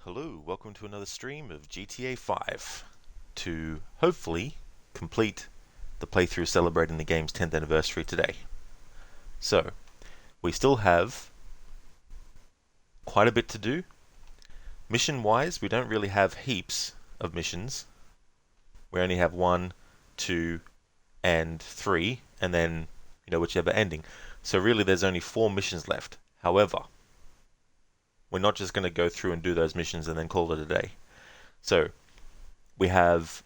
Hello, welcome to another stream of GTA 5 to hopefully complete the playthrough celebrating the game's 10th anniversary today. So, we still have quite a bit to do. Mission-wise, we don't really have heaps of missions. We only have 1, 2, and 3, and then, whichever ending. So really there's only 4 missions left. However, we're not just going to go through and do those missions and then call it a day. So, we have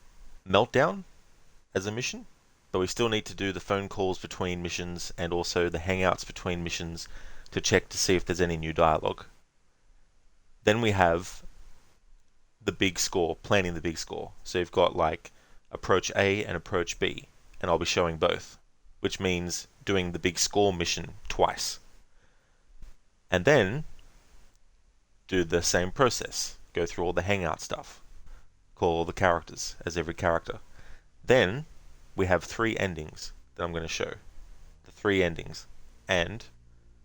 Meltdown as a mission, but we still need to do the phone calls between missions and also the hangouts between missions to check to see if there's any new dialogue. Then we have the big score, planning the big score. So you've got like approach A and approach B, and I'll be showing both, which means doing the big score mission twice. And then do the same process. Go through all the hangout stuff. Call all the characters as every character. Then we have 3 endings that I'm going to show. The 3 endings. And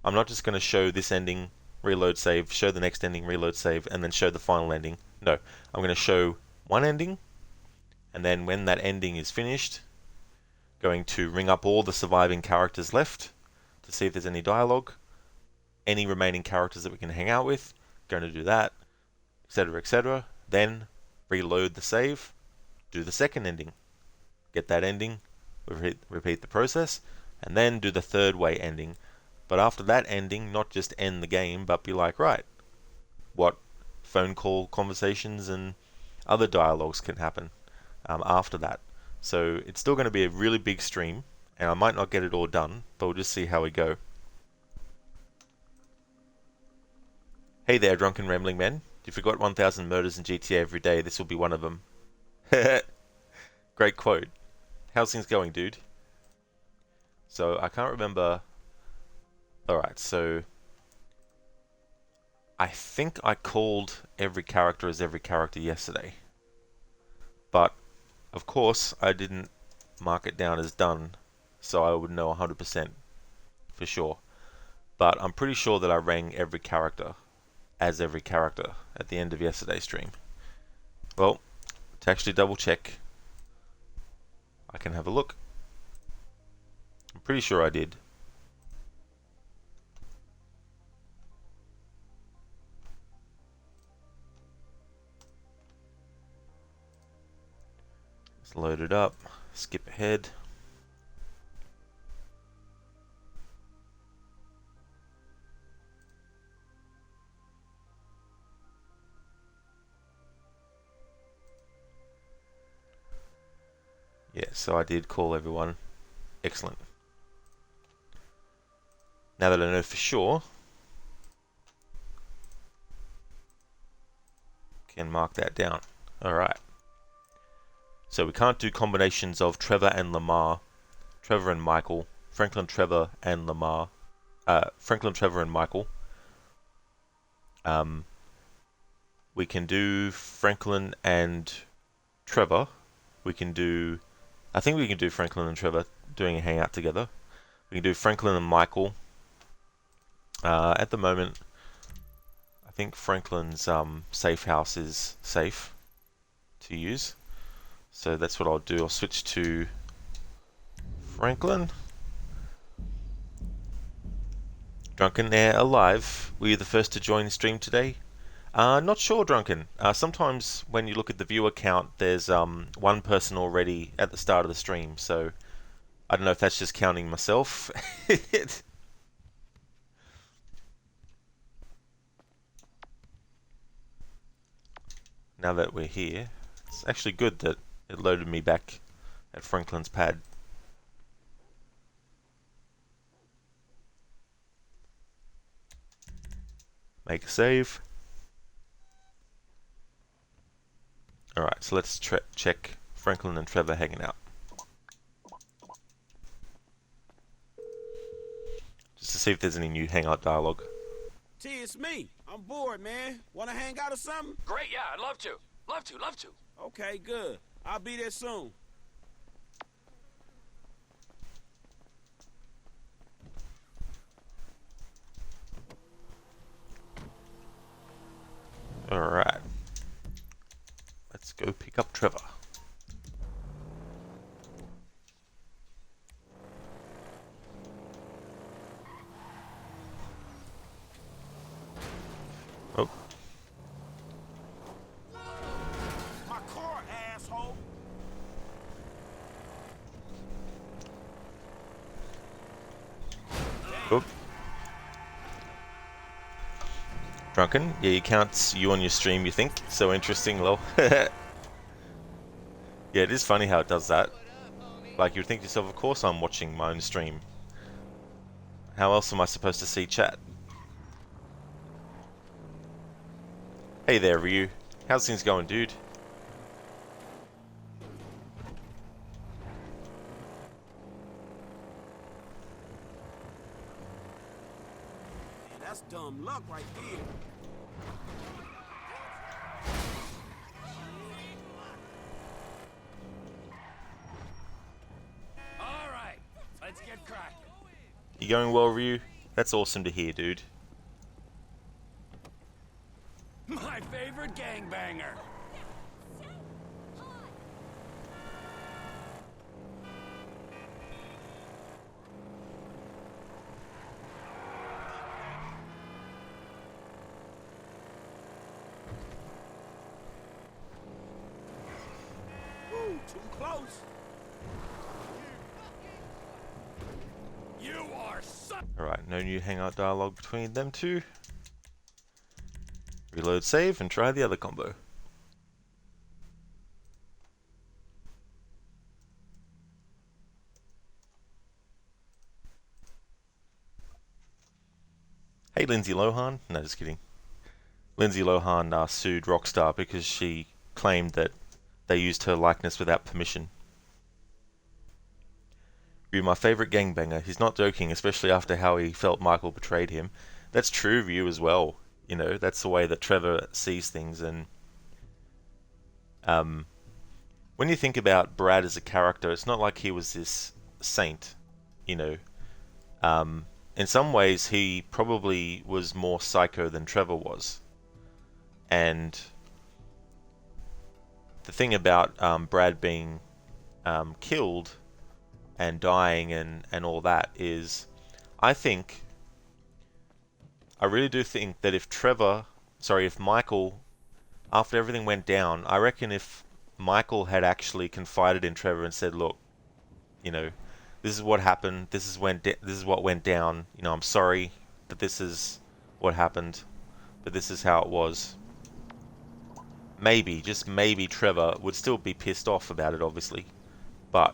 I'm not just going to show this ending, reload save, show the next ending, reload save, and then show the final ending. No, I'm going to show one ending, and then when that ending is finished, going to ring up all the surviving characters left to see if there's any dialogue, any remaining characters that we can hang out with, going to do that, etc, etc. Then reload the save, do the second ending, get that ending, repeat the process, and then do the third way ending. But after that ending, not just end the game, but be like, right, what phone call conversations and other dialogues can happen after that. So it's still going to be a really big stream, and I might not get it all done, but we'll just see how we go. Hey there, drunken rambling men. You forgot 1,000 murders in GTA every day. This will be one of them. Great quote. How's things going, dude? So, I can't remember... Alright, so... I think I called every character as every character yesterday. But, of course, I didn't mark it down as done, so I would know 100% for sure. But I'm pretty sure that I rang every character as every character at the end of yesterday's stream. Well, to actually double check, I can have a look. I'm pretty sure I did. Let's load it up, skip ahead. Yeah, so I did call everyone. Excellent. Now that I know for sure, can mark that down. Alright. So we can't do combinations of Trevor and Lamar, Trevor and Michael, Franklin, Trevor and Lamar, Franklin, Trevor and Michael. We can do Franklin and Trevor. We can do... I think we can do Franklin and Trevor doing a hangout together. We can do Franklin and Michael. At the moment, I think Franklin's safe house is safe to use. So that's what I'll do. I'll switch to Franklin. Drunken Air Alive. Were you the first to join the stream today? Not sure, Drunken. Sometimes when you look at the viewer count, there's one person already at the start of the stream, so I don't know if that's just counting myself. Now that we're here, it's actually good that it loaded me back at Franklin's pad. Make a save. Alright, so let's check Franklin and Trevor hanging out. Just to see if there's any new hangout dialogue. T, it's me. I'm bored, man. Wanna hang out or something? Great, yeah, I'd love to. Love to. Okay, good. I'll be there soon. Alright. Oh, My car, asshole. oh. Drunken? Yeah, it counts you on your stream, you think? So interesting, lol. Yeah, it is funny how it does that. Like, you'd think to yourself, of course I'm watching my own stream. How else am I supposed to see chat? Hey there, Ryu. How's things going, dude? Man, that's dumb luck right there. All right, let's get cracking. You going well, Ryu? That's awesome to hear, dude. My favorite gangbanger. Ooh, too close. You are son. Alright, no new hangout dialogue between them two. Reload save and try the other combo. Hey, Lindsay Lohan. No, just kidding. Lindsay Lohan sued Rockstar because she claimed that they used her likeness without permission. Ryu, my favourite gangbanger. He's not joking, especially after how he felt Michael betrayed him. That's true, Ryu, as well. You know, that's the way that Trevor sees things. And when you think about Brad as a character, it's not like he was this saint. You know, in some ways, he probably was more psycho than Trevor was. And the thing about Brad being killed and dying and all that is, I really do think that if Michael, after everything went down, I reckon if Michael had actually confided in Trevor and said, look, you know, this is what happened, this is what went down, you know, I'm sorry that this is what happened, but this is how it was. Maybe, just maybe Trevor would still be pissed off about it, obviously, but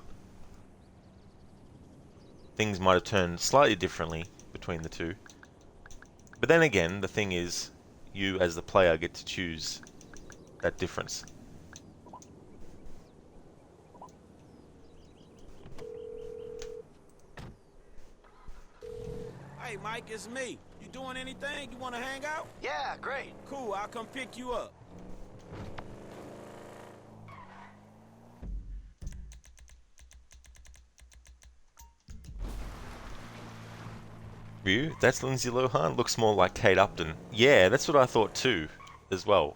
things might have turned slightly differently between the two. But then again, the thing is, you as the player get to choose that difference. Hey, Mike, it's me. You doing anything? You want to hang out? Yeah, great. Cool, I'll come pick you up. Ryu, that's Lindsay Lohan. Looks more like Kate Upton. Yeah, that's what I thought too, as well.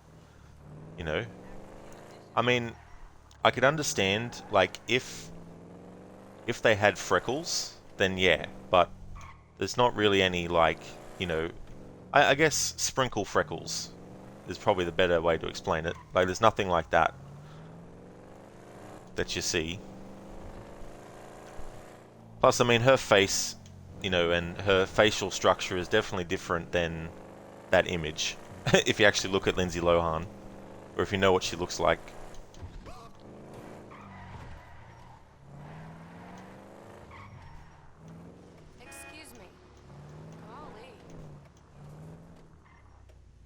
You know, I mean, I could understand like if they had freckles, then yeah, but there's not really any like, you know, I guess sprinkle freckles is probably the better way to explain it. Like there's nothing like that you see. Plus, I mean, her face, you know, and her facial structure is definitely different than that image. If you actually look at Lindsay Lohan, or if you know what she looks like. Excuse me. Golly.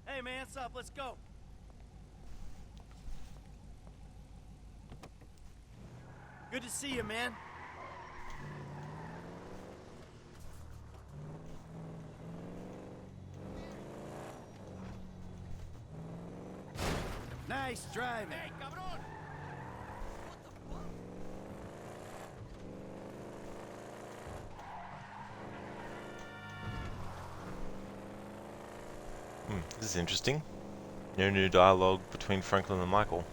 Hey man, what's up? Let's go. Good to see you, man. Nice driving. Hey, cabrón. This is interesting. No new dialogue between Franklin and Michael.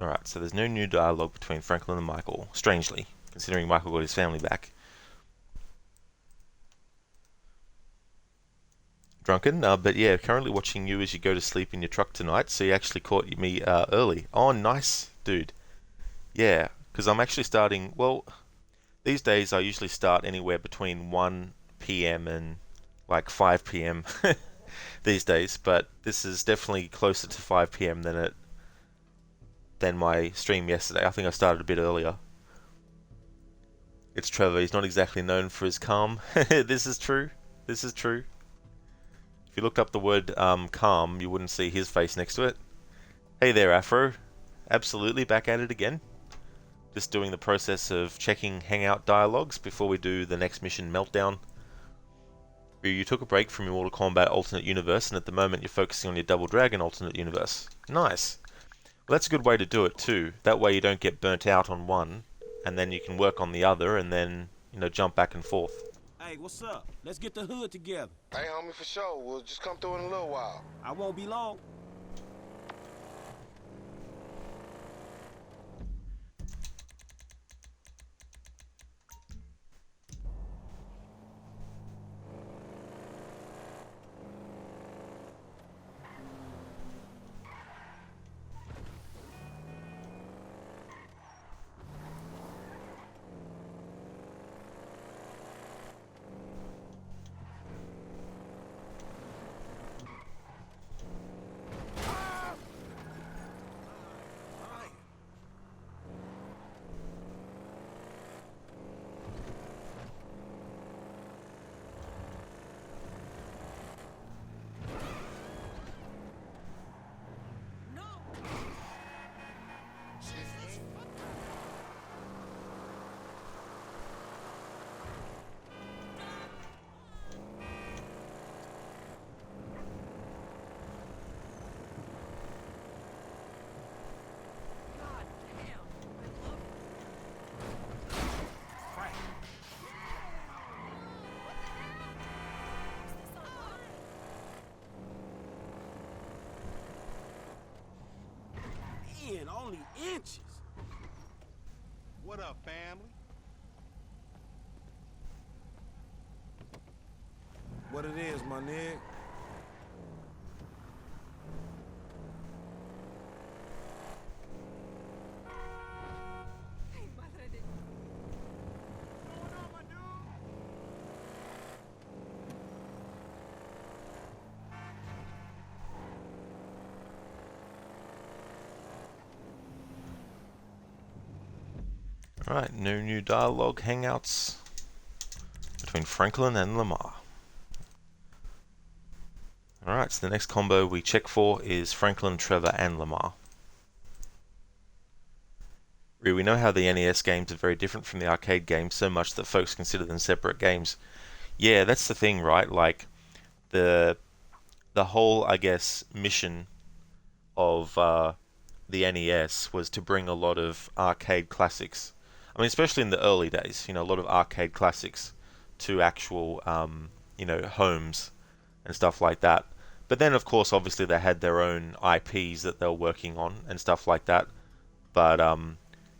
Alright, so there's no new dialogue between Franklin and Michael, strangely, considering Michael got his family back. Drunken, but yeah, currently watching you as you go to sleep in your truck tonight, so you actually caught me early. Oh, nice, dude. Yeah, because I'm actually starting, well, these days I usually start anywhere between 1 p.m. and like 5 p.m. these days, but this is definitely closer to 5 p.m. than my stream yesterday. I think I started a bit earlier. It's Trevor. He's not exactly known for his calm. This is true. This is true. If you looked up the word calm, you wouldn't see his face next to it. Hey there, Afro. Absolutely back at it again. Just doing the process of checking Hangout dialogues before we do the next mission, Meltdown. You took a break from your Mortal Kombat Alternate Universe, and at the moment you're focusing on your Double Dragon Alternate Universe. Nice. Well, that's a good way to do it too. That way you don't get burnt out on one, and then you can work on the other, and then, you know, jump back and forth. Hey, what's up? Let's get the hood together. Hey, homie, for sure. We'll just come through in a little while. I won't be long. Man, only inches. What up, family? What it is, my nigga? Alright, no new dialogue, hangouts between Franklin and Lamar. Alright, so the next combo we check for is Franklin, Trevor, and Lamar. We know how the NES games are very different from the arcade games, so much that folks consider them separate games. Yeah, that's the thing, right? Like, the whole, I guess, mission of the NES was to bring a lot of arcade classics. I mean, especially in the early days, you know, a lot of arcade classics to actual, you know, homes and stuff like that. But then, of course, obviously they had their own IPs that they were working on and stuff like that. But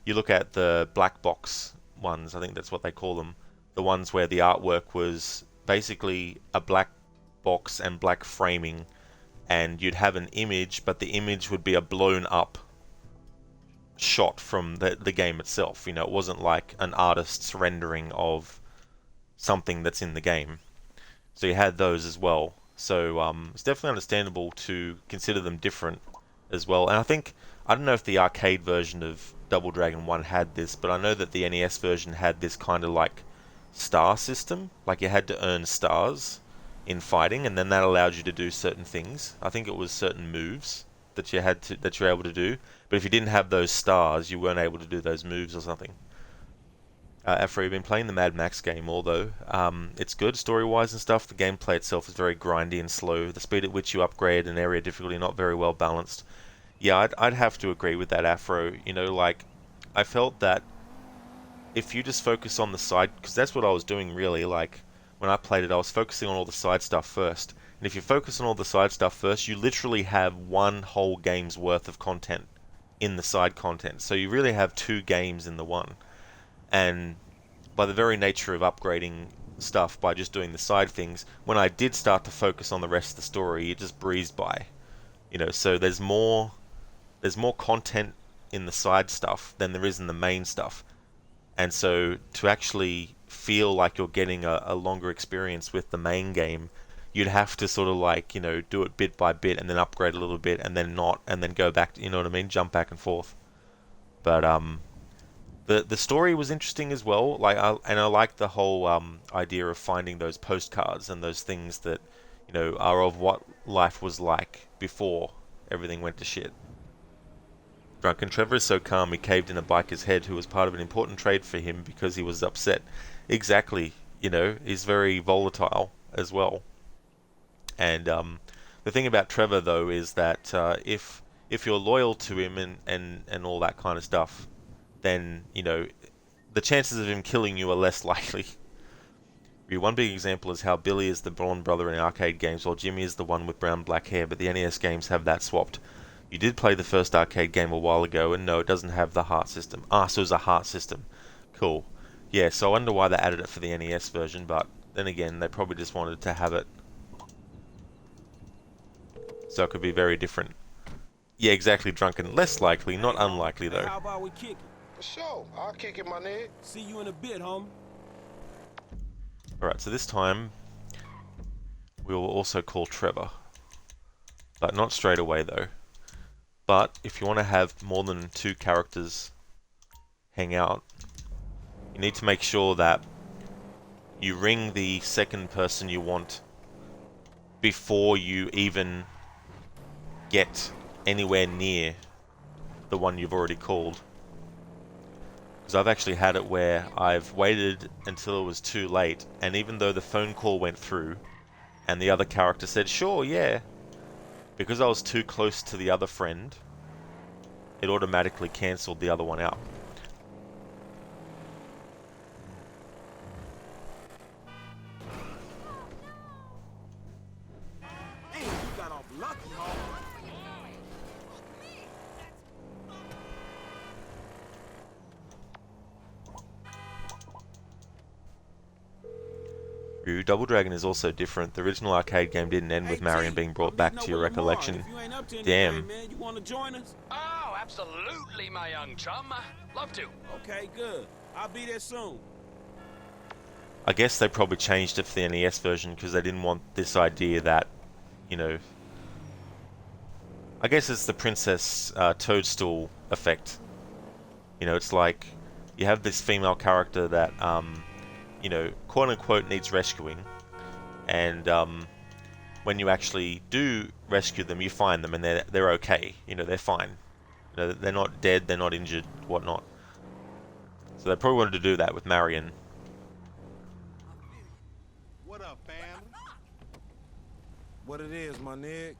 you look at the black box ones, I think that's what they call them, the ones where the artwork was basically a black box and black framing, and you'd have an image, but the image would be a blown up shot from the game itself. You know, it wasn't like an artist's rendering of something that's in the game. So you had those as well. So it's definitely understandable to consider them different as well. And I don't know if the arcade version of Double Dragon 1 had this, but I know that the NES version had this kind of like star system. Like you had to earn stars in fighting, and then that allowed you to do certain things. I think it was certain moves that you were able to do. But if you didn't have those stars, you weren't able to do those moves or something. Afro, you've been playing the Mad Max game, although it's good story-wise and stuff. The gameplay itself is very grindy and slow. The speed at which you upgrade and area difficulty not very well balanced. Yeah, I'd have to agree with that, Afro. You know, like, I felt that if you just focus on the side, because that's what I was doing really, like, when I played it, I was focusing on all the side stuff first. And if you focus on all the side stuff first, you literally have one whole game's worth of content in the side content. So you really have two games in the one. And by the very nature of upgrading stuff by just doing the side things, when I did start to focus on the rest of the story, it just breezed by. So there's more content in the side stuff than there is in the main stuff. And so to actually feel like you're getting a longer experience with the main game, you'd have to sort of like, do it bit by bit and then upgrade a little bit and then not, and then go back, you know what I mean? Jump back and forth. But the story was interesting as well. I like the whole idea of finding those postcards and those things that, are of what life was like before everything went to shit. Drunken Trevor is so calm he caved in a biker's head who was part of an important trade for him because he was upset. Exactly, he's very volatile as well. And the thing about Trevor though is that if you're loyal to him and all that kind of stuff, then the chances of him killing you are less likely. One big example is how Billy is the blonde brother in arcade games while Jimmy is the one with brown black hair, but the NES games have that swapped. You did play the first arcade game a while ago, and no, it doesn't have the heart system. So it's a heart system. Cool. Yeah, so I wonder why they added it for the NES version, but then again, they probably just wanted to have it so it could be very different. Yeah, exactly, Drunken. Less likely, not unlikely though. How about we kick it? For sure. I'll kick it, my nigga. See you in a bit, homie. Alright, so this time we will also call Trevor. But not straight away though. But if you want to have more than two characters hang out, you need to make sure that you ring the second person you want before you even get anywhere near the one you've already called. Because I've actually had it where I've waited until it was too late, and even though the phone call went through and the other character said, sure, yeah, because I was too close to the other friend, it automatically cancelled the other one out. Damn, you got off lucky, homie. Double Dragon is also different. The original arcade game didn't end with Marion being brought back to your recollection. Damn. Man, you want to join us? Oh, absolutely, my young chum. Love to. Okay, good. I'll be there soon. I guess they probably changed it for the NES version because they didn't want this idea that, I guess it's the Princess Toadstool effect. It's like you have this female character that, quote-unquote needs rescuing, and when you actually do rescue them, you find them and they're okay. They're fine. They're not dead, they're not injured, whatnot. So they probably wanted to do that with Marion. What up, family? What it is, my nigga?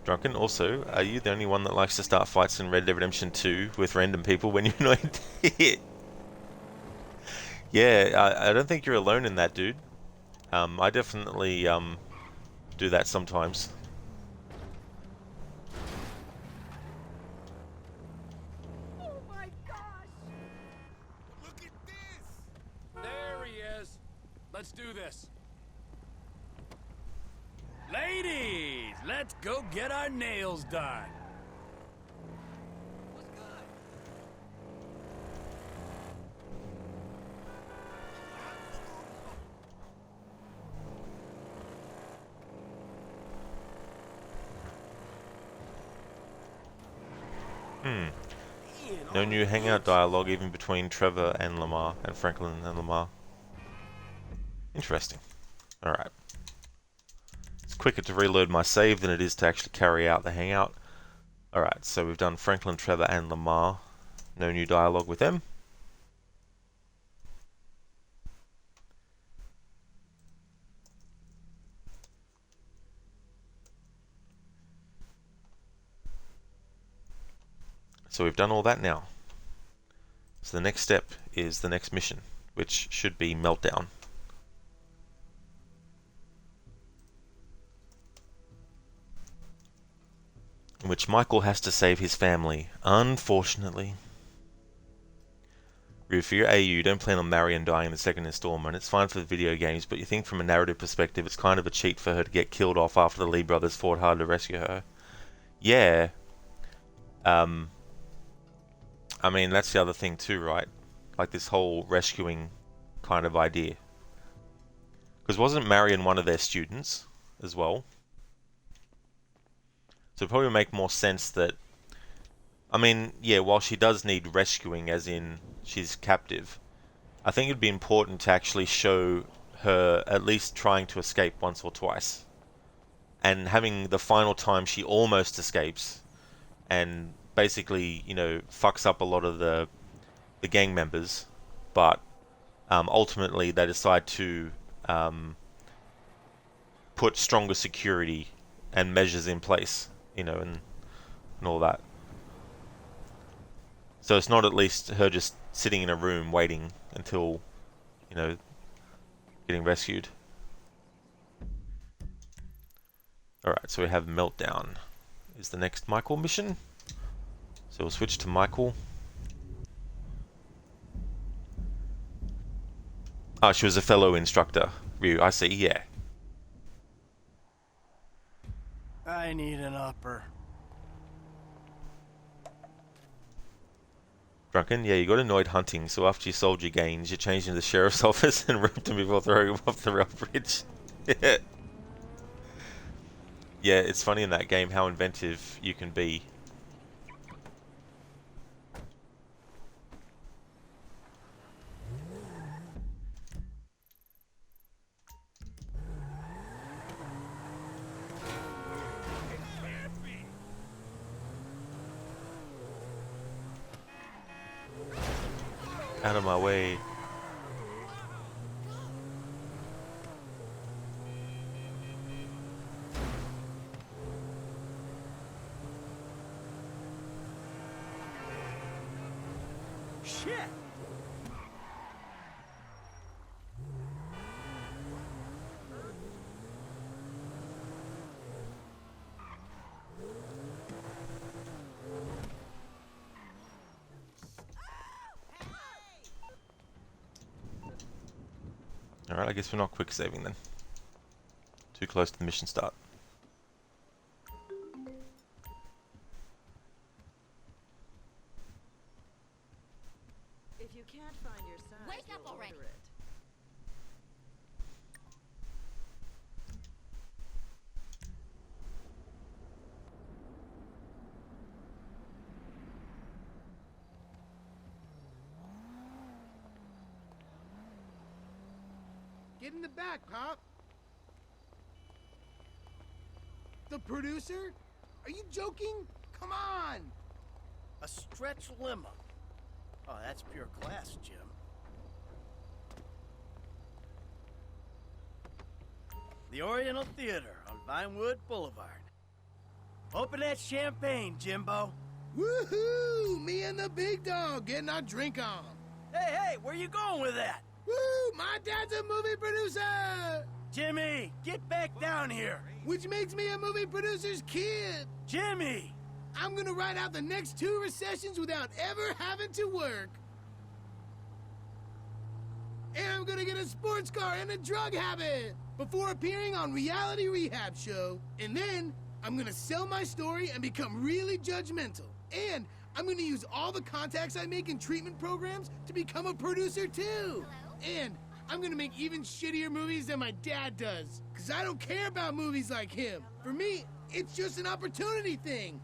Drunken, also, are you the only one that likes to start fights in Red Dead Redemption 2 with random people when you're not hit? Yeah, I don't think you're alone in that, dude. I definitely do that sometimes. Oh my gosh! Look at this! There he is. Let's do this. Ladies, let's go get our nails done. What's good? No new hangout dialogue even between Trevor and Lamar, and Franklin and Lamar. Interesting. Alright. It's quicker to reload my save than it is to actually carry out the hangout. Alright, so we've done Franklin, Trevor, and Lamar. No new dialogue with them. so we've done all that now. So the next step is the next mission, which should be Meltdown. In which Michael has to save his family, unfortunately. If you're AU, you don't plan on Marion dying in the second installment. It's fine for the video games, but you think from a narrative perspective, it's kind of a cheat for her to get killed off after the Lee brothers fought hard to rescue her. Yeah. I mean, that's the other thing too, right? Like this whole rescuing kind of idea. Because wasn't Marion one of their students as well? So it probably make more sense that... I mean, yeah, while she does need rescuing, as in she's captive, I think it'd be important to actually show her at least trying to escape once or twice. And having the final time she almost escapes and basically, you know, fucks up a lot of the gang members, but ultimately they decide to put stronger security and measures in place, you know, and all that. So it's not at least her just sitting in a room waiting until, you know, getting rescued. Alright, so we have Meltdown is the next Michael mission. So we'll switch to Michael. Ah, she was a fellow instructor. Ryu, I see, yeah. I need an upper. Drunken? Yeah, you got annoyed hunting, so after you sold your gains, you changed into the sheriff's office and raped him before throwing him off the rail bridge. Yeah, it's funny in that game how inventive you can be. Out of my way. Shit! Alright, I guess we're not quick saving then. Too close to the mission start. If you can't find your size, Wake up we'll already. order it. Get in the back, Pop. The producer? Are you joking? Come on! A stretch limo. Oh, that's pure class, Jim. The Oriental Theater on Vinewood Boulevard. Open that champagne, Jimbo. Woohoo! Me and the big dog getting our drink on. Hey, where you going with that? Woo! My dad's a movie producer! Jimmy, get back down here. Which makes me a movie producer's kid. Jimmy! I'm gonna ride out the next 2 recessions without ever having to work. And I'm gonna get a sports car and a drug habit before appearing on Reality Rehab Show. And then I'm gonna sell my story and become really judgmental. And I'm gonna use all the contacts I make in treatment programs to become a producer too. And I'm gonna make even shittier movies than my dad does. Cause I don't care about movies like him. For me, it's just an opportunity thing.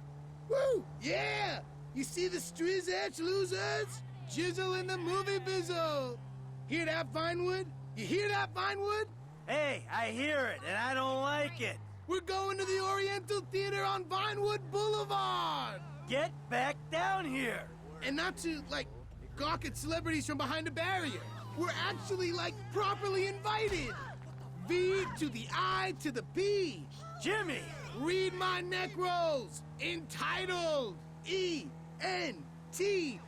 Woo! Yeah! You see the Striz Edge losers? Jizzle in the movie bizzle. Hear that, Vinewood? You hear that, Vinewood? Hey, I hear it, and I don't like it. We're going to the Oriental Theater on Vinewood Boulevard. Get back down here. And not to, like, gawk at celebrities from behind a barrier. We're actually, like, properly invited. V to the I to the P. Jimmy! Read my neck rolls. Entitled. E N-T,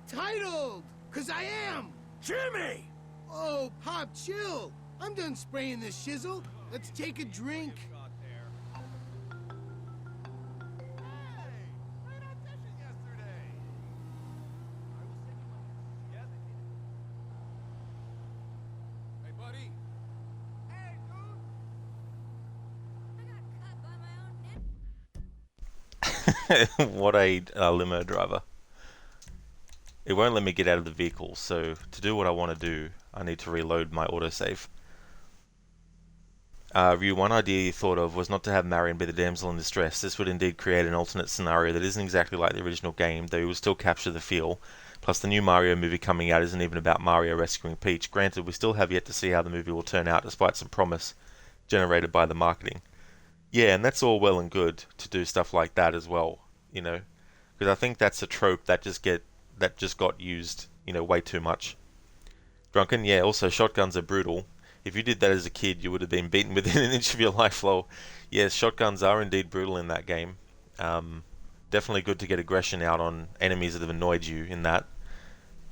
titled, 'cause I am. Jimmy! Oh, Pop, chill. I'm done spraying this shizzle. Let's take a drink. Hey, buddy. Hey, dude. I got cut by my own What a limo driver. It won't let me get out of the vehicle, so to do what I want to do, I need to reload my autosave. Ryu, one idea you thought of was not to have Marion be the damsel in distress. This would indeed create an alternate scenario that isn't exactly like the original game, though it will still capture the feel. Plus, the new Mario movie coming out isn't even about Mario rescuing Peach. Granted, we still have yet to see how the movie will turn out, despite some promise generated by the marketing. Yeah, and that's all well and good to do stuff like that as well, you know, because I think that's a trope that just got used, you know, way too much. Drunken, yeah. Also, shotguns are brutal. If you did that as a kid, you would have been beaten within an inch of your life. Lol. Yes, shotguns are indeed brutal in that game. Definitely good to get aggression out on enemies that have annoyed you in that.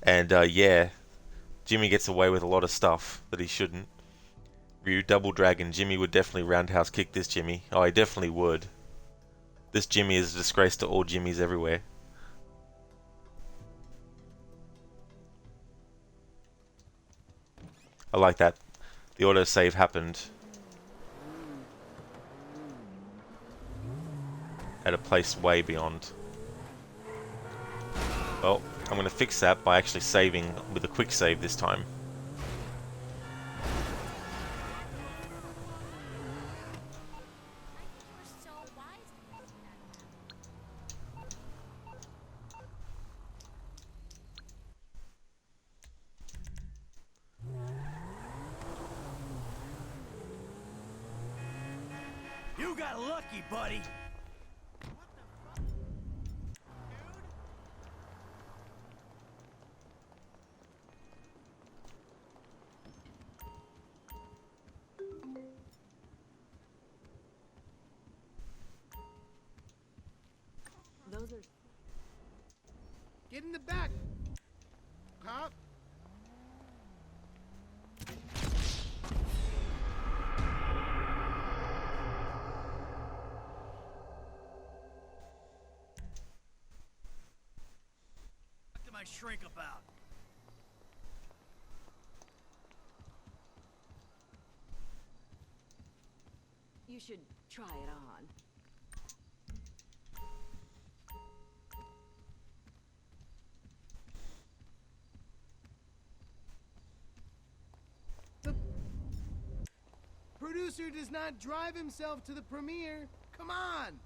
And yeah, Jimmy gets away with a lot of stuff that he shouldn't. Ryu, Double Dragon, Jimmy would definitely roundhouse kick this Jimmy. Oh, he definitely would. This Jimmy is a disgrace to all Jimmys everywhere. I like that. The autosave happened at a place way beyond. Well, I'm going to fix that by actually saving with a quick save this time. We're so wise. You got lucky, buddy. Those are... Get in the back. Pop. What did my shrink about? You should try it on. Producer does not drive himself to the premiere. Come on.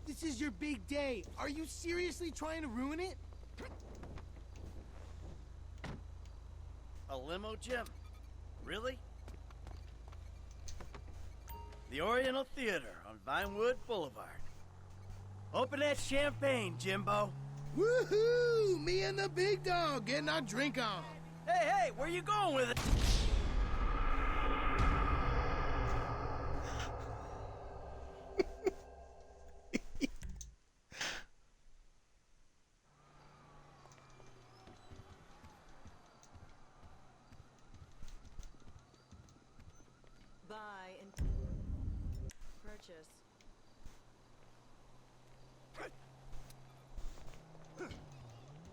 This is your big day. Are you seriously trying to ruin it? A limo, Jim? Really? The Oriental Theater on Vinewood Boulevard. Open that champagne, Jimbo. Woohoo! Me and the big dog getting our drink on. Hey, hey, where you going with it? Buy and purchase.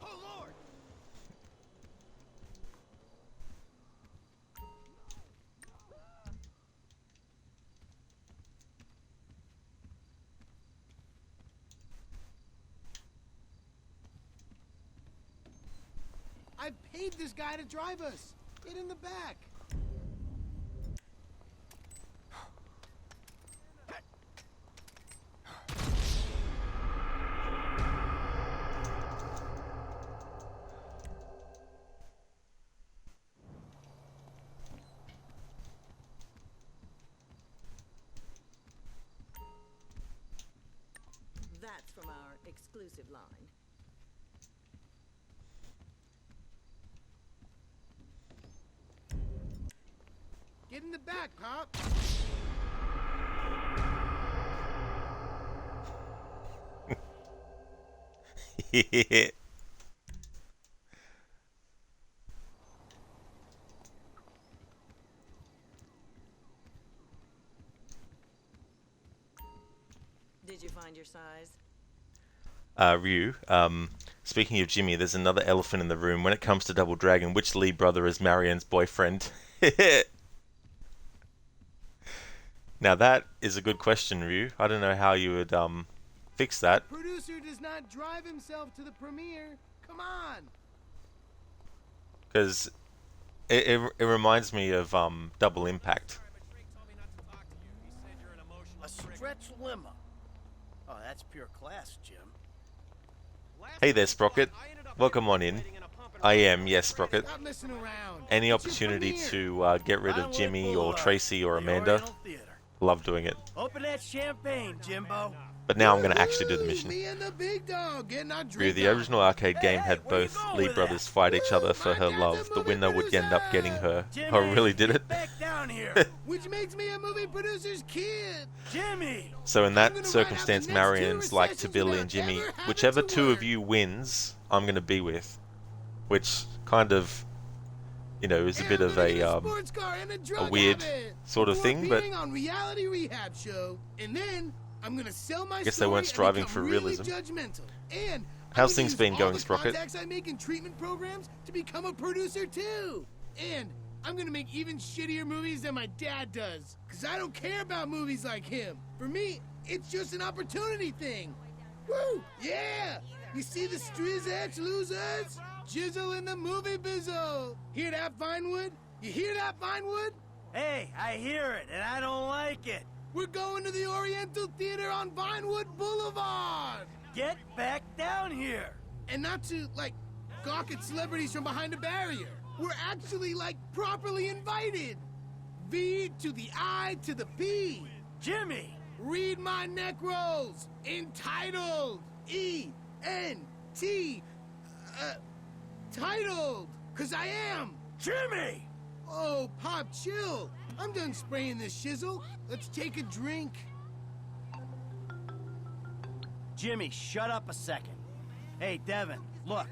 Oh, Lord! I've paid this guy to drive us. Get in the back. That's from our exclusive line. Get in the back, Pop. Did you find your size? Ryu, speaking of Jimmy, there's another elephant in the room. When it comes to Double Dragon, which Lee brother is Marion's boyfriend? Now that is a good question, Ryu. I don't know how you would fix that. Producer does not drive himself to the premiere. Come on. Because it reminds me of Double Impact. A stretch limo. Oh, that's pure class, Jim. Hey there, Sprocket. Welcome on in. I am, yes, Sprocket. Stop messing around. Any It's your opportunity premiere. to get rid of Vinewood Jimmy or Boulevard, Tracy or the Amanda, Oriental Theater. love doing it. Open that champagne, Jimbo. But now I'm going to actually do the Woohoo! mission. Me and the big dog getting our Ryu, drink the on. original arcade game Hey, had where you both going Lee with brothers that? fight each other Woo, for my her dad's a love. The movie winner would end up producer. getting her. Jimmy, Oh, really did get it? back down here. Which makes me a movie producer's kid. Jimmy. So in I'm that gonna circumstance, ride out the next Marion's two like to recessions Billy without and Jimmy. ever having Whichever to two of work. you wins, I'm going to be with. Which kind of, you know, is a And bit I'm of gonna get a sports car and a drug weird habit sort of before thing, but appearing on reality rehab show, and then I'm gonna sell my guess they story weren't and striving become for really realism. Judgmental. And How's I'm gonna things use been all going, the Sprocket? contacts I make in treatment programs to become a producer too. And I'm gonna make even shittier movies than my dad does, cause I don't care about movies like him. For me, it's just an opportunity thing. Woo! Yeah! You see the Striz Edge losers? Jizzle in the movie bizzle. Hear that, Vinewood? You hear that, Vinewood? Hey, I hear it, and I don't like it. We're going to the Oriental Theater on Vinewood Boulevard. Get back down here. And not to, like, gawk at celebrities from behind a barrier. We're actually, like, properly invited. V to the I to the P. Jimmy. Read my neck rolls. Entitled. E-N-T. Titled. 'Cause I am. Jimmy. Oh, Pop, chill. I'm done spraying this shizzle. Let's take a drink. Jimmy, shut up a second. Hey, Devin, look.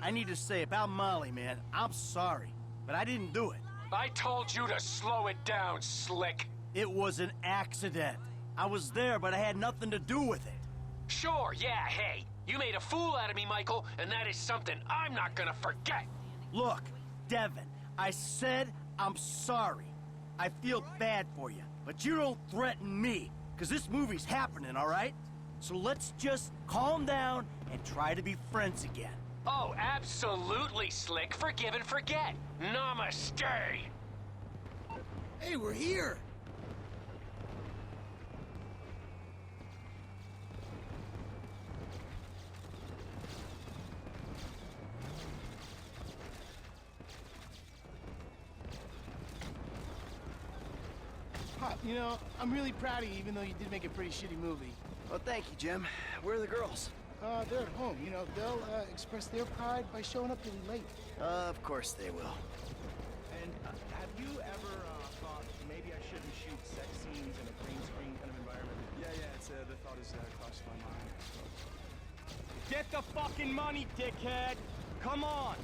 I need to say about Molly, man. I'm sorry, but I didn't do it. I told you to slow it down, Slick. It was an accident. I was there, but I had nothing to do with it. Sure, yeah, hey. You made a fool out of me, Michael, and that is something I'm not gonna forget. Look, Devin, I said I'm sorry. I feel bad for you, but you don't threaten me, because this movie's happening, all right? So let's just calm down and try to be friends again. Oh, absolutely, Slick. Forgive and forget. Namaste. Hey, we're here. Pop, you know, I'm really proud of you, even though you did make a pretty shitty movie. Well, thank you, Jim. Where are the girls? They're at home. You know, they'll express their pride by showing up really late. Of course they will. And have you ever thought maybe I shouldn't shoot sex scenes in a green screen kind of environment? Yeah, it's the thought has crossed my mind. Get the fucking money, dickhead! Come on!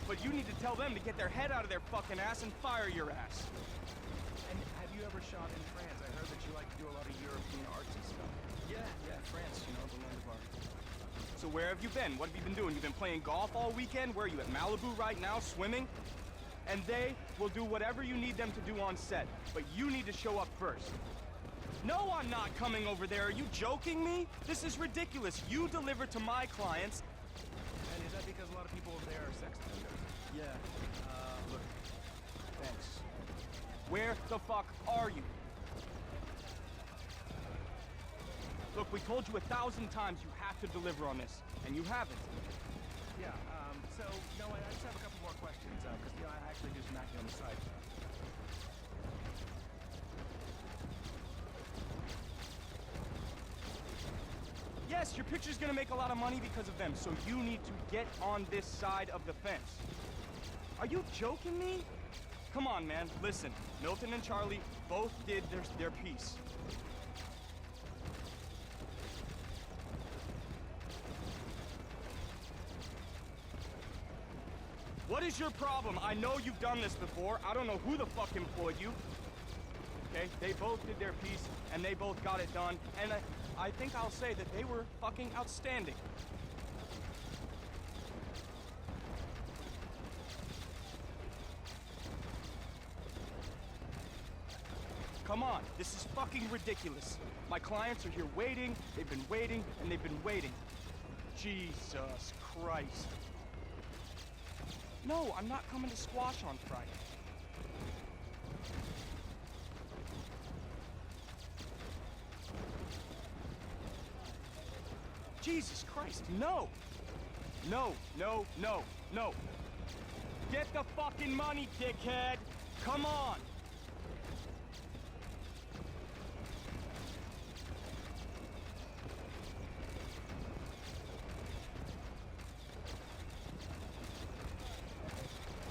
But you need to tell them to get their head out of their fucking ass and fire your ass. And have you ever shot in France? I heard that you like to do a lot of European artsy stuff. Yeah, France, you know, the land of art. So where have you been? What have you been doing? You've been playing golf all weekend? Where are you, at Malibu right now, swimming? And they will do whatever you need them to do on set. But you need to show up first. No, I'm not coming over there. Are you joking me? This is ridiculous. You deliver to my clients. And is that because a lot of people over there are sex offenders? Yeah. Look. Thanks. Where the fuck are you? Look, we told you 1,000 times you have to deliver on this, and you haven't. Yeah, so, no, I just have a couple more questions, because, you know, I actually do some acting on the side. Yes, your picture's gonna make a lot of money because of them, so you need to get on this side of the fence. Are you joking me? Come on, man, listen. Milton and Charlie both did their piece. What is your problem? I know you've done this before. I don't know who the fuck employed you. Okay, they both did their piece, and they both got it done, and I think I'll say that they were fucking outstanding. Come on, this is fucking ridiculous. My clients are here waiting, they've been waiting, and they've been waiting. Jesus Christ. No, I'm not coming to Squash on Friday. Jesus Christ, no! No, no, no, no. Get the fucking money, dickhead! Come on!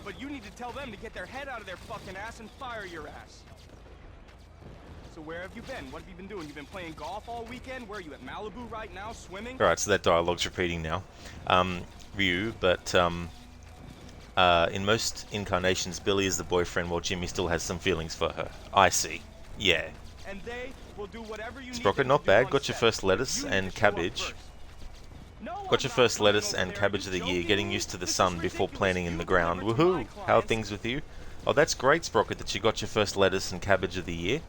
But you need to tell them to get their head out of their fucking ass and fire your ass. So where have you been? What have you been doing? You've been playing golf all weekend? Where are you, at Malibu right now, swimming? Alright, so that dialogue's repeating now. Ryu, but in most incarnations, Billy is the boyfriend while Jimmy still has some feelings for her. I see. Yeah. And they will do whatever you need Sprocket, them not to do bad. on Got your set. first lettuce You need and to show up cabbage. first. No, Got your I'm first not coming lettuce over and there. cabbage You of the year, joking getting me? used to the This is sun before ridiculous. planting in You the ground. deliver to my Woohoo! How are clients. things with you? Oh, that's great, Sprocket, that you got your first lettuce and cabbage of the year.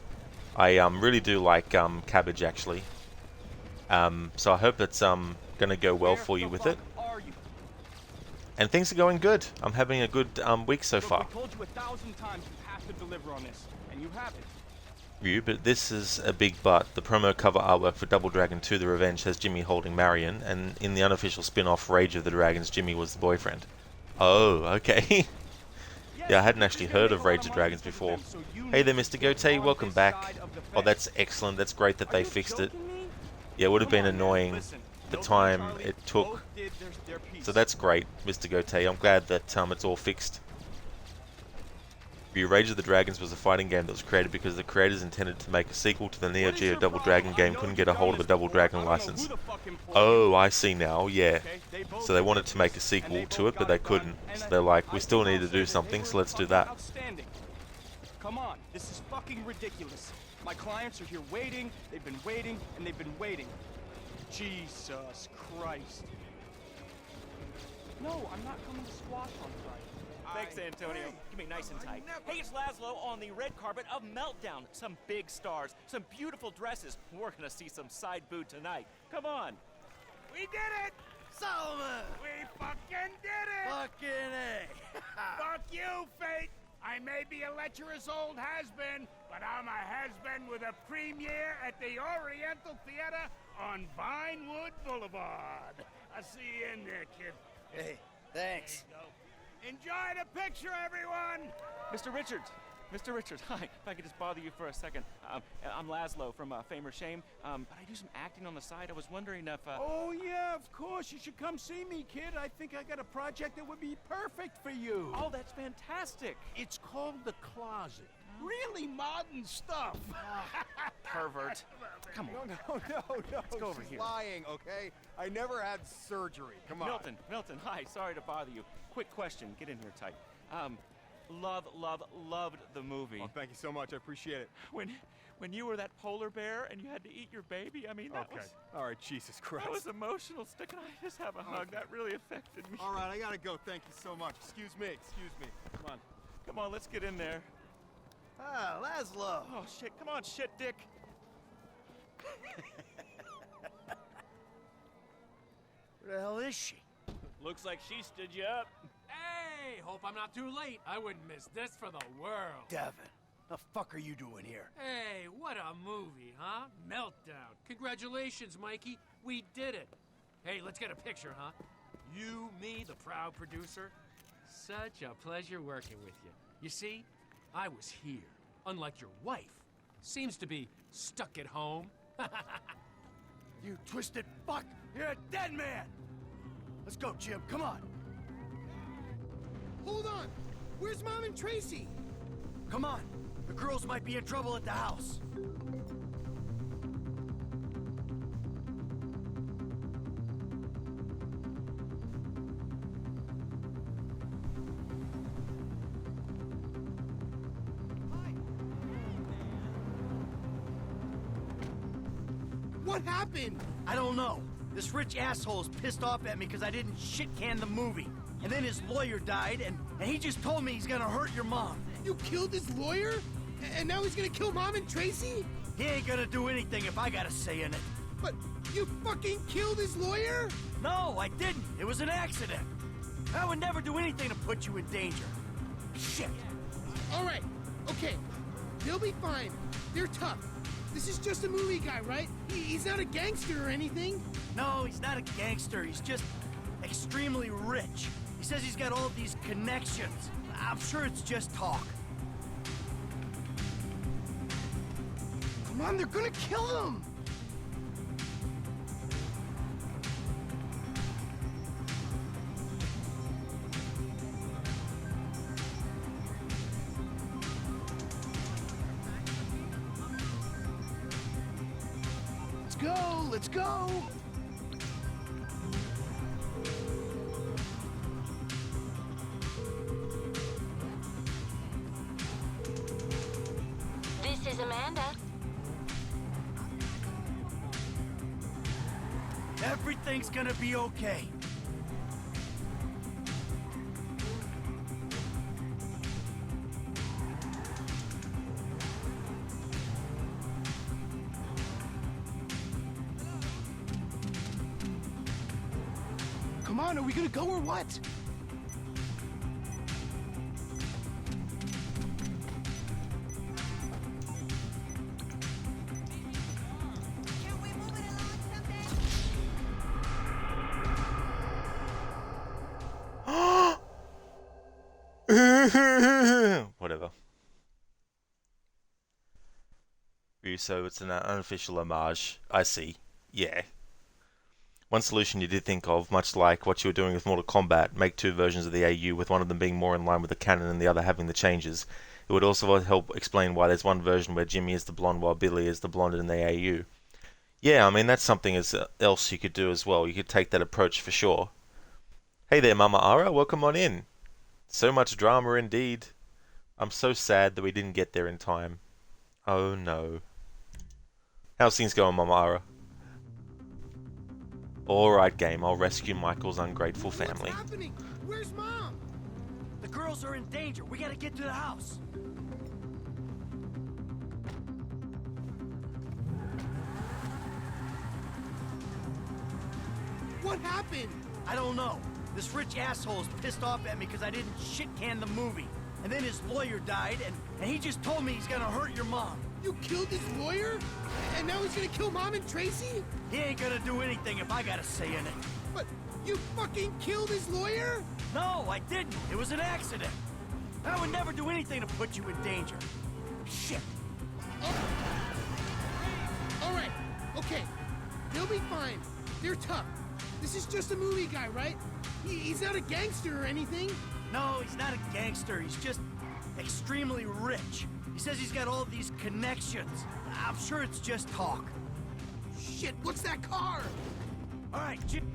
I really do like cabbage, actually. So I hope it's gonna go well Where for you the with it. fuck are you? And things are going good. I'm having a good week so Look, far. we told you 1,000 times you have to deliver on this, and you haven't. Ryu, but this is a big but. The promo cover artwork for Double Dragon 2 The Revenge has Jimmy holding Marion, and in the unofficial spin-off Rage of the Dragons, Jimmy was the boyfriend. Oh, okay. Yeah, I hadn't actually heard of Rage of the Dragons before. Hey there, Mr. Goatee, welcome back. Oh, that's excellent. That's great that they fixed it. Yeah, it would have been annoying the time it took. So that's great, Mr. Goatee. I'm glad that it's all fixed. Rage of the Dragons was a fighting game that was created because the creators intended to make a sequel to the Neo Geo Double Dragon game, couldn't get a hold of a Double Dragon license. Oh, I see now, yeah. So they wanted to make a sequel to it, but they couldn't. So they're like, we still need to do something, so let's do that. Come on, this is fucking ridiculous. My clients are here waiting, they've been waiting, and they've been waiting. Jesus Christ. No, I'm not coming to Squash on Friday. Thanks, Antonio. Give me nice and tight. Hey, it's Laszlo on the red carpet of Meltdown. Some big stars, some beautiful dresses. We're gonna see some side boob tonight. Come on. We did it! Solomon! We fucking did it! Fucking A! Fuck you, fate! I may be a lecherous old has-been, but I'm a has-been with a premiere at the Oriental Theater on Vinewood Boulevard. I'll see you in there, kid. Hey, thanks. There you go. Enjoy the picture, everyone! Mr. Richards. Mr. Richards, hi. If I could just bother you for a second. I'm Laszlo from Fame or Shame, but I do some acting on the side. I was wondering if, Oh, yeah, of course. You should come see me, kid. I think I got a project that would be perfect for you. Oh, that's fantastic. It's called The Closet. Really modern stuff. Pervert. Come on. No. Let's go over She's here. lying, okay? I never had surgery. Come on. Milton, hi. Sorry to bother you. Quick question. Get in here tight. Loved the movie. Oh, thank you so much. I appreciate it. When you were that polar bear and you had to eat your baby, I mean, that Okay. was... All right, Jesus Christ. That was emotional. Can I just have a hug? That really affected me. All right, I gotta go. Thank you so much. Excuse me. Come on, let's get in there. Ah, Laszlo! Oh, shit. Come on, shit, dick. Where the hell is she? Looks like she stood you up. Hey, hope I'm not too late. I wouldn't miss this for the world. Devin, the fuck are you doing here? Hey, what a movie, huh? Meltdown. Congratulations, Mikey. We did it. Hey, let's get a picture, huh? You, me, the proud producer. Such a pleasure working with you. You see, I was here, unlike your wife. Seems to be stuck at home. You twisted fuck! You're a dead man! Let's go, Jim. Come on. Hold on! Where's Mom and Tracy? Come on. The girls might be in trouble at the house. What happened? I don't know. This rich asshole is pissed off at me because I didn't shit-can the movie. And then his lawyer died, and he just told me he's gonna hurt your mom. You killed his lawyer? And now he's gonna kill Mom and Tracy? He ain't gonna do anything if I got a say in it. But you fucking killed his lawyer? No, I didn't. It was an accident. I would never do anything to put you in danger. Shit. All right, okay. They'll be fine. They're tough. This is just a movie guy, right? He's not a gangster or anything. No, he's not a gangster. He's just extremely rich. He says he's got all these connections. I'm sure it's just talk. Come on, they're gonna kill him! Let's go, let's go! This is Amanda. Everything's gonna be okay. Come on, are we gonna go or what? Whatever. So it's an unofficial homage. I see. Yeah. One solution you did think of, much like what you were doing with Mortal Kombat, make two versions of the AU, with one of them being more in line with the canon and the other having the changes. It would also help explain why there's one version where Jimmy is the blonde while Billy is the blonde in the AU. Yeah, I mean, that's something else you could do as well. You could take that approach for sure. Hey there, Mama Ara, welcome on in. So much drama indeed. I'm so sad that we didn't get there in time. Oh no. How's things going, Mama Ara? Alright, game, I'll rescue Michael's ungrateful family. What's happening? Where's Mom? The girls are in danger. We gotta get to the house. What happened? I don't know. This rich asshole is pissed off at me because I didn't shit-can the movie. And then his lawyer died, and he just told me he's gonna hurt your mom. You killed his lawyer? And now he's gonna kill Mom and Tracy? He ain't gonna do anything if I got a say in it. But you fucking killed his lawyer? No, I didn't. It was an accident. I would never do anything to put you in danger. Shit. All right, okay. They'll be fine. They're tough. This is just a movie guy, right? He's not a gangster or anything. No, he's not a gangster. He's just extremely rich. He says he's got all these connections. I'm sure it's just talk. Shit, what's that car? All right, Jimmy,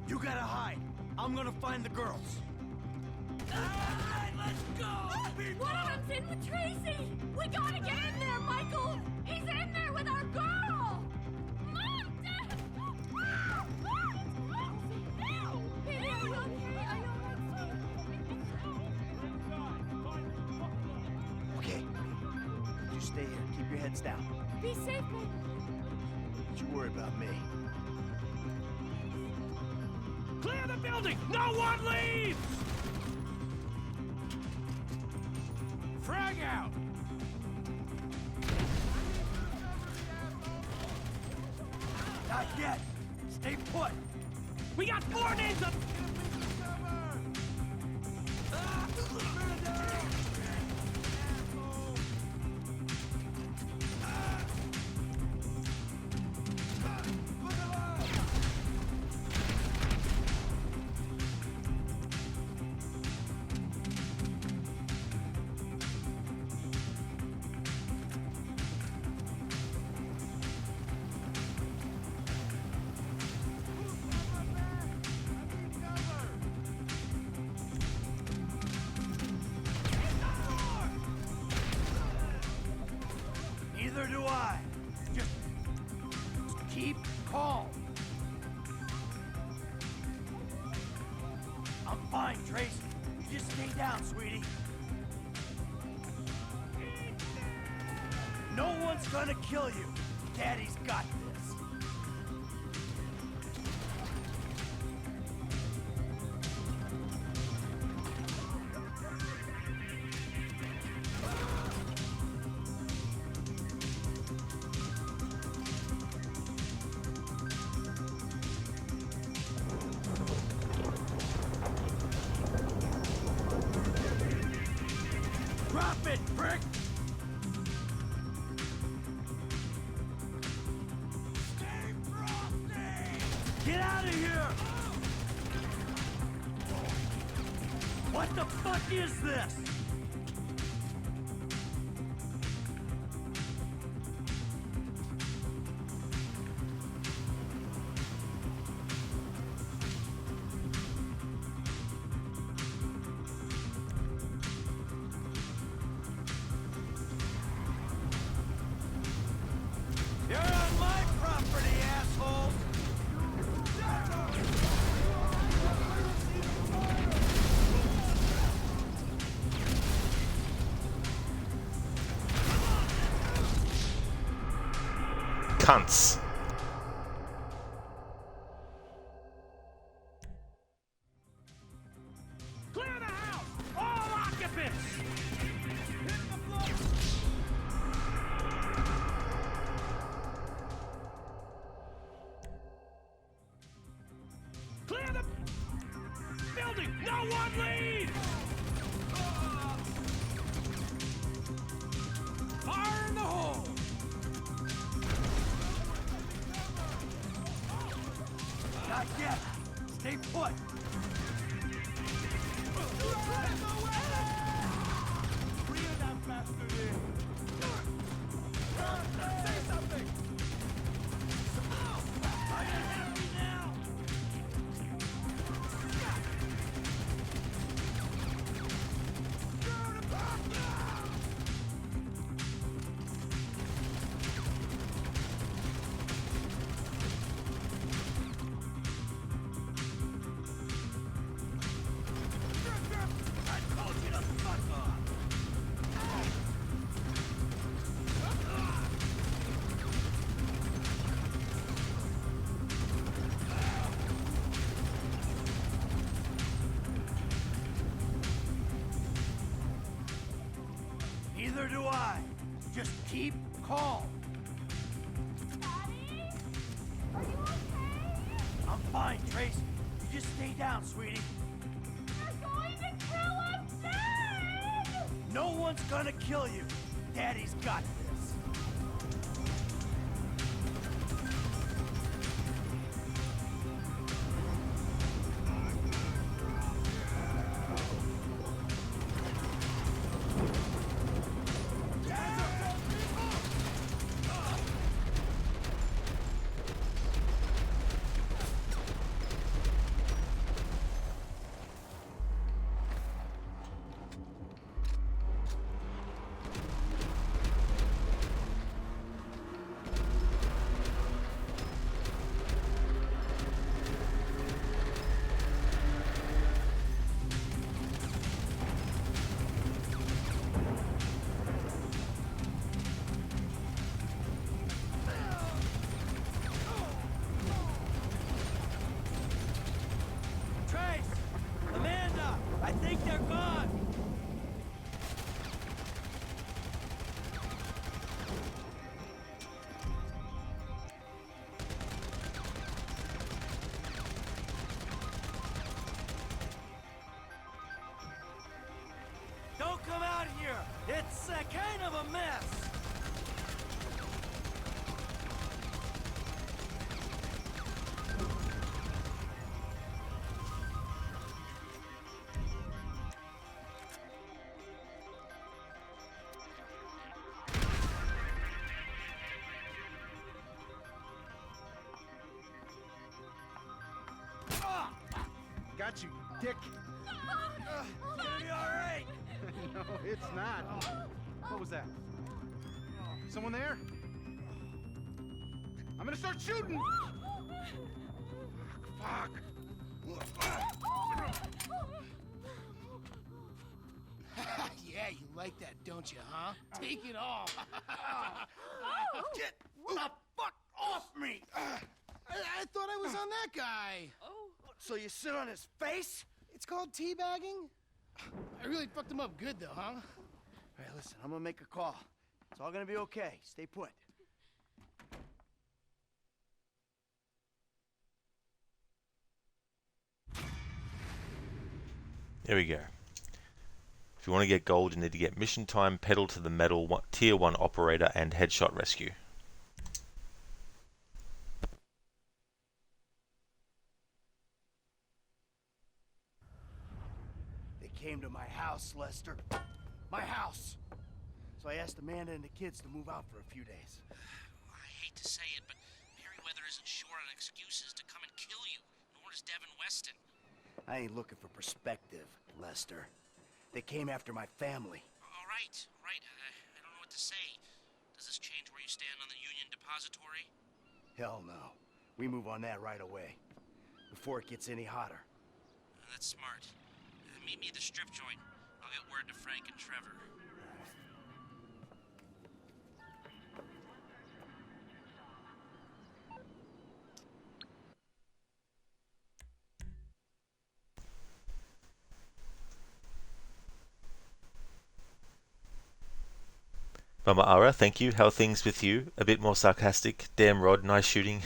you gotta hide. I'm gonna find the girls. All right, let's go, people! What happens in with Tracy? We gotta get in there, Michael! He's in there with our girl! Mom! Dad! Baby, are you okay? Are you Okay. You stay here. Keep your heads down. Be safe, baby. Don't you worry about me. Clear the building! No one leaves! Frag out! Not yet. Stay put. We got 4 names up! Neither do I. Just keep calm. I'm fine, Tracy. You just stay down, sweetie. No one's gonna kill you. Daddy's got this. Drop it, prick! Get out of here! What the fuck is this? You're on my property, assholes! Cunts. Clear the house! All occupants! Clear the building! No one leave! Fire in the hole! Not yet. Stay put. Reel that bastard in. Say something. Are you happy now? I told you to fuck off. Neither do I. Just keep calm. Daddy? Are you okay? I'm fine, Tracy. You just stay down, sweetie. You're going to kill us dead! No one's gonna kill you. Daddy's got this. Trace! Amanda! I think they're gone! Don't come out here! It's kind of a mess! Got you, dick. It's gonna be alright! No, it's not. What was that? Someone there? I'm gonna start shooting! Fuck! Yeah, you like that, don't you, huh? Take it all. Get the fuck off me! I thought I was on that guy. So you sit on his face? It's called teabagging. I really fucked him up good, though, huh? All right, listen, I'm gonna make a call. It's all gonna be okay. Stay put. There we go. If you want to get gold, you need to get Mission Time, Pedal to the Metal, Tier 1 Operator, and Headshot Rescue. They came to my house, Lester. My house! So I asked Amanda and the kids to move out for a few days. I hate to say it, but Merryweather isn't short on excuses to come and kill you, nor is Devin Weston. I ain't looking for perspective, Lester. They came after my family. All right. I don't know what to say. Does this change where you stand on the Union Depository? Hell no. We move on that right away. Before it gets any hotter. That's smart. Meet me at the strip joint. I'll get word to Frank and Trevor. Mama Ara, thank you. How are things with you? A bit more sarcastic. Damn, Rod, nice shooting.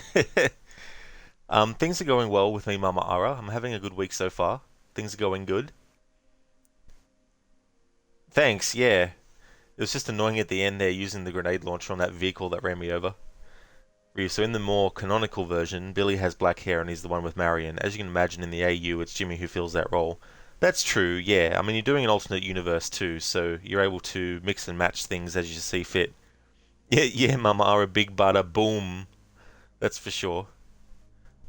Things are going well with me, Mama Ara. I'm having a good week so far. Things are going good. Thanks, yeah. It was just annoying at the end there using the grenade launcher on that vehicle that ran me over. So in the more canonical version, Billy has black hair and he's the one with Marion. As you can imagine in the AU, it's Jimmy who fills that role. That's true, yeah. I mean, you're doing an alternate universe too, so you're able to mix and match things as you see fit. Yeah, Mama Ara, big butter, boom. That's for sure.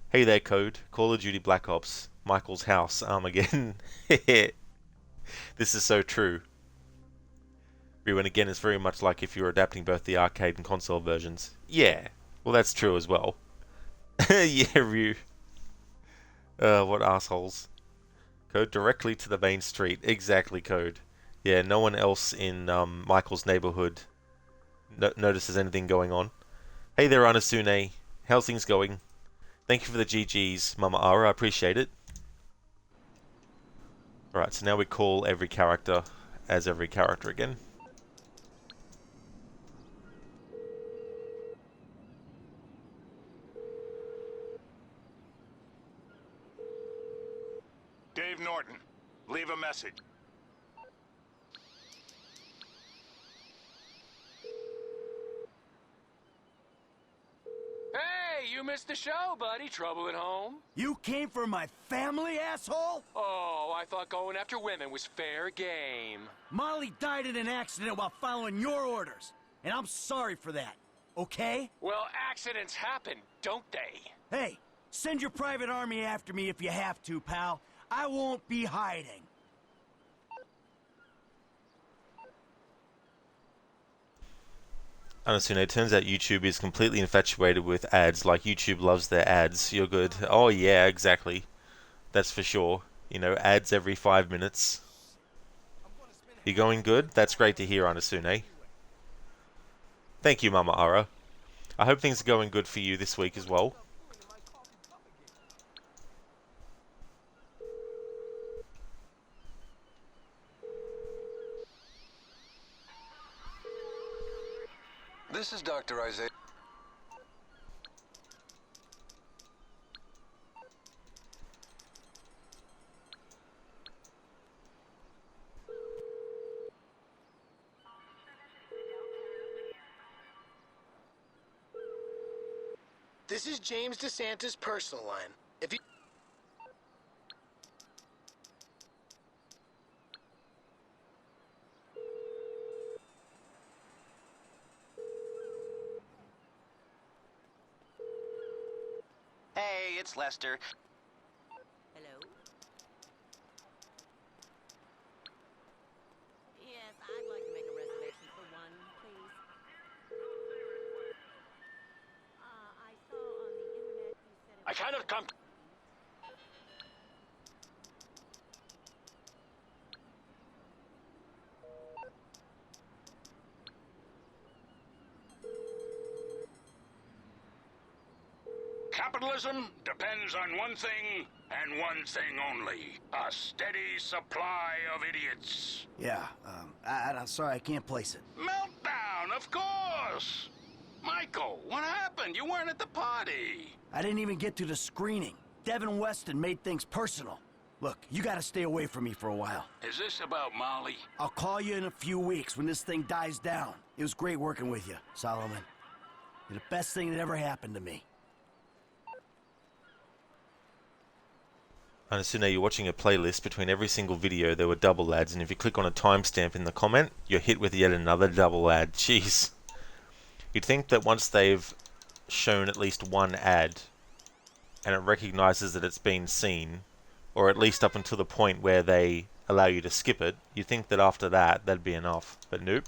Hey there, Code. Call of Duty Black Ops. Michael's house, Armageddon. This is so true. Ryu, and again, it's very much like if you were adapting both the arcade and console versions. Yeah, well, that's true as well. Yeah, Ryu. What assholes. Code directly to the main street. Exactly, Code. Yeah, no one else in Michael's neighborhood notices anything going on. Hey there, Anasune. How's things going? Thank you for the GGs, Mama Ara. I appreciate it. Alright, so now we call every character as every character again. Dave Norton, leave a message. Hey, you missed the show, buddy. Trouble at home? You came for my family, asshole? Oh, I thought going after women was fair game. Molly died in an accident while following your orders. And I'm sorry for that, okay? Well, accidents happen, don't they? Hey, send your private army after me if you have to, pal. I won't be hiding. Honestly, it turns out YouTube is completely infatuated with ads. Like, YouTube loves their ads. You're good. Oh, yeah, exactly. That's for sure. You know, ads every 5 minutes. You going good? That's great to hear, Anasune. Thank you, Mama Ara. I hope things are going good for you this week as well. This is Dr. Isaiah. This is James DeSantis' personal line. If you... Hey, it's Lester. Hello? Yes, I'd like to make a reservation for one, please. I cannot come. Capitalism depends on one thing and one thing only. A steady supply of idiots. Yeah, I'm sorry, I can't place it. Meltdown, of course! Michael, what happened? You weren't at the party. I didn't even get to the screening. Devin Weston made things personal. Look, you gotta stay away from me for a while. Is this about Molly? I'll call you in a few weeks when this thing dies down. It was great working with you, Solomon. You're the best thing that ever happened to me. And as soon as you're watching a playlist, between every single video there were double ads, and if you click on a timestamp in the comment, you're hit with yet another double ad. Jeez. You'd think that once they've shown at least one ad, and it recognizes that it's been seen, or at least up until the point where they allow you to skip it, you'd think that after that, that'd be enough. But nope.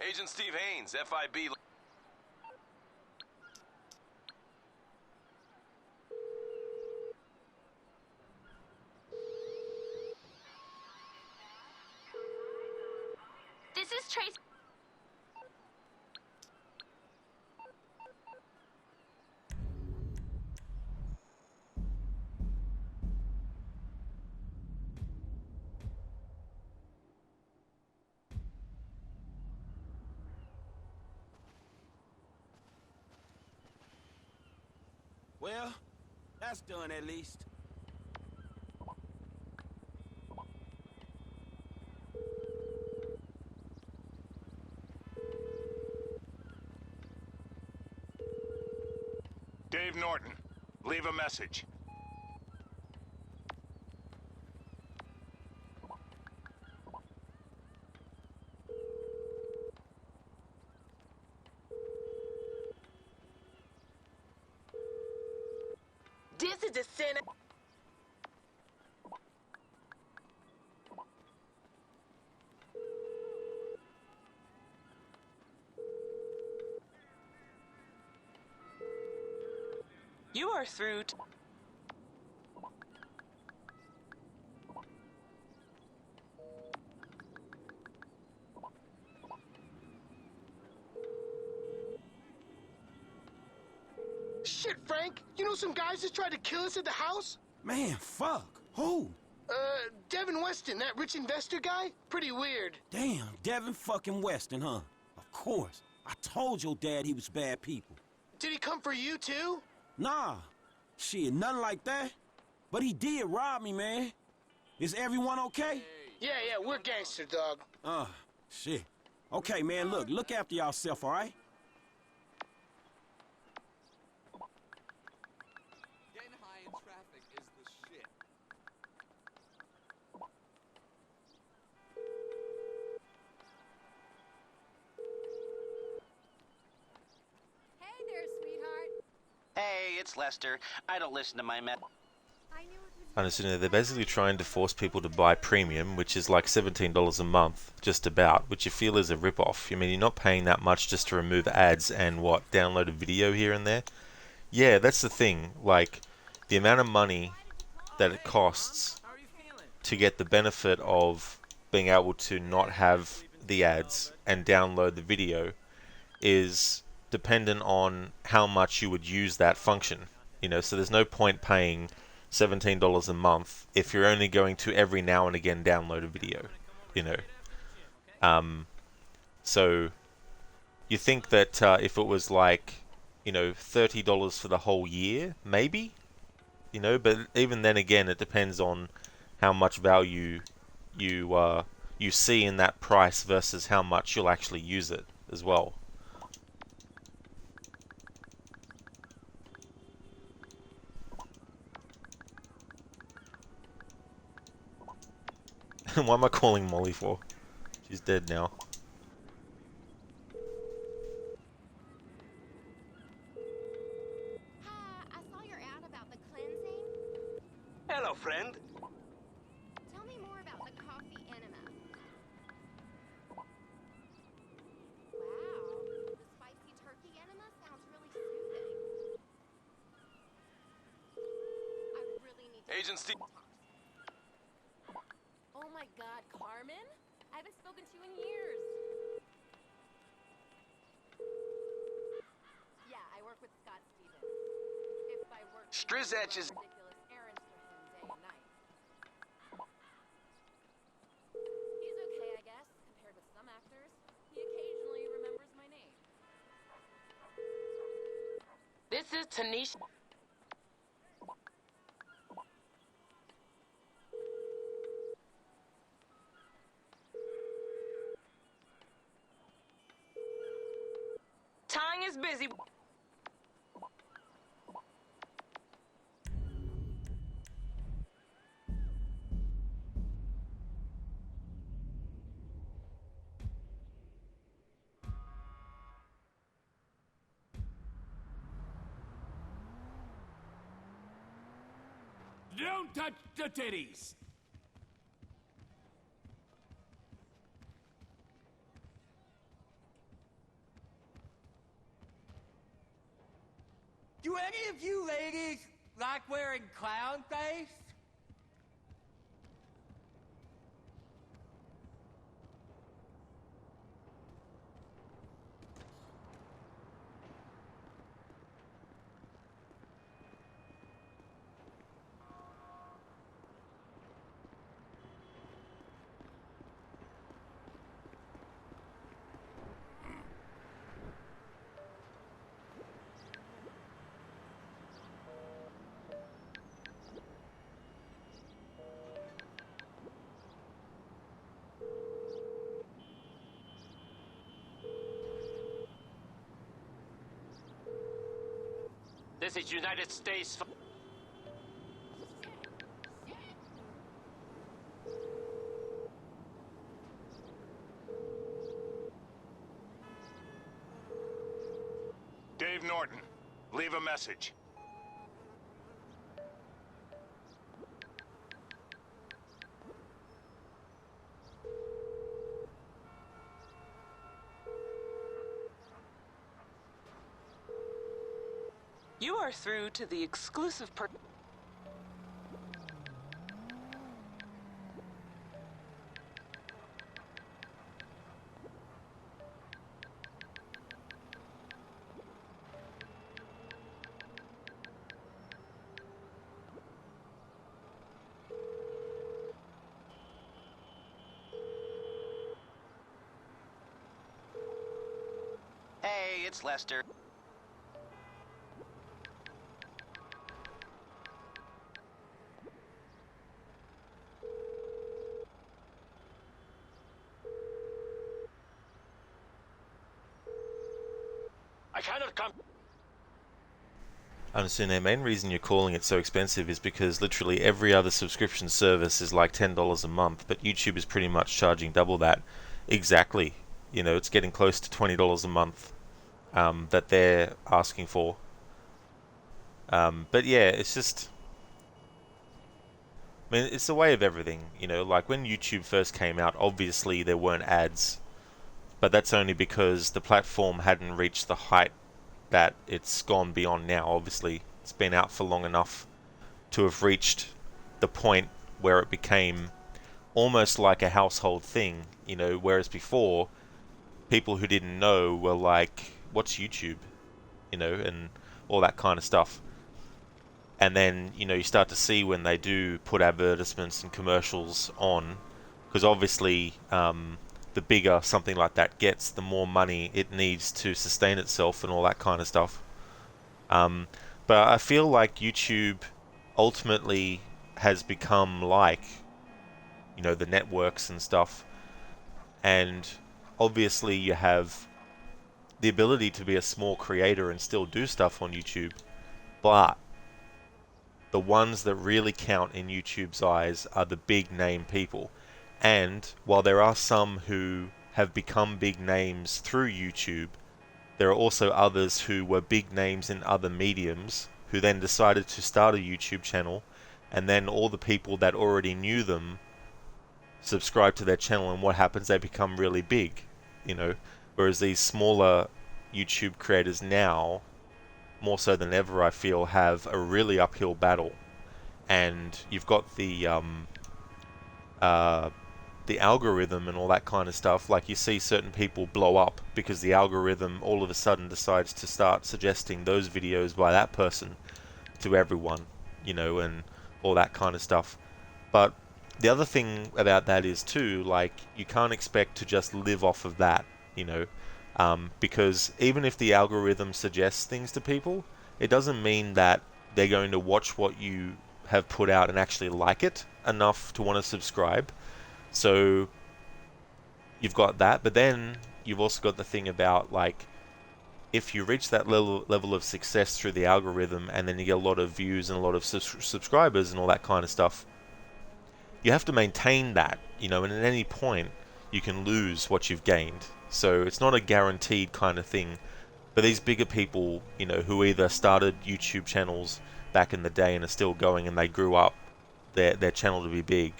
Agent Steve Haynes, FIB. This is Trace. Well, that's done at least. Dave Norton, leave a message. This is the center. You are through to... Shit, Frank. You know some guys just tried to kill us at the house? Man, fuck. Who? Devin Weston, that rich investor guy? Pretty weird. Damn, Devin fucking Weston, huh? Of course. I told your dad he was bad people. Did he come for you, too? Nah. Shit, nothing like that. But he did rob me, man. Is everyone okay? Yeah, we're gangster, dog. Shit. Okay, man, look after yourself, all right? Getting high in traffic is the shit. Hey there, sweetheart. Hey, it's Lester. I don't listen to my And as soon as they're basically trying to force people to buy premium, which is like $17 a month, just about, which you feel is a rip-off. I mean, you're not paying that much just to remove ads and download a video here and there. Yeah, that's the thing. Like, the amount of money that it costs to get the benefit of being able to not have the ads and download the video is dependent on how much you would use that function. You know, so there's no point paying $17 a month if you're only going to every now and again download a video, you know. So you think that if it was like, you know, $30 for the whole year, maybe, you know, but even then again, it depends on how much value you see in that price versus how much you'll actually use it as well. What am I calling Molly for? She's dead now. I saw your ad about the cleansing. Hello, friend. Tell me more about the coffee enema. Agent Steve. Oh my God, Carmen? I haven't spoken to you in years. Yeah, I work with Scott Stevens. If I work Strizzetch is... ridiculous errands for him day and night. He's okay, I guess, compared with some actors. He occasionally remembers my name. This is Tanisha. Tang is busy. Don't touch the titties! Do any of you ladies like wearing clown face? This is United States. Dave Norton, leave a message. You are through to the exclusive Hey, it's Lester. I cannot come. I understand the main reason you're calling it so expensive is because literally every other subscription service is like $10 a month, but YouTube is pretty much charging double that. Exactly. You know, it's getting close to $20 a month that they're asking for. But yeah, it's just... I mean, it's the way of everything, you know, like when YouTube first came out, obviously there weren't ads. But that's only because the platform hadn't reached the height that it's gone beyond now. Obviously, it's been out for long enough to have reached the point where it became almost like a household thing, you know, whereas before, people who didn't know were like, what's YouTube? You know, and all that kind of stuff. And then, you know, you start to see when they do put advertisements and commercials on, because obviously, the bigger something like that gets, the more money it needs to sustain itself and all that kind of stuff. But I feel like YouTube ultimately has become like, you know, the networks and stuff. And obviously you have the ability to be a small creator and still do stuff on YouTube. But the ones that really count in YouTube's eyes are the big name people. And while there are some who have become big names through YouTube, there are also others who were big names in other mediums who then decided to start a YouTube channel, and then all the people that already knew them subscribe to their channel, and what happens? They become really big, you know. Whereas these smaller YouTube creators now, more so than ever I feel, have a really uphill battle. and you've got the algorithm and all that kind of stuff. Like, you see certain people blow up because the algorithm all of a sudden decides to start suggesting those videos by that person to everyone, you know, and all that kind of stuff. But the other thing about that is too, like, you can't expect to just live off of that, you know, because even if the algorithm suggests things to people, it doesn't mean that they're going to watch what you have put out and actually like it enough to want to subscribe. So you've got that, but then you've also got the thing about, like, if you reach that level of success through the algorithm and then you get a lot of views and a lot of subscribers and all that kind of stuff, you have to maintain that, you know, and at any point you can lose what you've gained. So it's not a guaranteed kind of thing. But these bigger people, you know, who either started YouTube channels back in the day and are still going, and they grew up their channel to be big,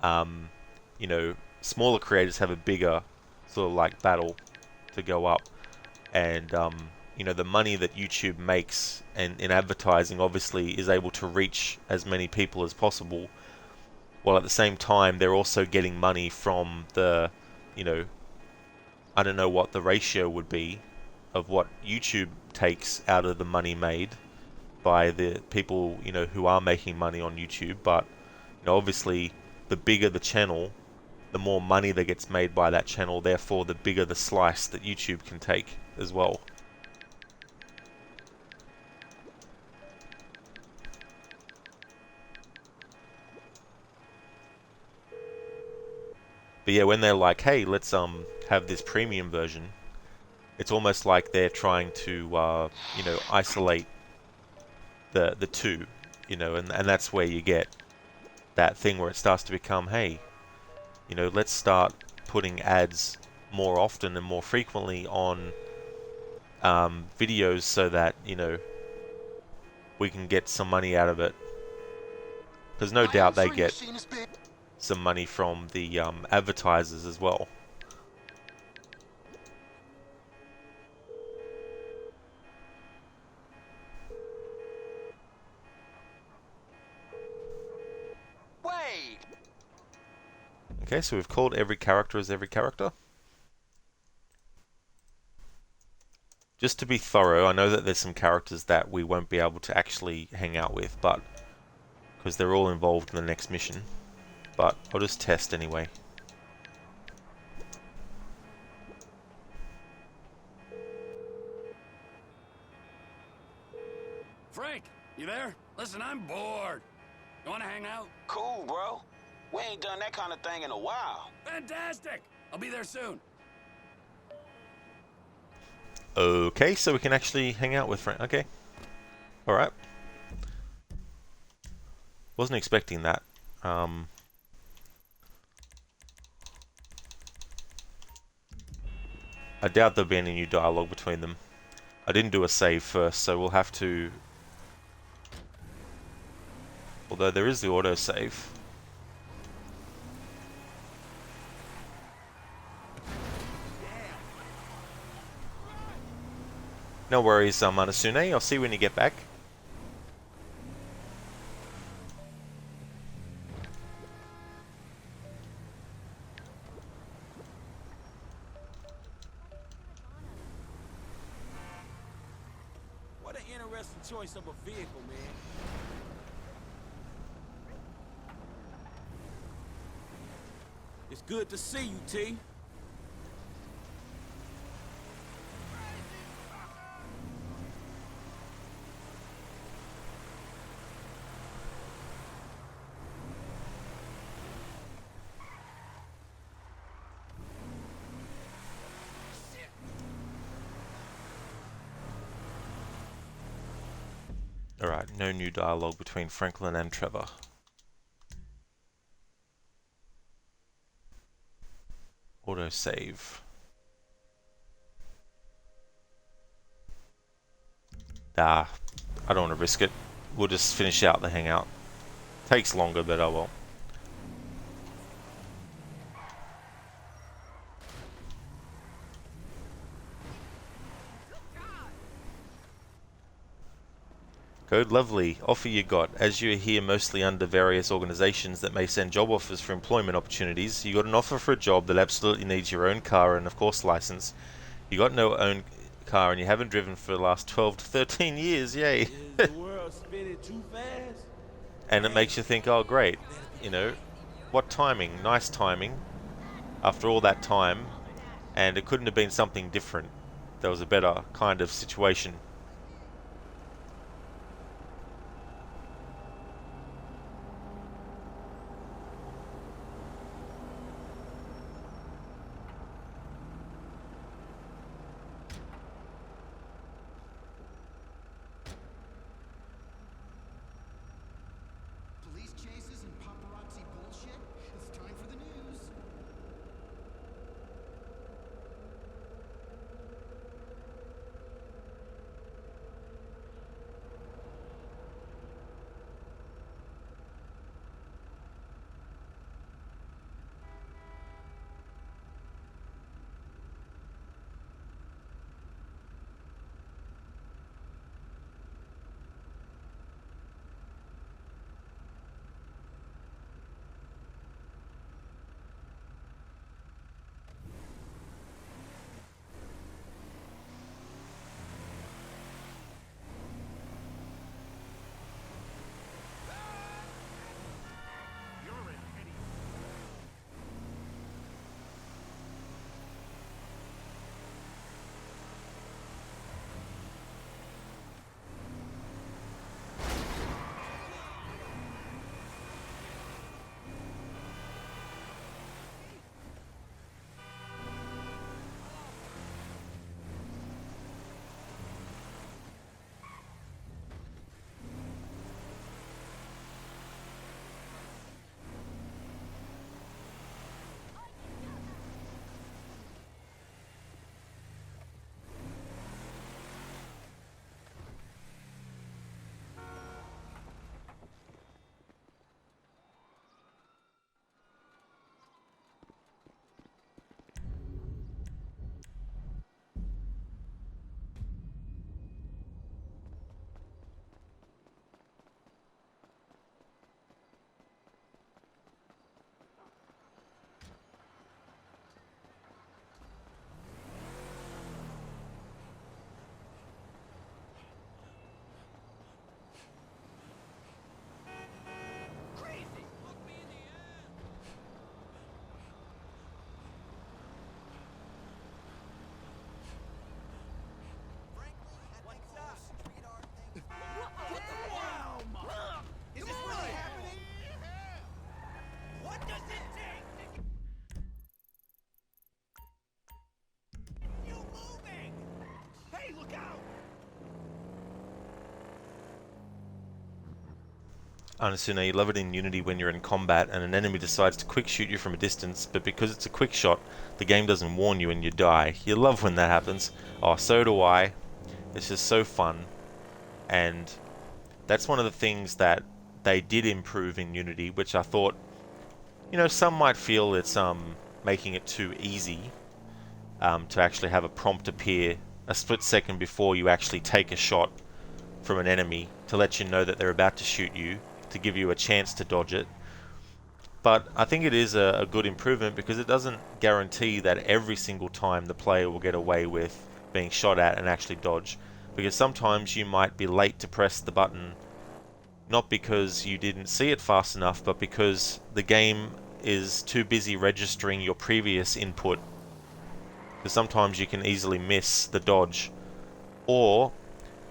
you know, smaller creators have a bigger sort of like battle to go up. And you know, the money that YouTube makes and in advertising obviously is able to reach as many people as possible, while at the same time they're also getting money from the, you know, I don't know what the ratio would be of what YouTube takes out of the money made by the people, you know, who are making money on YouTube. But, you know, obviously the bigger the channel, the more money that gets made by that channel, therefore the bigger the slice that YouTube can take as well. But yeah, when they're like, hey, let's have this premium version, it's almost like they're trying to you know, isolate the two, you know, and that's where you get that thing where it starts to become, hey, you know, let's start putting ads more often and more frequently on videos so that, you know, we can get some money out of it. There's no doubt they get some money from the advertisers as well. Okay, so we've called every character as every character. Just to be thorough, I know that there's some characters that we won't be able to actually hang out with, but because they're all involved in the next mission. But I'll just test anyway. Frank, you there? Listen, I'm bored. You wanna hang out? Cool, bro. We ain't done that kind of thing in a while. Fantastic! I'll be there soon. Okay, so we can actually hang out with Frank. Okay. Alright. Wasn't expecting that. I doubt there'll be any new dialogue between them. I didn't do a save first, so we'll have to... Although there is the autosave. No worries, Manasune. I'll see you when you get back. What an interesting choice of a vehicle, man. It's good to see you, T. Alright, no new dialogue between Franklin and Trevor. Autosave. I don't want to risk it. We'll just finish out the hangout. Takes longer, but I will. Code lovely. Offer you got. As you are here mostly under various organizations that may send job offers for employment opportunities, you got an offer for a job that absolutely needs your own car and of course license. You got no own car and you haven't driven for the last 12 to 13 years. Yay. Is the world spinning too fast? And it makes you think, oh great, you know, what timing, nice timing after all that time, and it couldn't have been something different. There was a better kind of situation. Police chases and paparazzi bullshit? It's time for the news. Anasune, you love it in Unity when you're in combat and an enemy decides to quick shoot you from a distance, but because it's a quick shot, the game doesn't warn you and you die. You love when that happens. Oh, so do I. It's just so fun. And that's one of the things that they did improve in Unity, which I thought, you know, some might feel it's making it too easy to actually have a prompt appear a split second before you actually take a shot from an enemy to let you know that they're about to shoot you, to give you a chance to dodge it. But I think it is a good improvement because it doesn't guarantee that every single time the player will get away with being shot at and actually dodge, because sometimes you might be late to press the button, not because you didn't see it fast enough, but because the game is too busy registering your previous input. Because sometimes you can easily miss the dodge. Or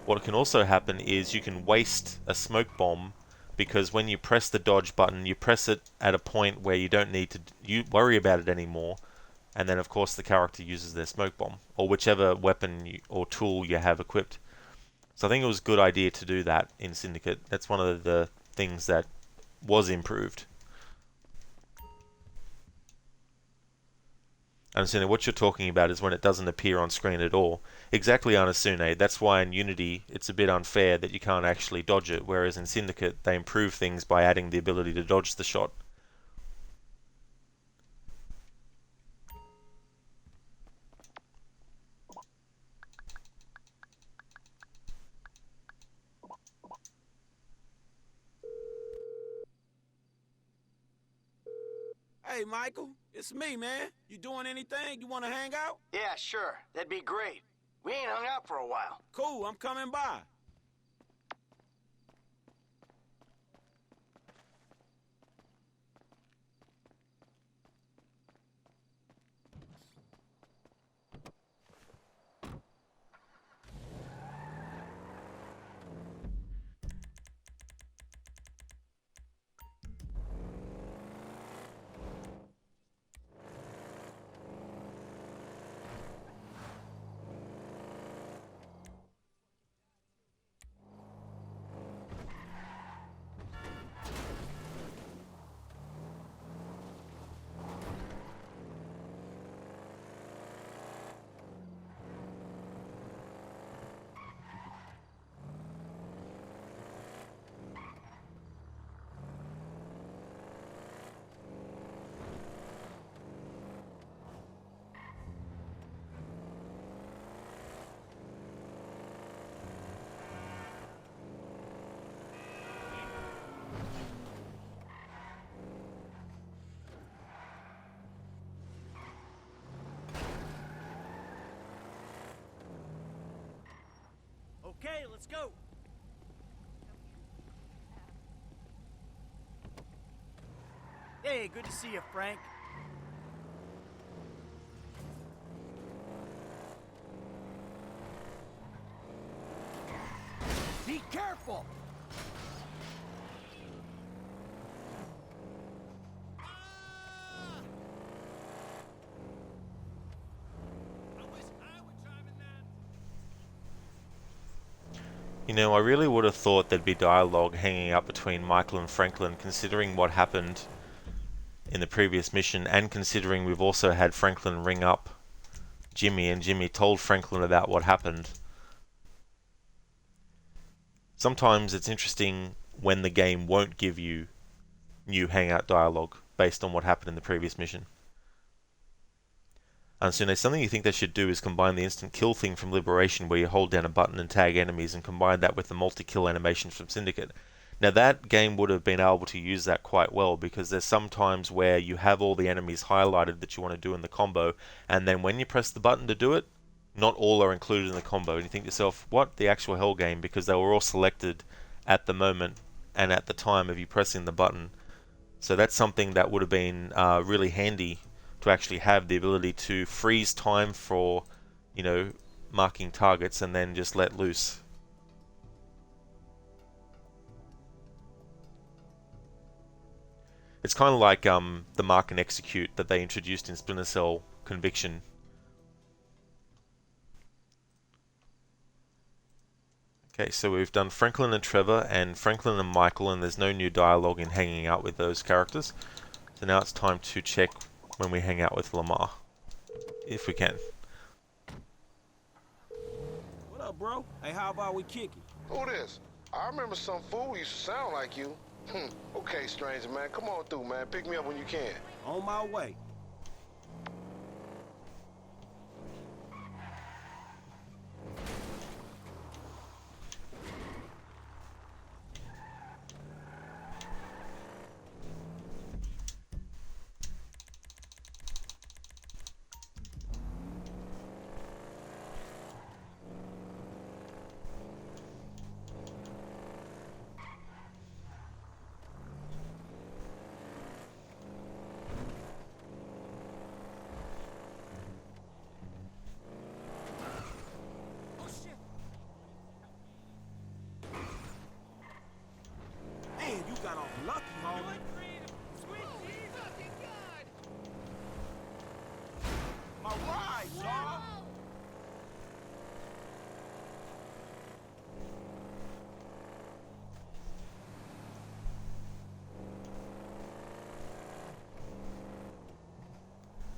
what can also happen is you can waste a smoke bomb, because when you press the dodge button, you press it at a point where you don't need to worry about it anymore, and then of course the character uses their smoke bomb, or whichever weapon or tool you have equipped. So I think it was a good idea to do that in Syndicate. That's one of the things that was improved. Anasune, what you're talking about is when it doesn't appear on screen at all. Exactly, Anasune. That's why in Unity it's a bit unfair that you can't actually dodge it, whereas in Syndicate they improve things by adding the ability to dodge the shot. Hey, Michael, it's me, man. You doing anything? You want to hang out? Yeah, sure. That'd be great. We ain't hung out for a while. Cool, I'm coming by. Okay, let's go. Hey, good to see you, Frank. Be careful! You know, I really would have thought there'd be dialogue hanging out between Michael and Franklin, considering what happened in the previous mission, and considering we've also had Franklin ring up Jimmy, and Jimmy told Franklin about what happened. Sometimes it's interesting when the game won't give you new hangout dialogue based on what happened in the previous mission. And so, something you think they should do is combine the instant kill thing from Liberation, where you hold down a button and tag enemies, and combine that with the multi-kill animation from Syndicate. Now that game would have been able to use that quite well, because there's some times where you have all the enemies highlighted that you want to do in the combo, and then when you press the button to do it, not all are included in the combo, and you think to yourself, what the actual hell game, because they were all selected at the moment and at the time of you pressing the button. So that's something that would have been really handy, to actually have the ability to freeze time for, you know, marking targets and then just let loose. It's kind of like the mark and execute that they introduced in Splinter Cell Conviction. Okay, so we've done Franklin and Trevor and Franklin and Michael, and there's no new dialogue in hanging out with those characters. So now it's time to check when we hang out with Lamar, if we can. What up, bro? Hey, how about we kick it? Who this? I remember some fool used to sound like you. Okay, stranger, man. Come on through, man. Pick me up when you can. On my way.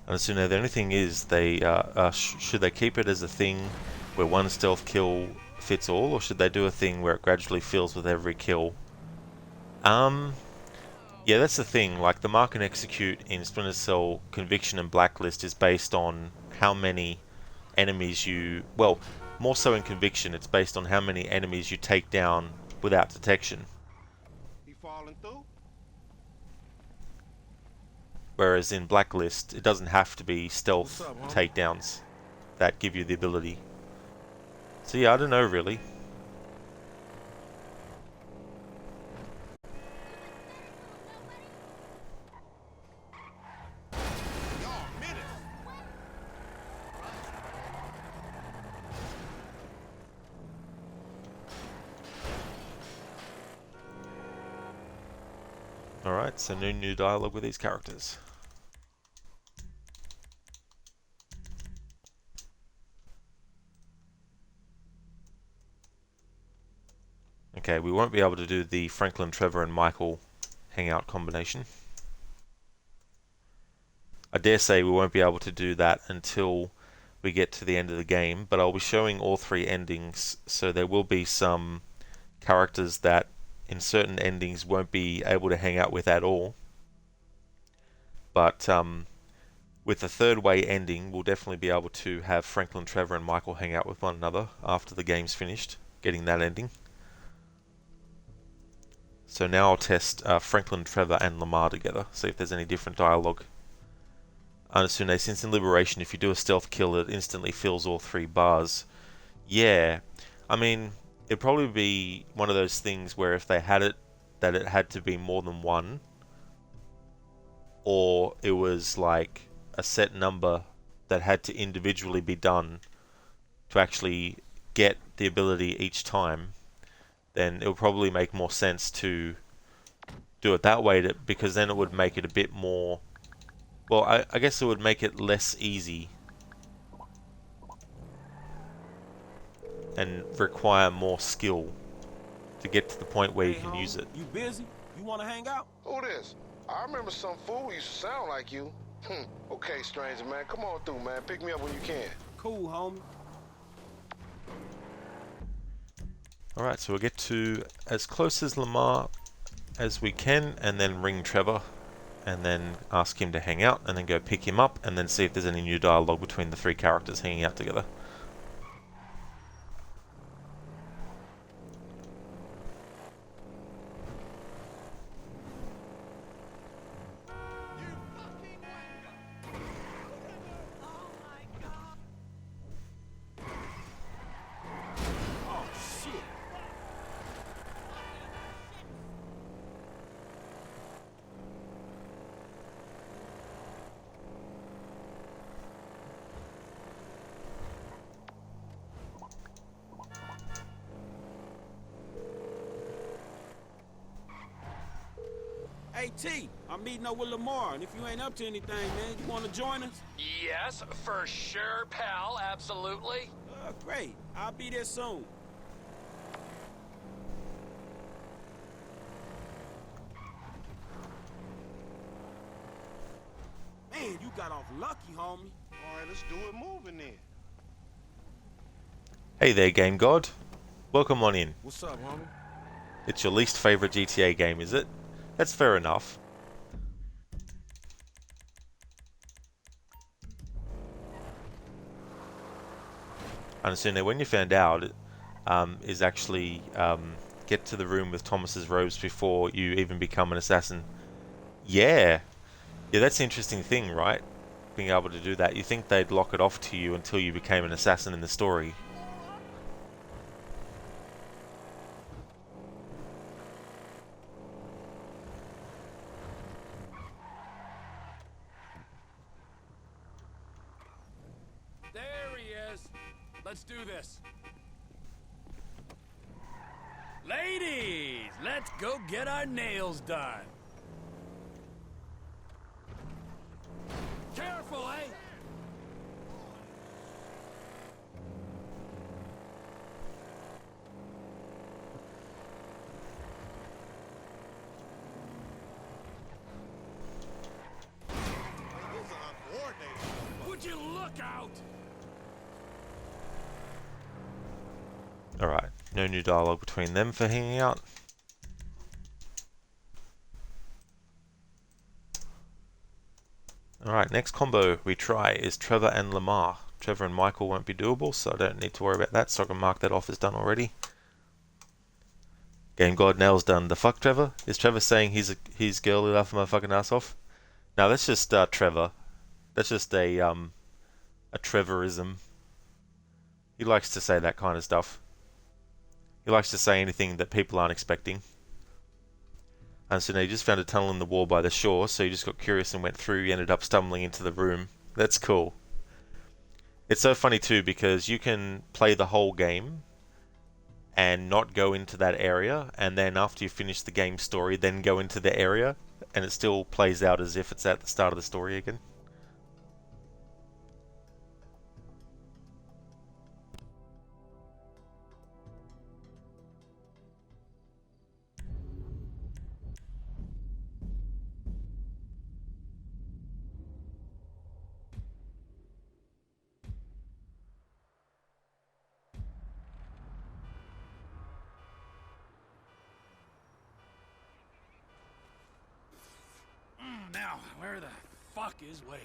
And so now the only thing is, they should they keep it as a thing where one stealth kill fits all, or should they do a thing where it gradually fills with every kill? Yeah, that's the thing. Like, the mark and execute in Splinter Cell Conviction and Blacklist is based on how many enemies you... Well, more so in Conviction, it's based on how many enemies you take down without detection. He falling through? Whereas in Blacklist, it doesn't have to be stealth takedowns that give you the ability. So yeah, I don't know really. Alright, so no new dialogue with these characters. Okay, we won't be able to do the Franklin, Trevor and Michael hangout combination. I dare say we won't be able to do that until we get to the end of the game, but I'll be showing all three endings, so there will be some characters that in certain endings won't be able to hang out with at all. But with the third way ending, we'll definitely be able to have Franklin, Trevor and Michael hang out with one another after the game's finished, getting that ending. So now I'll test Franklin, Trevor and Lamar together, see if there's any different dialogue. Anasune, since in Liberation if you do a stealth kill it instantly fills all 3 bars. Yeah, I mean, it'd probably be one of those things where if they had it, that it had to be more than 1. Or it was like a set number that had to individually be done to actually get the ability each time. Then it would probably make more sense to do it that way, because then it would make it a bit more... Well, I guess it would make it less easy and require more skill to get to the point where you can use it. You busy? You want to hang out? Who this? I remember some fool used to sound like you. Okay, stranger man, come on through, man. Pick me up when you can. Cool, homie. Alright, so we'll get to as close as Lamar as we can, and then ring Trevor, and then ask him to hang out, and then go pick him up, and then see if there's any new dialogue between the 3 characters hanging out together. Hey, T, I'm meeting up with Lamar, and if you ain't up to anything, man, you want to join us? Yes, for sure, pal. Absolutely. Great. I'll be there soon. Man, you got off lucky, homie. All right, let's do it moving then. Hey there, Game God. Welcome on in. What's up, homie? It's your least favorite GTA game, is it? That's fair enough. Anasune, when you found out, is actually get to the room with Thomas's robes before you even become an assassin. Yeah, that's the interesting thing, right? Being able to do that. You think they'd lock it off to you until you became an assassin in the story. Let's do this. Ladies, let's go get our nails done. Careful, eh? Would you look out? Alright, no new dialogue between them for hanging out. Alright, next combo we try is Trevor and Lamar. Trevor and Michael won't be doable, so I don't need to worry about that, so I can mark that off as done already. Game God nails done. The fuck, Trevor? Is Trevor saying he's girl who laughed my fucking ass off? Now that's just Trevor. That's just a Trevorism. He likes to say that kind of stuff. He likes to say anything that people aren't expecting. And so now he just found a tunnel in the wall by the shore, so he just got curious and went through. He ended up stumbling into the room. That's cool. It's so funny too, because you can play the whole game and not go into that area, and then after you finish the game story, then go into the area, and it still plays out as if it's at the start of the story again. Now, where the fuck is Wade?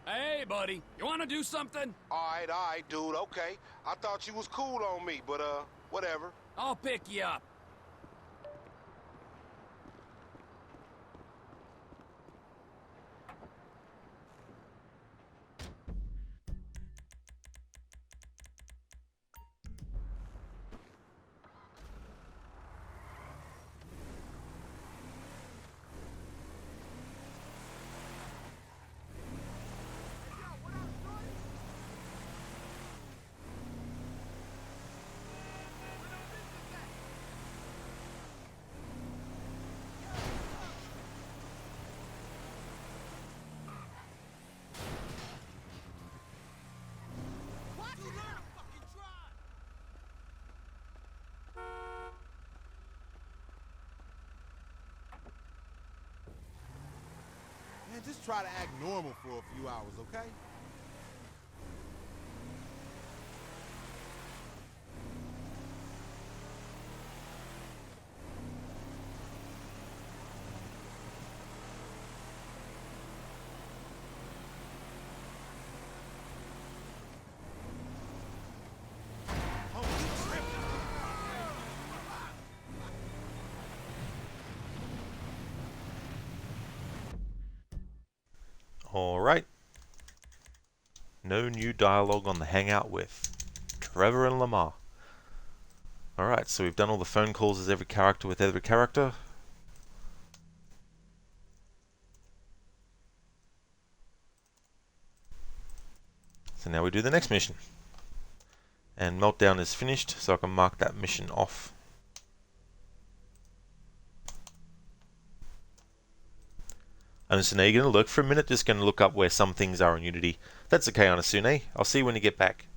Hey, buddy, you wanna do something? All right, dude, okay. I thought you was cool on me, but, whatever. I'll pick you up. Man, just try to act normal for a few hours, okay? Alright. No new dialogue on the hangout with Trevor and Lamar. Alright, so we've done all the phone calls as every character with every character. So now we do the next mission. And Meltdown is finished, so I can mark that mission off. Anasune, you're going to look for a minute, just going to look up where some things are in Unity. That's okay, Anasune. I'll see you when you get back.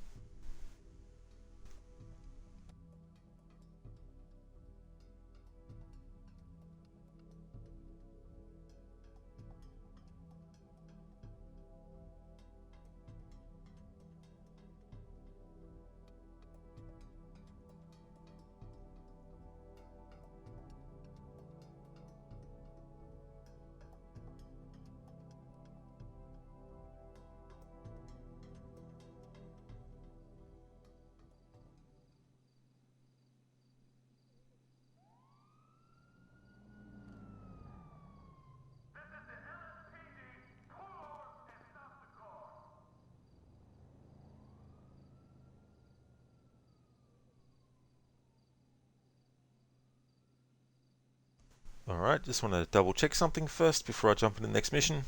Alright, just want to double check something first before I jump into the next mission.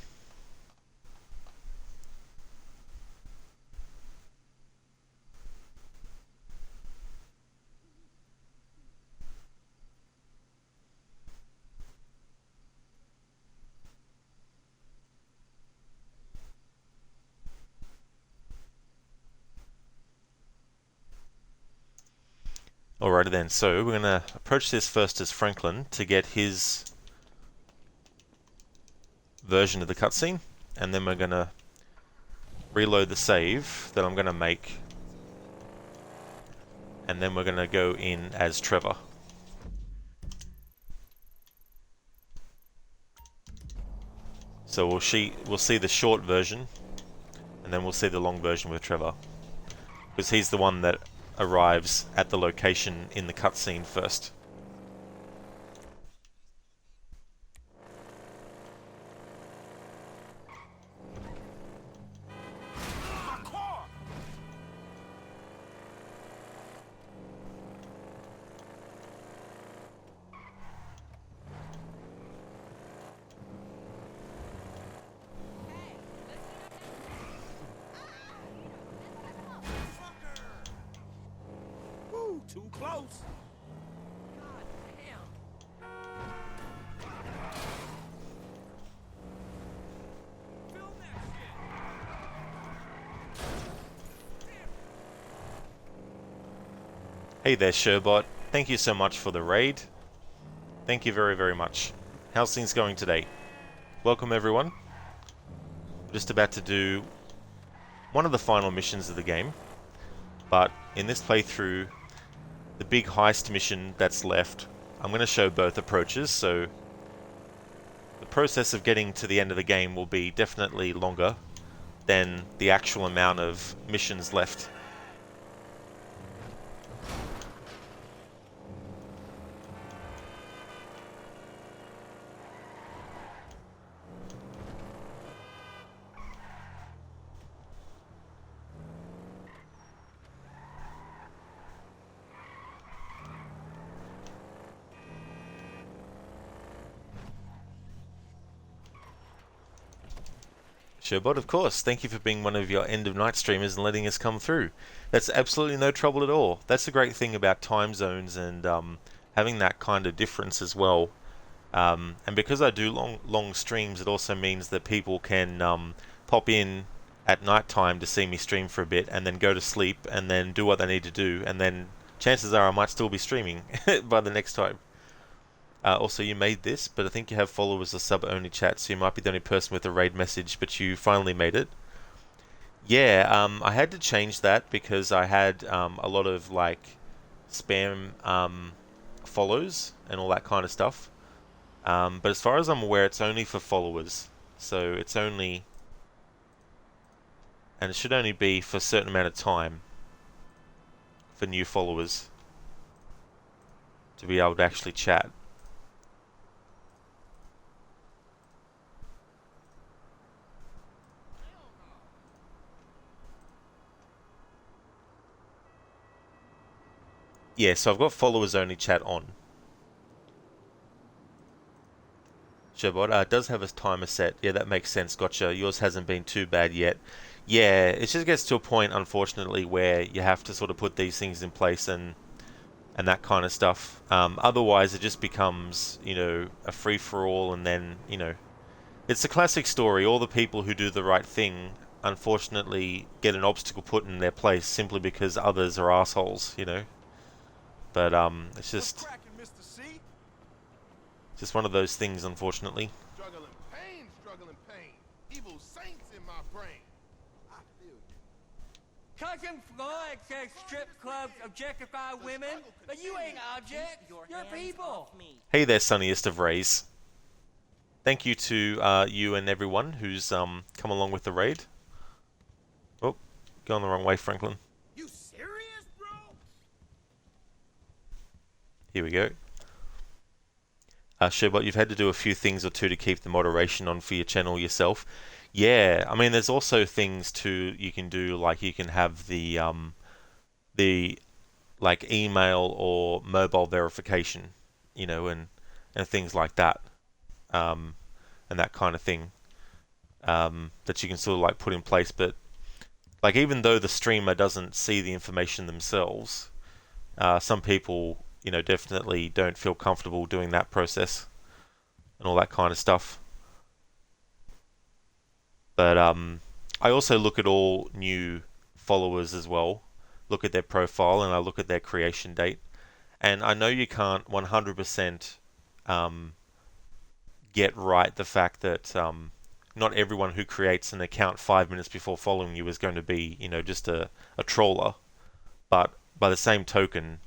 Alrighty then, so we're going to approach this first as Franklin to get his version of the cutscene, and then we're going to reload the save that I'm going to make, and then we're going to go in as Trevor. So we'll see the short version, and then we'll see the long version with Trevor, because he's the one that arrives at the location in the cutscene first. Woo, too close. Hey there, Sherbot. Thank you so much for the raid. Thank you very, very much. How's things going today? Welcome, everyone. We're just about to do one of the final missions of the game, but in this playthrough, the big heist mission that's left, I'm going to show both approaches, so the process of getting to the end of the game will be definitely longer than the actual amount of missions left. Sherbot, of course. Thank you for being one of your end of night streamers and letting us come through. That's absolutely no trouble at all. That's the great thing about time zones and having that kind of difference as well. And because I do long streams, it also means that people can pop in at night time to see me stream for a bit and then go to sleep and then do what they need to do, and then chances are I might still be streaming by the next time. Also, you made this, but I think you have followers or sub-only chat, so you might be the only person with a raid message, but you finally made it. Yeah, I had to change that because I had a lot of like spam follows and all that kind of stuff. But as far as I'm aware, it's only for followers, so it's only, and it should only be for a certain amount of time for new followers to be able to actually chat. Yeah, so I've got followers only chat on. Sherbot, it does have a timer set. Yeah, that makes sense. Gotcha. Yours hasn't been too bad yet. Yeah, it just gets to a point, unfortunately, where you have to sort of put these things in place and that kind of stuff. Otherwise, it just becomes, you know, a free-for-all, and then, you know, it's a classic story. All the people who do the right thing, unfortunately, get an obstacle put in their place simply because others are assholes, you know. But it's just one of those things, unfortunately. Struggling pain. Evil saints in my brain. I feel you. Cousin Floyd says strip clubs objectify women, but you ain't objects. You're people. Hey there, sunniest of rays. Thank you to you and everyone who's come along with the raid. Oh, going the wrong way, Franklin. You serious, bro? Here we go. Sherbot, you've had to do a few things or two to keep the moderation on for your channel yourself. Yeah, I mean, there's also things too you can do, like you can have the like email or mobile verification, you know, and things like that, and that kind of thing, that you can sort of like put in place. But like, even though the streamer doesn't see the information themselves, some people, you know, definitely don't feel comfortable doing that process and all that kind of stuff. But I also look at all new followers as well, look at their profile, and I look at their creation date. And I know you can't 100% get right the fact that not everyone who creates an account 5 minutes before following you is going to be, you know, just a troller. But by the same token,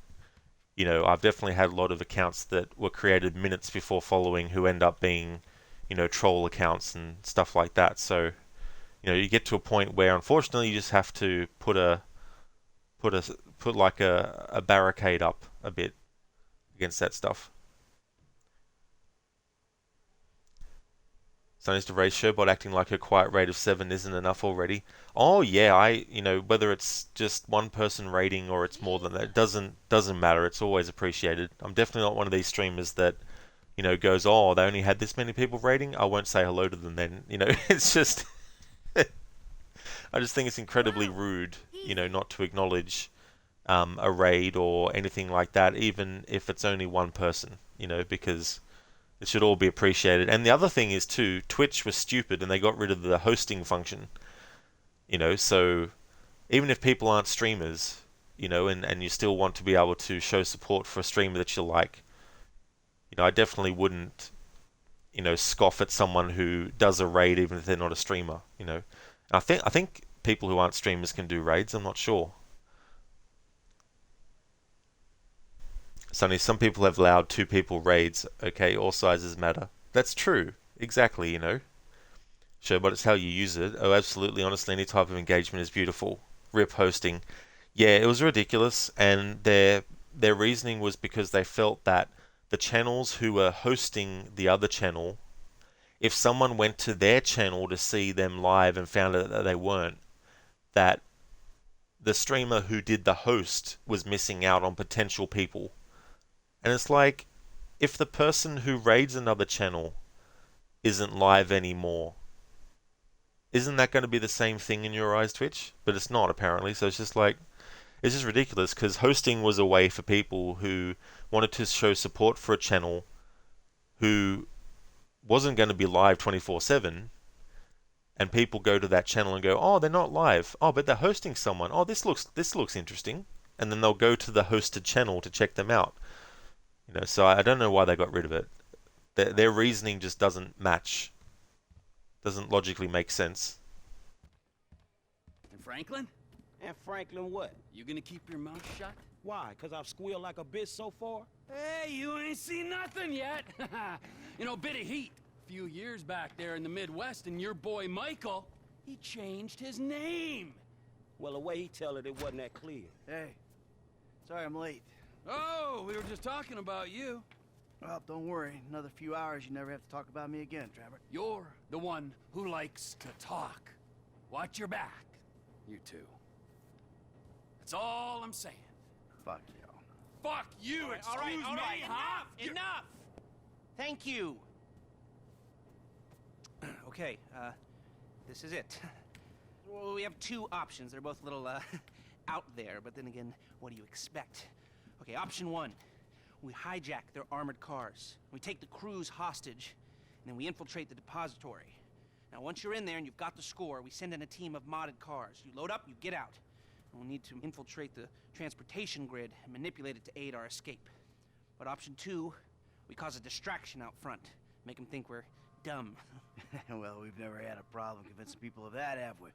you know, I've definitely had a lot of accounts that were created minutes before following who end up being, troll accounts and stuff like that. So, you get to a point where unfortunately you just have to put like a barricade up a bit against that stuff. Sonny's to raise Sherbot acting like her quiet rate of 7 isn't enough already. Oh yeah, whether it's just one person rating or it's more than that, doesn't matter. It's always appreciated. I'm definitely not one of these streamers that, goes, oh, they only had this many people rating, I won't say hello to them then. It's just, I just think it's incredibly rude, not to acknowledge a raid or anything like that, even if it's only one person, because it should all be appreciated. And the other thing is too, Twitch was stupid and they got rid of the hosting function. So even if people aren't streamers, and you still want to be able to show support for a streamer that you like, I definitely wouldn't, scoff at someone who does a raid even if they're not a streamer. And I think people who aren't streamers can do raids. I'm not sure. Sonny, some people have allowed 2 people raids. Okay, all sizes matter. That's true. Exactly, Sure, but it's how you use it. Oh, absolutely. Honestly, any type of engagement is beautiful. RIP hosting. Yeah, it was ridiculous, and their reasoning was because they felt that the channels who were hosting the other channel, if someone went to their channel to see them live and found out that they weren't, that the streamer who did the host was missing out on potential people. And it's like, if the person who raids another channel isn't live anymore, isn't that going to be the same thing in your eyes, Twitch? But it's not, apparently. So it's just like, it's just ridiculous, because hosting was a way for people who wanted to show support for a channel who wasn't going to be live 24/7, and people go to that channel and go, oh, they're not live. Oh, but they're hosting someone. Oh, this looks interesting. And then they'll go to the hosted channel to check them out. So I don't know why they got rid of it. Their reasoning just doesn't match. Doesn't logically make sense. And Franklin? And Franklin what? You gonna keep your mouth shut? Why? 'Cause I've squealed like a bitch so far? Hey, you ain't seen nothing yet. Bit of heat. A few years back there in the Midwest, and your boy Michael, he changed his name. Well, the way he tell it wasn't that clear. Hey, sorry I'm late. Oh, we were just talking about you. Well, don't worry. Another few hours, you never have to talk about me again, Trevor. You're the one who likes to talk. Watch your back, you two. That's all I'm saying. Fuck you. Fuck you, all right, excuse me, huh? Enough! Thank you. Okay, this is it. Well, we have 2 options. They're both a little, out there, but then again, what do you expect? Okay, option 1. We hijack their armored cars. We take the crews hostage, and then we infiltrate the depository. Now, once you're in there and you've got the score, we send in a team of modded cars. You load up, you get out. And we'll need to infiltrate the transportation grid and manipulate it to aid our escape. But option 2, we cause a distraction out front. Make them think we're dumb. Well, we've never had a problem convincing people of that, have we?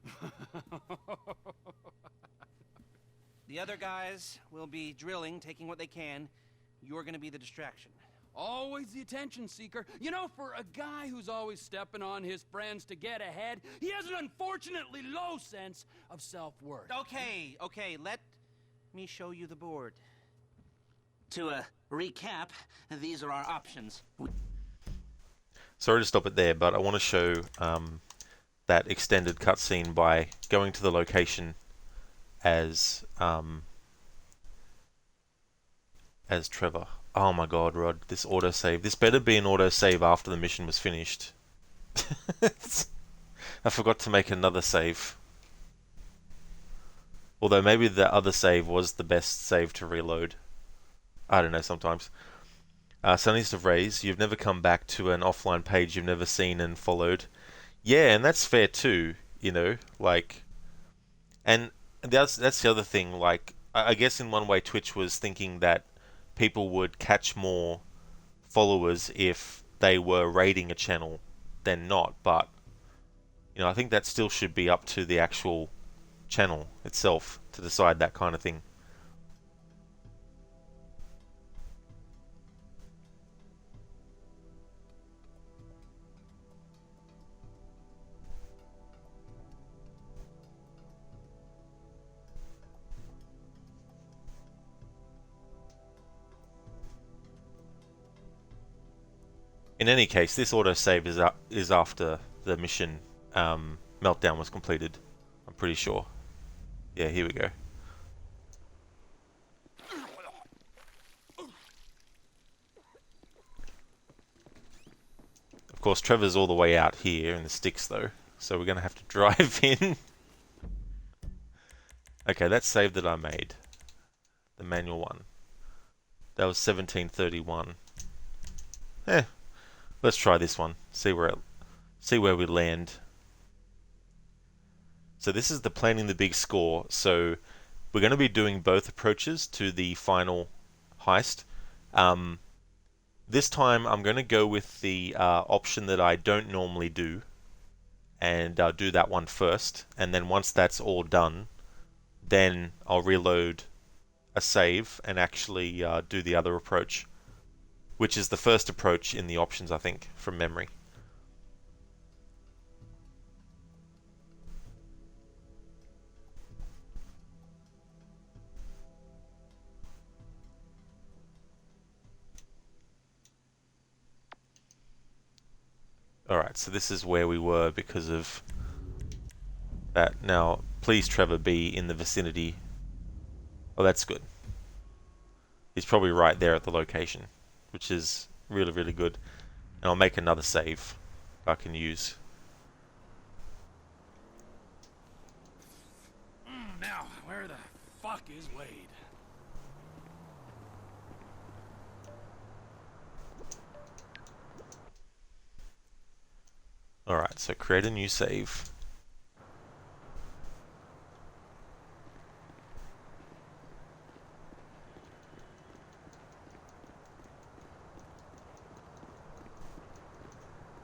The other guys will be drilling, taking what they can. You're gonna be the distraction. Always the attention seeker. For a guy who's always stepping on his friends to get ahead, he has an unfortunately low sense of self-worth. Okay, let me show you the board. To recap, these are our options. Sorry to stop it there, but I want to show that extended cutscene by going to the location as Trevor. Oh my god, Rod, this autosave. This better be an autosave after the mission was finished. I forgot to make another save. Although maybe the other save was the best save to reload. I don't know, sometimes. Sonny's of Rays, you've never come back to an offline page you've never seen and followed. Yeah, and that's fair too, like... And that's the other thing, like, I guess in one way Twitch was thinking that people would catch more followers if they were raiding a channel than not, but, I think that still should be up to the actual channel itself to decide that kind of thing. In any case, this autosave is after the mission Meltdown was completed. I'm pretty sure. Yeah, here we go. Of course, Trevor's all the way out here in the sticks, though, so we're going to have to drive in. Okay, that save that I made. The manual one. That was 1731. Let's try this one. See where we land. So this is the planning the big score. So we're going to be doing both approaches to the final heist. This time I'm going to go with the option that I don't normally do, and I'll do that one first, and then once that's all done, then I'll reload a save and actually do the other approach, which is the first approach in the options, I think, from memory. Alright, so this is where we were because of that. Now, please, Trevor, be in the vicinity. Oh, that's good. He's probably right there at the location, which is really, really good. And I'll make another save I can use. Now, where the fuck is Wade? Alright, so create a new save.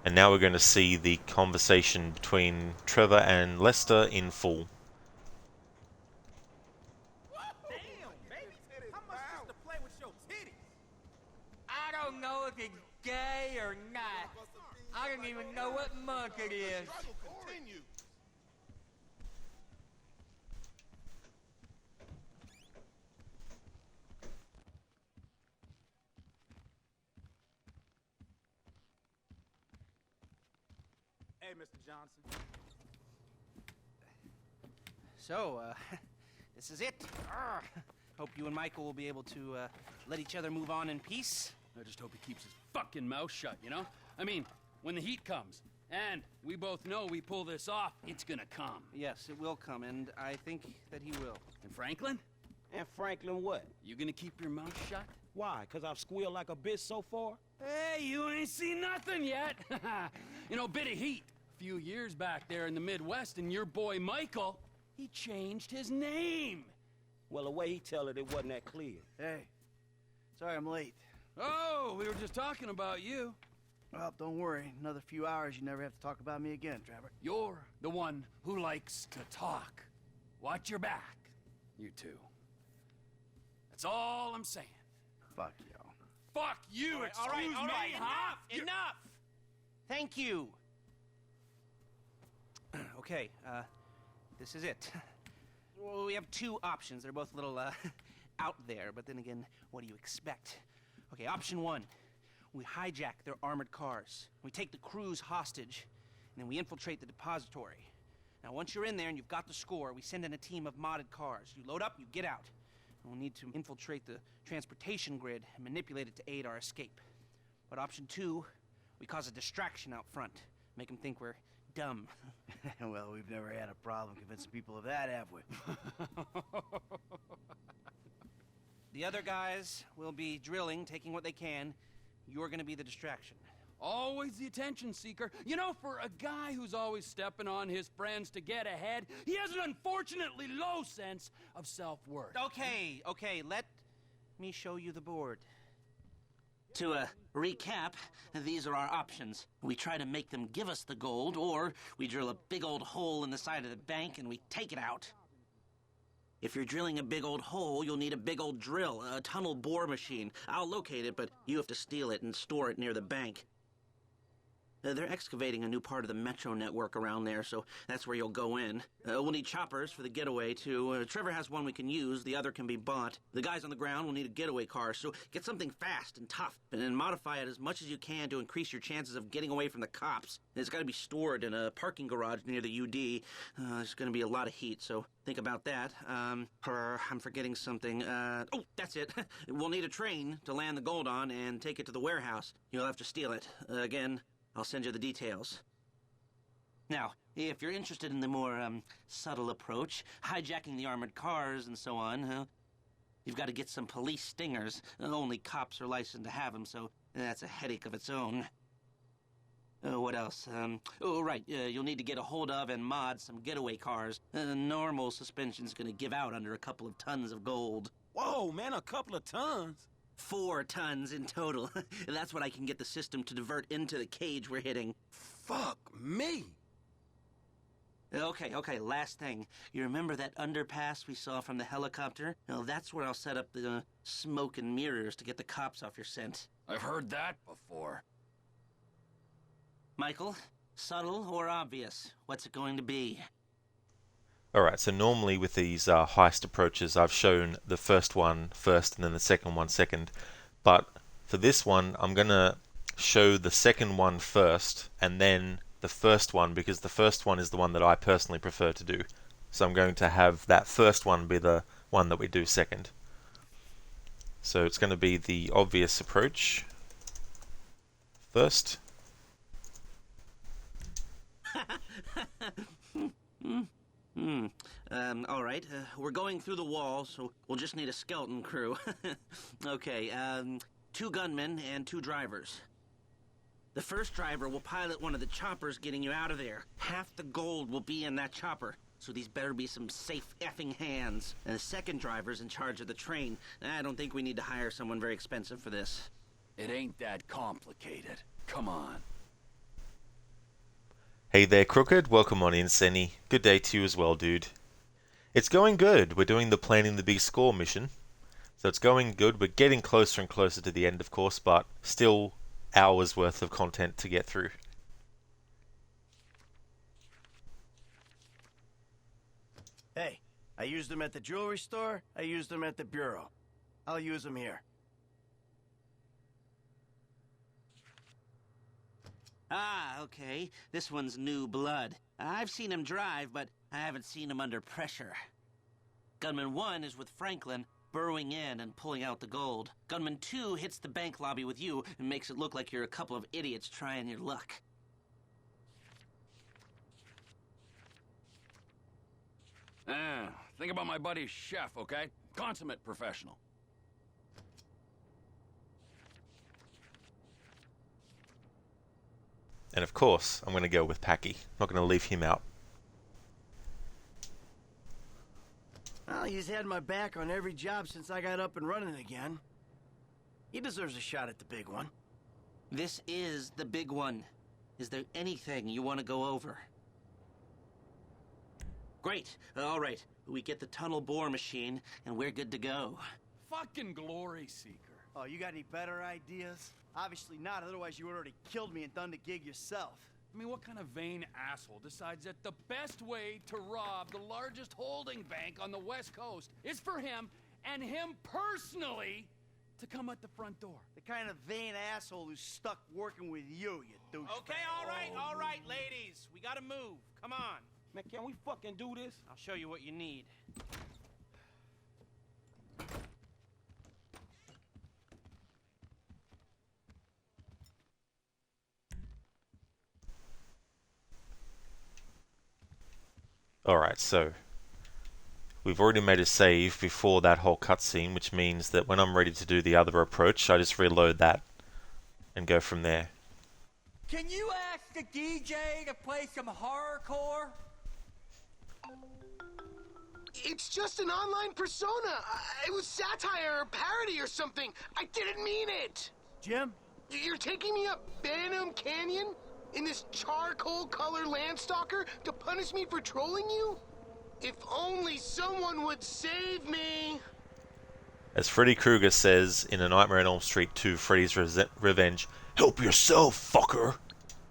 And now we're going to see the conversation between Trevor and Lester in full. I don't know if it's gay or not. I don't even know what month it is. Hey, Mr. Johnson. So, this is it. Hope you and Michael will be able to let each other move on in peace. I just hope he keeps his fucking mouth shut, you know? I mean, when the heat comes, and we both know we pull this off, it's gonna come. Yes, it will come, and I think that he will. And Franklin? And Franklin what? You gonna keep your mouth shut? Why? Because I've squealed like a bitch so far? Hey, you ain't seen nothing yet. You know, bit of heat. A few years back there in the Midwest, and your boy Michael, he changed his name. Well, the way he tell it wasn't that clear. Hey, sorry I'm late. Oh, we were just talking about you. Well, don't worry. Another few hours, you never have to talk about me again, Trevor. You're the one who likes to talk. Watch your back, you two. That's all I'm saying. Fuck y'all. Fuck you, All right, excuse me, huh? Enough! Thank you. Okay, this is it. Well, we have two options. They're both a little, out there, but then again, what do you expect? Okay, option one. We hijack their armored cars. We take the crews hostage, and then we infiltrate the depository. Now, once you're in there and you've got the score, we send in a team of modded cars. You load up, you get out. And we'll need to infiltrate the transportation grid and manipulate it to aid our escape. But option two, we cause a distraction out front. Make them think we're dumb. Well, we've never had a problem convincing people of that, have we? The other guys will be drilling, taking what they can. You're gonna be the distraction. Always the attention seeker. You know, for a guy who's always stepping on his friends to get ahead, he has an unfortunately low sense of self-worth. Okay, let me show you the board. To recap, these are our options. We try to make them give us the gold, or we drill a big old hole in the side of the bank and we take it out. If you're drilling a big old hole, you'll need a big old drill, a tunnel bore machine. I'll locate it, but you have to steal it and store it near the bank. They're excavating a new part of the metro network around there, so that's where you'll go in. We'll need choppers for the getaway, too. Trevor has one we can use. The other can be bought. The guys on the ground will need a getaway car, so get something fast and tough, and then modify it as much as you can to increase your chances of getting away from the cops. It's got to be stored in a parking garage near the UD. There's going to be a lot of heat, so think about that. I'm forgetting something. Oh, that's it. We'll need a train to land the gold on and take it to the warehouse. You'll have to steal it. Again, I'll send you the details. Now, if you're interested in the more subtle approach, hijacking the armored cars and so on, you've got to get some police stingers. Only cops are licensed to have them, so that's a headache of its own. What else? Oh, right, you'll need to get a hold of and mod some getaway cars. Normal suspension's gonna give out under a couple of tons of gold. Whoa, man, a couple of tons? 4 tons in total. That's what I can get the system to divert into the cage we're hitting. Fuck me. Okay, last thing. You remember that underpass we saw from the helicopter? Well, that's where I'll set up the smoke and mirrors to get the cops off your scent. I've heard that before. Michael, subtle or obvious? What's it going to be? Alright, so normally with these heist approaches, I've shown the first one first and then the second one second. But for this one, I'm going to show the second one first and then the first one, because the first one is the one that I personally prefer to do. So I'm going to have that first one be the one that we do second. So it's going to be the obvious approach first. All right. We're going through the wall, so we'll just need a skeleton crew. Okay, 2 gunmen and 2 drivers. The first driver will pilot one of the choppers getting you out of there. Half the gold will be in that chopper, so these better be some safe effing hands. And the second driver's in charge of the train. I don't think we need to hire someone very expensive for this. It ain't that complicated. Come on. Hey there, Crooked. Welcome on in, Senny. Good day to you as well, dude. It's going good. We're doing the Planning the Big Score mission. So it's going good. We're getting closer and closer to the end, of course, but still hours worth of content to get through. Hey, I used them at the jewelry store. I used them at the bureau. I'll use them here. Ah, okay. This one's new blood. I've seen him drive, but I haven't seen him under pressure. Gunman 1 is with Franklin, burrowing in and pulling out the gold. Gunman 2 hits the bank lobby with you and makes it look like you're a couple of idiots trying your luck. Think about my buddy Chef, okay? Consummate professional. And of course, I'm going to go with Packy. Not going to leave him out. Well, he's had my back on every job since I got up and running again. He deserves a shot at the big one. This is the big one. Is there anything you want to go over? Great. All right. We get the tunnel bore machine, and we're good to go. Fucking glory seeker. Oh, you got any better ideas? Obviously not, otherwise you already killed me and done the gig yourself. I mean, what kind of vain asshole decides that the best way to rob the largest holding bank on the West Coast is for him, and him personally, to come at the front door? The kind of vain asshole who's stuck working with you douchebag. Okay, all right, ladies. We gotta move. Come on. Man, can we fucking do this? I'll show you what you need. Alright, so we've already made a save before that whole cutscene, which means that when I'm ready to do the other approach, I just reload that and go from there. Can you ask the DJ to play some horrorcore? It's just an online persona. It was satire or parody or something. I didn't mean it. Jim? You're taking me up Banham Canyon in this charcoal color landstalker to punish me for trolling you? If only someone would save me. As Freddy Krueger says in A Nightmare on Elm Street 2, Freddy's Revenge, "Help yourself, fucker!"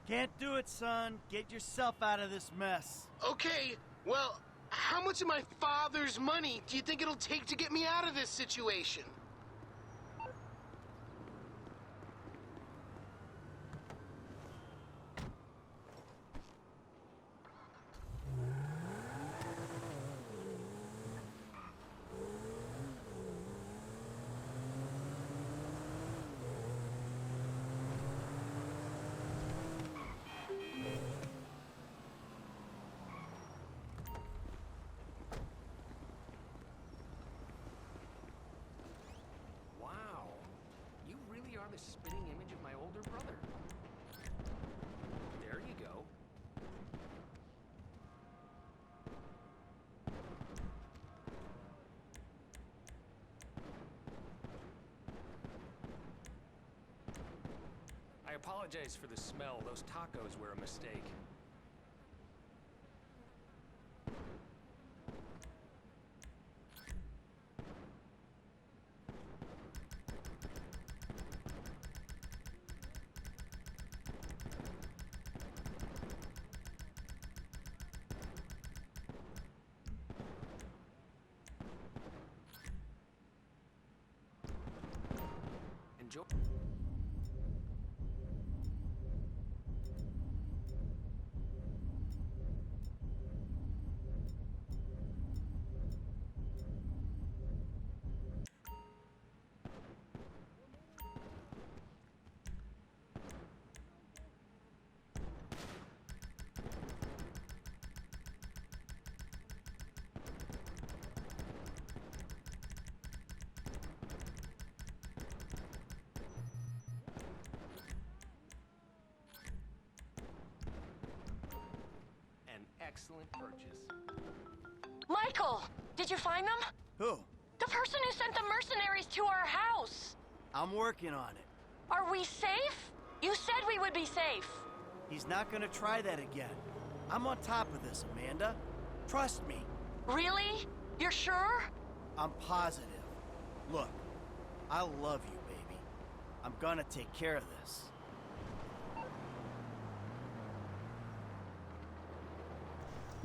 Can't do it, son. Get yourself out of this mess. Okay, well, how much of my father's money do you think it'll take to get me out of this situation? Wow. You really are the spitting image of my older brother. There you go. I apologize for the smell. Those tacos were a mistake. Enjoy. Excellent purchase. Michael, did you find them? Who? The person who sent the mercenaries to our house. I'm working on it. Are we safe? You said we would be safe. He's not gonna try that again. I'm on top of this, Amanda. Trust me. Really? You're sure? I'm positive. Look, I love you, baby. I'm gonna take care of this.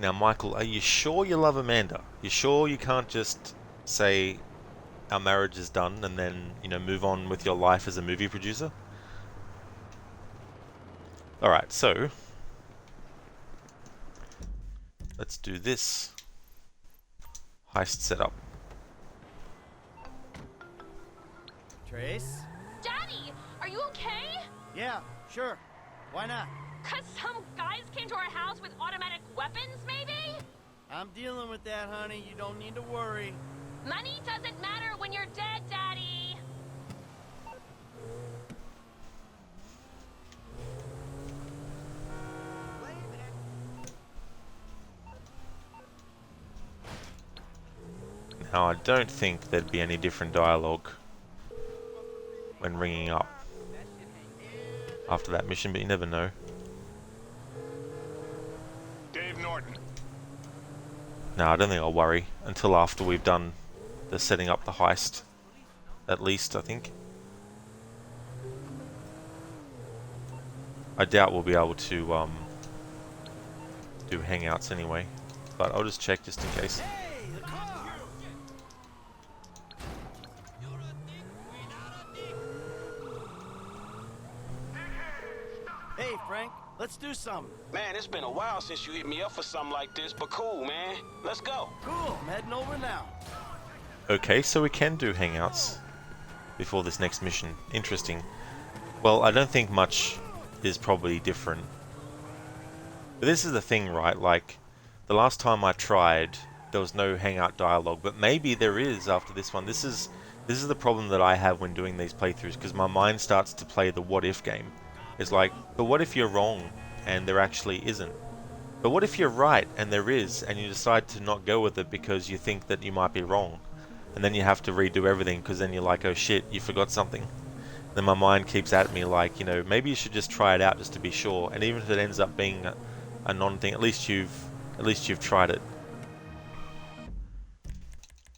Now, Michael, are you sure you love Amanda? You sure you can't just say our marriage is done and then, move on with your life as a movie producer? Alright, so let's do this heist setup. Trace? Daddy, are you okay? Yeah, sure. Why not? 'Cause some guys came to our house with automatic weapons, maybe? I'm dealing with that, honey. You don't need to worry. Money doesn't matter when you're dead, Daddy. Now, I don't think there'd be any different dialogue when ringing up after that mission, but you never know. Dave Norton. No, I don't think I'll worry until after we've done the setting up the heist. At least, I think. I doubt we'll be able to do hangouts anyway, but I'll just check just in case. Hey, Frank, let's do something. Man, it's been a while since you hit me up for something like this, but cool, man. Let's go. Cool, I'm heading over now. Okay, so we can do hangouts before this next mission. Interesting. Well, I don't think much is probably different. But this is the thing, right? Like, the last time I tried, there was no hangout dialogue, but maybe there is after this one. This is the problem that I have when doing these playthroughs, because my mind starts to play the what if game. It's like, but what if you're wrong and there actually isn't? But what if you're right and there is, and you decide to not go with it because you think that you might be wrong? And then you have to redo everything because then you're like, oh shit, you forgot something. Then my mind keeps at me like, maybe you should just try it out just to be sure. And even if it ends up being a non-thing, at least you've tried it.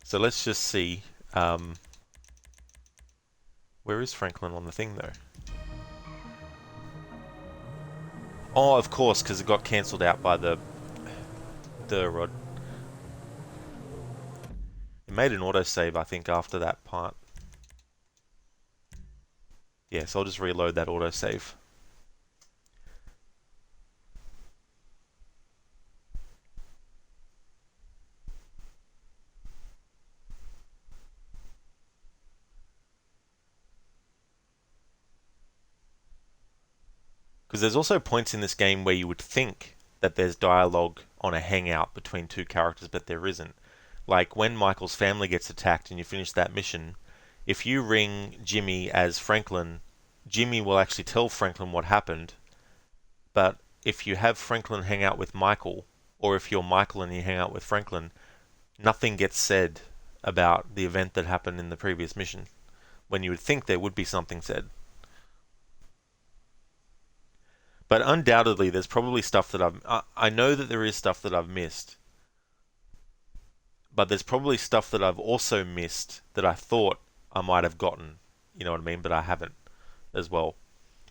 So let's just see. Where is Franklin on the thing though? Oh, of course, because it got cancelled out by the rod. It made an autosave, I think, after that part. Yeah, so I'll just reload that autosave. Because there's also points in this game where you would think that there's dialogue on a hangout between two characters, but there isn't. Like when Michael's family gets attacked and you finish that mission, if you ring Jimmy as Franklin, Jimmy will actually tell Franklin what happened. But if you have Franklin hang out with Michael, or if you're Michael and you hang out with Franklin, nothing gets said about the event that happened in the previous mission, when you would think there would be something said. But undoubtedly, there's probably stuff that I know that there is stuff that I've missed. But there's probably stuff that I've also missed that I thought I might have gotten. You know what I mean? But I haven't as well.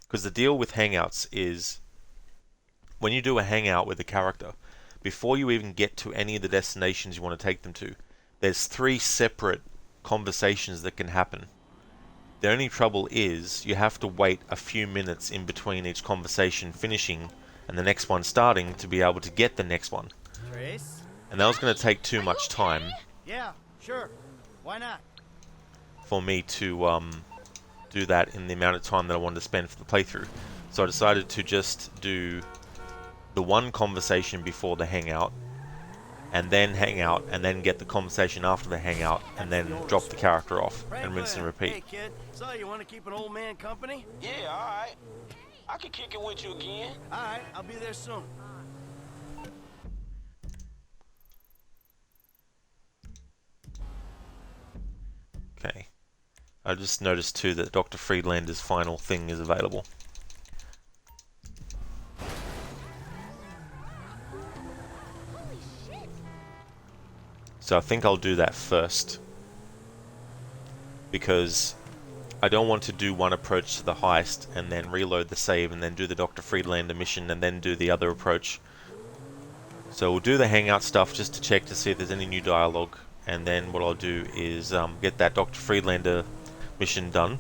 Because the deal with Hangouts is, when you do a Hangout with a character, before you even get to any of the destinations you want to take them to, there's 3 separate conversations that can happen. The only trouble is you have to wait a few minutes in between each conversation finishing and the next one starting to be able to get the next one. Trace? And that was going to take too much time. Yeah, sure. Why not? For me to do that in the amount of time that I wanted to spend for the playthrough. So I decided to just do the one conversation before the hangout, and then hang out, and then get the conversation after the hangout, and then drop the character off, and rinse and repeat. Hey kid, so you want to keep an old man company? Yeah, alright. I can kick it with you again. Alright, I'll be there soon. Okay. I just noticed too that Dr. Friedlander's final thing is available. So I think I'll do that first, because I don't want to do one approach to the heist and then reload the save and then do the Dr. Friedlander mission and then do the other approach. So we'll do the hangout stuff just to check to see if there's any new dialogue, and then what I'll do is get that Dr. Friedlander mission done,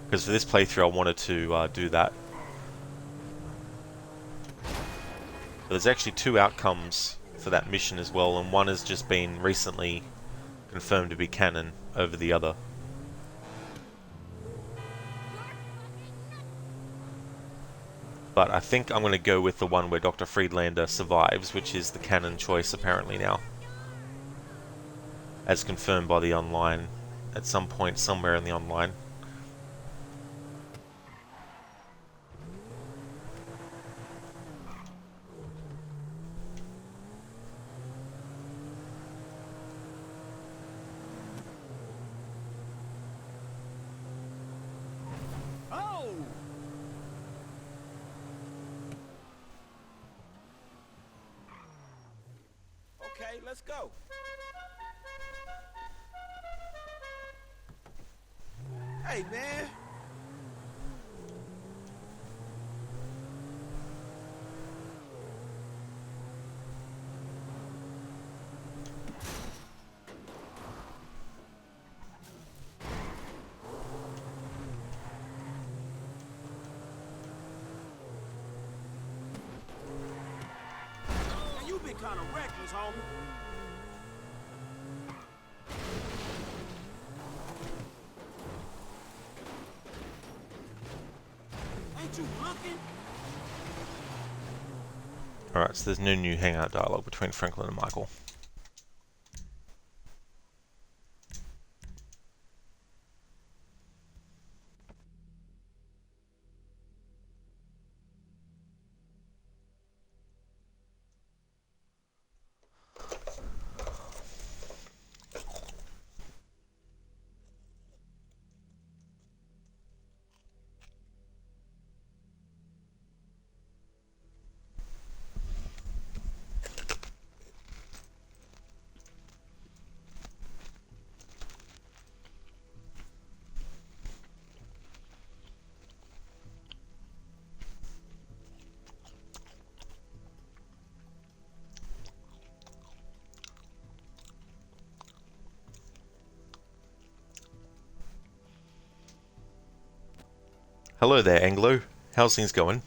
because for this playthrough I wanted to do that. So there's actually 2 outcomes for that mission as well, and one has just been recently confirmed to be canon over the other. But I think I'm going to go with the one where Dr. Friedlander survives, which is the canon choice apparently now, as confirmed by the online at some point somewhere in the online. Okay, let's go. Hey, man. Now, you been kind of reckless, homie. Ain't you looking? Alright, so there's no new hangout dialogue between Franklin and Michael. Hello there, Anglo. How's things going?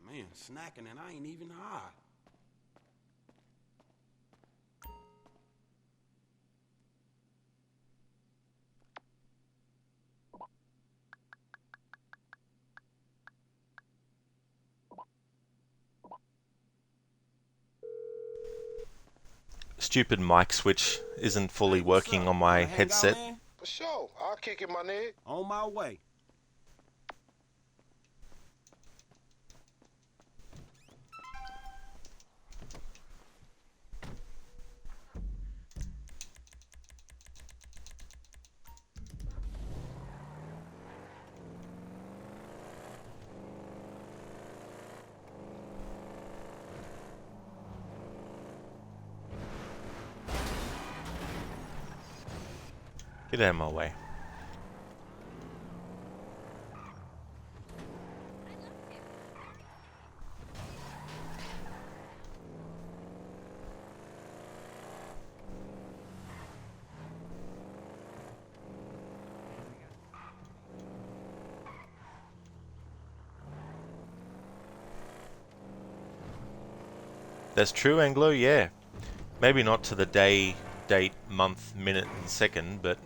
Man, snacking and I ain't even high. Stupid mic switch isn't fully working on my headset. For sure. I'll kick it, my nigga. On my way. Get out of my way. That's true, Anglo, yeah. Maybe not to the day, date, month, minute, and second, but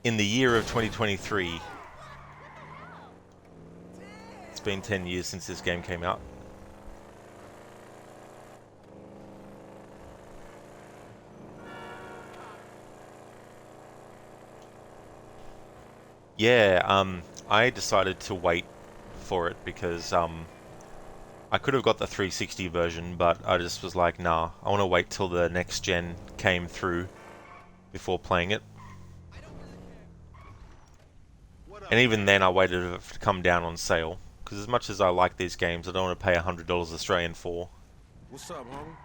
in the year of 2023, it's been 10 years since this game came out. Yeah, I decided to wait for it because I could have got the 360 version, but I just was like, nah, I want to wait till the next gen came through before playing it. And even then I waited for it to come down on sale, because as much as I like these games, I don't want to pay $100 Australian for. What's up, homie?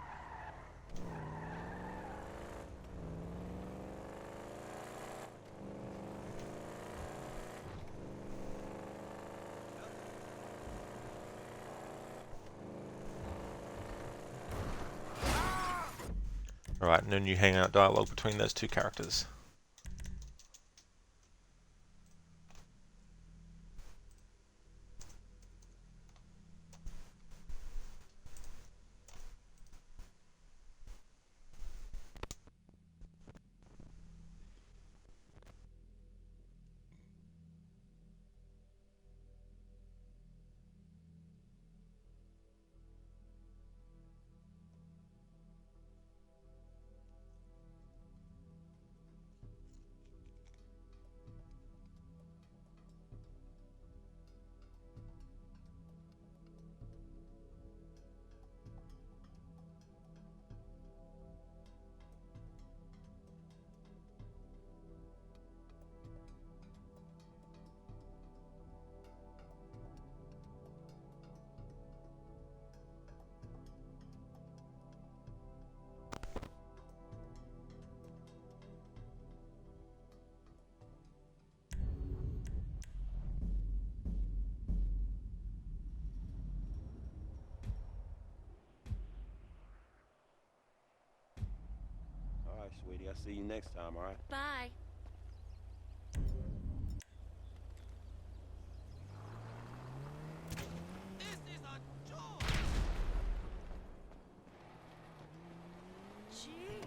Alright, no new hangout dialogue between those two characters. All right, sweetie. I'll see you next time, all right? Bye. Jeez.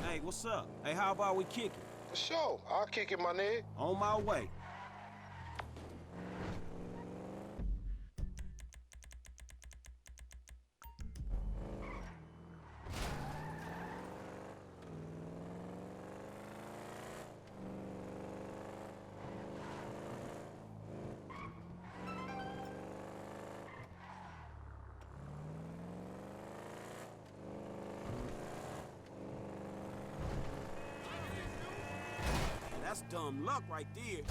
Hey, what's up? Hey, how about we kick it? For sure. I'll kick it, my nigga. On my way. dumb luck right there.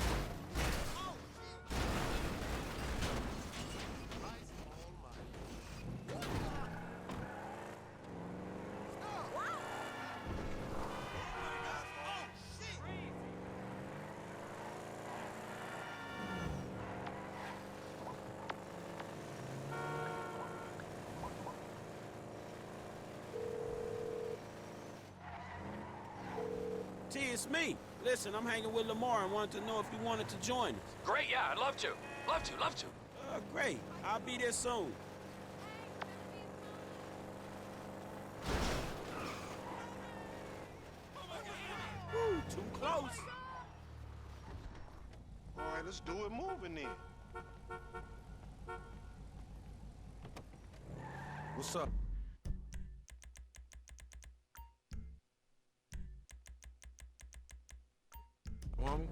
T, it's me. Listen, I'm hanging with Lamar and wanted to know if you wanted to join us. Great, yeah, I'd love to. Love to. Great. I'll be there soon. Woo, too close. All right, let's do it moving then. What's up? Mommy?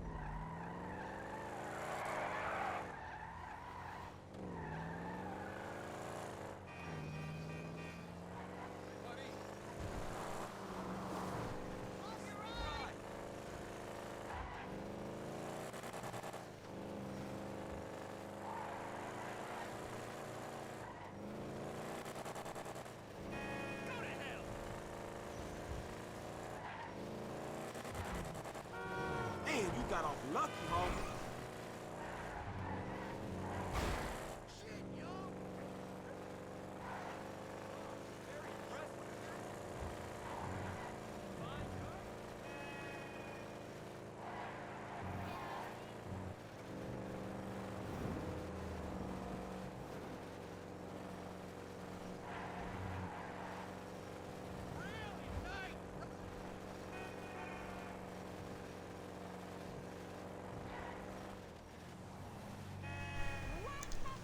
Man, you got off lucky, homie.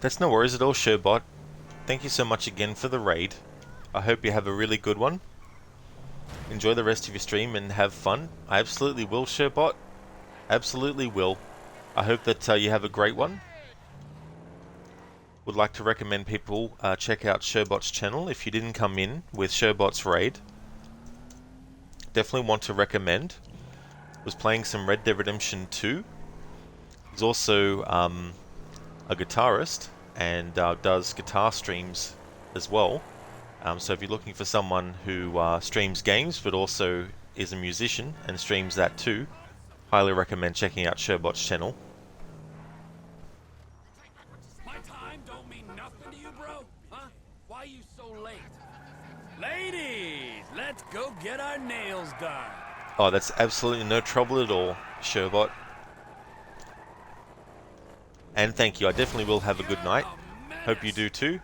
That's no worries at all, Sherbot. Thank you so much again for the raid. I hope you have a really good one. Enjoy the rest of your stream and have fun. I absolutely will, Sherbot. Absolutely will. I hope that you have a great one. Would like to recommend people check out Sherbot's channel if you didn't come in with Sherbot's raid. Definitely want to recommend. Was playing some Red Dead Redemption 2. He's also a guitarist and does guitar streams as well. So if you're looking for someone who streams games but also is a musician and streams that too, highly recommend checking out Sherbot's channel. My time don't mean nothing to you, bro? Huh? Why you so late? Ladies, let's go get our nails done. Oh, that's absolutely no trouble at all, Sherbot. And thank you. I definitely will have a good night. Hope you do too.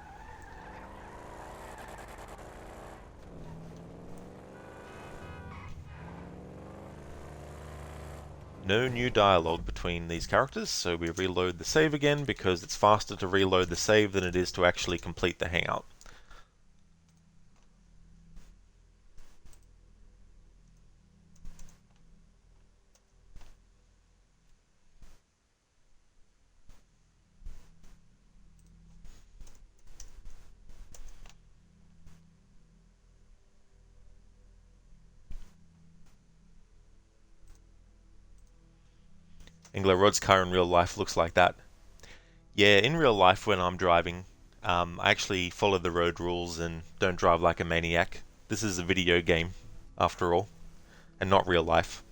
No new dialogue between these characters, so we reload the save again because it's faster to reload the save than it is to actually complete the hangout. Anglo Rod's car in real life looks like that. Yeah, in real life when I'm driving, I actually follow the road rules and don't drive like a maniac. This is a video game, after all, and not real life.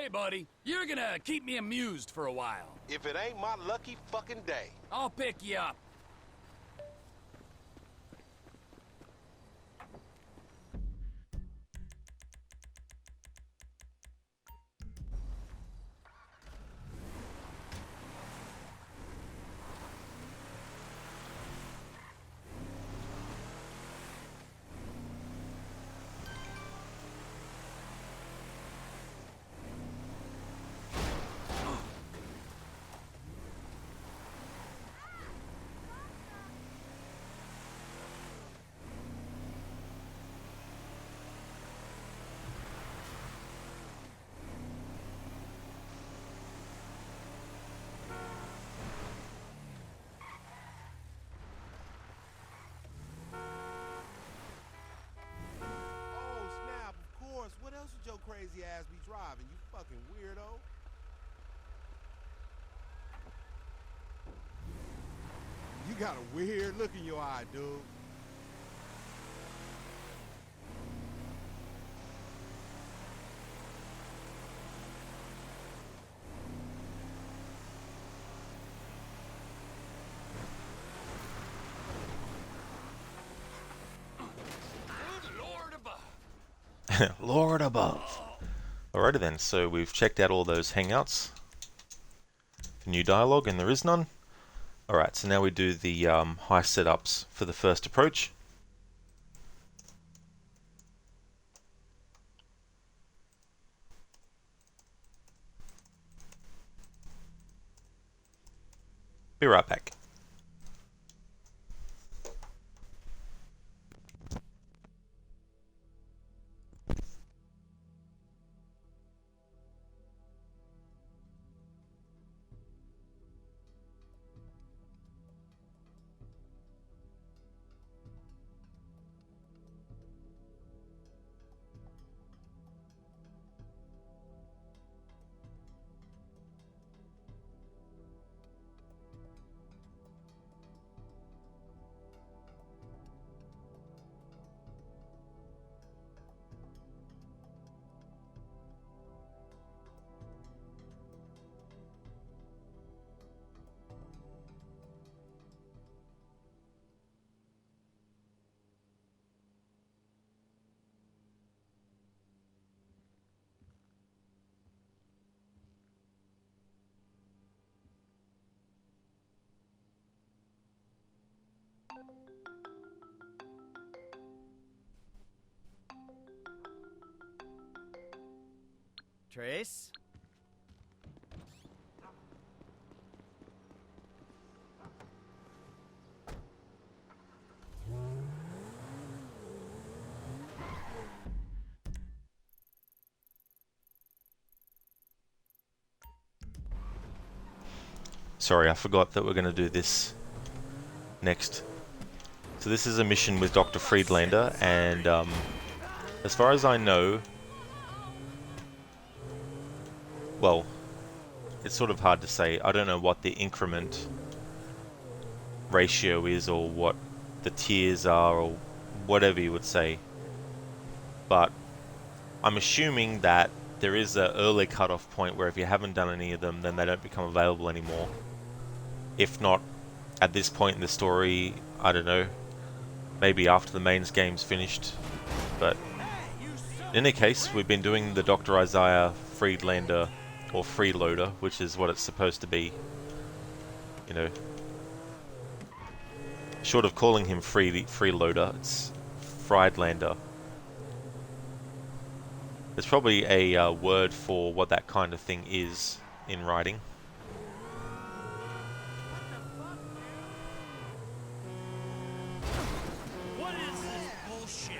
Okay, buddy. You're gonna keep me amused for a while. If it ain't my lucky fucking day. I'll pick you up. What else would your crazy ass be driving, you fucking weirdo? You got a weird look in your eye, dude. Lord above. Alrighty then, so we've checked out all those hangouts for new dialogue, and there is none. Alright, so now we do the heist setups for the first approach. Be right back. Trace? Sorry, I forgot that we're going to do this next. So this is a mission with Dr. Friedlander, and as far as I know, well, it's sort of hard to say. I don't know what the increment ratio is, or what the tiers are, or whatever you would say. But I'm assuming that there is an early cutoff point where if you haven't done any of them, then they don't become available anymore. If not at this point in the story, I don't know, maybe after the main game's finished. But in any case, we've been doing the Dr. Isaiah Friedlander, or Freeloader, which is what it's supposed to be. You know, short of calling him Freeloader, it's Friedlander. There's probably a word for what that kind of thing is in writing. What is this bullshit?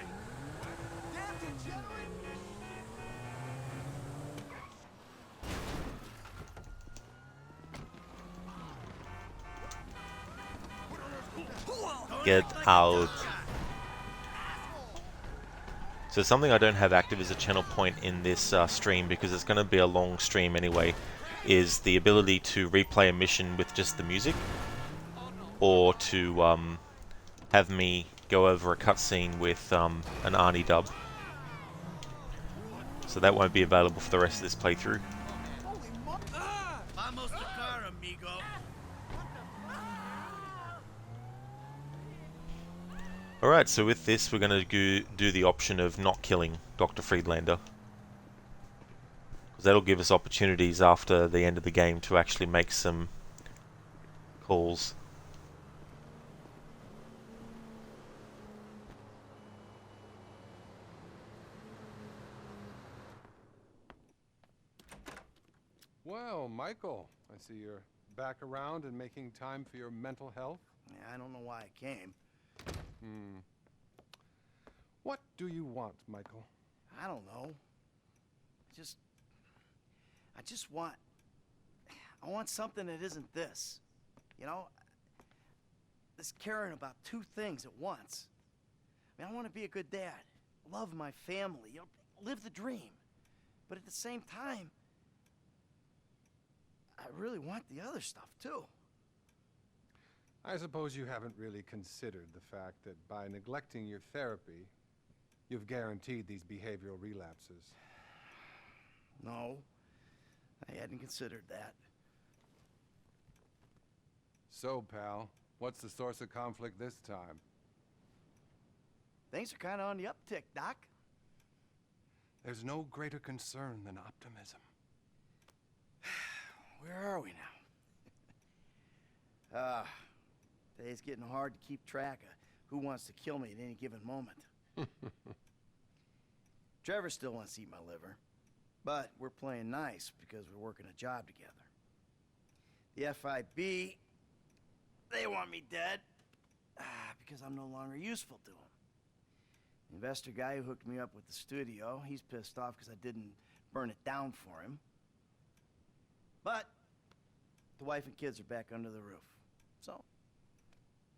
Get out. So something I don't have active as a channel point in this stream, because it's going to be a long stream anyway, is the ability to replay a mission with just the music, or to have me go over a cutscene with an Arnie dub. So that won't be available for the rest of this playthrough. Alright, so with this we're going to do the option of not killing Dr. Friedlander. Because that'll give us opportunities after the end of the game to actually make some calls. Well, Michael, I see you're back around and making time for your mental health. Yeah, I don't know why I came. What do you want, Michael? I don't know. I just want... I want something that isn't this. You know? This caring about two things at once. I mean, I want to be a good dad. Love my family. You know, live the dream. But at the same time, I really want the other stuff, too. I suppose you haven't really considered the fact that by neglecting your therapy, you've guaranteed these behavioral relapses. No, I hadn't considered that. So, pal, what's the source of conflict this time? Things are kind of on the uptick, Doc. There's no greater concern than optimism. Where are we now? Today's getting hard to keep track of who wants to kill me at any given moment. Trevor still wants to eat my liver, but we're playing nice because we're working a job together. The FIB, they want me dead because I'm no longer useful to them. The investor guy who hooked me up with the studio, he's pissed off because I didn't burn it down for him. But the wife and kids are back under the roof. So,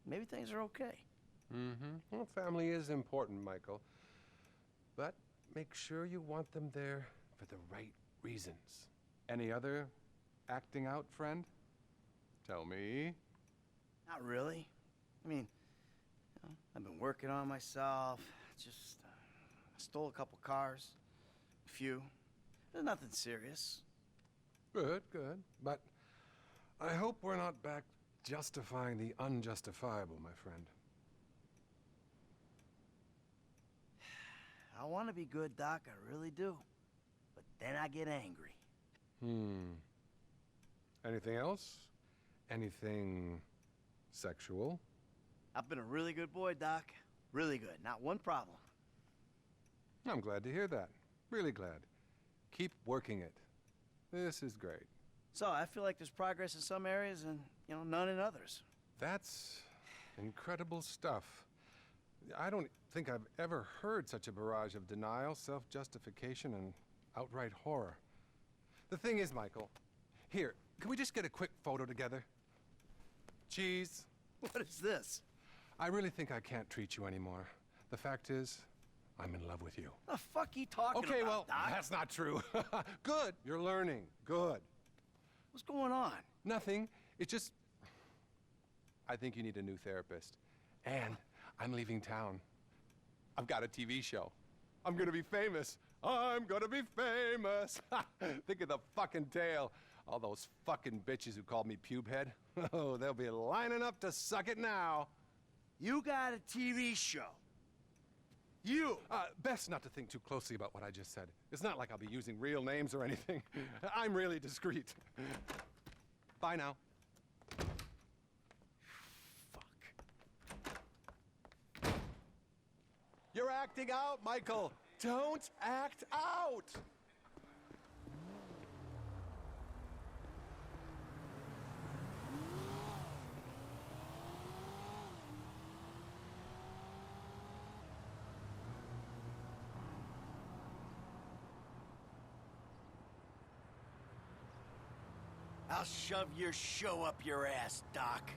maybe things are okay. Well, family is important, Michael. But make sure you want them there for the right reasons. Any other acting out, friend? Tell me. Not really. I mean, you know, I've been working on myself. Just I stole a couple cars. A few. There's nothing serious. Good, good. But I hope we're not back justifying the unjustifiable, my friend. I want to be good, Doc. I really do. But then I get angry. Anything else? Anything sexual? I've been a really good boy, Doc. Really good. Not one problem. I'm glad to hear that. Really glad. Keep working it. This is great. So, I feel like there's progress in some areas and, you know, none in others. That's incredible stuff. I don't think I've ever heard such a barrage of denial, self-justification, and outright horror. The thing is, Michael, here, can we just get a quick photo together? Cheese. What is this? I really think I can't treat you anymore. The fact is, I'm in love with you. The fuck you talking about, Okay, well, Doc? that's not true. Good. You're learning. Good. What's going on? Nothing. It's just... I think you need a new therapist. And I'm leaving town. I've got a TV show. I'm gonna be famous. I'm gonna be famous. Think of the fucking tale. All those fucking bitches who called me pubehead. Oh, they'll be lining up to suck it now. You got a TV show. You! Best not to think too closely about what I just said. It's not like I'll be using real names or anything. I'm really discreet. Bye now. Fuck. You're acting out, Michael. Don't act out. I'll shove your show up your ass, Doc.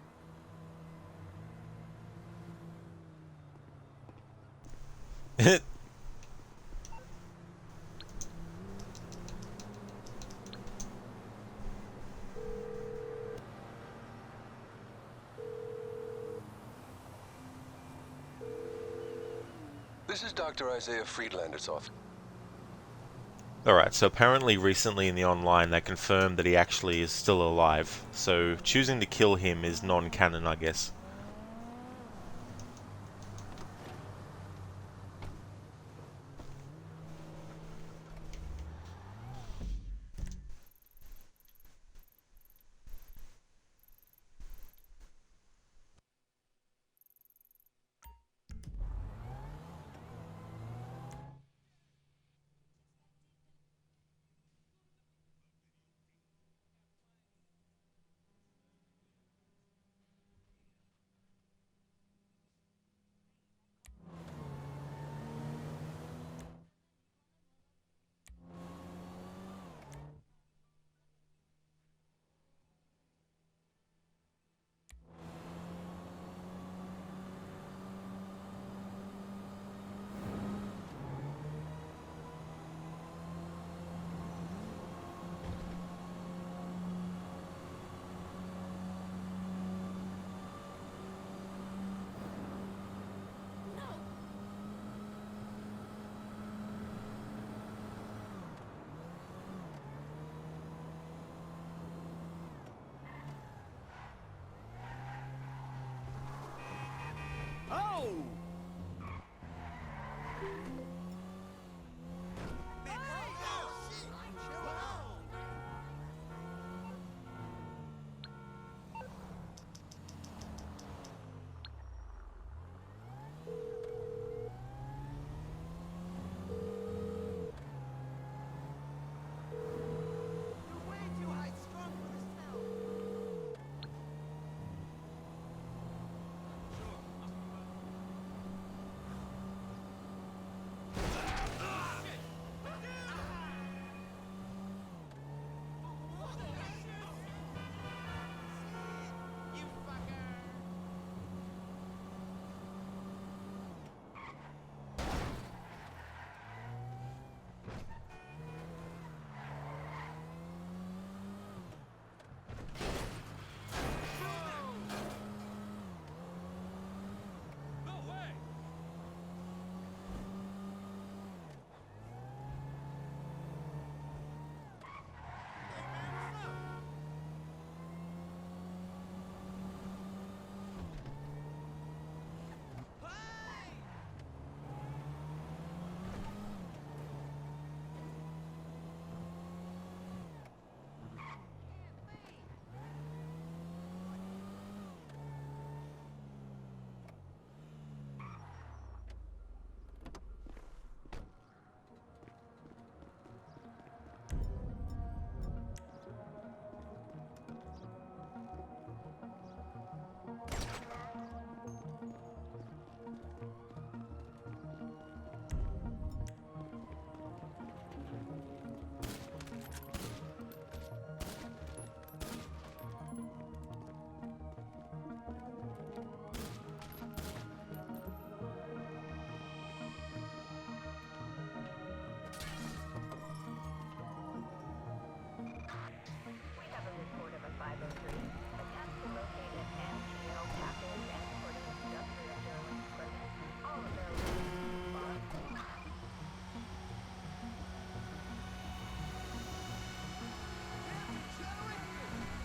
This is Dr. Isaiah Friedlander's office. Alright, so apparently recently in the online they confirmed that he actually is still alive, so choosing to kill him is non-canon, I guess. Whoa!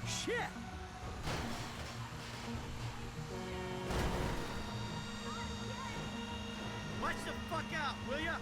Shit! Watch the fuck out, will ya?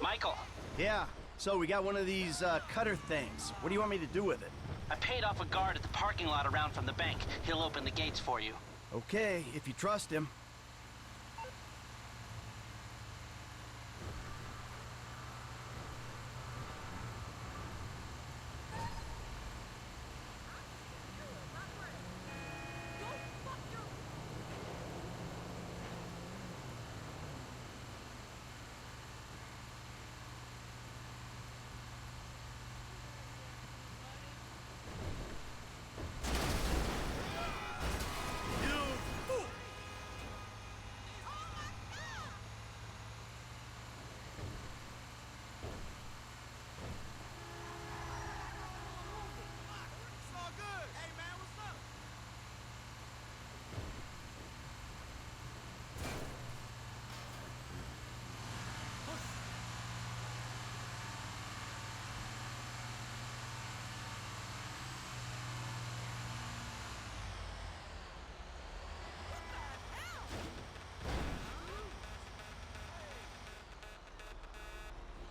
Michael, Yeah, so we got one of these cutter things. What do you want me to do with it? I paid off a guard at the parking lot around from the bank. He'll open the gates for you. Okay, if you trust him.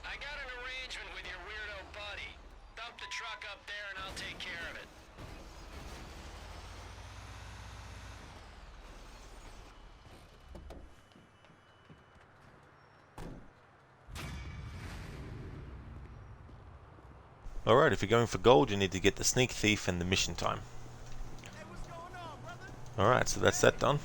I got an arrangement with your weirdo buddy. Dump the truck up there and I'll take care of it. Alright, if you're going for gold, you need to get the sneak thief and the mission time. Alright, so that's that done.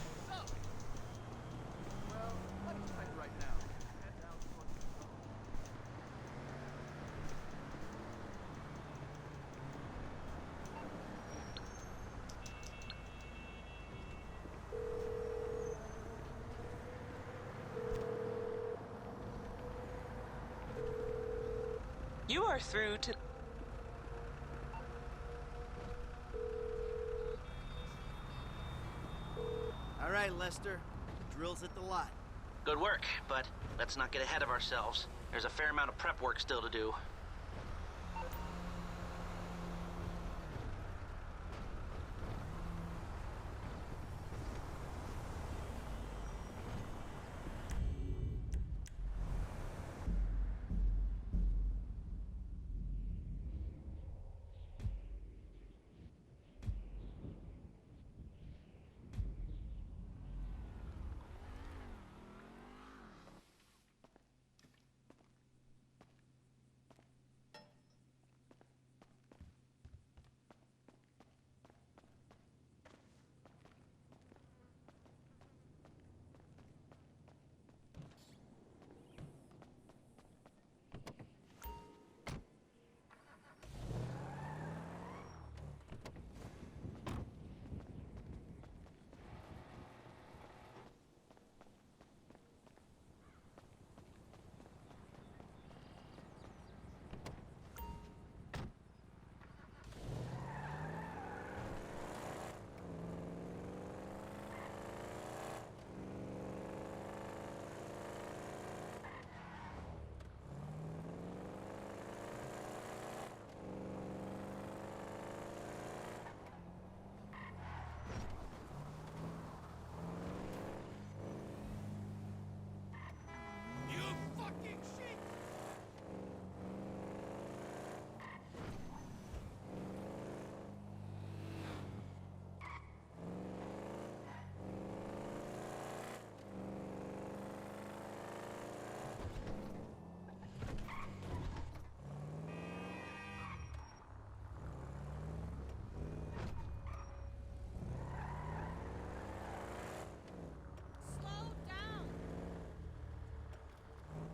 You are through to... All right, Lester. Drill's at the lot. Good work, but let's not get ahead of ourselves. There's a fair amount of prep work still to do.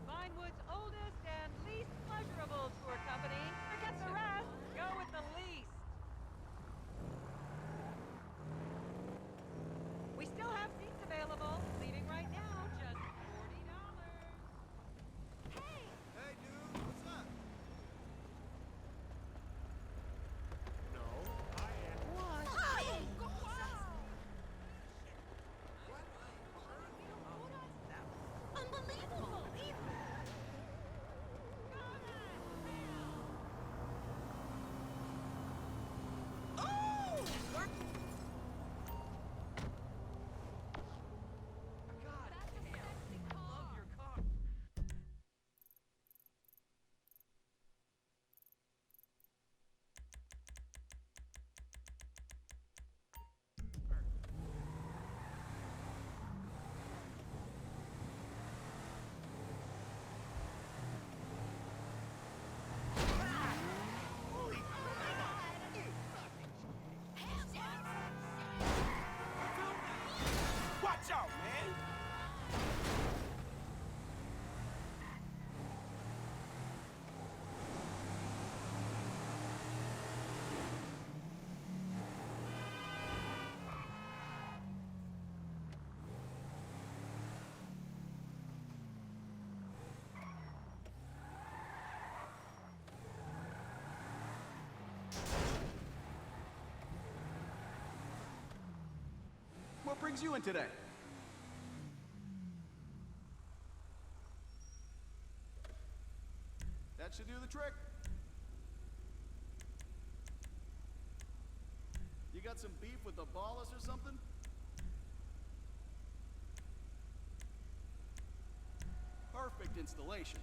Vinewood's oldest and least pleasurable tour company. Forget the rest. Go with the least. We still have seats available. Leaving right now, just $40. Hey! Hey, dude, what's up? No, I am. What? Unbelievable! Watch out, man! What brings you in today? That should do the trick. You got some beef with the Ballas or something? Perfect installation.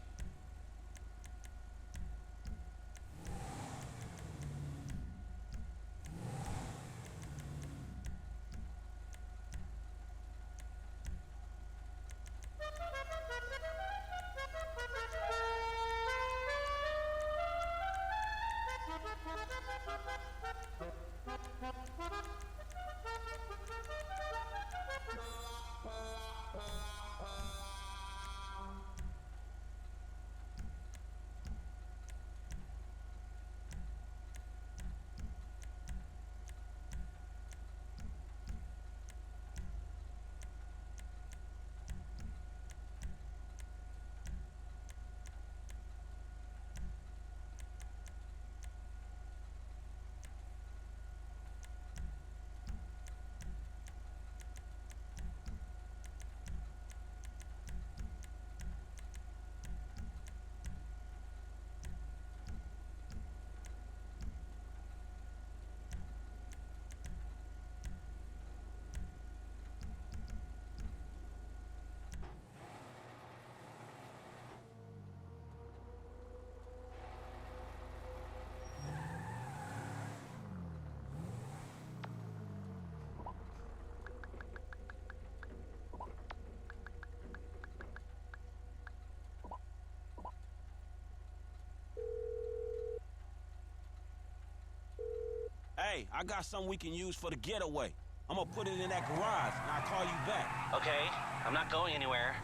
Hey, I got something we can use for the getaway. I'm gonna put it in that garage, and I'll call you back. Okay, I'm not going anywhere.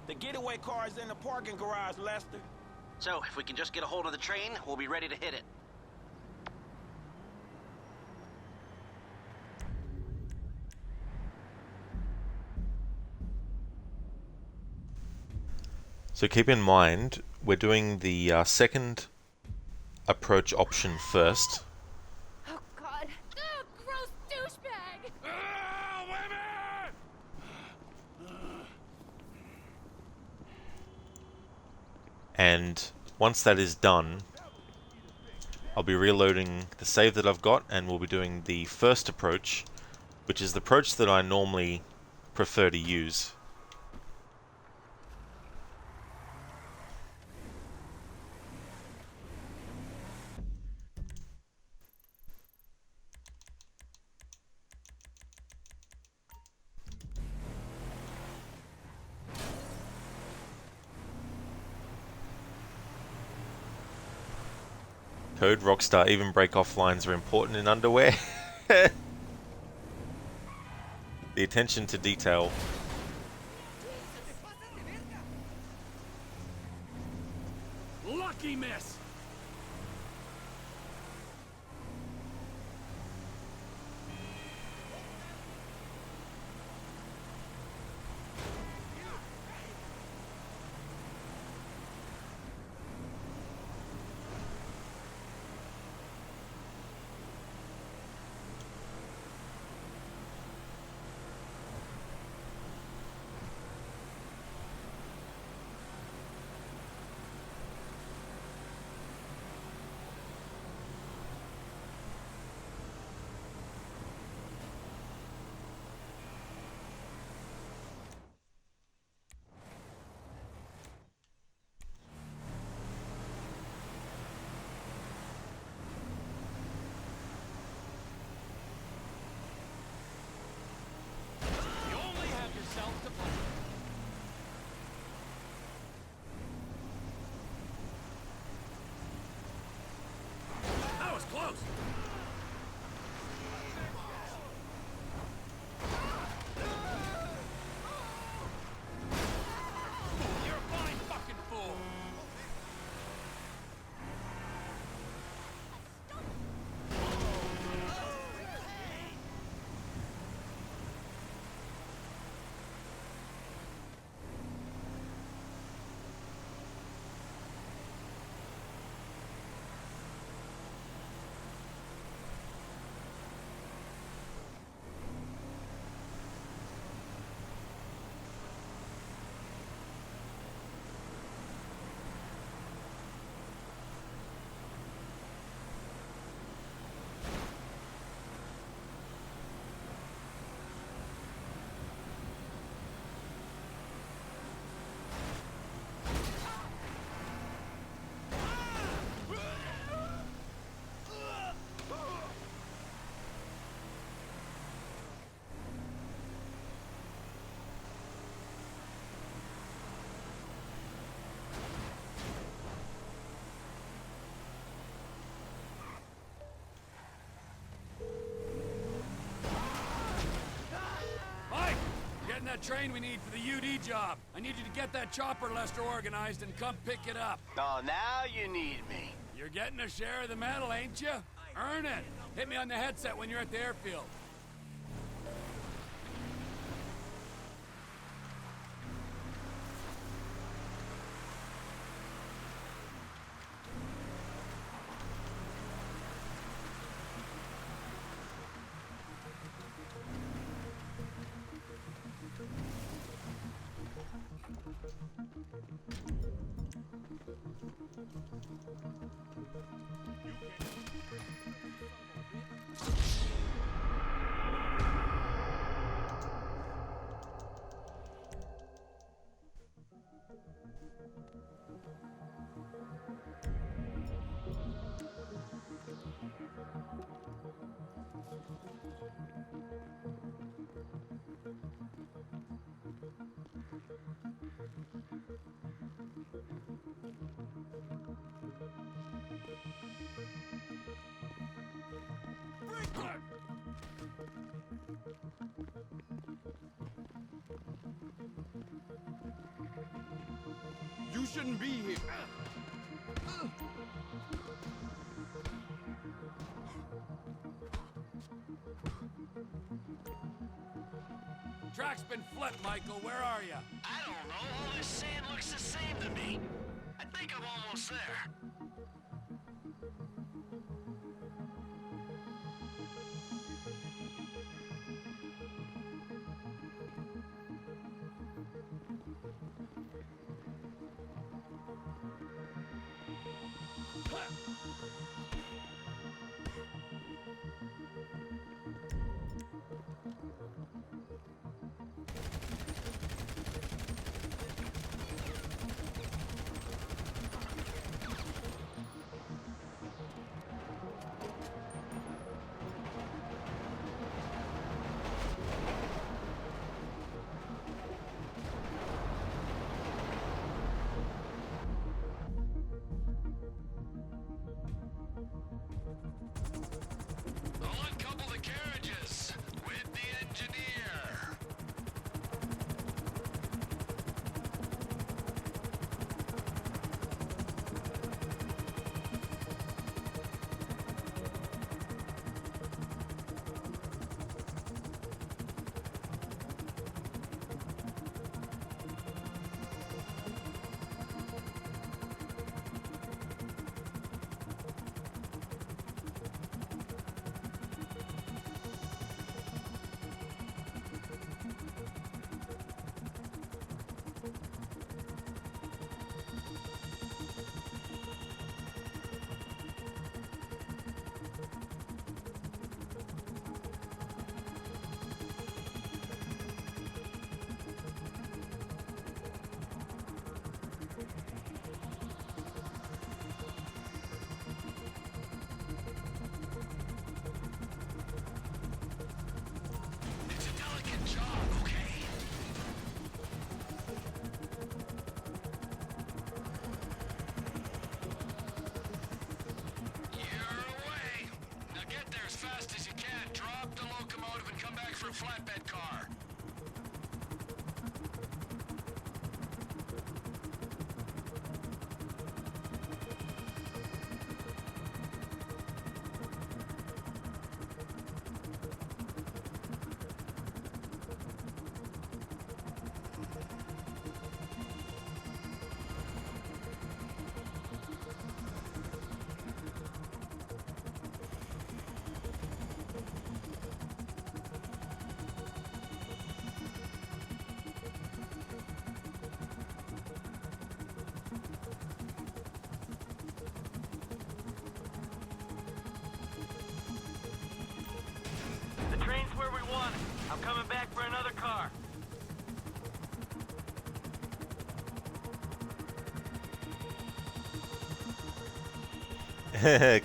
The getaway car is in the parking garage, Lester. So, if we can just get a hold of the train, we'll be ready to hit it. So keep in mind, we're doing the second approach option first. Oh, God. Ugh, gross douchebag! And once that is done, I'll be reloading the save that I've got, and we'll be doing the first approach, which is the approach that I normally prefer to use. Code Rockstar, even break-off lines are important in underwear. The attention to detail. Lucky miss! You only have yourself to blame. That was close. You're a blind fucking fool. train we need for the UD job. I need you to get that chopper Lester organized and come pick it up. Oh, now you need me. You're getting a share of the medal, ain't you? Earn it. Hit me on the headset when you're at the airfield. You shouldn't be here. Track's been flipped, Michael. Where are you? I don't know. All this sand looks the same to me. I think I'm almost there. I'll uncouple the carriages with the engineer. It's a delicate job, okay? You're away. Now get there as fast as you can. Drop the locomotive and come back for a flatbed car. The train's where we want it. I'm coming back for another car.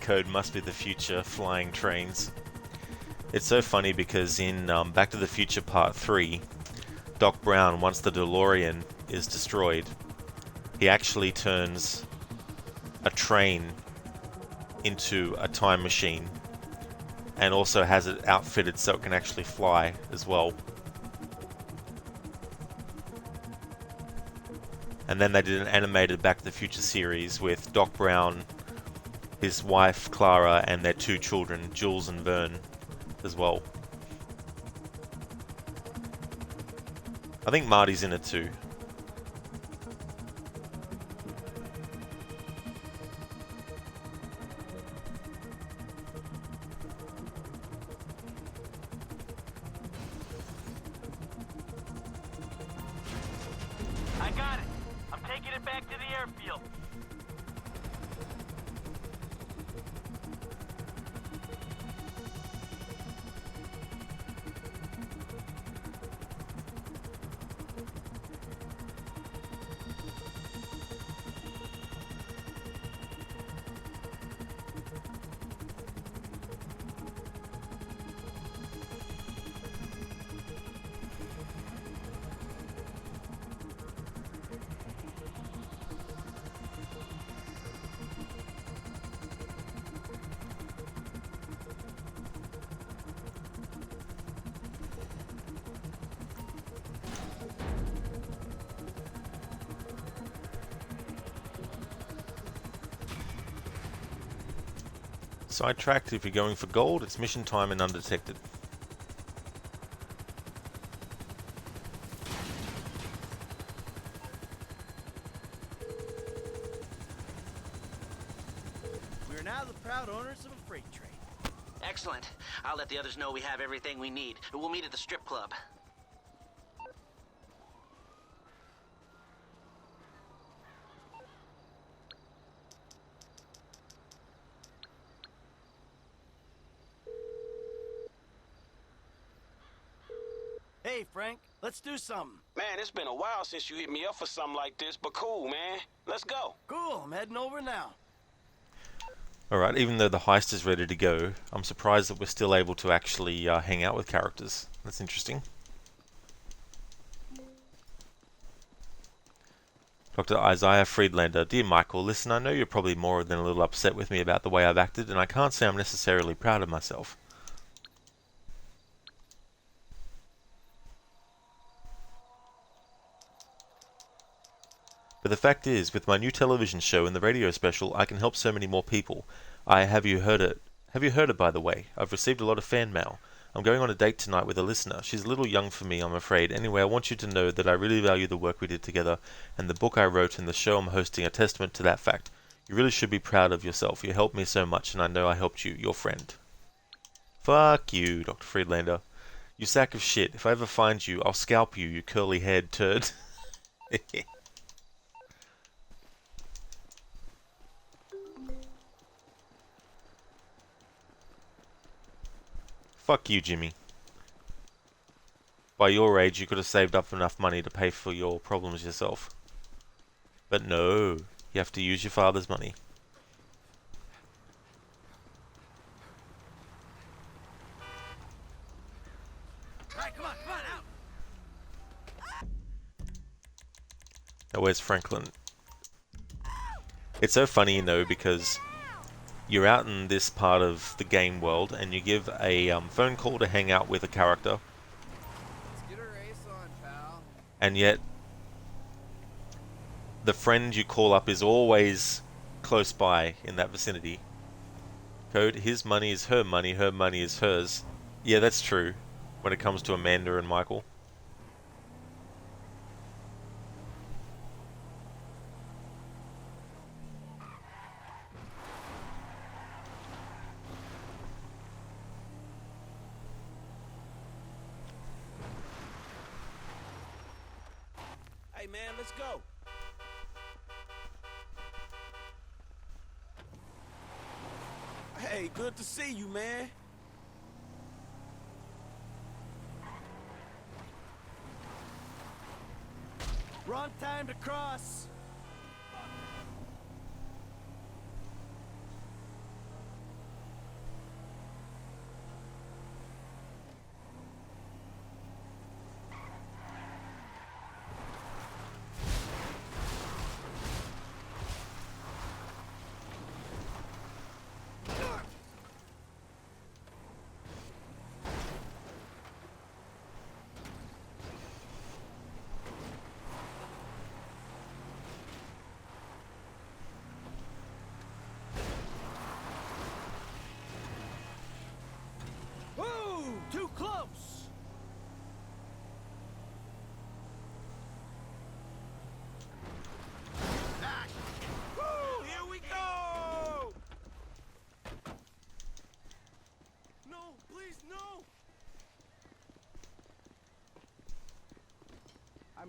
Code must be the future flying trains. It's so funny because in Back to the Future Part 3, Doc Brown, once the DeLorean is destroyed, he actually turns a train into a time machine and also has it outfitted so it can actually fly as well. And then they did an animated Back to the Future series with Doc Brown, his wife Clara, and their 2 children, Jules and Vern, as well. I think Marty's in it too. I got it. I'm taking it back to the airfield. Sidetracked, if you're going for gold, it's mission time and undetected. We are now the proud owners of a freight train. Excellent. I'll let the others know we have everything we need. We'll meet at the strip club. Hey, Frank, let's do something. Man, it's been a while since you hit me up for something like this, but cool, man. Let's go. Cool, I'm heading over now. Alright, even though the heist is ready to go, I'm surprised that we're still able to actually hang out with characters. That's interesting. Dr. Isaiah Friedlander, dear Michael, listen, I know you're probably more than a little upset with me about the way I've acted, and I can't say I'm necessarily proud of myself. But the fact is, with my new television show and the radio special, I can help so many more people. Have you heard it? Have you heard it, by the way? I've received a lot of fan mail. I'm going on a date tonight with a listener. She's a little young for me, I'm afraid. Anyway, I want you to know that I really value the work we did together, and the book I wrote and the show I'm hosting are testament to that fact. You really should be proud of yourself. You helped me so much, and I know I helped you, your friend. Fuck you, Dr. Friedlander. You sack of shit. If I ever find you, I'll scalp you, you curly-haired turd. Fuck you, Jimmy. By your age, you could have saved up enough money to pay for your problems yourself. But no, you have to use your father's money. Alright, come on, out! Now, where's Franklin? It's so funny, you know, because you're out in this part of the game world and you give a phone call to hang out with a character. Let's get a race on, pal. And yet, the friend you call up is always close by in that vicinity. Code, his money is her money is hers. Yeah, that's true when it comes to Amanda and Michael. Hey, man, let's go. Hey, good to see you, man. Wrong time to cross.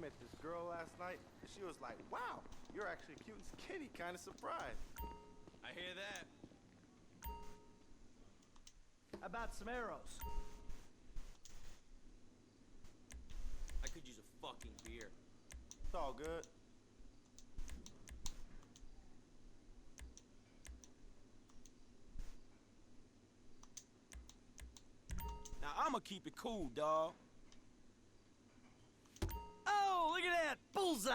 met this girl last night, and she was like, wow, you're actually cute and skinny, kind of surprised. I hear that. How about some arrows? I could use a fucking beer. It's all good. Now I'ma keep it cool, dawg. Oh, look at that! Bullseye!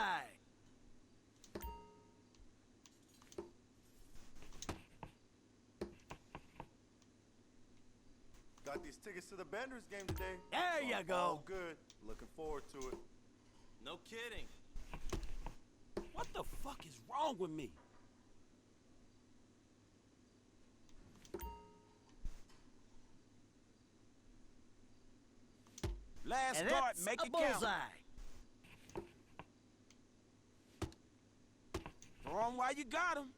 Got these tickets to the Benders game today. There you go. All good. Looking forward to it. No kidding. What the fuck is wrong with me? Last And start, that's make a it bullseye. count. Throw 'em while you got 'em.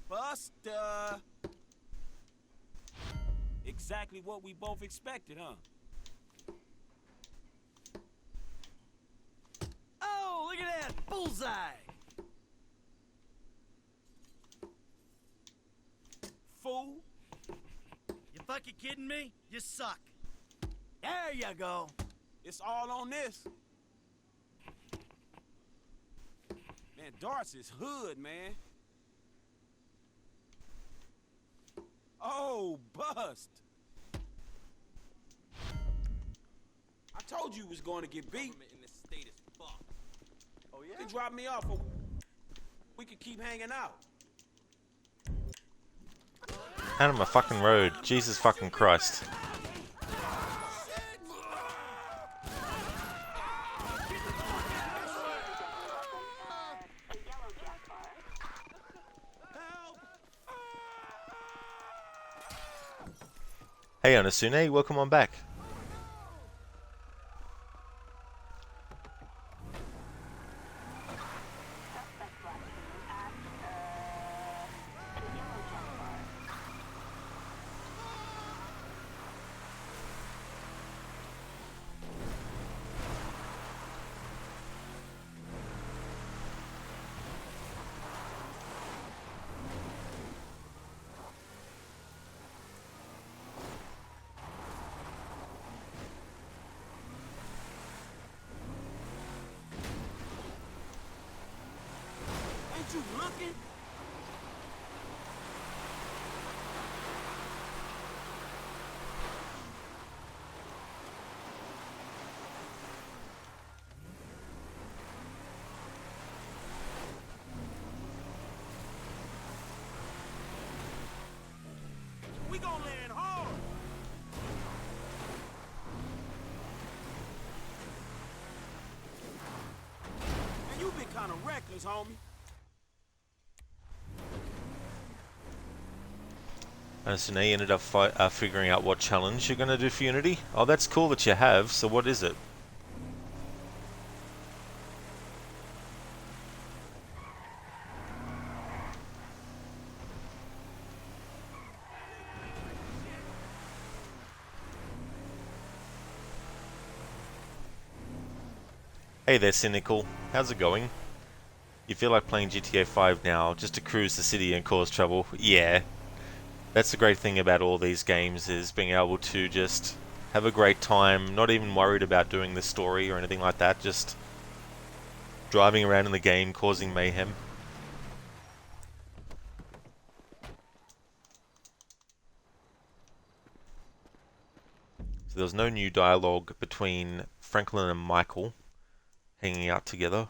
Buster. Exactly what we both expected, huh? Oh, look at that! Bullseye! Fool. You fucking kidding me? You suck. There you go. It's all on this. Man, Darcy's hood, man. Oh, bust. I told you was going to get beat. Government in this state is fucked. Oh, You yeah? can drop me off, or we could keep hanging out. Out of my fucking road. Jesus fucking Christ. Hey Onasune, welcome on back. Ain't you looking? We gonna land hard. And you been kind of reckless, homie. Onasune ended up figuring out what challenge you're going to do for Unity. Oh, that's cool that you have. So what is it? Hey there, Cynical. How's it going? You feel like playing GTA 5 now just to cruise the city and cause trouble? Yeah. That's the great thing about all these games, is being able to just have a great time, not even worried about doing the story or anything like that, just driving around in the game, causing mayhem. So there's no new dialogue between Franklin and Michael hanging out together.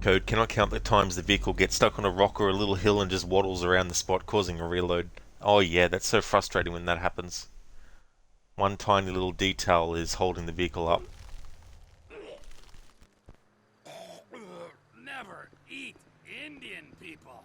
Code cannot count the times the vehicle gets stuck on a rock or a little hill and just waddles around the spot, causing a reload. Oh yeah, that's so frustrating when that happens. One tiny little detail is holding the vehicle up. Never eat Indian people.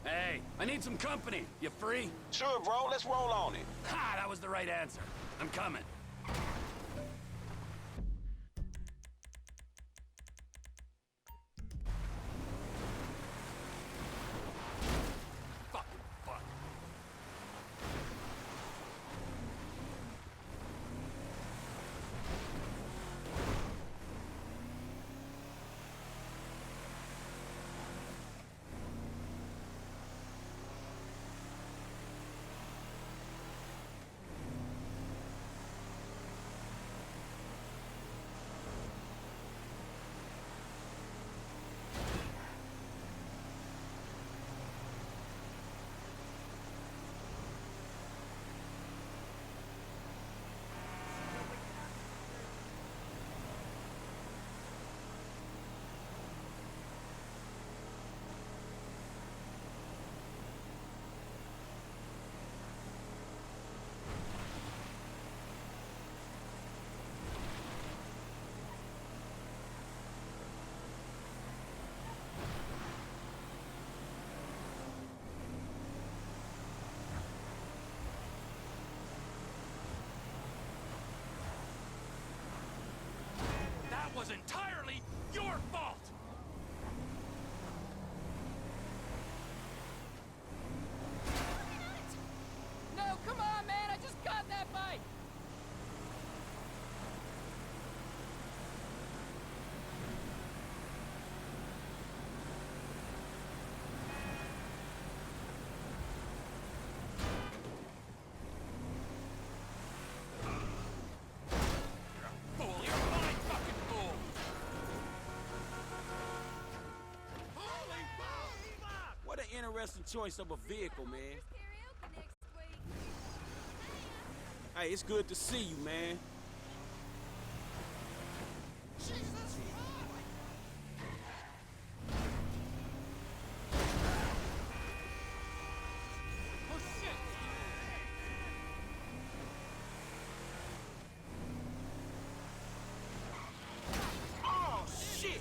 Hey, I need some company. You free? Sure, bro. Let's roll on it. Ha! That was the right answer. I'm coming. Fucking fuck. That was entirely your fault! No, come on, man! I just got that bike! Fool, you're a blind fucking fool! What an interesting choice of a vehicle, man. Hey, it's good to see you, man. Oh, shit!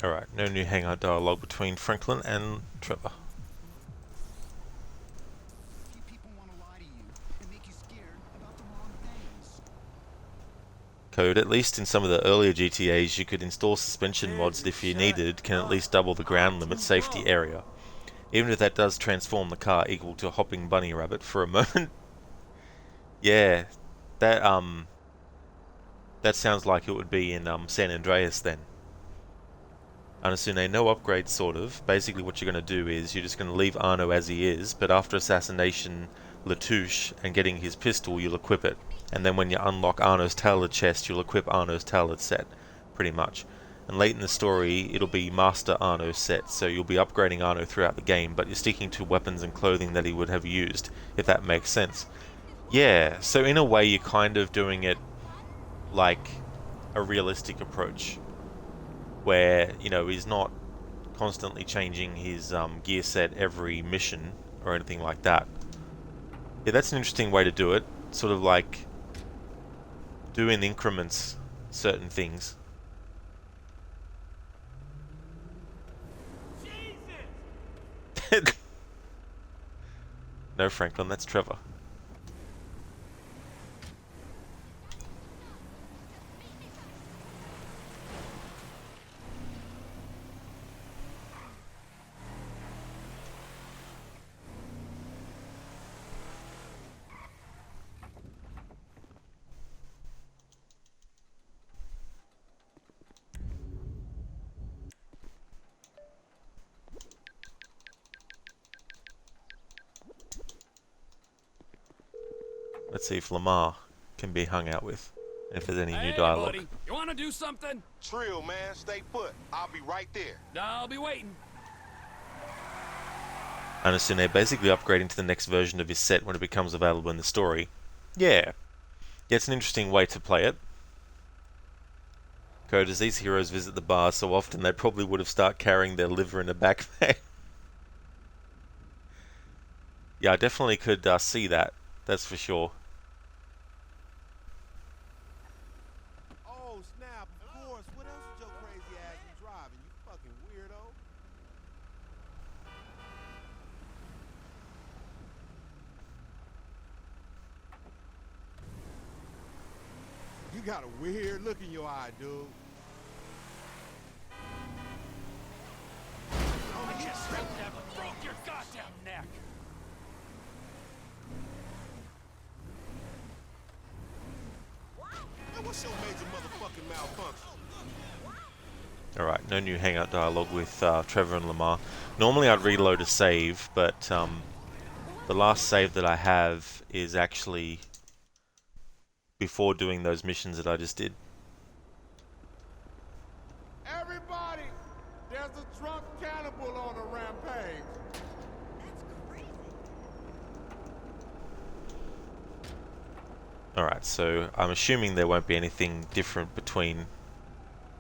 Alright, no new hangout dialogue between Franklin and Trevor. Code, at least in some of the earlier GTAs, you could install suspension mods that if you needed can at least double the ground limit safety area. Even if that does transform the car equal to a hopping bunny rabbit for a moment. Yeah, that sounds like it would be in San Andreas then. Anasune, no upgrade sort of. Basically what you're going to do is you're just going to leave Arno as he is, but after assassination Latouche and getting his pistol you'll equip it. And then when you unlock Arno's tailored chest you'll equip Arno's tailored set, pretty much. And late in the story it'll be Master Arno's set, so you'll be upgrading Arno throughout the game, but you're sticking to weapons and clothing that he would have used, if that makes sense. Yeah, so in a way you're kind of doing it like a realistic approach, where, you know, he's not constantly changing his gear set every mission or anything like that. Yeah, that's an interesting way to do it. Sort of like do in increments certain things. No, Franklin, that's Trevor. Let's see if Lamar can be hung out with, if there's any new dialogue. Buddy, you want to do something? Trill, man. Stay put. I'll be right there. I'll be waiting. Anasune basically upgrading to the next version of his set when it becomes available in the story. Yeah. Yeah, it's an interesting way to play it. Code, as these heroes visit the bar so often they probably would have started carrying their liver in a backpack. Yeah, I definitely could see that. That's for sure. Oh, snap, of course. What else would your crazy ass be driving, you fucking weirdo? You got a weird look in your eye, dude. I just broke your goddamn neck. Man, what's your major motherfucking malfunction? Alright, no new hangout dialogue with Trevor and Lamar. Normally I'd reload a save, but the last save that I have is actually before doing those missions that I just did. Everybody, there's a drunk cannibal on a rampage. Alright, so I'm assuming there won't be anything different between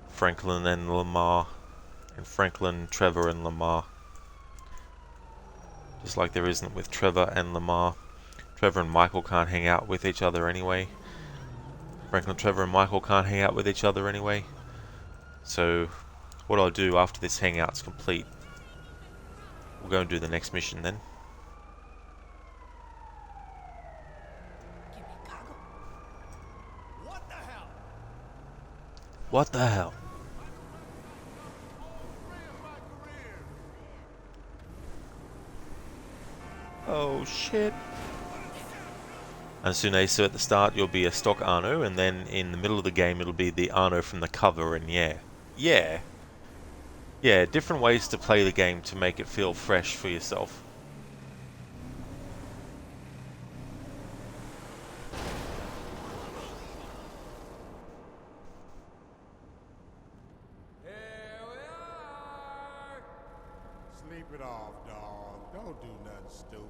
Franklin and Lamar, and Franklin, Trevor and Lamar. Just like there isn't with Trevor and Lamar. Trevor and Michael can't hang out with each other anyway. Franklin, Trevor and Michael can't hang out with each other anyway. So what I'll do after this hangout's complete, we'll go and do the next mission then. What the hell? What the hell? Oh shit. And Sune, so at the start you'll be a stock Arno, and then in the middle of the game it'll be the Arno from the cover, and yeah, different ways to play the game to make it feel fresh for yourself. Sleep it off, dog. Don't do nothing stupid.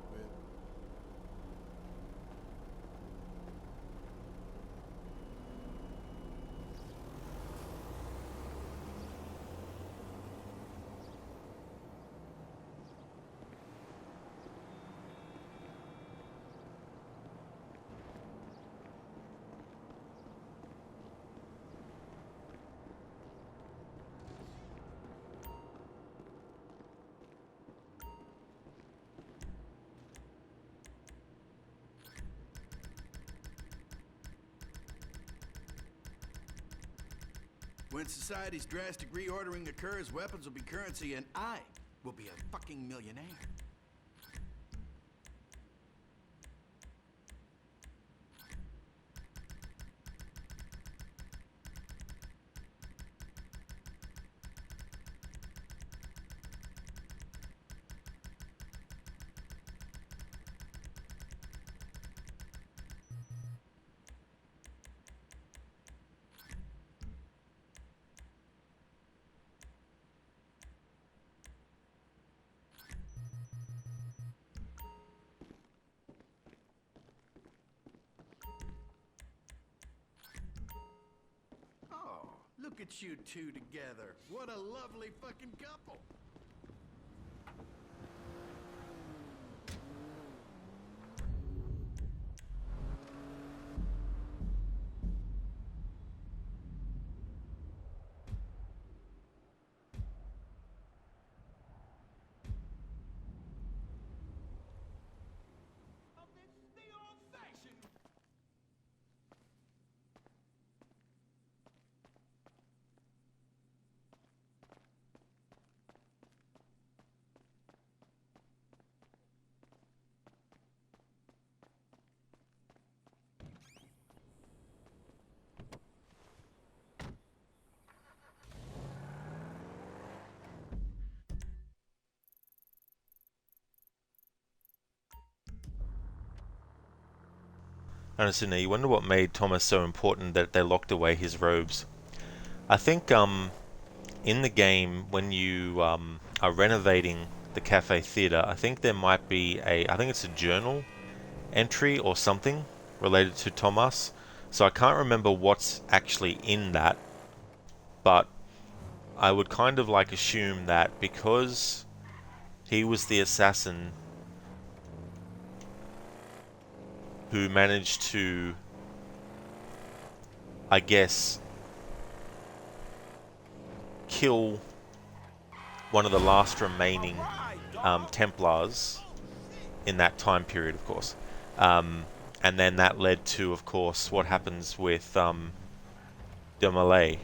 When society's drastic reordering occurs, weapons will be currency, and I will be a fucking millionaire. Look at you two together. What a lovely fucking couple. Honestly, you wonder what made Thomas so important that they locked away his robes. I think in the game, when you are renovating the Cafe Theatre, I think there might be I think it's a journal entry or something related to Thomas. So I can't remember what's actually in that, but I would kind of like assume that because he was the assassin who managed to, I guess, kill one of the last remaining Templars in that time period, of course. And then that led to, of course, what happens with de Malay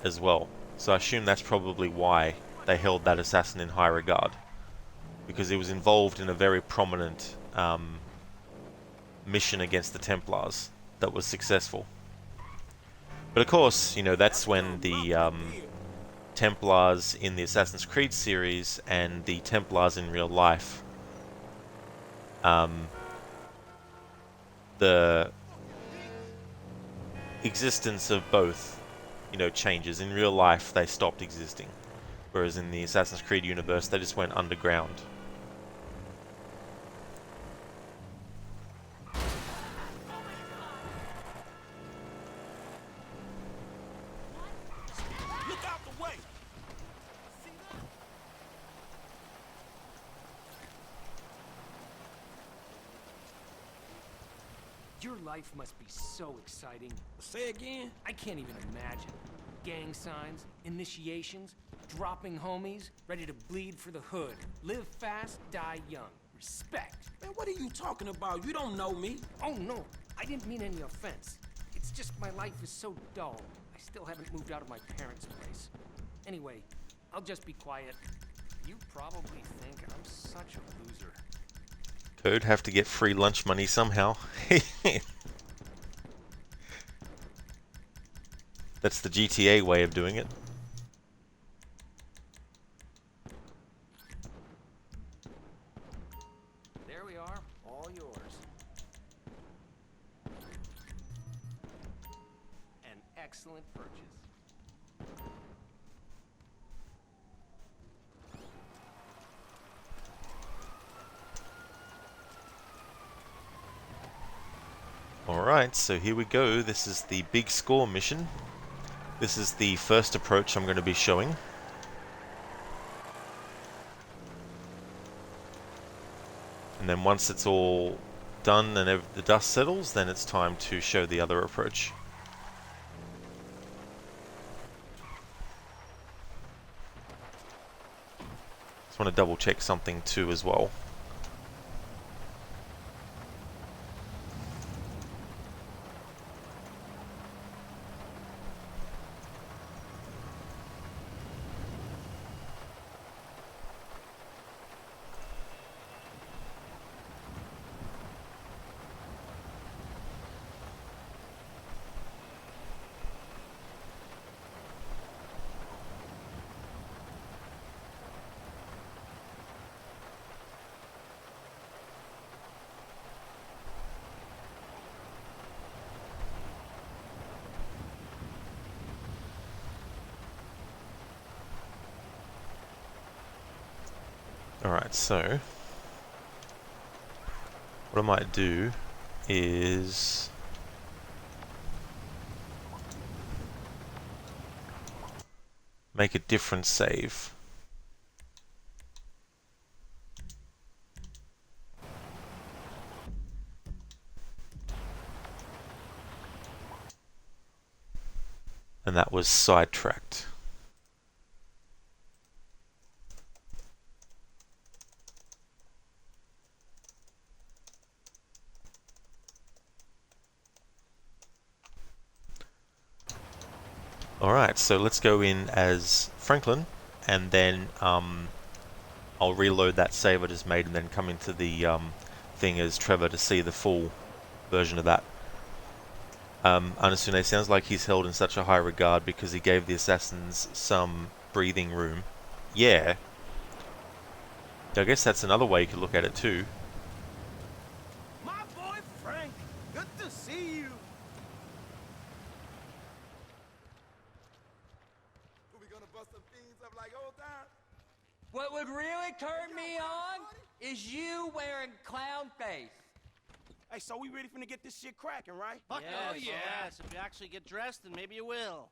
as well. So I assume that's probably why they held that assassin in high regard, because he was involved in a very prominent mission against the Templars that was successful. But of course, you know, that's when the Templars in the Assassin's Creed series and the Templars in real life, the existence of both, you know, changes. In real life, they stopped existing, whereas in the Assassin's Creed universe, they just went underground. Look out the way! Your life must be so exciting. Say again? I can't even imagine. Gang signs, initiations, dropping homies, ready to bleed for the hood. Live fast, die young. Respect. Man, what are you talking about? You don't know me. Oh no, I didn't mean any offense. It's just my life is so dull. I still haven't moved out of my parents' place. Anyway, I'll just be quiet. You probably think I'm such a loser. Could have to get free lunch money somehow. That's the GTA way of doing it. There we are, all yours. An excellent purchase. Alright, so here we go. This is the Big Score mission. This is the first approach I'm going to be showing. And then once it's all done and the dust settles, then it's time to show the other approach. Just want to double check something too as well. Alright, so what I might do is make a different save. And that was sidetracked. Alright, so let's go in as Franklin, and then I'll reload that save I just made and then come into the thing as Trevor to see the full version of that. Anasune sounds like he's held in such a high regard because he gave the assassins some breathing room. Yeah. I guess that's another way you could look at it too. My boy Frank, good to see you. What would really turn me on is you wearing clown face. Hey, so we ready finna get this shit cracking, right? Yes, if you actually get dressed, then maybe you will.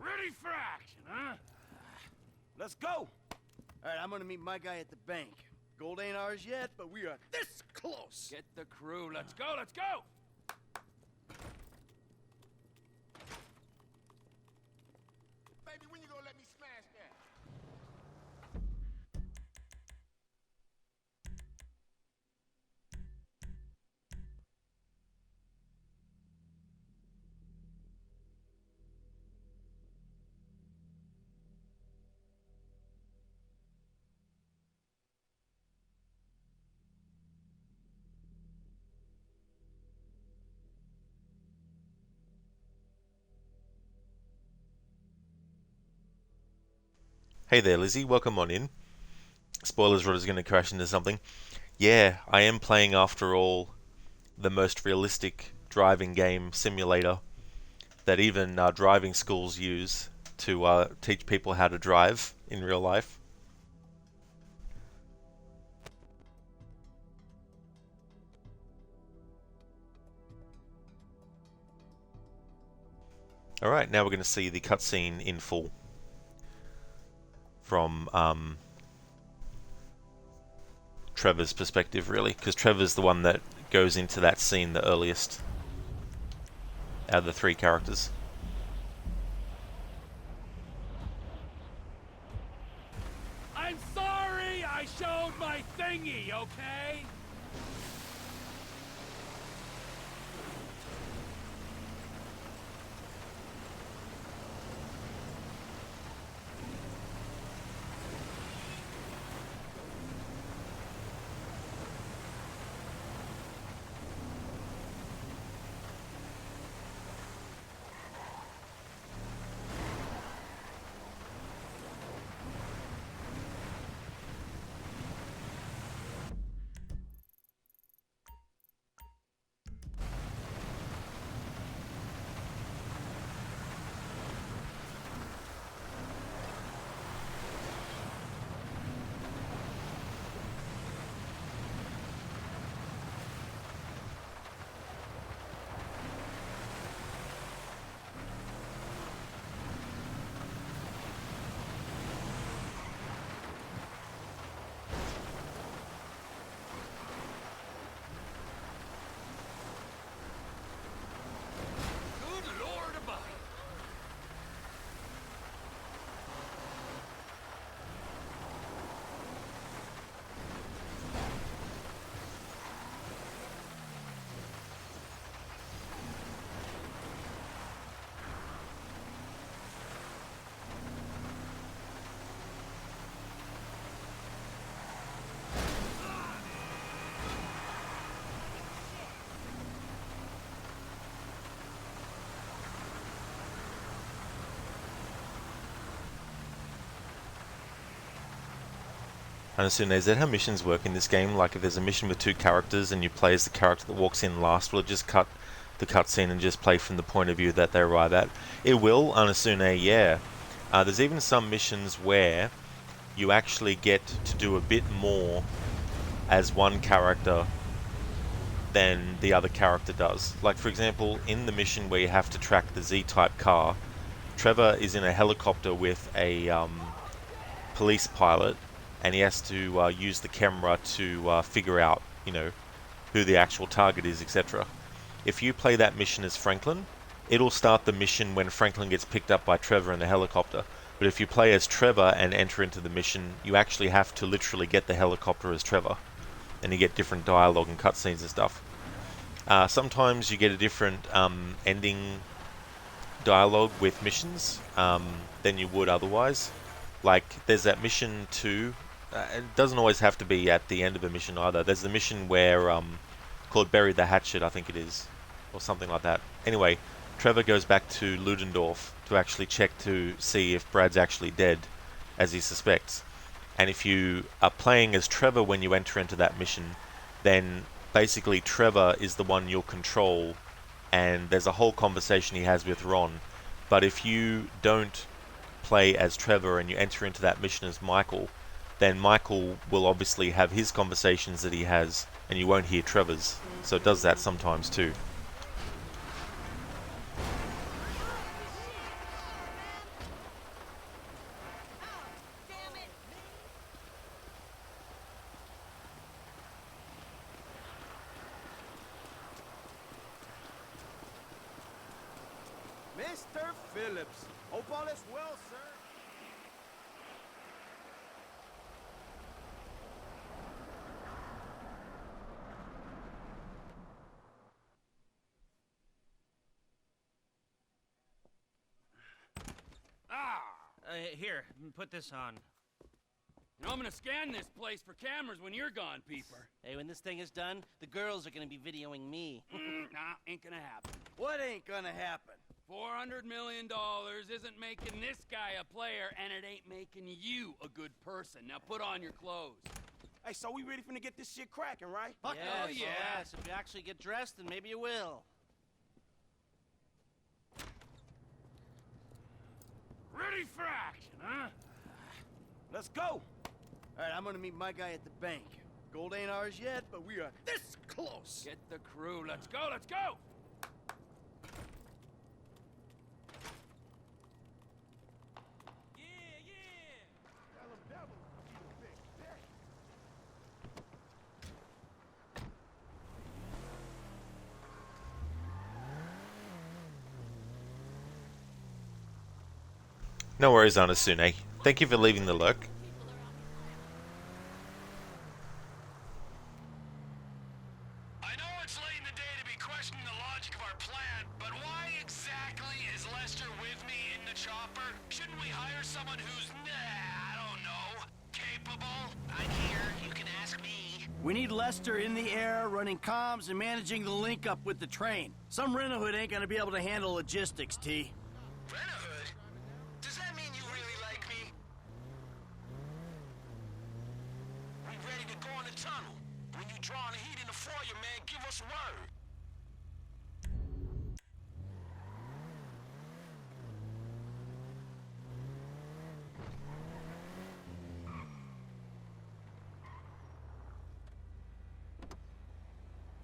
Ready for action, huh? Let's go. All right, I'm gonna meet my guy at the bank. Gold ain't ours yet, but we are this close. Get the crew. Let's go. Let's go. Baby, when you gonna let me smash that? Hey there, Lizzie. Welcome on in. Spoilers, Rodder's going to crash into something. Yeah, I am playing, after all, the most realistic driving game simulator that even driving schools use to teach people how to drive in real life. Alright, now we're going to see the cutscene in full from Trevor's perspective, really, because Trevor's the one that goes into that scene the earliest out of the three characters. I'm sorry I showed my thingy, okay? And as soon as that, how missions work in this game, like if there's a mission with two characters and you play as the character that walks in last, will it just cut the cutscene and just play from the point of view that they arrive at? It will, Anasune, yeah. There's even some missions where you actually get to do a bit more as one character than the other character does. Like, for example, in the mission where you have to track the Z-type car, Trevor is in a helicopter with a police pilot, and he has to use the camera to figure out, you know, who the actual target is, etc. If you play that mission as Franklin, it'll start the mission when Franklin gets picked up by Trevor in the helicopter. But if you play as Trevor and enter into the mission, you actually have to literally get the helicopter as Trevor, and you get different dialogue and cutscenes and stuff. Sometimes you get a different ending dialogue with missions than you would otherwise. Like, there's that mission 2. It doesn't always have to be at the end of a mission either. There's the mission where called Bury the Hatchet, I think it is, or something like that. Anyway, Trevor goes back to Ludendorff to actually check to see if Brad's actually dead, as he suspects. And if you are playing as Trevor when you enter into that mission, then basically Trevor is the one you'll control, and there's a whole conversation he has with Ron. But if you don't play as Trevor and you enter into that mission as Michael, then Michael will obviously have his conversations that he has, and you won't hear Trevor's. So it does that sometimes too. Mr. Phillips, hope all is well, sir. Here, put this on. You know, I'm gonna scan this place for cameras when you're gone, Peeper. Hey, when this thing is done, the girls are gonna be videoing me. Nah, ain't gonna happen. What ain't gonna happen? $400 million isn't making this guy a player, and it ain't making you a good person. Now put on your clothes. Hey, so we ready finna get this shit cracking, right? Fuck Yes, yes. If you actually get dressed, then maybe you will. Ready for action, huh? Let's go. All right, I'm gonna meet my guy at the bank. Gold ain't ours yet, but we are this close. Get the crew. Let's go, let's go! No worries, Anasune. Thank you for leaving the lurk. I know it's late in the day to be questioning the logic of our plan, but why exactly is Lester with me in the chopper? Shouldn't we hire someone who's, I don't know, capable? I'm here, you can ask me. We need Lester in the air, running comms and managing the link up with the train. Some rent-a-hood ain't gonna be able to handle logistics, T. Rent-a-hood? Does that mean you really like me? We ready to go in the tunnel. When you draw the heat in the foyer, man, give us a word.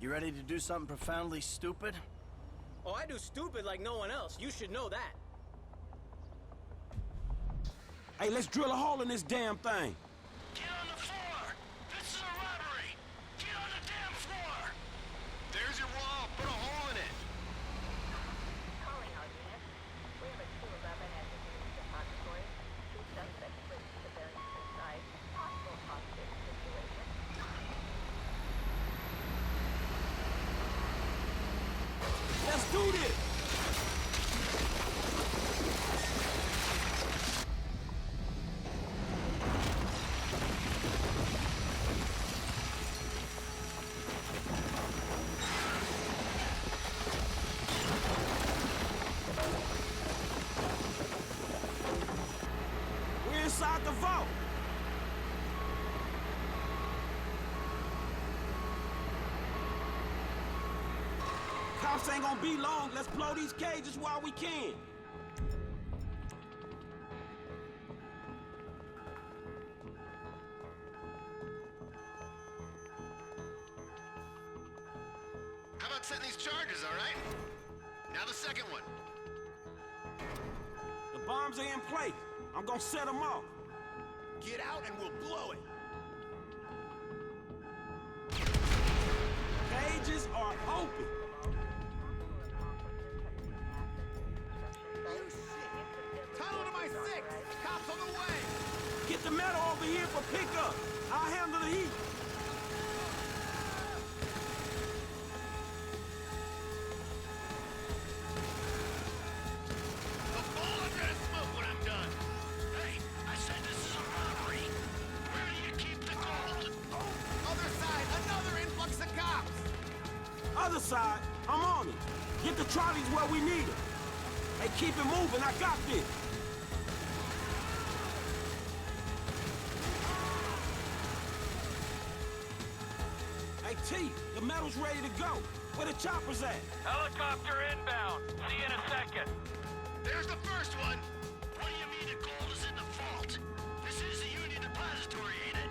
You ready to do something profoundly stupid? Oh, I do stupid like no one else. You should know that. Hey, let's drill a hole in this damn thing. Get on the floor! This is a robbery! Get on the damn floor! There's your wall. Put a hole in it. Calling our unit. We have a 211 at the news depository. 2 suspects with civilian suicide. Possible hostage situation. Let's do this. We're inside the vault. Cops ain't gonna be long. Let's blow these cages while we can. How about setting these charges, all right? Now the second one. The bombs are in place. I'm gonna set them off. Get out and we'll blow it. Cages are open. Tunnel to my 6! Cops on the way! Get the metal over here for pickup. I'll handle the heat. The ball under the smoke when I'm done. Hey, I said this is a robbery. Where do you keep the gold? Other side, another influx of cops! Other side, I'm on it. Get the trolleys where we need them. Hey, keep it moving. I got this. Hey, T, the metal's ready to go. Where the choppers at? Helicopter inbound. See you in a second. There's the first one. What do you mean the gold is in the vault? This is the Union Depository, ain't it?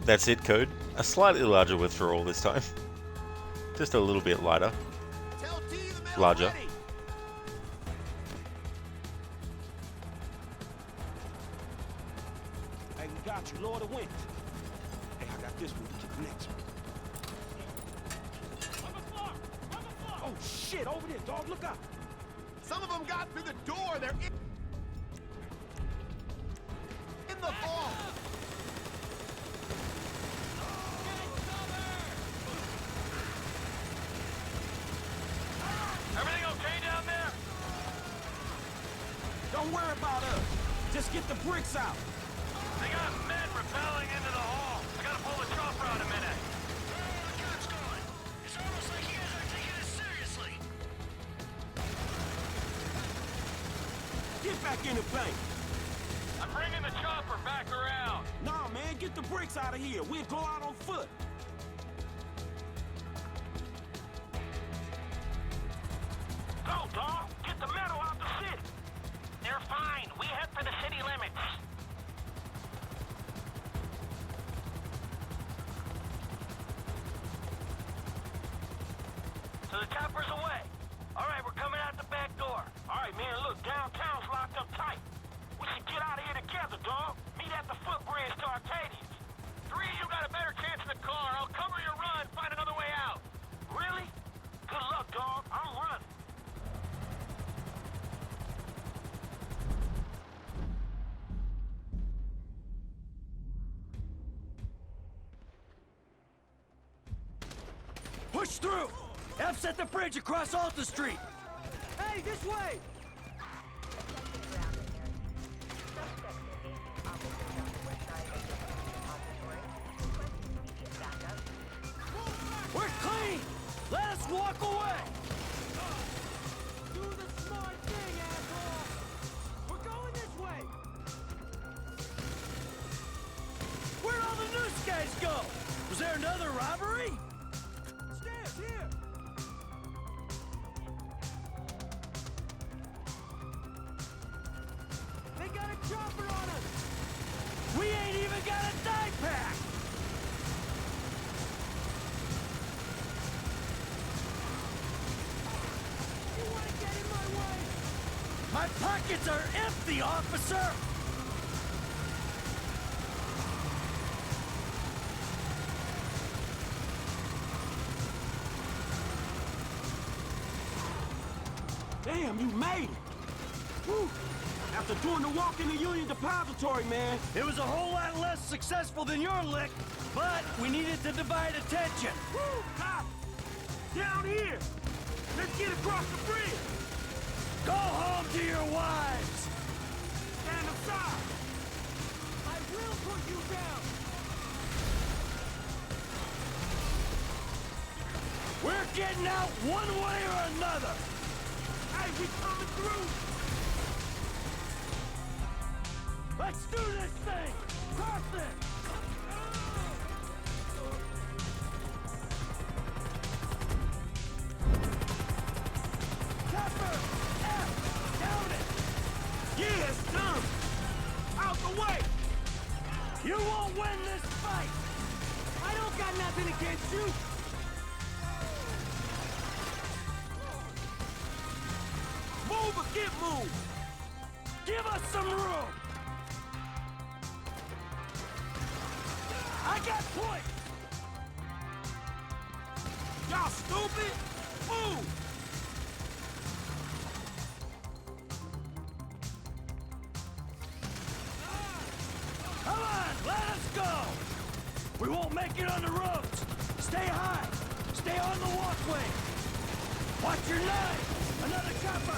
That's it, Code. A slightly larger withdrawal this time. Just a little bit lighter. Larger. Hey, we got you. Lower the winch. Hey, I got this one. Get the next one. Oh, shit. Over there, dog. Look out. Some of them got through the door. They're in the vault. Don't worry about us. Just get the bricks out. They got men rappelling into the hall. I gotta pull the chopper out a minute. Where are the cops going? It's almost like you guys aren't taking this seriously. Get back in the bank. I'm bringing the chopper back around. Nah, man, get the bricks out of here. We'll go out on foot. Go, dog! Get the metal out the city! They're fine. We head for the city limits. So the chopper's away. All right, we're coming out the back door. All right, man, look, downtown's locked up tight. We should get out of here together, dog. Meet at the footbridge to Arcadius. Three of you got a better chance in the car. I'll cover your run, find another way out. Really? Good luck, dog. I'm running. Push through! F's at the bridge across Alta Street! Hey, this way! We're clean! Let us walk away! Do the smart thing, asshole! We're going this way! Where'd all the news guys go? Was there another robbery? Stairs, here! They got a chopper on us! We ain't even got a die pack! You wanna get in my way? My pockets are empty, officer! Damn, you made it. Whew. After doing the walk in the Union Depository, man. It was a whole lot less successful than your lick, but we needed to divide attention. Woo, cop! Down here! Let's get across the bridge! Go home to your wives! Stand aside! I will put you down! We're getting out one way or another! Hey, we coming through! Let's do this thing! Cross it! Chopper! F! Down it! Yeah, it's done! Out the way! You won't win this fight! I don't got nothing against you! Move or get moved! Give us some room! I got point! Y'all stupid? Move! Come on, let us go! We won't make it on the roads! Stay high! Stay on the walkway! Watch your knife! Another chopper!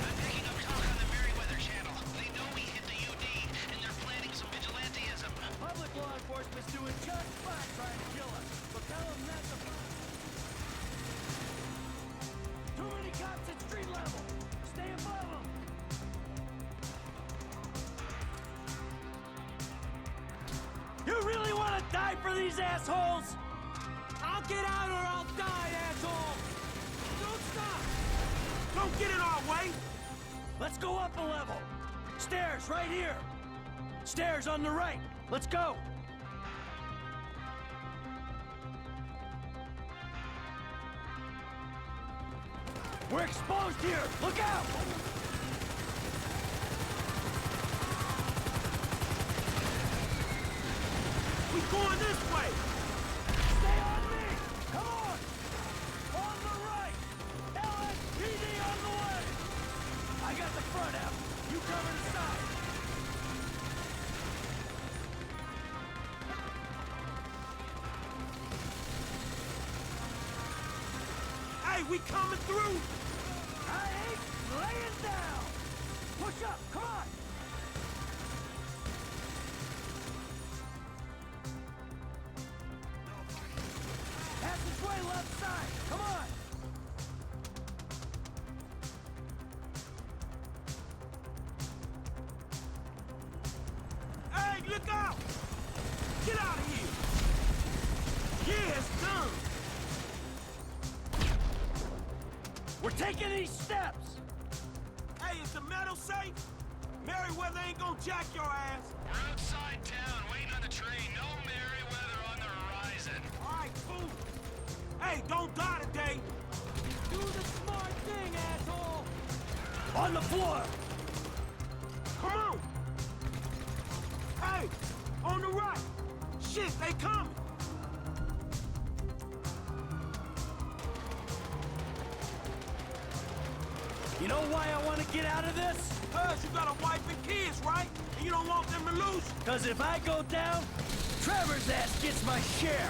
I'm picking up talk on the Merryweather channel. They know we hit the UD, and they're planning some vigilantism. Public law enforcement's doing just fine trying to kill us, but tell them that's a Too many cops at street level! Stay above them! You really want to die for these assholes? I'll get out or I'll die, asshole! Don't stop! Don't get in our way! Let's go up a level! Stairs right here! Stairs on the right! Let's go! We're exposed here! Look out! We going this way! Stay on me! Come on! On the right! LSPD on the way! I got the front out. You cover the side. Hey, we coming through! I ain't laying down! Push Catch up! Come on! Passageway left side! Come on! Hey, look out! Get out of here! Yeah, it's done! We're taking these steps! Hey, is the metal safe? Merryweather ain't gonna jack your ass. We're outside town, waiting on the train. No Merryweather on the horizon. All right, fool. Hey, don't die today. Do the smart thing, asshole! On the floor! Come on. Hey, on the right. Shit, they coming. You know why I want to get out of this? Cuz you got a wife and kids, right? And you don't want them to lose. Because if I go down, Trevor's ass gets my share.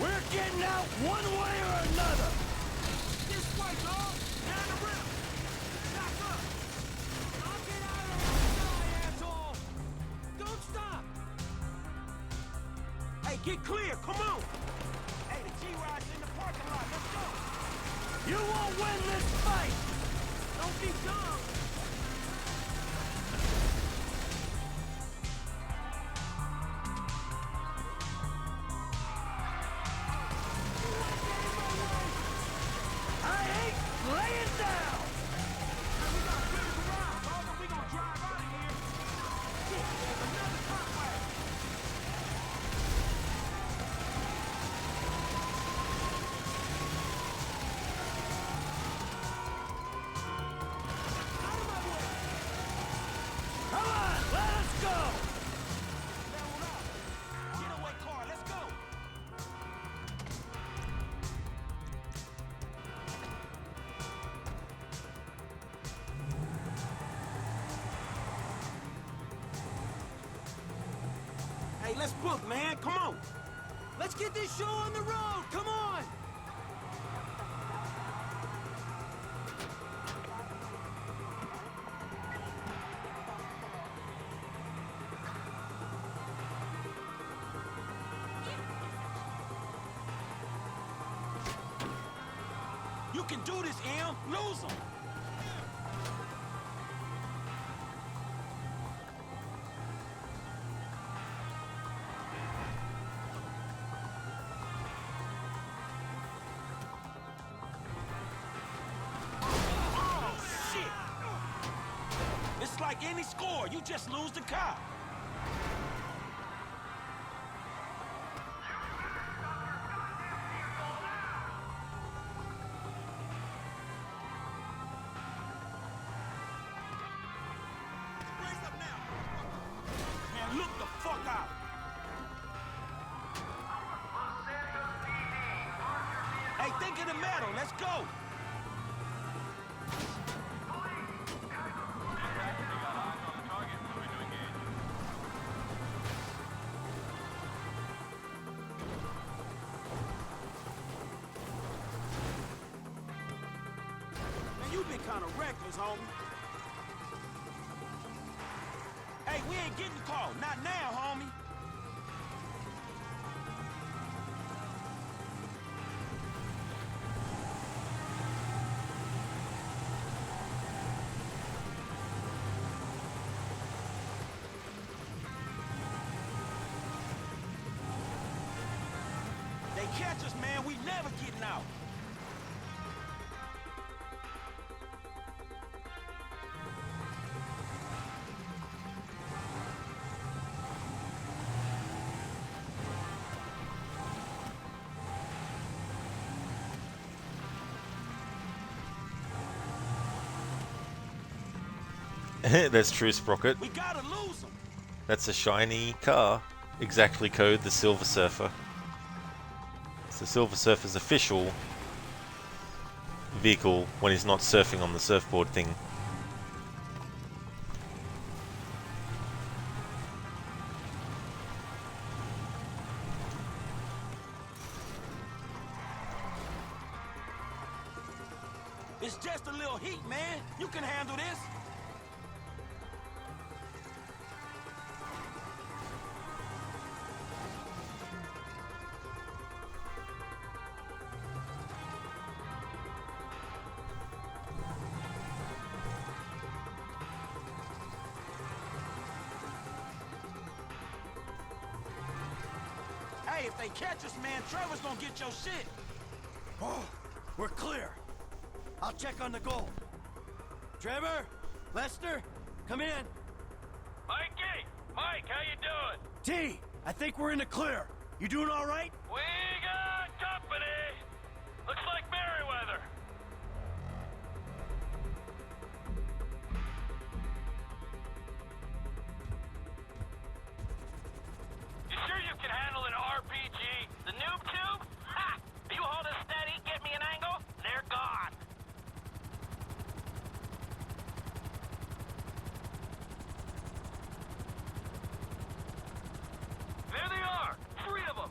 We're getting out one way or another. This way, dog. Down the river. Back up. I'll get out of here, asshole! Don't stop! Hey, get clear. Come on. Hey, the G-Ride's in the parking lot. Let's go. You won't win this fight! Don't be dumb. I ain't laying down! We got a big garage, dog, and we gonna drive out of here. Shit, there's another cop wagon. Come on, let us go! Level up. Getaway car, let's go. Hey, let's book, man. Come on. Let's get this show on the road! Come on! You can do this, Em. Lose them. Oh, shit. It's like any score. You just lose the car. Man, look the fuck out. Hey, think of the medal. Let's go. Man, you been kind of reckless, homie. Hey, we ain't getting the call. Not now, homie. They catch us, man. We never getting out. That's true, Sprocket. We gotta lose them. That's a shiny car. Exactly code the Silver Surfer. It's the Silver Surfer's official vehicle when he's not surfing on the surfboard thing. It's just a little heat, man. You can handle this. Hey, if they catch us, man, Trevor's gonna get your shit. Oh, we're clear. I'll check on the gold. Trevor, Lester, come in. Mikey! Mike, how you doing? T, I think we're in the clear. You doing all right? We got company! Looks like Merryweather. You sure you can handle an RPG? The noob tube? Ha! You hold it steady, get me an angle, they're gone. There they are! 3 of them!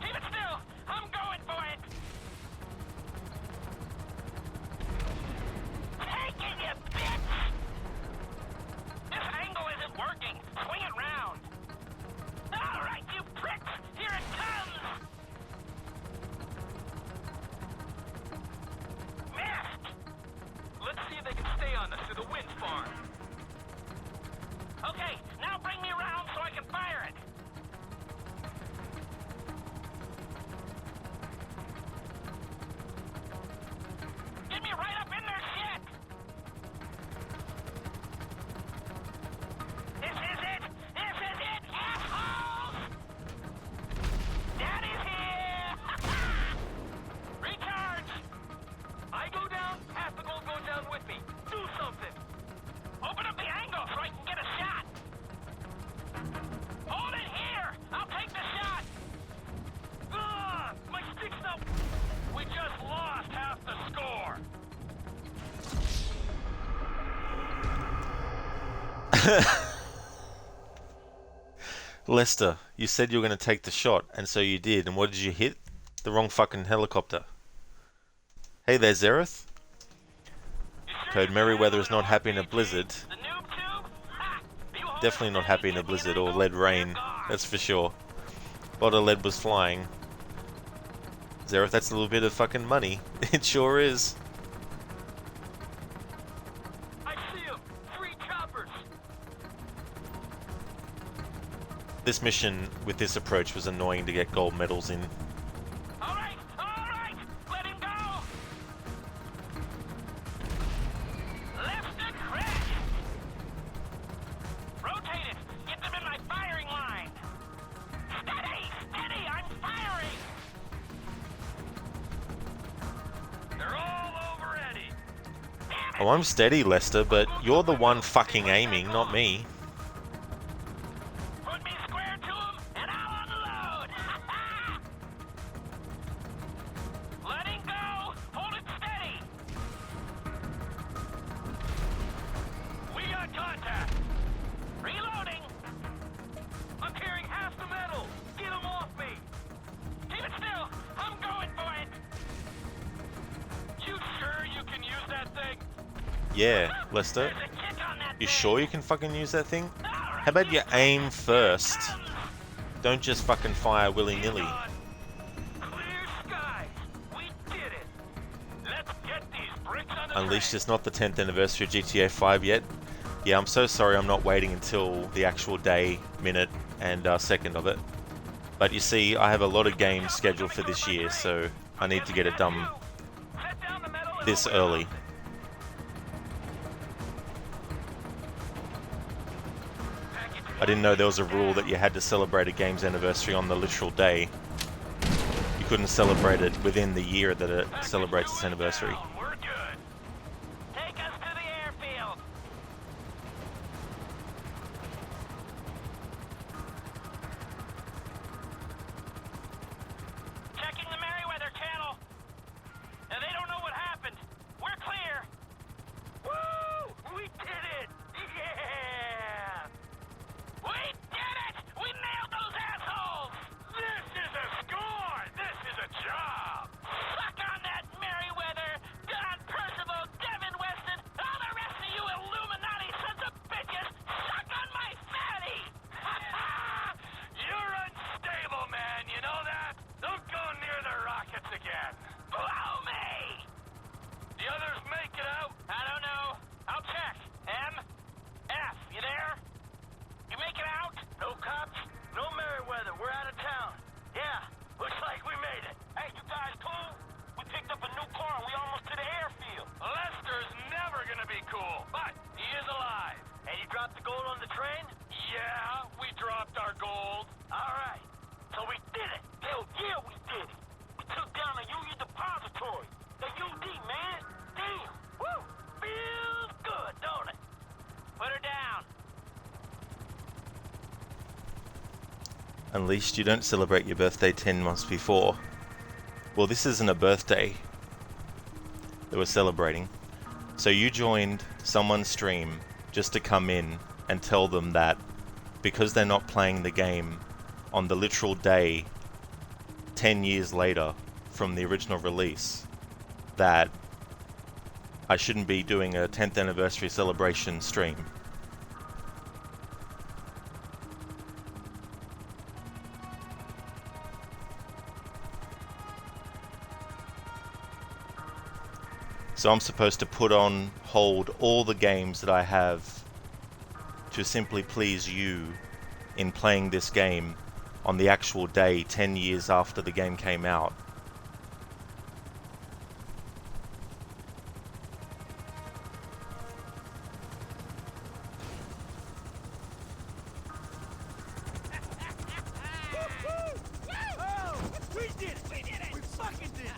Keep it still! I'm going for it! Taking you, bitch! This angle isn't working! Swing it round! Alright, you pricks! Here it comes! Missed! Let's see if they can stay on us through the wind farm. Okay, now bring me around so I can fire it. Get me right up in their shit. This is it. This is it, assholes. Daddy's here. Recharge. I go down, half the gold goes down with me. Do something. Open up the angle so I can get a shot. Hold it here! I'll take the shot! Ugh! My stick's not... We just lost half the score! Lester, you said you were going to take the shot, and so you did. And what did you hit? The wrong fucking helicopter. Hey there, Zereth. Code Merryweather is not happy in a blizzard. Definitely not happy in a blizzard or lead rain, that's for sure. A lot of lead was flying. Zereth, that's a little bit of fucking money. It sure is. I see him! 3 choppers! This mission with this approach was annoying to get gold medals in. Alright! Alright! Let him go! Left the crash! Rotate it! Get them in my firing line! Steady! Steady! I'm firing! They're all over Eddie! Oh, I'm steady, Lester, but you're the one fucking aiming, not me. Put me square to him, and I'll unload! Letting go! Hold it steady! We got contact! Reloading! I'm carrying half the metal! Get him off me! Keep it still! I'm going for it! You sure you can use that thing? Yeah, Lester. You sure you can fucking use that thing? How about you aim first? Don't just fucking fire willy-nilly. Unleashed is not the 10th anniversary of GTA 5 yet. Yeah, I'm so sorry I'm not waiting until the actual day, minute, and second of it. But you see, I have a lot of games scheduled for this year, so I need to get it done this early. I didn't know there was a rule that you had to celebrate a game's anniversary on the literal day. You couldn't celebrate it within the year that it celebrates its anniversary. We're good. Take us to the airfield. Checking the Merryweather channel. Now they don't know what happened. We're clear. Woo! We did it! Yeah! We did it! We nailed those assholes! This is a score! This is a job! Suck on that, Merryweather! dropped the gold on the train? Yeah, we dropped our gold. Alright, so we did it. Hell yeah, we did it. We took down the Union Depository. The UD, man. Damn. Woo. Feels good, don't it? Put her down. Unleashed, you don't celebrate your birthday 10 months before. Well, this isn't a birthday that we're celebrating. So you joined someone's stream just to come in and tell them that because they're not playing the game on the literal day 10 years later from the original release, that I shouldn't be doing a 10th anniversary celebration stream. So I'm supposed to put on hold all the games that I have to simply please you in playing this game on the actual day 10 years after the game came out. We did it! We did it! We fucking did it!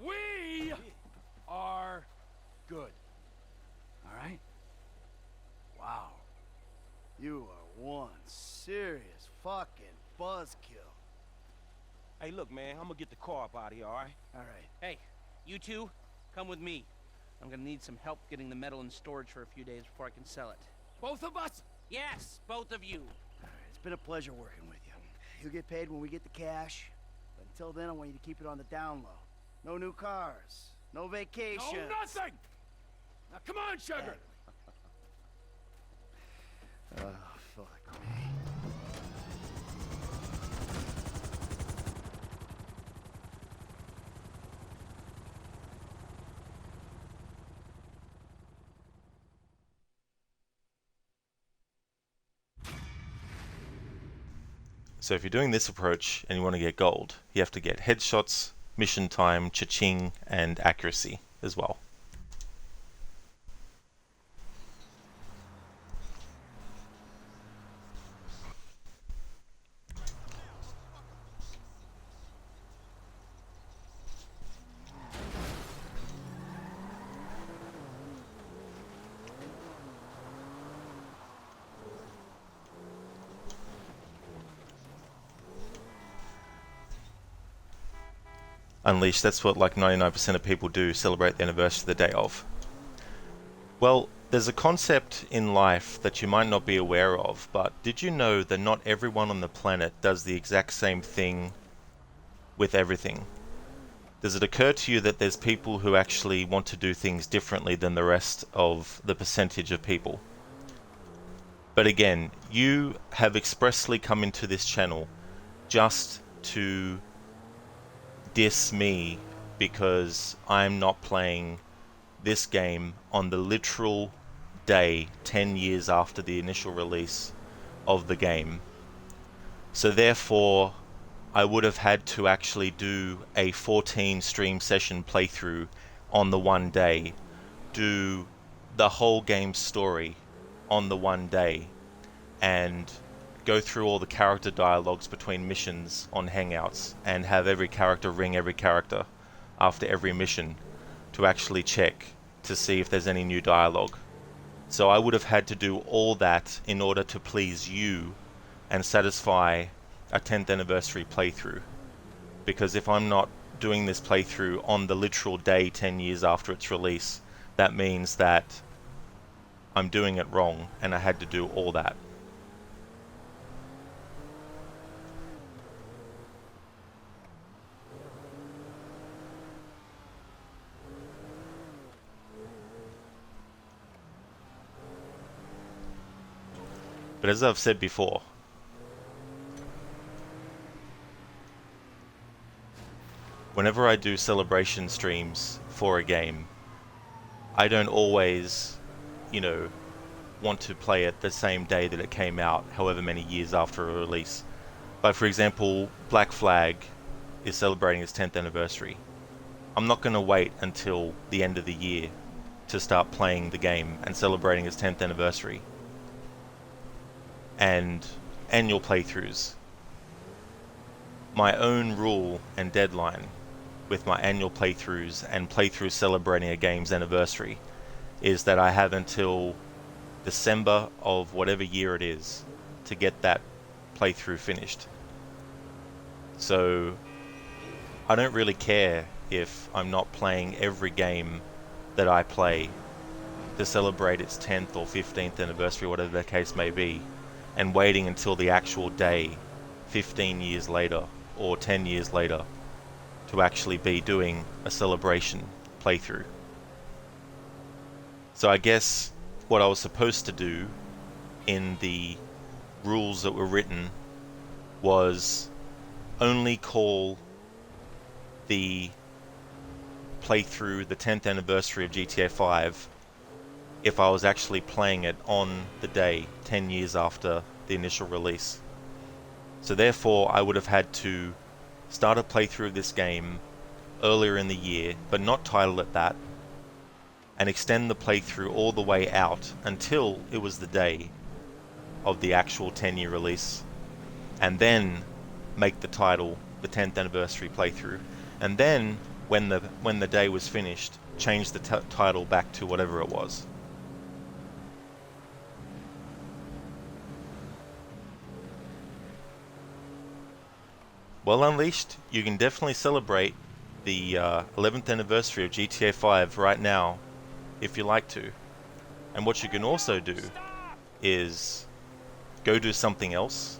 We are good. All right? Wow. You are one serious fucking buzzkill. Hey, look, man, I'm gonna get the car up out of here, all right? All right. Hey, you two, come with me. I'm gonna need some help getting the metal in storage for a few days before I can sell it. Both of us? Yes, both of you. All right, it's been a pleasure working with you. You'll get paid when we get the cash. But until then, I want you to keep it on the down low. No new cars. No vacations. No, nothing! Now, come on, sugar! Oh, fuck me. So if you're doing this approach and you want to get gold, you have to get headshots, mission time, cha-ching, and accuracy as well. Unleashed, that's what like 99% of people do, celebrate the anniversary the day of. Well, there's a concept in life that you might not be aware of, but did you know that not everyone on the planet does the exact same thing with everything? Does it occur to you that there's people who actually want to do things differently than the rest of the percentage of people? But again, you have expressly come into this channel just to diss me because I'm not playing this game on the literal day 10 years after the initial release of the game. So therefore I would have had to actually do a 14 stream session playthrough on the one day, do the whole game's story on the one day, and go through all the character dialogues between missions on Hangouts and have every character ring every character after every mission to actually check to see if there's any new dialogue. So I would have had to do all that in order to please you and satisfy a 10th anniversary playthrough. Because if I'm not doing this playthrough on the literal day 10 years after its release, that means that I'm doing it wrong and I had to do all that. But as I've said before, whenever I do celebration streams for a game, I don't always, want to play it the same day that it came out, however many years after a release. But for example, Black Flag is celebrating its 10th anniversary. I'm not going to wait until the end of the year to start playing the game and celebrating its 10th anniversary and annual playthroughs. My own rule and deadline with my annual playthroughs and playthroughs celebrating a game's anniversary is that I have until December of whatever year it is to get that playthrough finished. So I don't really care if I'm not playing every game that I play to celebrate its 10th or 15th anniversary, whatever the case may be, and waiting until the actual day 15 years later or 10 years later to actually be doing a celebration playthrough. So I guess what I was supposed to do in the rules that were written was only call the playthrough the 10th anniversary of GTA 5 if I was actually playing it on the day 10 years after the initial release. So therefore I would have had to start a playthrough of this game earlier in the year, but not title it that, and extend the playthrough all the way out until it was the day of the actual 10-year release, and then make the title the 10th anniversary playthrough, and then when the day was finished, change the title back to whatever it was. Well, Unleashed, you can definitely celebrate the 11th anniversary of GTA 5 right now if you like to. And what you can also do is go do something else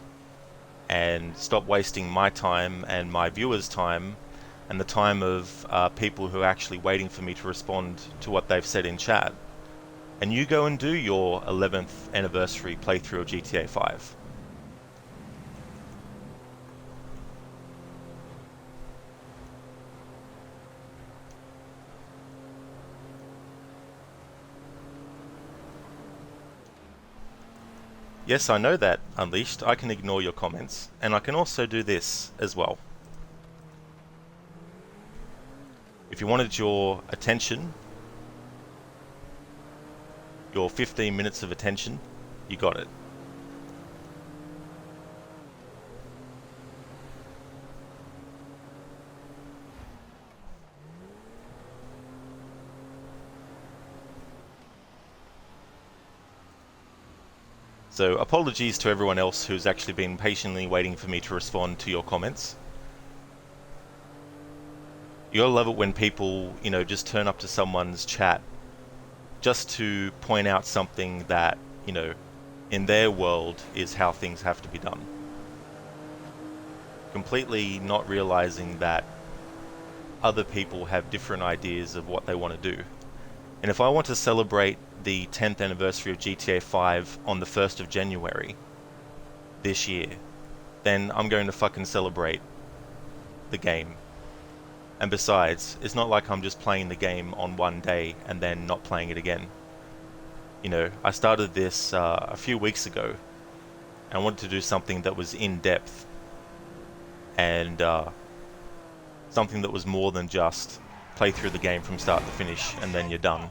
and stop wasting my time and my viewers' time and the time of people who are actually waiting for me to respond to what they've said in chat. And you go and do your 11th anniversary playthrough of GTA 5. Yes, I know that, Unleashed. I can ignore your comments, and I can also do this as well. If you wanted your attention, your 15 minutes of attention, you got it. So apologies to everyone else who's actually been patiently waiting for me to respond to your comments. You gotta love it when people, you know, just turn up to someone's chat just to point out something that, you know, in their world is how things have to be done. Completely not realizing that other people have different ideas of what they want to do. And if I want to celebrate the 10th anniversary of GTA 5 on the 1st of January this year, then I'm going to fucking celebrate the game. And besides, it's not like I'm just playing the game on one day and then not playing it again. You know, I started this a few weeks ago and I wanted to do something that was in depth and something that was more than just play through the game from start to finish and then you're done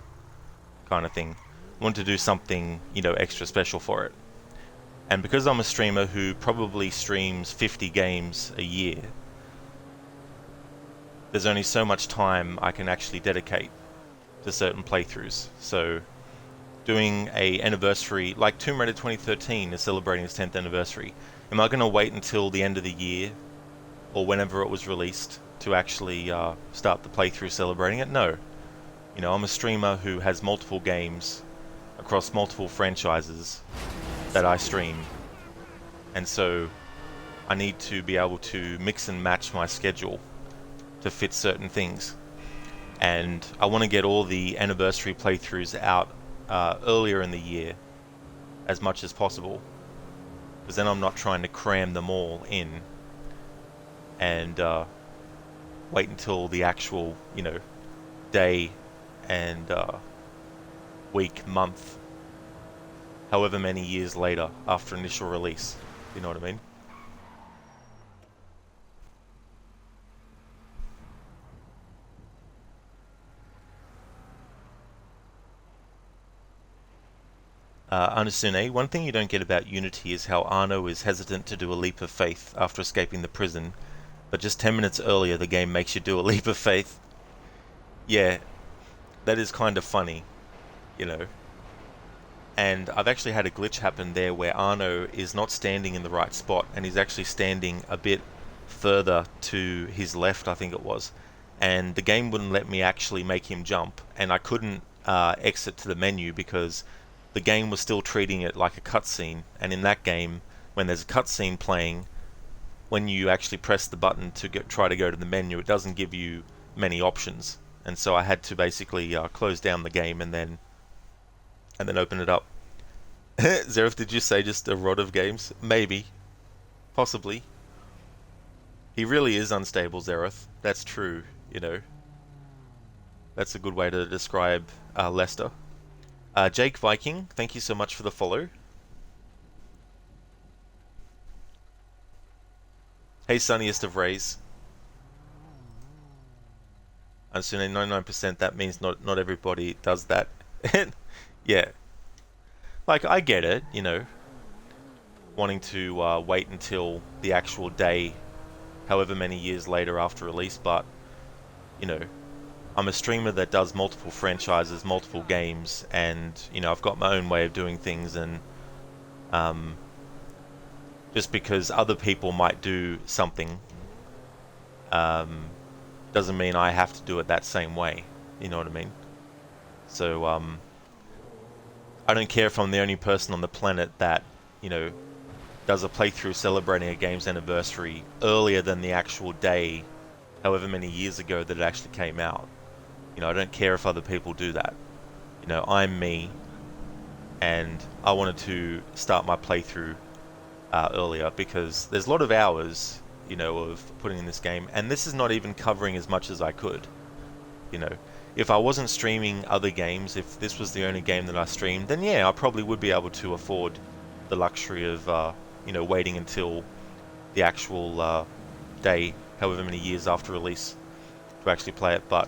kind of thing. I wanted to do something, you know, extra special for it. And because I'm a streamer who probably streams 50 games a year, there's only so much time I can actually dedicate to certain playthroughs. So doing a anniversary, like Tomb Raider 2013 is celebrating its 10th anniversary. Am I going to wait until the end of the year or whenever it was released to actually start the playthrough celebrating it? No. You know, I'm a streamer who has multiple games across multiple franchises that I stream. And so I need to be able to mix and match my schedule to fit certain things. And I want to get all the anniversary playthroughs out earlier in the year as much as possible, because then I'm not trying to cram them all in and wait until the actual, you know, day and week, month, however many years later after initial release. You know what I mean? Anusune, one thing you don't get about Unity is how Arno is hesitant to do a leap of faith after escaping the prison, but just 10 minutes earlier the game makes you do a leap of faith. Yeah, that is kind of funny, you know. And I've actually had a glitch happen there where Arno is not standing in the right spot, and he's actually standing a bit further to his left, I think it was. And the game wouldn't let me actually make him jump, and I couldn't exit to the menu because the game was still treating it like a cutscene. And in that game, when there's a cutscene playing, when you actually press the button to try to go to the menu, it doesn't give you many options. And so I had to basically close down the game and then open it up. Zeref, did you say just a rod of games? Maybe. Possibly. He really is unstable, Zereth. That's true, you know. That's a good way to describe Lester. Jake Viking, thank you so much for the follow. Hey, sunniest of rays. I'm assuming 99%, that means not everybody does that. Yeah. Like, I get it, you know. Wanting to wait until the actual day, however many years later after release, but, you know, I'm a streamer that does multiple franchises, multiple games, and, you know, I've got my own way of doing things, and just because other people might do something doesn't mean I have to do it that same way, you know what I mean? So, I don't care if I'm the only person on the planet that, you know, does a playthrough celebrating a game's anniversary earlier than the actual day, however many years ago that it actually came out. You know, I don't care if other people do that. You know, I'm me, and I wanted to start my playthrough earlier because there's a lot of hours, you know, of putting in this game, and this is not even covering as much as I could. You know, if I wasn't streaming other games, if this was the only game that I streamed, then yeah, I probably would be able to afford the luxury of, you know, waiting until the actual day, however many years after release, to actually play it, but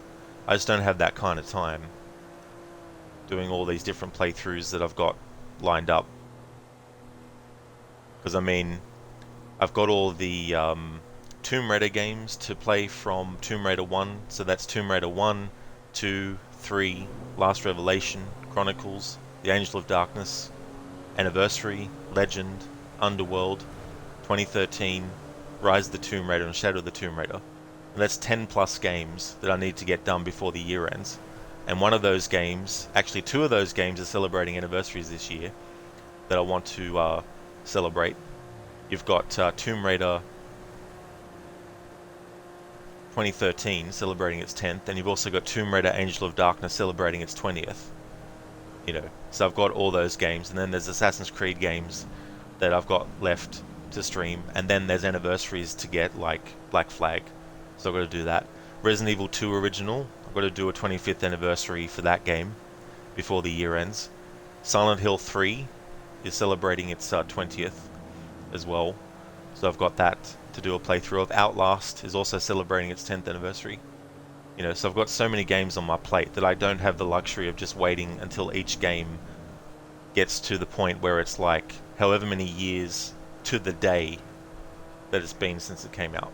I just don't have that kind of time doing all these different playthroughs that I've got lined up. Because, I mean, I've got all the Tomb Raider games to play from Tomb Raider 1, so that's Tomb Raider 1, 2, 3, Last Revelation, Chronicles, The Angel of Darkness, Anniversary, Legend, Underworld, 2013, Rise of the Tomb Raider, and Shadow of the Tomb Raider. And that's 10 plus games that I need to get done before the year ends. And one of those games, actually 2 of those games, are celebrating anniversaries this year that I want to celebrate. You've got Tomb Raider 2013 celebrating its 10th, and you've also got Tomb Raider Angel of Darkness celebrating its 20th. You know, so I've got all those games, and then there's Assassin's Creed games that I've got left to stream, and then there's anniversaries to get, like Black Flag, so I've got to do that. Resident Evil 2 Original, I've got to do a 25th anniversary for that game before the year ends. Silent Hill 3 is celebrating its 20th as well, so I've got that to do a playthrough of. Outlast is also celebrating its 10th anniversary. You know, so I've got so many games on my plate that I don't have the luxury of just waiting until each game gets to the point where it's like however many years to the day that it's been since it came out.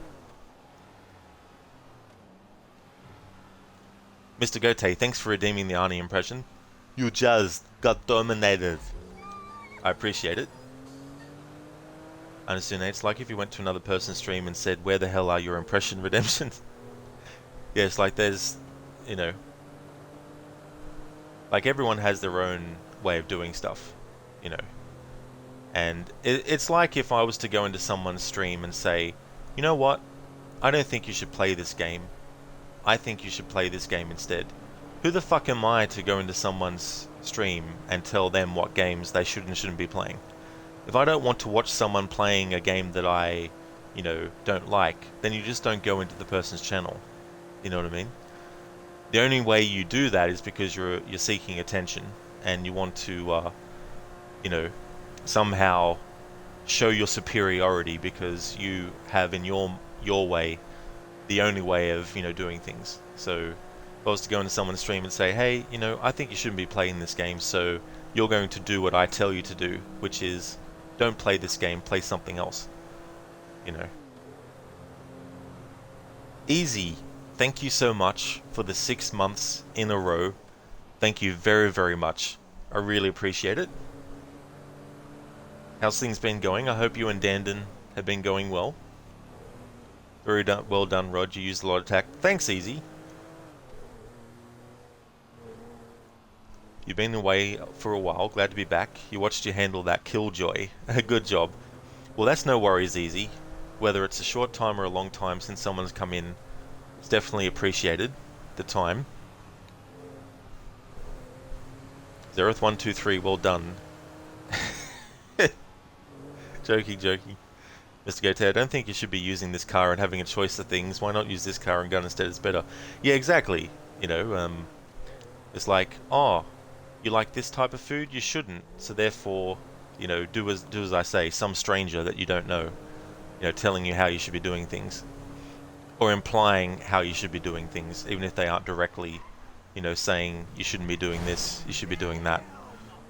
Mr. Gote, thanks for redeeming the Arnie impression. You just got dominated. I appreciate it. I understand. It's like if you went to another person's stream and said, where the hell are your impression redemptions? Yeah, it's like there's, you know, like everyone has their own way of doing stuff, you know. And it's like if I was to go into someone's stream and say, you know what, I don't think you should play this game. I think you should play this game instead. Who the fuck am I to go into someone's stream and tell them what games they should and shouldn't be playing? If I don't want to watch someone playing a game that I, you know, don't like, then you just don't go into the person's channel. You know what I mean? The only way you do that is because you're seeking attention and you want to, you know, somehow show your superiority because you have in your way the only way of, you know, doing things. So if I was to go into someone's stream and say, hey, you know, I think you shouldn't be playing this game, so you're going to do what I tell you to do, which is don't play this game, play something else. You know. Easy, thank you so much for the 6 months in a row. Thank you very, very much. I really appreciate it. How's things been going? I hope you and Dandon have been going well. Very well done, Rod. You used a lot of tact. Thanks, Easy. You've been away for a while. Glad to be back. You watched you handle that killjoy. Good job. Well, that's no worries, Easy. Whether it's a short time or a long time since someone's come in, it's definitely appreciated, the time. Zereth123, well done. Jokey. Mr. Gote, I don't think you should be using this car and having a choice of things. Why not use this car and gun instead? It's better. Yeah, exactly. You know, it's like, oh, you like this type of food? You shouldn't. So therefore, you know, do as I say. Some stranger that you don't know, you know, telling you how you should be doing things, or implying how you should be doing things, even if they aren't directly, you know, saying you shouldn't be doing this, you should be doing that,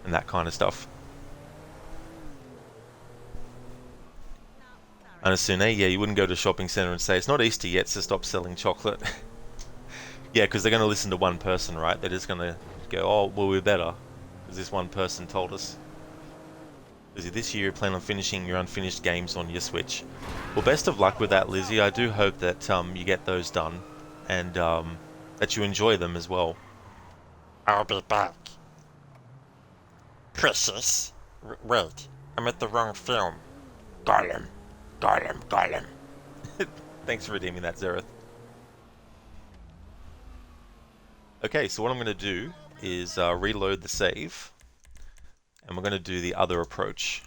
and that kind of stuff. Anasune, yeah, you wouldn't go to a shopping centre and say, it's not Easter yet, so stop selling chocolate. Yeah, because they're going to listen to one person, right? They're just going to go, oh, well, we're better, because this one person told us. Lizzie, this year you plan on finishing your unfinished games on your Switch. Well, best of luck with that, Lizzie. I do hope that you get those done, and that you enjoy them as well. I'll be back. Precious. Wait, I'm at the wrong film. Gollum. Thanks for redeeming that, Zereth. Okay, so what I'm going to do is reload the save, and we're going to do the other approach.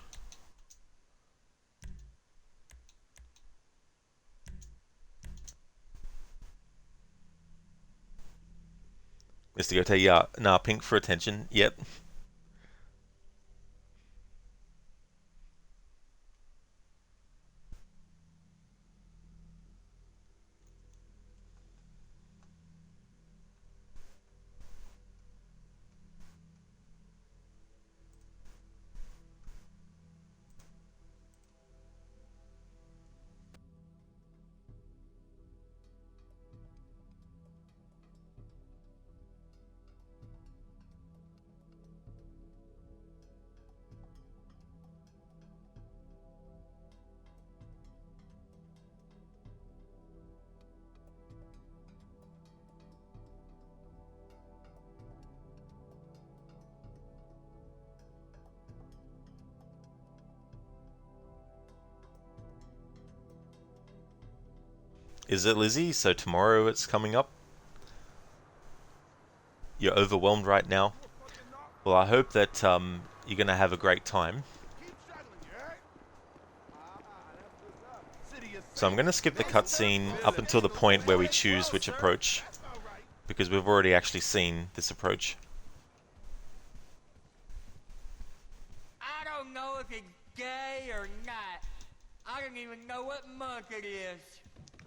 Mr. Gote, yeah, nah, pink for attention, yep. Is it, Lizzie? So tomorrow it's coming up? You're overwhelmed right now? Well, I hope that you're going to have a great time. So I'm going to skip the cutscene up until the point where we choose which approach, because we've already actually seen this approach. I don't know if it's gay or not. I don't even know what month it is.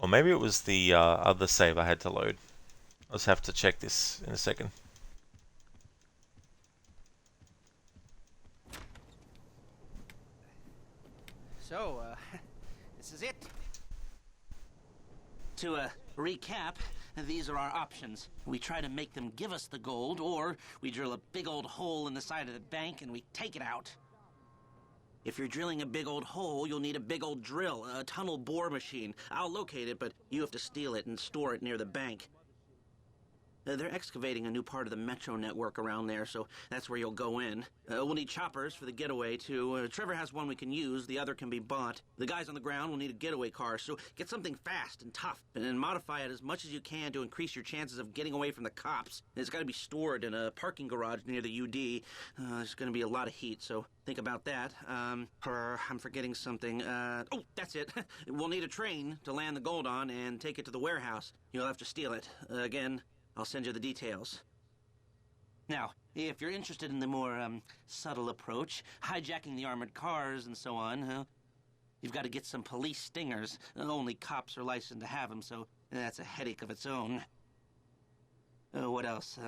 Or maybe it was the other save I had to load. I'll just have to check this in a second. So, this is it. To recap, these are our options. We try to make them give us the gold, or we drill a big old hole in the side of the bank and we take it out. If you're drilling a big old hole, you'll need a big old drill, a tunnel bore machine. I'll locate it, but you have to steal it and store it near the bank. They're excavating a new part of the metro network around there, so that's where you'll go in. We'll need choppers for the getaway, too. Trevor has one we can use. The other can be bought. The guys on the ground will need a getaway car, so get something fast and tough, and then modify it as much as you can to increase your chances of getting away from the cops. It's got to be stored in a parking garage near the UD. There's going to be a lot of heat, so think about that. I'm forgetting something. Oh, that's it. We'll need a train to land the gold on and take it to the warehouse. You'll have to steal it. Again, I'll send you the details. Now, if you're interested in the more subtle approach, hijacking the armored cars and so on, you've got to get some police stingers. Only cops are licensed to have them, so that's a headache of its own. What else?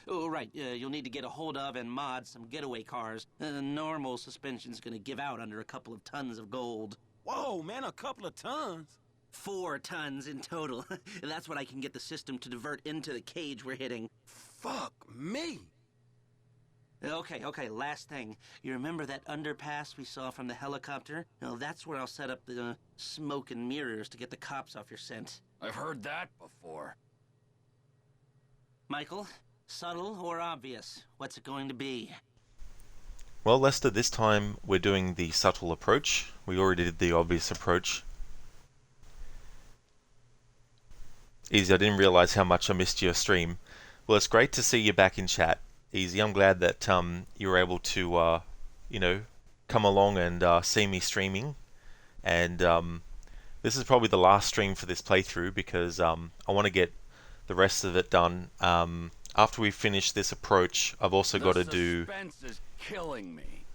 Oh, right. You'll need to get a hold of and mod some getaway cars. Normal suspension's gonna give out under a couple of tons of gold. Whoa, man, a couple of tons? 4 tons in total. That's what I can get the system to divert into the cage we're hitting. Fuck me. Okay, last thing. You remember that underpass we saw from the helicopter? Well, that's where I'll set up the smoke and mirrors to get the cops off your scent. I've heard that before. Michael, subtle or obvious? What's it going to be? Well, Lester, this time we're doing the subtle approach. We already did the obvious approach. Easy, I didn't realize how much I missed your stream. Well, it's great to see you back in chat. Easy, I'm glad that you were able to, come along and see me streaming. And this is probably the last stream for this playthrough because I want to get the rest of it done. After we finish this approach, I've also got to do. Suspense is killing me.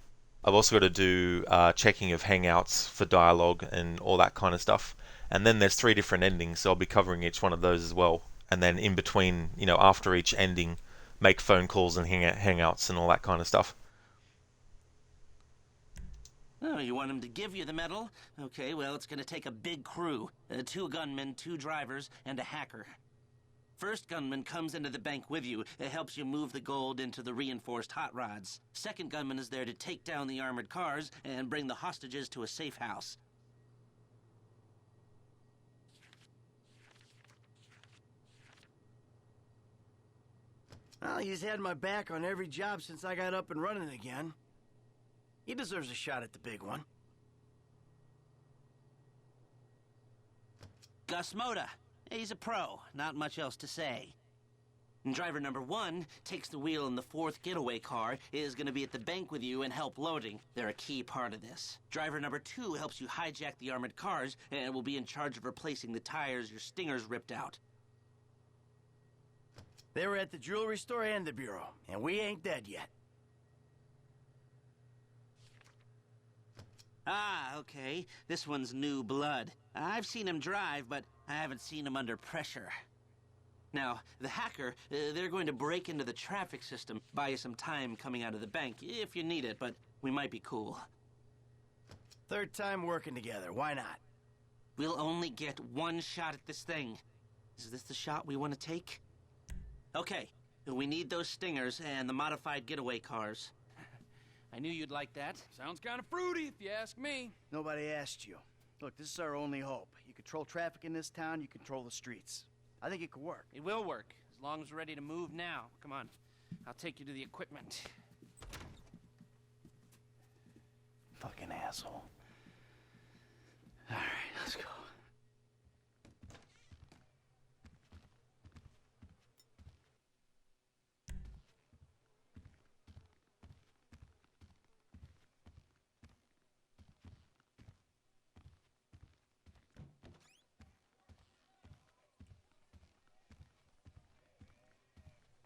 I've also got to do checking of hangouts for dialogue and all that kind of stuff. And then there's 3 different endings, so I'll be covering each one of those as well. And then in between, after each ending, make phone calls and hangouts and all that kind of stuff. Oh, you want him to give you the medal? Okay, well, it's going to take a big crew. 2 gunmen, 2 drivers, and a hacker. First gunman comes into the bank with you. It helps you move the gold into the reinforced hot rods. Second gunman is there to take down the armored cars and bring the hostages to a safe house. Well, he's had my back on every job since I got up and running again. He deserves a shot at the big one. Gus Moda. He's a pro. Not much else to say. And driver number 1 takes the wheel in the 4th getaway car, is going to be at the bank with you and help loading. They're a key part of this. Driver number 2 helps you hijack the armored cars and will be in charge of replacing the tires your Stingers ripped out. They were at the jewelry store and the bureau, and we ain't dead yet. Ah, okay. This one's new blood. I've seen him drive, but I haven't seen him under pressure. Now, the hacker, they're going to break into the traffic system, buy you some time coming out of the bank, if you need it, but we might be cool. 3rd time working together, why not? We'll only get 1 shot at this thing. Is this the shot we want to take? Okay, we need those Stingers and the modified getaway cars. I knew you'd like that. Sounds kind of fruity, if you ask me. Nobody asked you. Look, this is our only hope. You control traffic in this town, you control the streets. I think it could work. It will work, as long as we're ready to move now. Come on, I'll take you to the equipment. Fucking asshole. All right, let's go.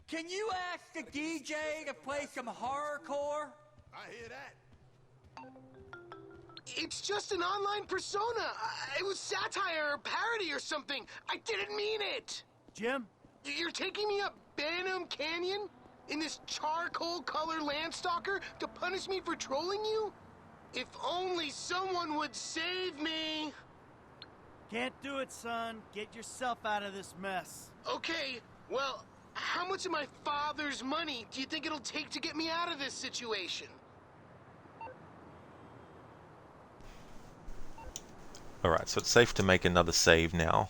Can you ask the DJ to play some horrorcore? I hear that. It's just an online persona. It was satire or parody or something. I didn't mean it. Jim? You're taking me up Banham Canyon in this charcoal color Landstalker to punish me for trolling you? If only someone would save me. Can't do it, son. Get yourself out of this mess. Okay, well, how much of my father's money do you think it'll take to get me out of this situation? Alright, so it's safe to make another save now.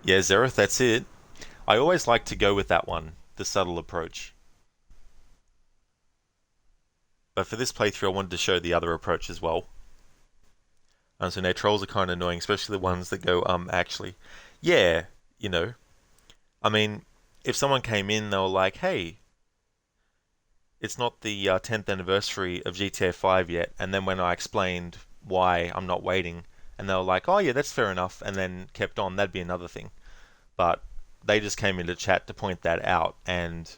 Yeah, Zereth, that's it. I always like to go with that one, the subtle approach. But for this playthrough I wanted to show the other approach as well. So now trolls are kind of annoying, especially the ones that go, actually. Yeah, I mean, if someone came in, they were like, hey, it's not the 10th anniversary of GTA 5 yet, and then when I explained why I'm not waiting, and they were like, oh yeah, that's fair enough, and then kept on, that'd be another thing. But they just came into chat to point that out, and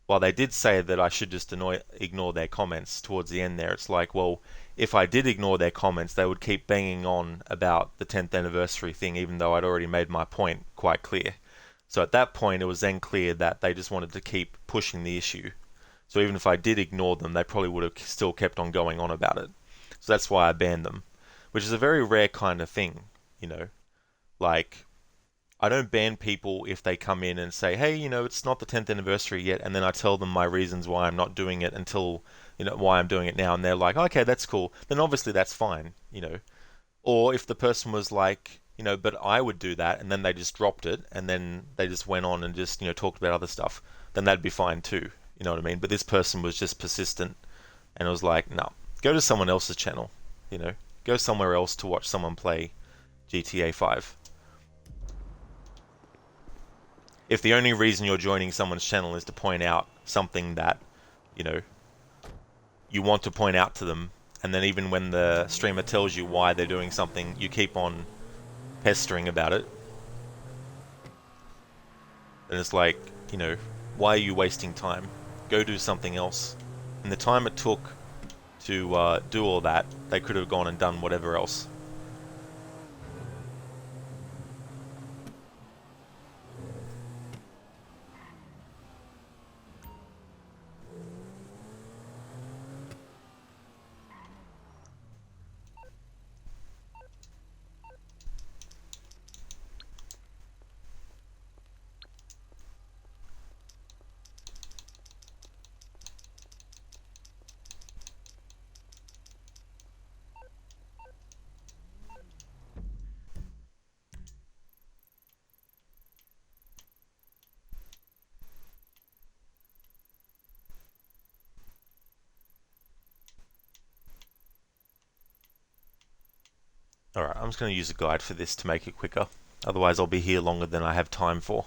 while they did say that I should just ignore their comments towards the end there, it's like, well, if I did ignore their comments, they would keep banging on about the 10th anniversary thing, even though I'd already made my point quite clear. So at that point, it was then clear that they just wanted to keep pushing the issue. So even if I did ignore them, they probably would have still kept on going on about it. So that's why I banned them, which is a very rare kind of thing, you know. Like, I don't ban people if they come in and say, hey, you know, it's not the 10th anniversary yet, and then I tell them my reasons why I'm not doing it until, you know, why I'm doing it now, and they're like, okay, that's cool, then obviously that's fine, you know. Or if the person was like, you know, but I would do that, and then they just dropped it, and then they just went on and just, you know, talked about other stuff, then that'd be fine too, you know what I mean? But this person was just persistent, and it was like, no, go to someone else's channel, you know, go somewhere else to watch someone play GTA 5. If the only reason you're joining someone's channel is to point out something that, you know, you want to point out to them, and then even when the streamer tells you why they're doing something, you keep on pestering about it, and it's like, you know, why are you wasting time? Go do something else. And the time it took to do all that, they could have gone and done whatever else. Alright, I'm just going to use a guide for this to make it quicker. Otherwise I'll be here longer than I have time for.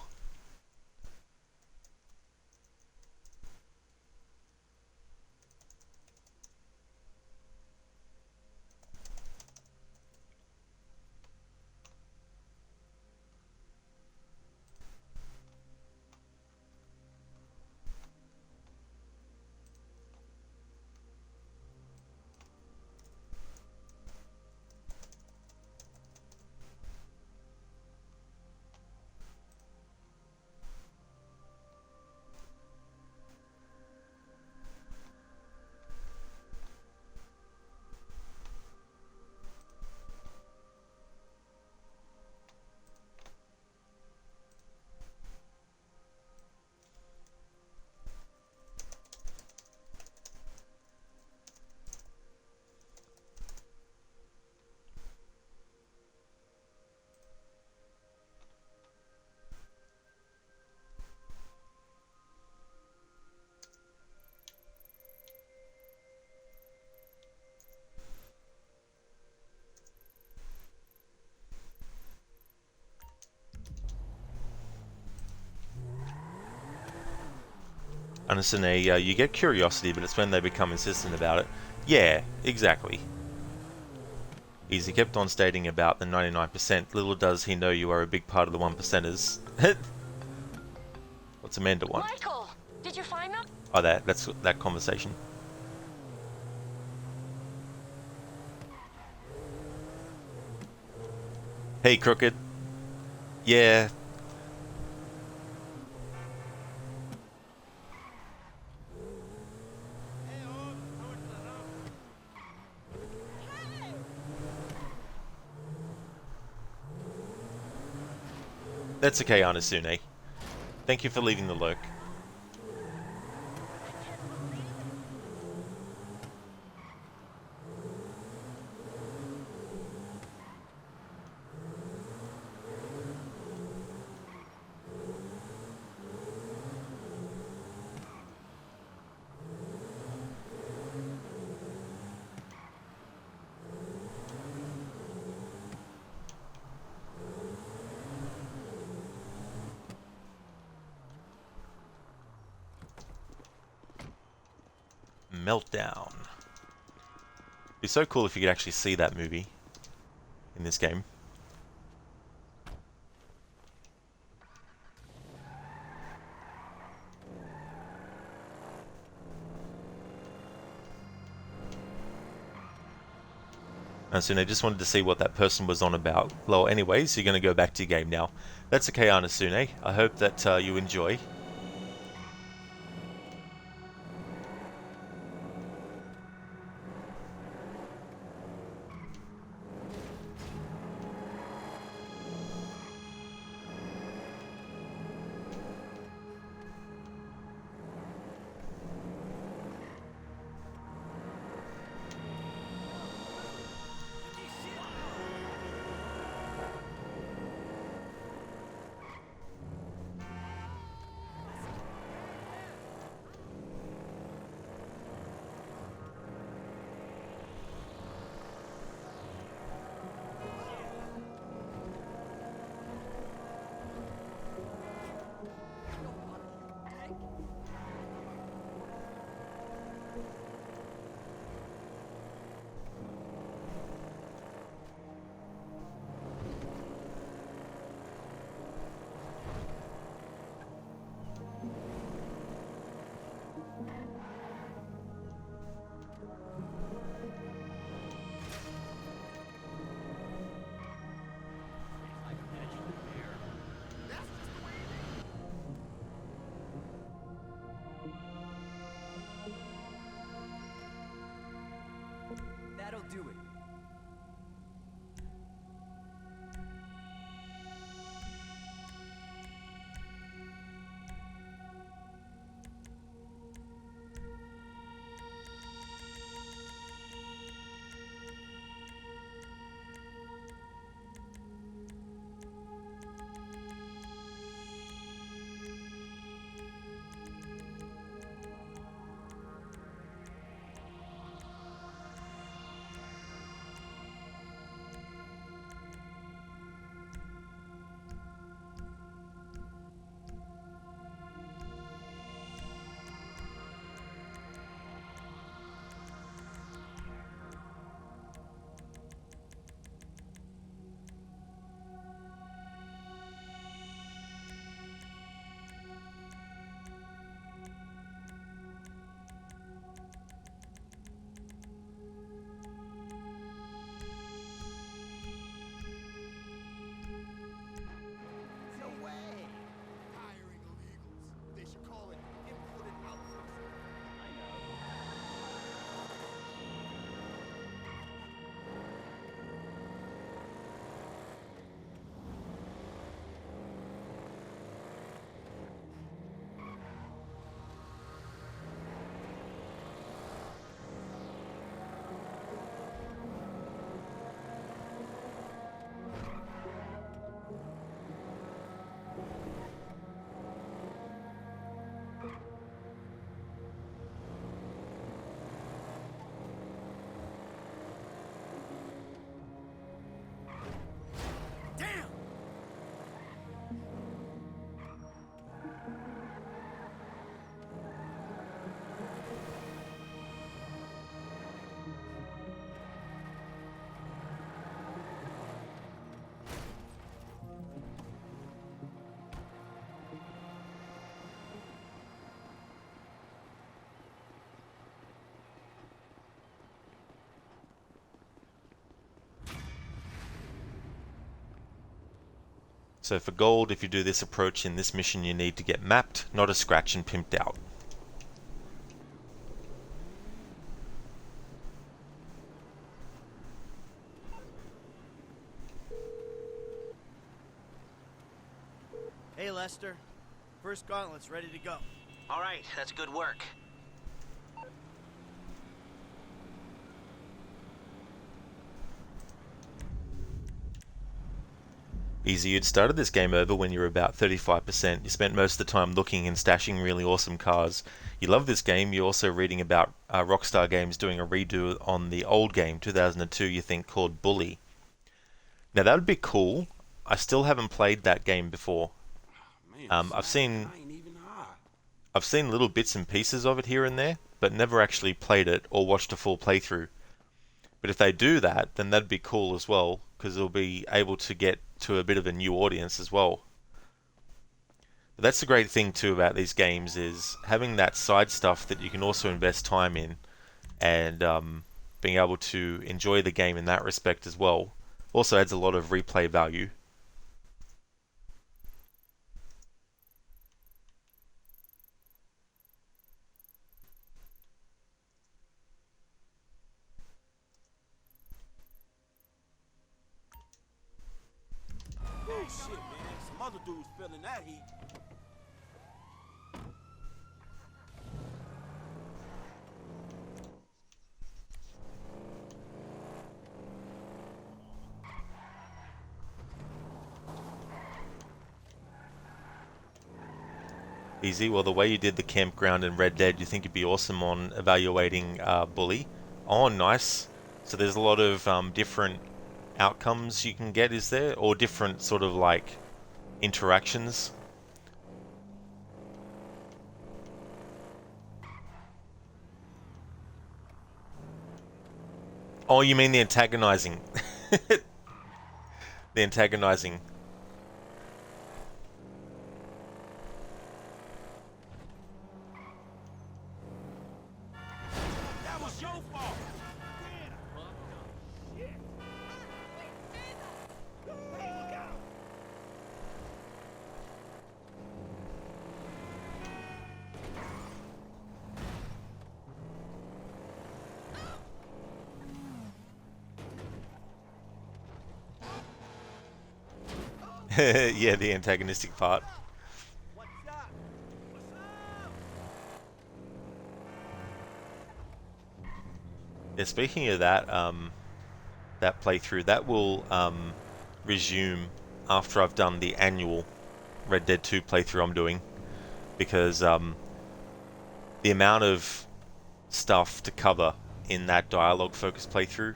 Understand, you get curiosity, but it's when they become insistent about it. Yeah, exactly. Easy kept on stating about the 99%. Little does he know you are a big part of the 1%ers. What's Amanda want? Michael, did you find them? Oh, that's that conversation. Hey, Crooked. Yeah. That's okay, Anasune. Thank you for leaving the lurk. Meltdown. It'd be so cool if you could actually see that movie in this game. Anasune, just wanted to see what that person was on about. Well, anyways, you're going to go back to your game now. That's okay, Anasune. I hope that you enjoy. That'll do it. So for gold, if you do this approach in this mission, you need to get mapped, not a scratch and pimped out. Hey, Lester. First gauntlet's ready to go. All right, that's good work. Easy, you'd started this game over when you were about 35%. You spent most of the time looking and stashing really awesome cars. You love this game. You're also reading about Rockstar Games doing a redo on the old game, 2002, you think, called Bully. Now that would be cool. I still haven't played that game before. I've seen little bits and pieces of it here and there, but never actually played it or watched a full playthrough. But if they do that, then that'd be cool as well, because they'll be able to get to a bit of a new audience as well. But that's the great thing too about these games, is having that side stuff that you can also invest time in, and being able to enjoy the game in that respect as well also adds a lot of replay value. Oh shit, man. Some other dudes feeling that heat. Easy. Well, the way you did the campground in Red Dead, you think it'd be awesome on evaluating Bully. Oh, nice. So there's a lot of different outcomes you can get, is there? Or different sort of like interactions? Oh, you mean the antagonizing. The antagonizing. That was your fault. Yeah, the antagonistic part. Yeah, speaking of that, that playthrough, that will resume after I've done the annual Red Dead 2 playthrough I'm doing, because the amount of stuff to cover in that dialogue-focused playthrough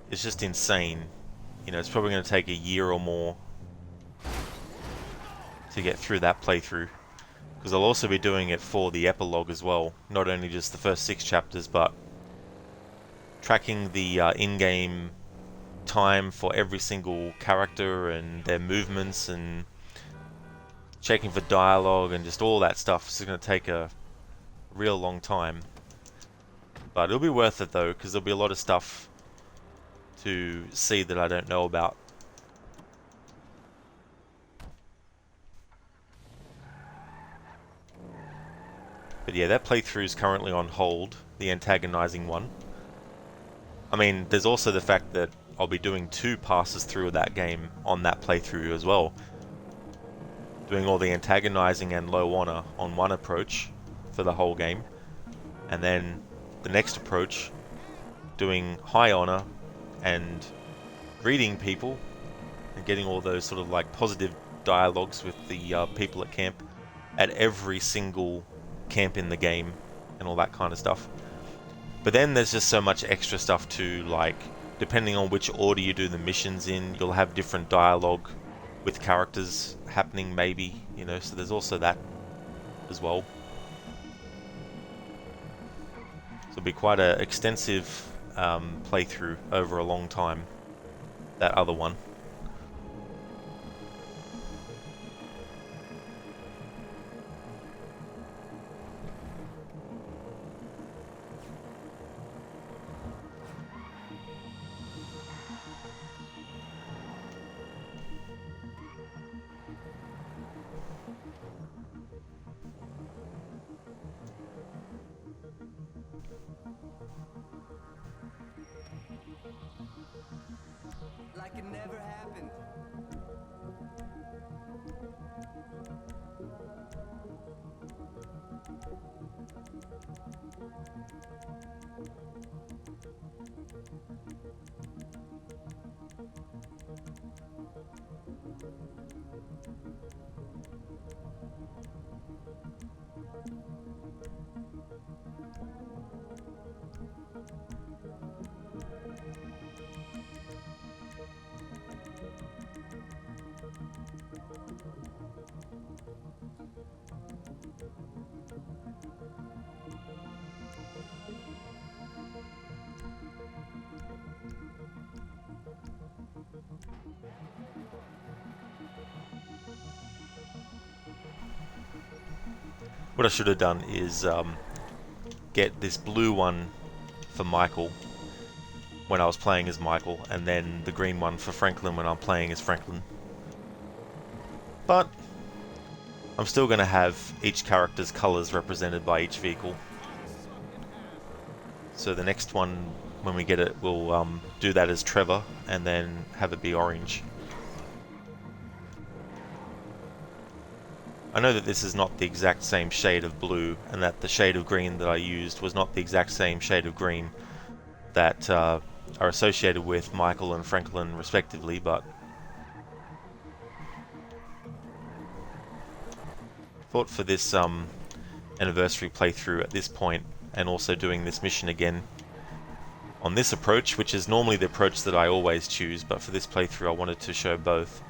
is just insane. You know, it's probably going to take a year or more to get through that playthrough, because I'll also be doing it for the epilogue as well, not only just the first 6 chapters, but tracking the in-game time for every single character and their movements, and checking for dialogue and just all that stuff. It's going to take a real long time, but it'll be worth it though, because there'll be a lot of stuff to see that I don't know about. But yeah, that playthrough is currently on hold, the antagonizing one. I mean, there's also the fact that I'll be doing 2 passes through that game on that playthrough as well. Doing all the antagonizing and low honor on one approach for the whole game, and then the next approach doing high honor and greeting people and getting all those sort of like positive dialogues with the people at camp at every single camp in the game and all that kind of stuff. But then there's just so much extra stuff too, like depending on which order you do the missions in, you'll have different dialogue with characters happening maybe, you know, so there's also that as well. So it'll be quite an extensive playthrough over a long time, that other one. Like it never happened. What I should have done is get this blue one for Michael when I was playing as Michael, and then the green one for Franklin when I'm playing as Franklin. But I'm still going to have each character's colours represented by each vehicle. So the next one, when we get it, we'll do that as Trevor, and then have it be orange. I know that this is not the exact same shade of blue, and that the shade of green that I used was not the exact same shade of green that are associated with Michael and Franklin respectively, but thought for this anniversary playthrough at this point, and also doing this mission again on this approach, which is normally the approach that I always choose, but for this playthrough I wanted to show both.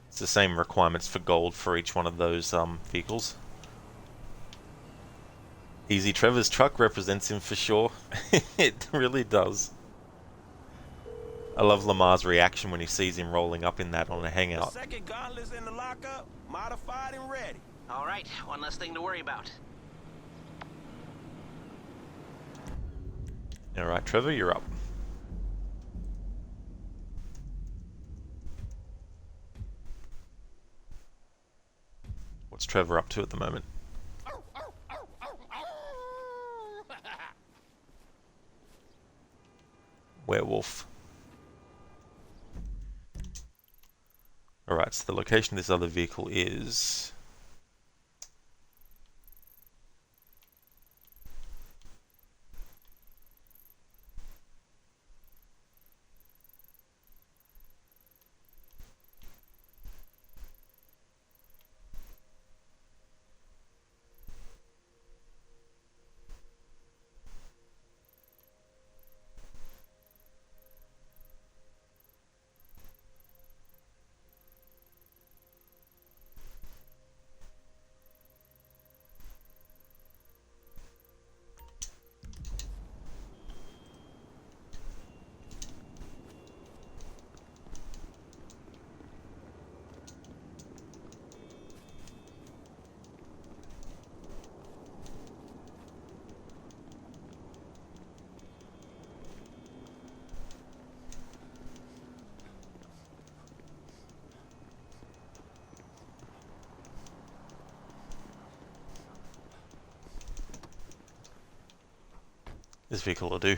It's the same requirements for gold for each one of those vehicles. Easy Trevor's truck represents him for sure. It really does. I love Lamar's reaction when he sees him rolling up in that on a hangout. The second gauntlet's in the lockup, modified and ready. All right, one less thing to worry about. Alright, Trevor, you're up. What's Trevor up to at the moment? Werewolf. Alright, so the location of this other vehicle is... this vehicle will do.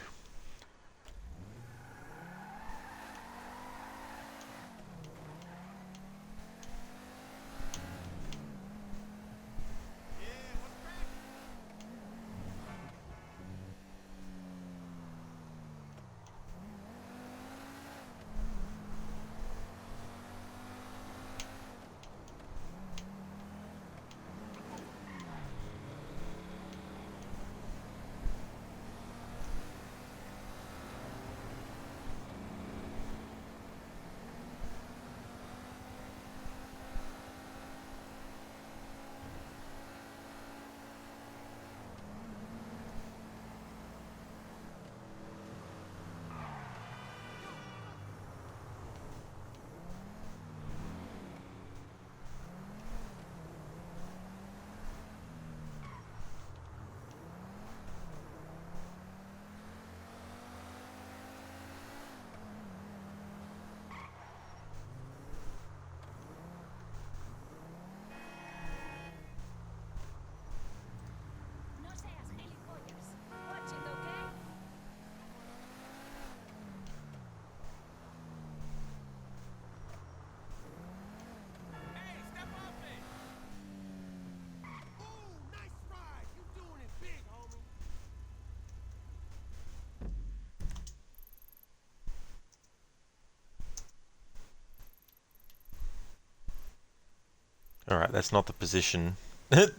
Alright, that's not the position. The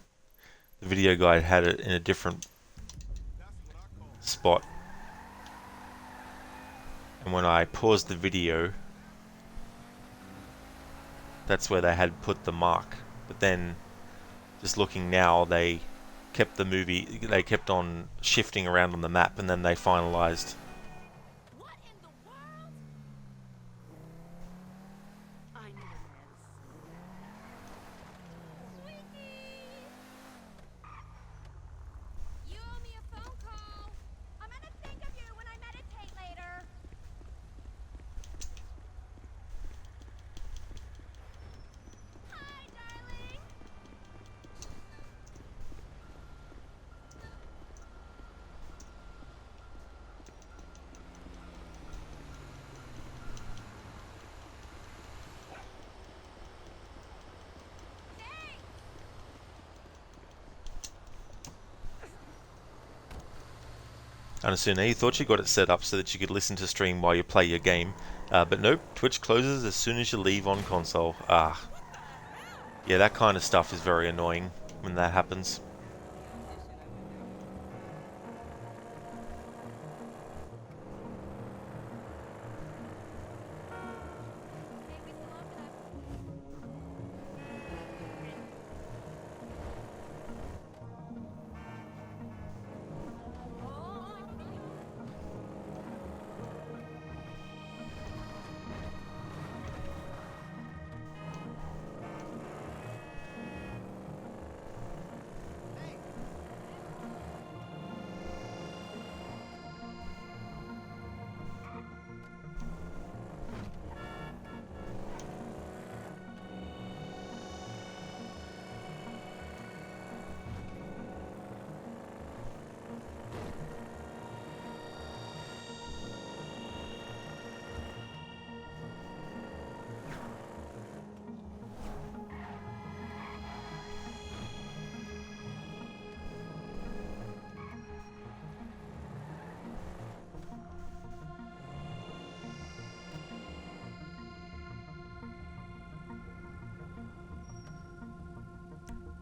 video guide had it in a different spot. And when I paused the video, that's where they had put the mark. But then, just looking now, they kept the movie, they kept on shifting around on the map, and then they finalized. You owe me a phone call. I'm gonna think of you when I meditate later. Hi, darling. Anasuna, you thought you got it set up so that you could listen to stream while you play your game, but nope, Twitch closes as soon as you leave on console. Yeah, that kind of stuff is very annoying when that happens.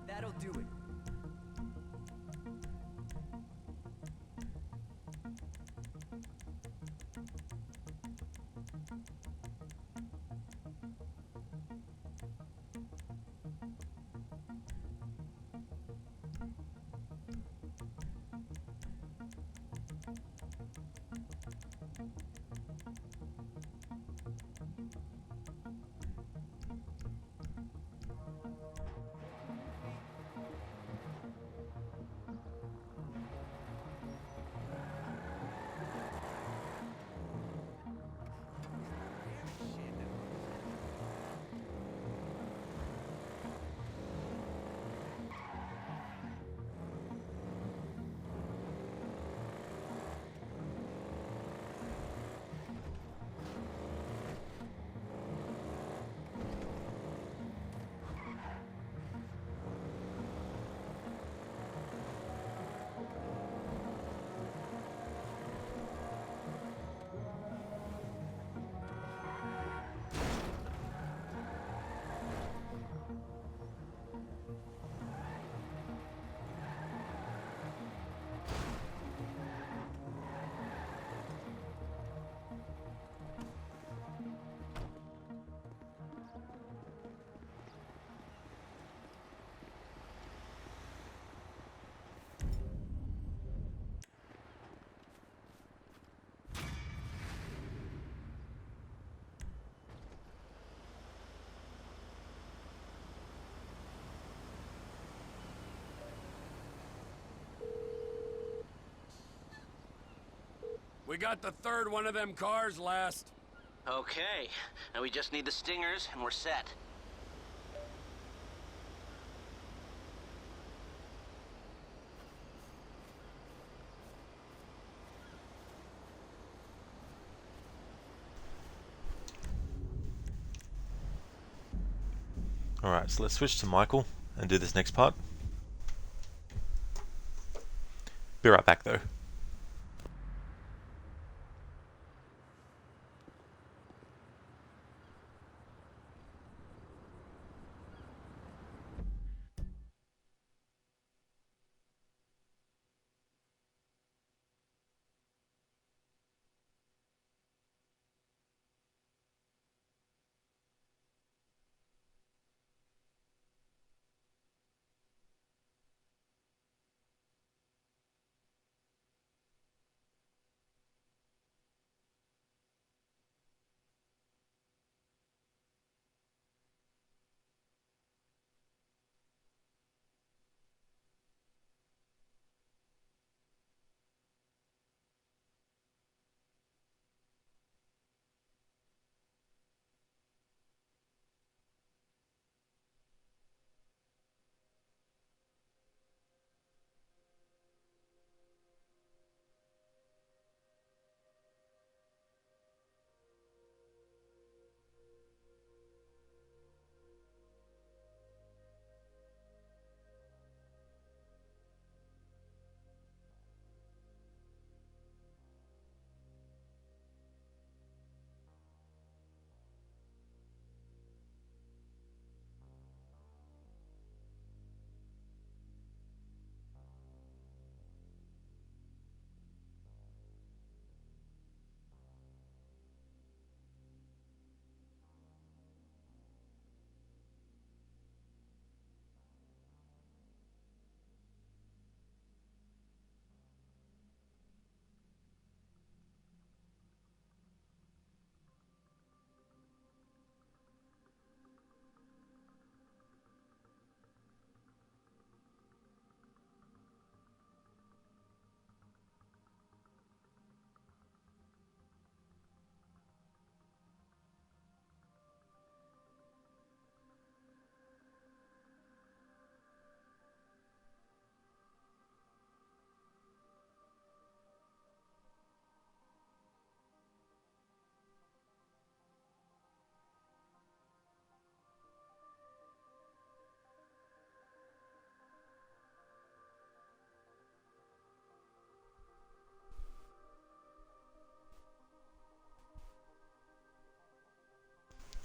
That'll do it. We got the third one of them cars last. Okay, now we just need the stingers and we're set. Alright, so let's switch to Michael and do this next part. Be right back though.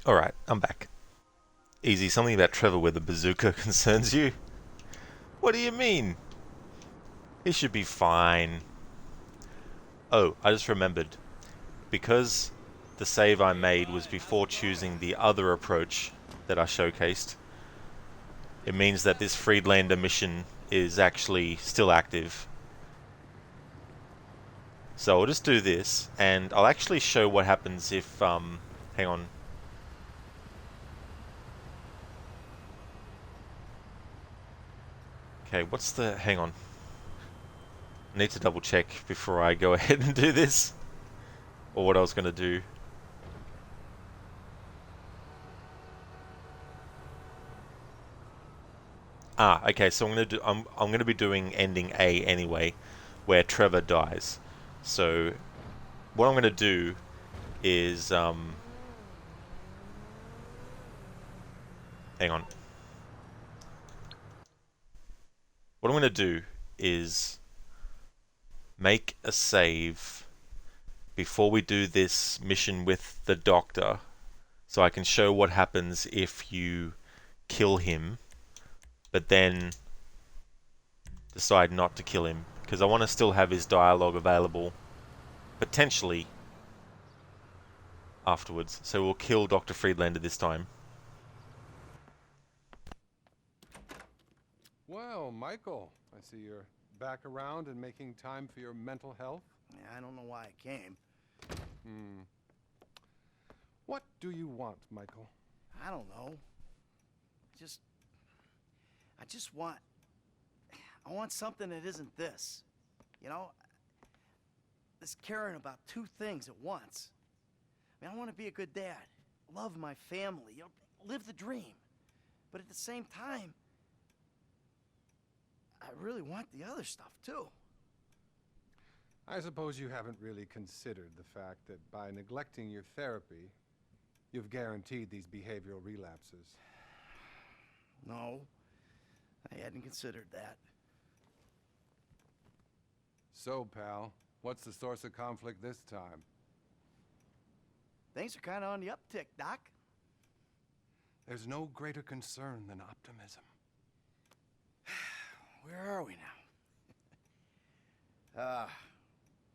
Alright, I'm back. Easy, something about Trevor with a bazooka concerns you? What do you mean? He should be fine. Oh, I just remembered. Because the save I made was before choosing the other approach that I showcased, it means that this Friedlander mission is actually still active. So I'll just do this, and I'll actually show what happens if, hang on. Okay, hang on. I need to double check before I go ahead and do this. Or what I was going to do. Okay, so I'm going to be doing ending A anyway, where Trevor dies. So what I'm going to do is hang on. What I'm going to do is make a save before we do this mission with the doctor, so I can show what happens if you kill him, but then decide not to kill him, because I want to still have his dialogue available, potentially, afterwards. So we'll kill Dr. Friedlander this time. Well, Michael, I see you're back around and making time for your mental health. Yeah, I don't know why I came. What do you want, Michael? I don't know. I just want... I want something that isn't this. You know? This caring about two things at once. I mean, I want to be a good dad. Love my family. You know, live the dream. But at the same time, I really want the other stuff, too. I suppose you haven't really considered the fact that by neglecting your therapy, you've guaranteed these behavioral relapses. No, I hadn't considered that. So, pal, what's the source of conflict this time? Things are kind of on the uptick, Doc. There's no greater concern than optimism. Where are we now?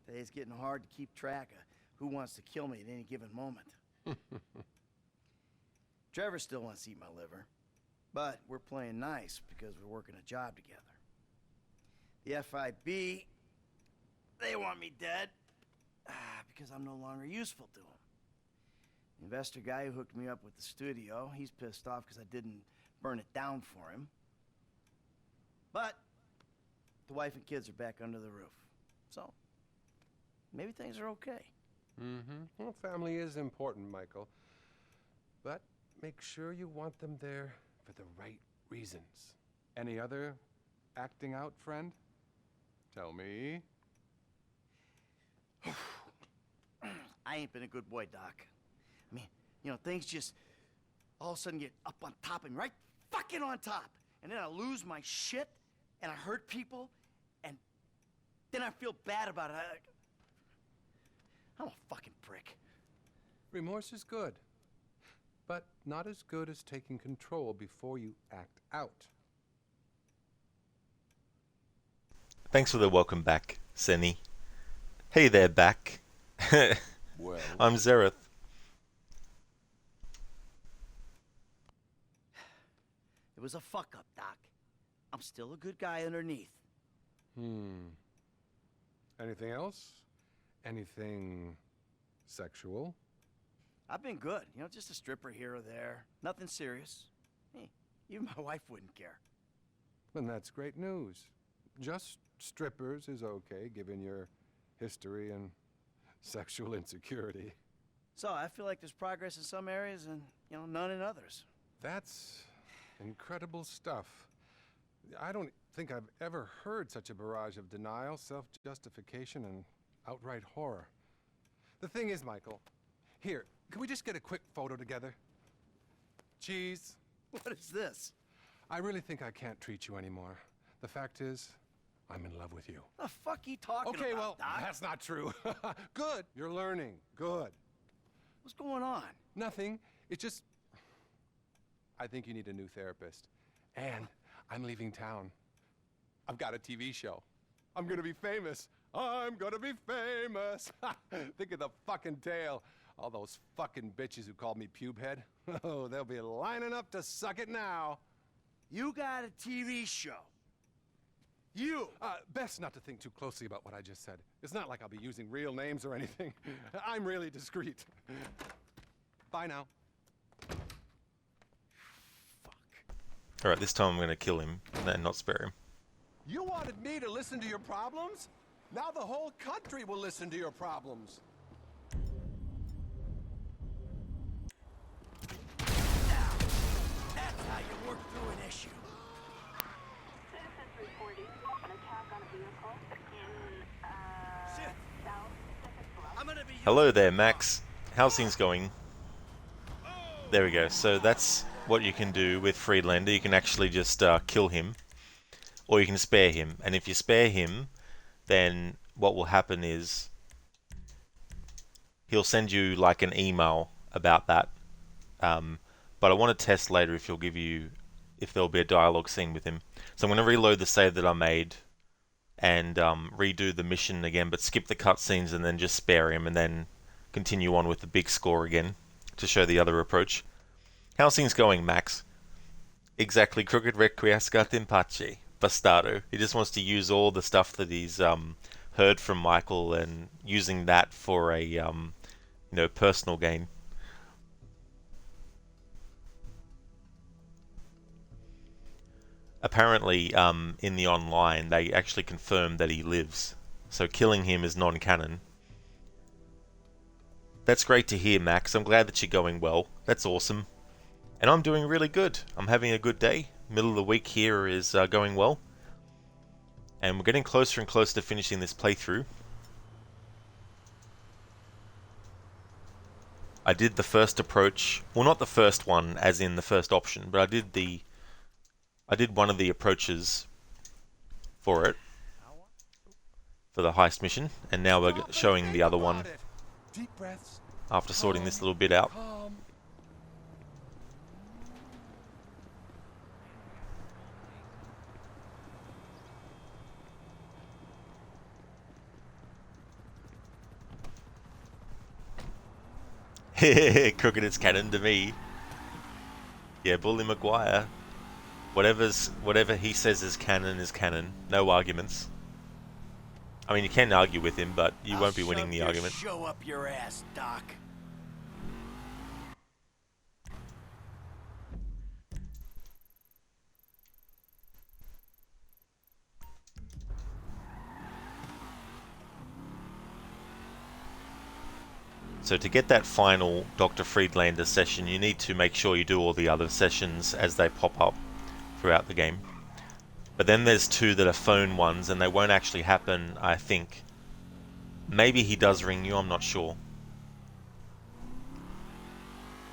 Today's getting hard to keep track of who wants to kill me at any given moment. Trevor still wants to eat my liver, but we're playing nice because we're working a job together. The FIB, they want me dead because I'm no longer useful to them. The investor guy who hooked me up with the studio, he's pissed off because I didn't burn it down for him. But the wife and kids are back under the roof. So, maybe things are okay. Well, family is important, Michael. But make sure you want them there for the right reasons. Any other acting out, friend? Tell me. I ain't been a good boy, Doc. I mean, you know, things just all of a sudden get up on top of me, right fucking on top. And then I lose my shit, and I hurt people, and then I feel bad about it. I'm a fucking prick. Remorse is good, but not as good as taking control before you act out. Thanks for the welcome back, Senny. Hey there, back. Well, I'm Xerath. It was a fuck-up, Doc. I'm still a good guy underneath. Anything else? Anything sexual? I've been good. You know, just a stripper here or there. Nothing serious. Hey, even my wife wouldn't care. Then that's great news. Just strippers is okay, given your history and sexual insecurity. So, I feel like there's progress in some areas and, you know, none in others. That's incredible stuff. I don't think I've ever heard such a barrage of denial, self-justification, and outright horror. The thing is, Michael, here, can we just get a quick photo together? Cheese. What is this? I really think I can't treat you anymore. The fact is, I'm in love with you. The fuck you talking about, Okay, well, Doc? that's not true. Good. You're learning. Good. What's going on? Nothing. It's just... I think you need a new therapist. And I'm leaving town. I've got a TV show. I'm gonna be famous. I'm gonna be famous. Think of the fucking tale. All those fucking bitches who called me pubehead. Oh, they'll be lining up to suck it now. You got a TV show. You! Best not to think too closely about what I just said. It's not like I'll be using real names or anything. I'm really discreet. Bye now. Alright, this time I'm going to kill him and not spare him. You wanted me to listen to your problems? Now the whole country will listen to your problems. That's how you work through an issue. Citizens reporting an attack on a vehicle in, South Pacific. I'm gonna be Hello there, Max. How's things going? There we go. So that's what you can do with Friedlander. You can actually just kill him, or you can spare him. And if you spare him, then what will happen is he'll send you like an email about that. But I want to test later if there'll be a dialogue scene with him. So I'm going to reload the save that I made and redo the mission again, but skip the cutscenes and then just spare him and then continue on with the big score again to show the other approach. How's things going, Max? Exactly, Crooked Requiescat in Pace, Bastardo. He just wants to use all the stuff that he's heard from Michael and using that for a personal gain. Apparently, in the online, they actually confirmed that he lives. So killing him is non-canon. That's great to hear, Max. I'm glad that you're going well. That's awesome. And I'm doing really good. I'm having a good day. Middle of the week here is going well. And we're getting closer and closer to finishing this playthrough. I did the first approach. Well, not the first one, as in the first option, but I did one of the approaches for it. For the heist mission. And now we're showing the other one. Deep breaths. After sorting this little bit out. Crooked, it's canon to me. Yeah, Bully Maguire. Whatever he says is canon. No arguments. I mean, you can argue with him, but you won't be winning the argument. Show up your ass, Doc. So to get that final Dr. Friedlander session, you need to make sure you do all the other sessions as they pop up throughout the game. But then there's two that are phone ones, and they won't actually happen, I think. Maybe he does ring you, I'm not sure.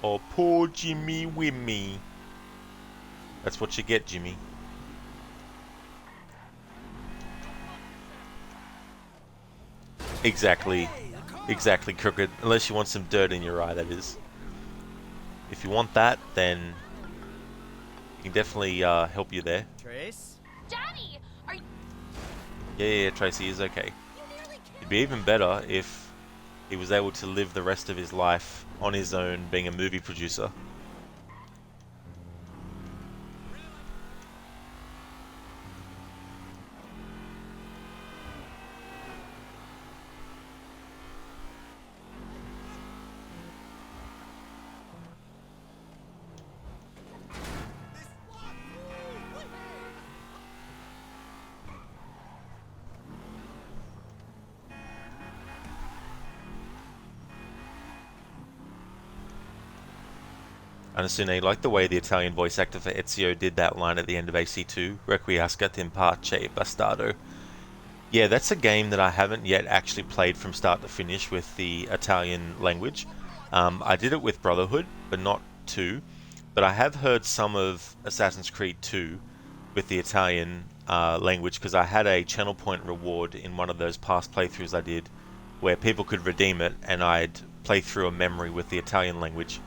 Oh, poor Jimmy Wimmy. That's what you get, Jimmy. Exactly. Exactly, Crooked. Unless you want some dirt in your eye, that is. If you want that, then he can definitely help you there. Trace? Daddy, are you... Yeah, Tracy is okay. It'd be even better if he was able to live the rest of his life on his own, being a movie producer. Anasune, like the way the Italian voice actor for Ezio did that line at the end of AC2, Requiescat in Pace, Bastardo. Yeah, that's a game that I haven't yet actually played from start to finish with the Italian language. I did it with Brotherhood, but not 2. But I have heard some of Assassin's Creed 2 with the Italian language, because I had a channel point reward in one of those past playthroughs I did, where people could redeem it, and I'd play through a memory with the Italian language.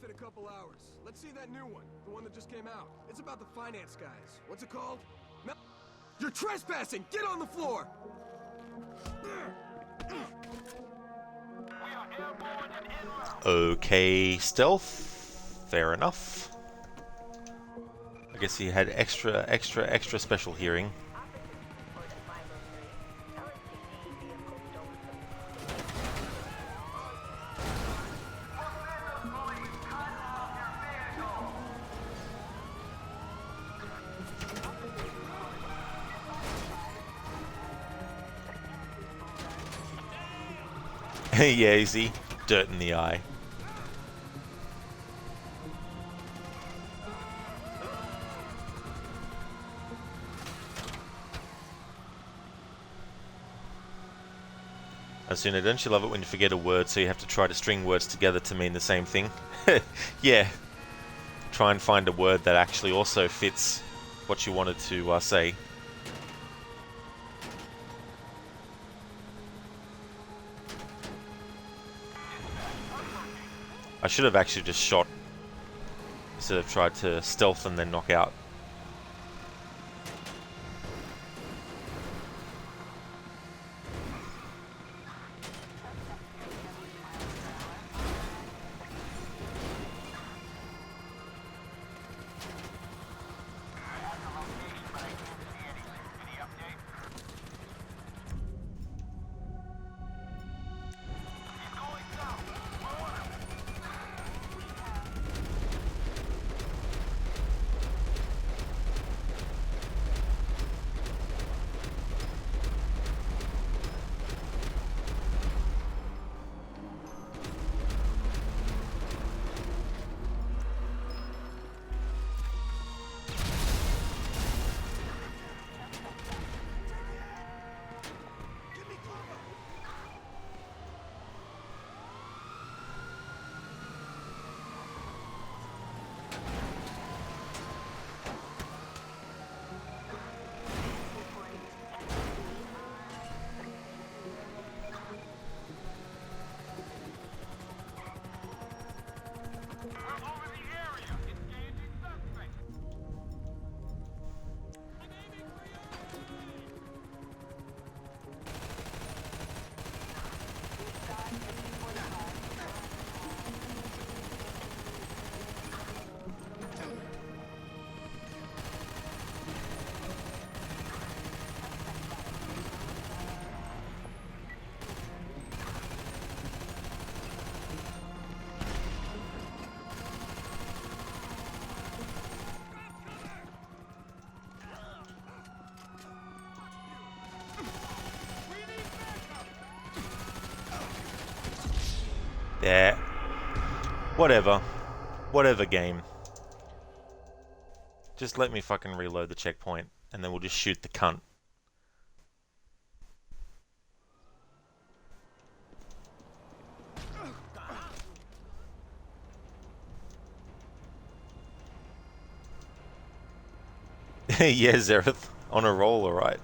off in a couple hours. Let's see that new one, the one that just came out. It's about the finance guys. What's it called? You're trespassing! Get on the floor! Okay, stealth. Fair enough. I guess he had extra special hearing. Yeah, easy. Dirt in the eye. Asuna, don't you love it when you forget a word so you have to try to string words together to mean the same thing? Yeah. Try and find a word that actually also fits what you wanted to say. I should have actually just shot instead of tried to stealth and then knock out. There. Whatever. Whatever, game. Just let me fucking reload the checkpoint, and then we'll just shoot the cunt. Yeah, Zereth. On a roll, alright.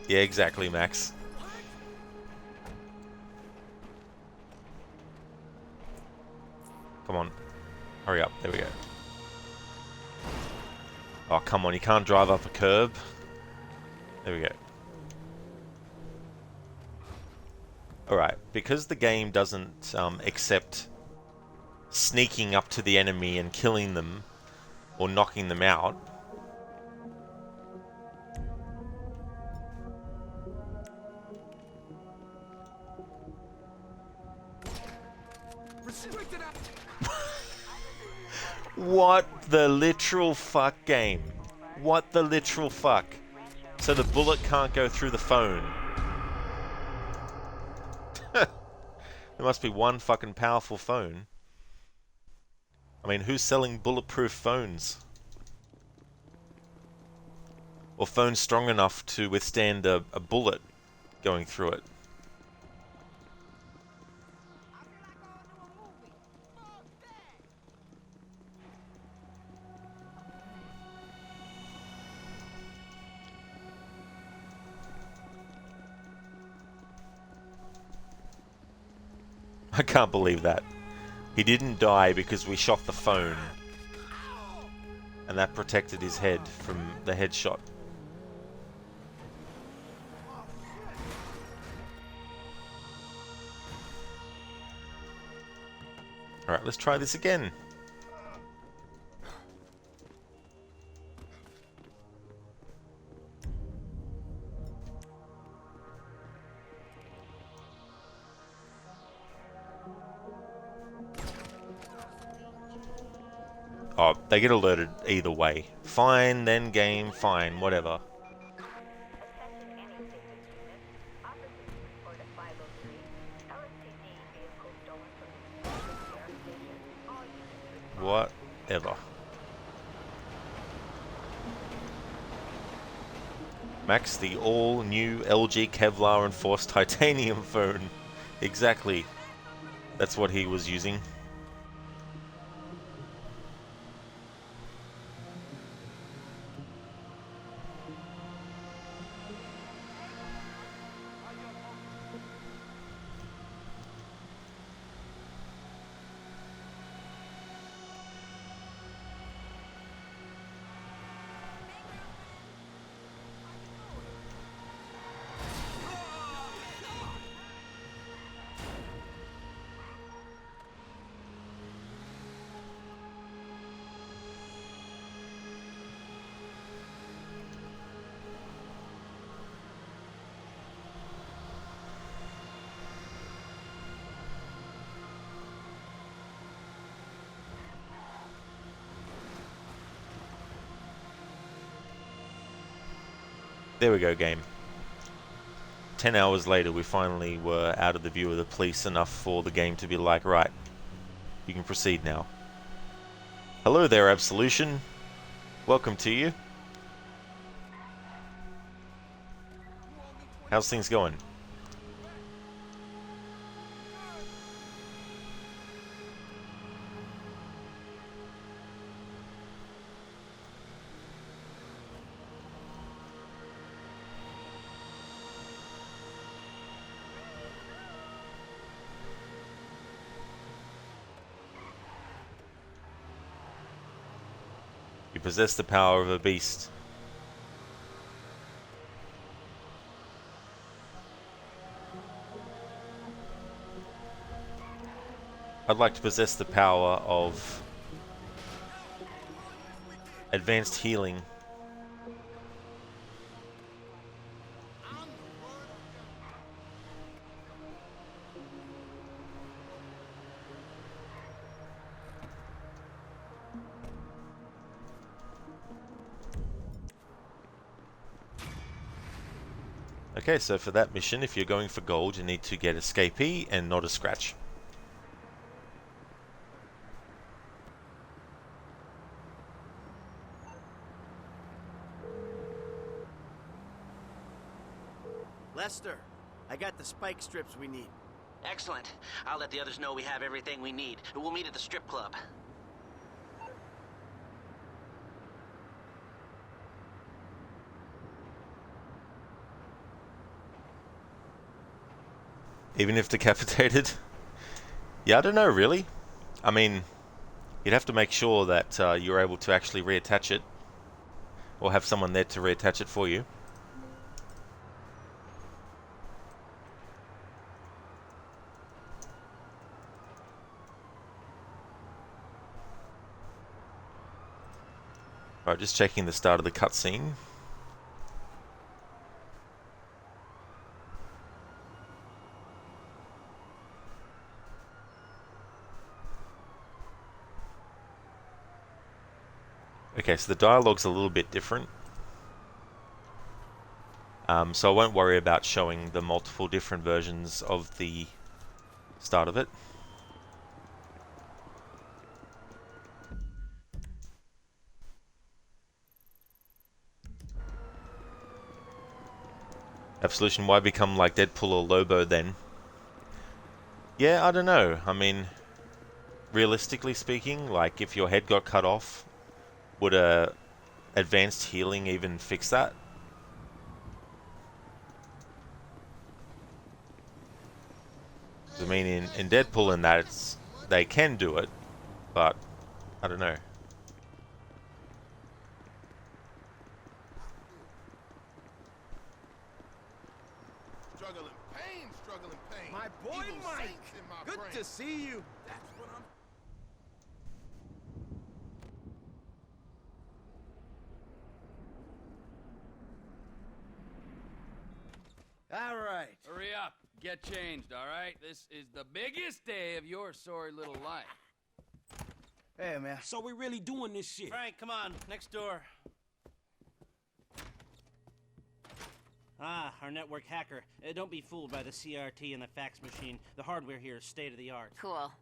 Yeah, exactly, Max. Come on. Hurry up. There we go. Oh, come on. You can't drive up a curb. There we go. Alright. Because the game doesn't accept sneaking up to the enemy and killing them or knocking them out, what the literal fuck, game? What the literal fuck? So the bullet can't go through the phone. There must be one fucking powerful phone. I mean, who's selling bulletproof phones? Or phones strong enough to withstand a bullet going through it? I can't believe that. He didn't die because we shot the phone. And that protected his head from the headshot. Alright, let's try this again. Oh, they get alerted either way. Fine, then game, fine, whatever. Whatever. Max, the all-new LG Kevlar Enforced Titanium phone. Exactly. That's what he was using. There we go, game. 10 hours later, we finally were out of the view of the police enough for the game to be like, right, you can proceed now. Hello there, Absolution. Welcome to you. How's things going? You possess the power of a beast. I'd like to possess the power of advanced healing. Okay, so for that mission, if you're going for gold, you need to get escapee and not a scratch. Lester, I got the spike strips we need. Excellent. I'll let the others know we have everything we need. We'll meet at the strip club. Even if decapitated? Yeah, I don't know, really. I mean, you'd have to make sure that you're able to actually reattach it. Or have someone there to reattach it for you. Alright, just checking the start of the cutscene. Okay, so the dialogue's a little bit different. So I won't worry about showing the multiple different versions of the start of it. Absolution, why become like Deadpool or Lobo then? Yeah, I don't know. I mean, realistically speaking, like if your head got cut off, would advanced healing even fix that? I mean, in Deadpool and that, they can do it, but I don't know. Struggling pain, struggling pain. My boy Evil Mike. saints in my Good brain. to see you. That's what I'm. All right. Hurry up. Get changed, all right? This is the biggest day of your sorry little life. Hey, man. So we really doing this shit? Frank, come on. Next door. Ah, our network hacker. Don't be fooled by the CRT and the fax machine. The hardware here is state-of-the-art. Cool.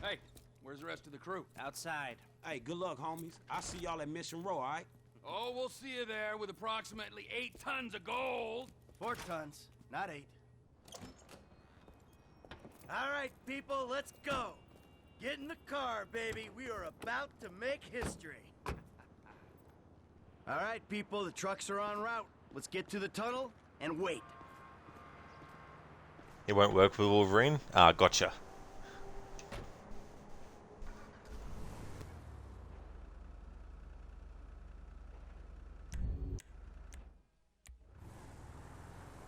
Hey, where's the rest of the crew? Outside. Hey, good luck, homies. I'll see y'all at Mission Row, all right? Oh, we'll see you there with approximately 8 tons of gold. 4 tons, not 8. All right, people, let's go. Get in the car, baby. We are about to make history. All right, people, the trucks are en route. Let's get to the tunnel and wait. It won't work with Wolverine? Ah, gotcha.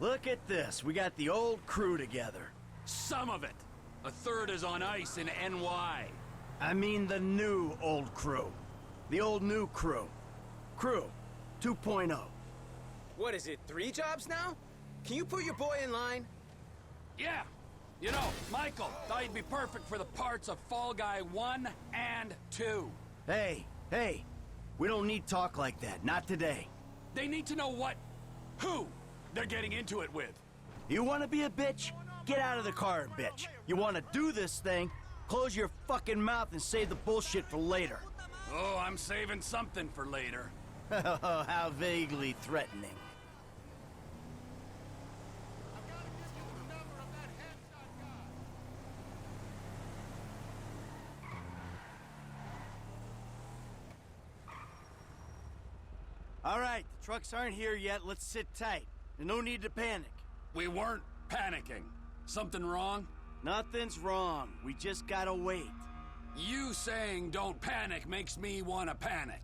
Look at this. We got the old crew together. Some of it. A third is on ice in NY. I mean the new old crew. The old new crew. Crew 2.0. What is it, 3 jobs now? Can you put your boy in line? Yeah. You know, Michael thought he'd be perfect for the parts of Fall Guy 1 and 2. Hey, we don't need talk like that. Not today. They need to know who they're getting into it with. You want to be a bitch? Get out of the car and bitch. You want to do this thing? Close your fucking mouth and save the bullshit for later. Oh, I'm saving something for later. How vaguely threatening. All right, the trucks aren't here yet. Let's sit tight. There's no need to panic. We weren't panicking. Something wrong? Nothing's wrong. We just gotta wait. You saying don't panic makes me want to panic.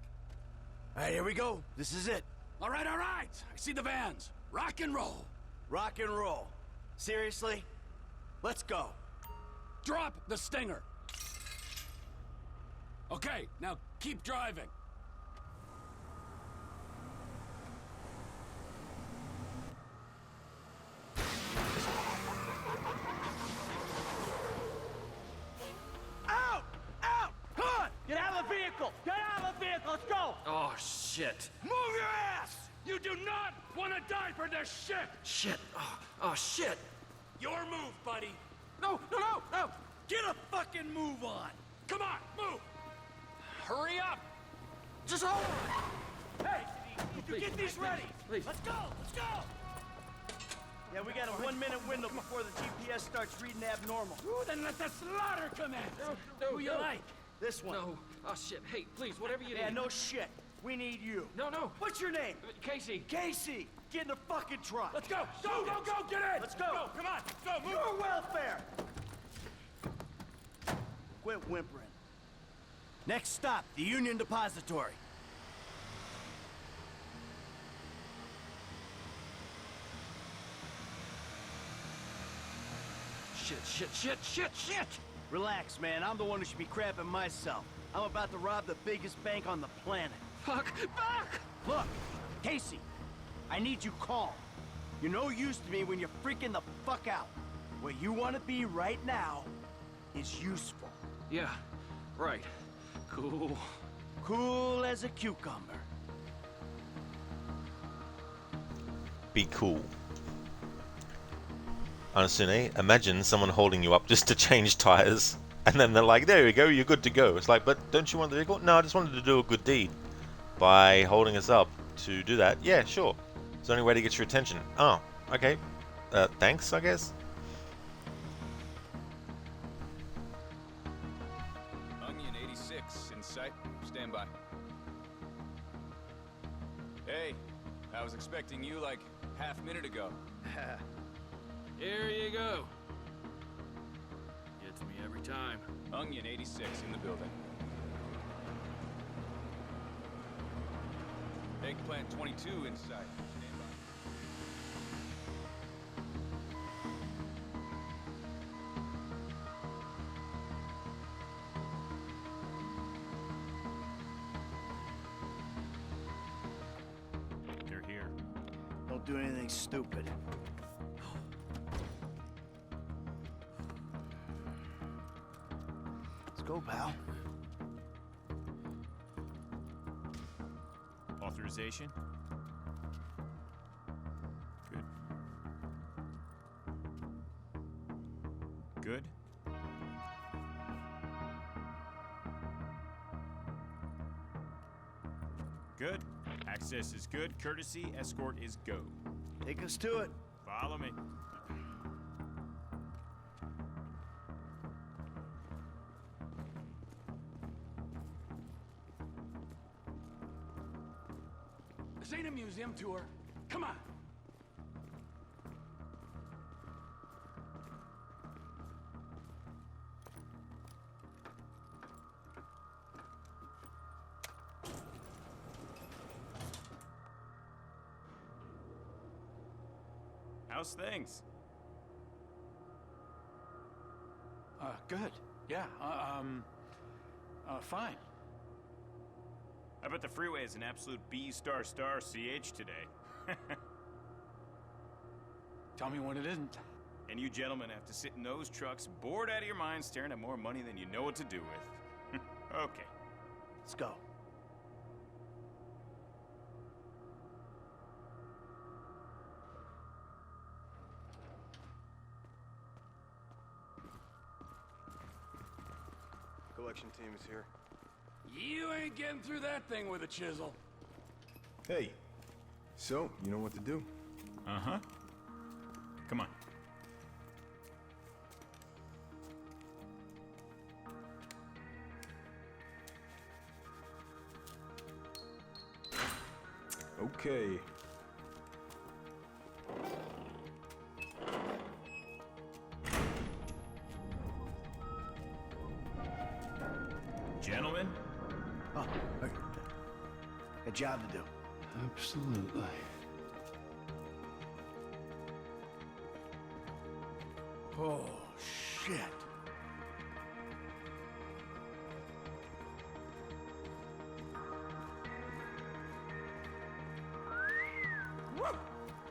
All right, here we go. This is it. All right. I see the vans. Rock and roll. Rock and roll. Seriously? Let's go. Drop the stinger. Okay, now keep driving. Get out of the vehicle! Get out of the vehicle! Let's go! Oh, shit. Move your ass! You do not want to die for this shit! Shit! Oh, shit! Your move, buddy. No! Get a fucking move on! Come on, move! Hurry up! Just hold on! Hey! You get these ready! Please. Let's go! Yeah, we got a 1-minute window before the GPS starts reading abnormal. Ooh, then let the slaughter commence! Who you like? This one. No. Oh, shit. Hey, please, whatever you Yeah, need. no shit. We need you. No. What's your name? Casey. Casey! Get in the fucking truck. Let's go! Go, get in! Let's go. Come on, go, move! Your welfare! Quit whimpering. Next stop, the Union Depository. Shit! Relax, man. I'm the one who should be crapping myself. I'm about to rob the biggest bank on the planet. Fuck! Look, Casey, I need you calm. You're no use to me when you're freaking the fuck out. Where you want to be right now is useful. Yeah, right. Cool. Cool as a cucumber. Be cool. Honestly, imagine someone holding you up just to change tires, and then they're like, there you go, you're good to go. It's like, but don't you want the vehicle? No, I just wanted to do a good deed by holding us up to do that. Yeah, sure. It's the only way to get your attention. Oh, okay. Thanks, I guess. Onion 86 in sight. Stand by. Hey, I was expecting you like half minute ago. Here you go. Every time. Onion 86 in the building. Eggplant 22 in sight. Stand by. They're here. Don't do anything stupid. Let's go, pal. Authorization? Good. Good? Good. Access is good. Courtesy escort is go. Take us to it. Follow me. This ain't a museum tour. Come on. How's things? Good. Yeah, fine. I bet the freeway is an absolute B***** CH today. Tell me when it isn't. And you gentlemen have to sit in those trucks, bored out of your minds, staring at more money than you know what to do with. Okay. Let's go. Collection team is here. You ain't getting through that thing with a chisel. Hey, so, you know what to do? Uh-huh. Come on. Okay. Gentlemen? Oh, okay. A job to do. Absolutely. Oh, shit. Woo!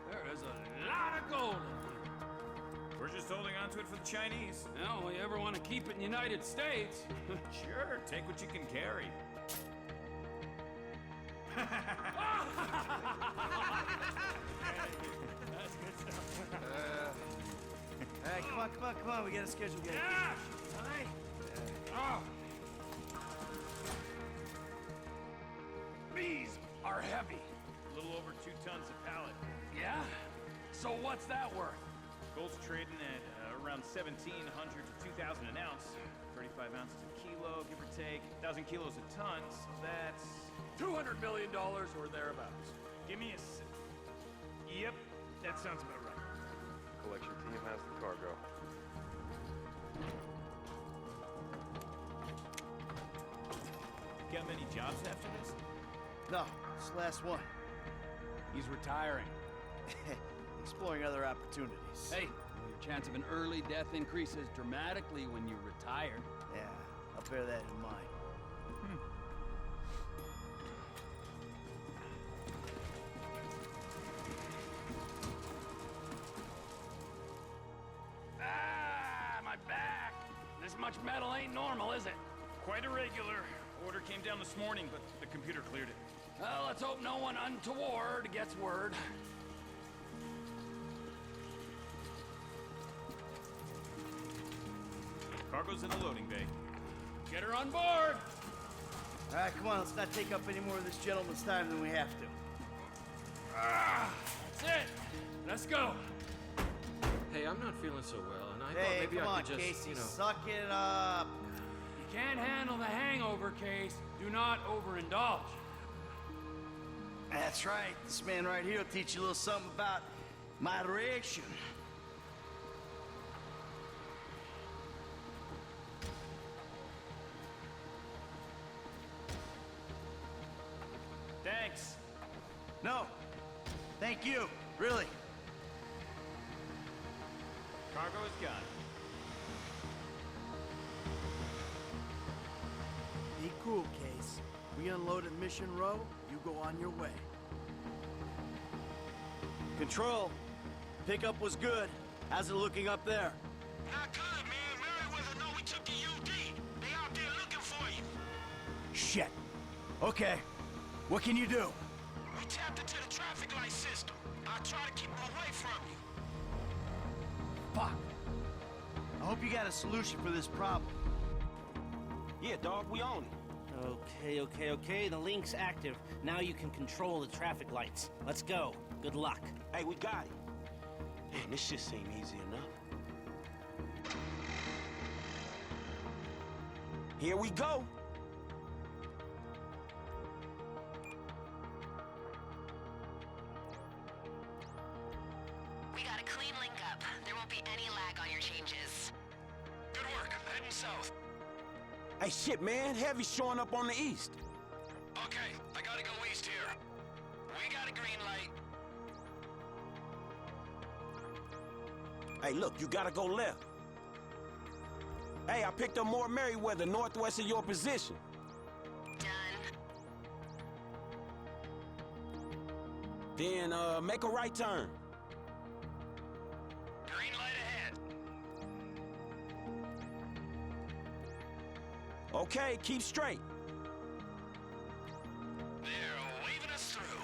There is a lot of gold in here. We're just holding on to it for the Chinese. Well, you ever want to keep it in the United States? Sure, take what you can carry. That's good stuff. Hey, come on. We got a schedule. Yeah! Hey! Oh! These are heavy. A little over 2 tons a pallet. Yeah? So what's that worth? Gold's trading at around 1,700 to 2,000 an ounce. 35 ounces a kilo, give or take. 1,000 kilos a ton, so that's... $200 million or thereabouts. Give me a... Yep, that sounds about right. Collection team has the cargo. Got many jobs after this? No, it's the last one. He's retiring. Exploring other opportunities. Hey, your chance of an early death increases dramatically when you retire. Yeah, I'll bear that in mind. Ah, my back! This much metal ain't normal, is it? Quite irregular. Order came down this morning, but the computer cleared it. Well, let's hope no one untoward gets word. Cargo's in the loading bay. Get her on board! All right, come on. Let's not take up any more of this gentleman's time than we have to. That's it! Let's go! Hey, I'm not feeling so well, and I thought Hey, maybe come I on, could just, Casey. you know... Suck it up. You can't handle the hangover, Case. Do not overindulge. That's right. This man right here will teach you a little something about moderation. Thanks! No. Thank you. Really. Cargo is gone. Be cool, Case. We unload at Mission Row, you go on your way. Control. Pickup was good. How's it looking up there? Not good, man. Merriweather know we took the UD. They out there looking for you. Shit. Okay. What can you do? We tapped into the traffic light system. I'll try to keep them away from you. Fuck. I hope you got a solution for this problem. Yeah, dog, we own it. Okay. The link's active. Now you can control the traffic lights. Let's go. Good luck. Hey, we got it. Man, this shit seem easy enough. Here we go. We got a clean link up. There won't be any lag on your changes. Good work. Heading south. Hey, shit, man. Heavy's showing up on the east. Okay, I gotta go east here. We got a green light. Hey, look, you gotta go left. Hey, I picked up more Merriweather northwest of your position. Done. Then, make a right turn. Green light ahead. Okay, keep straight. They're waving us through.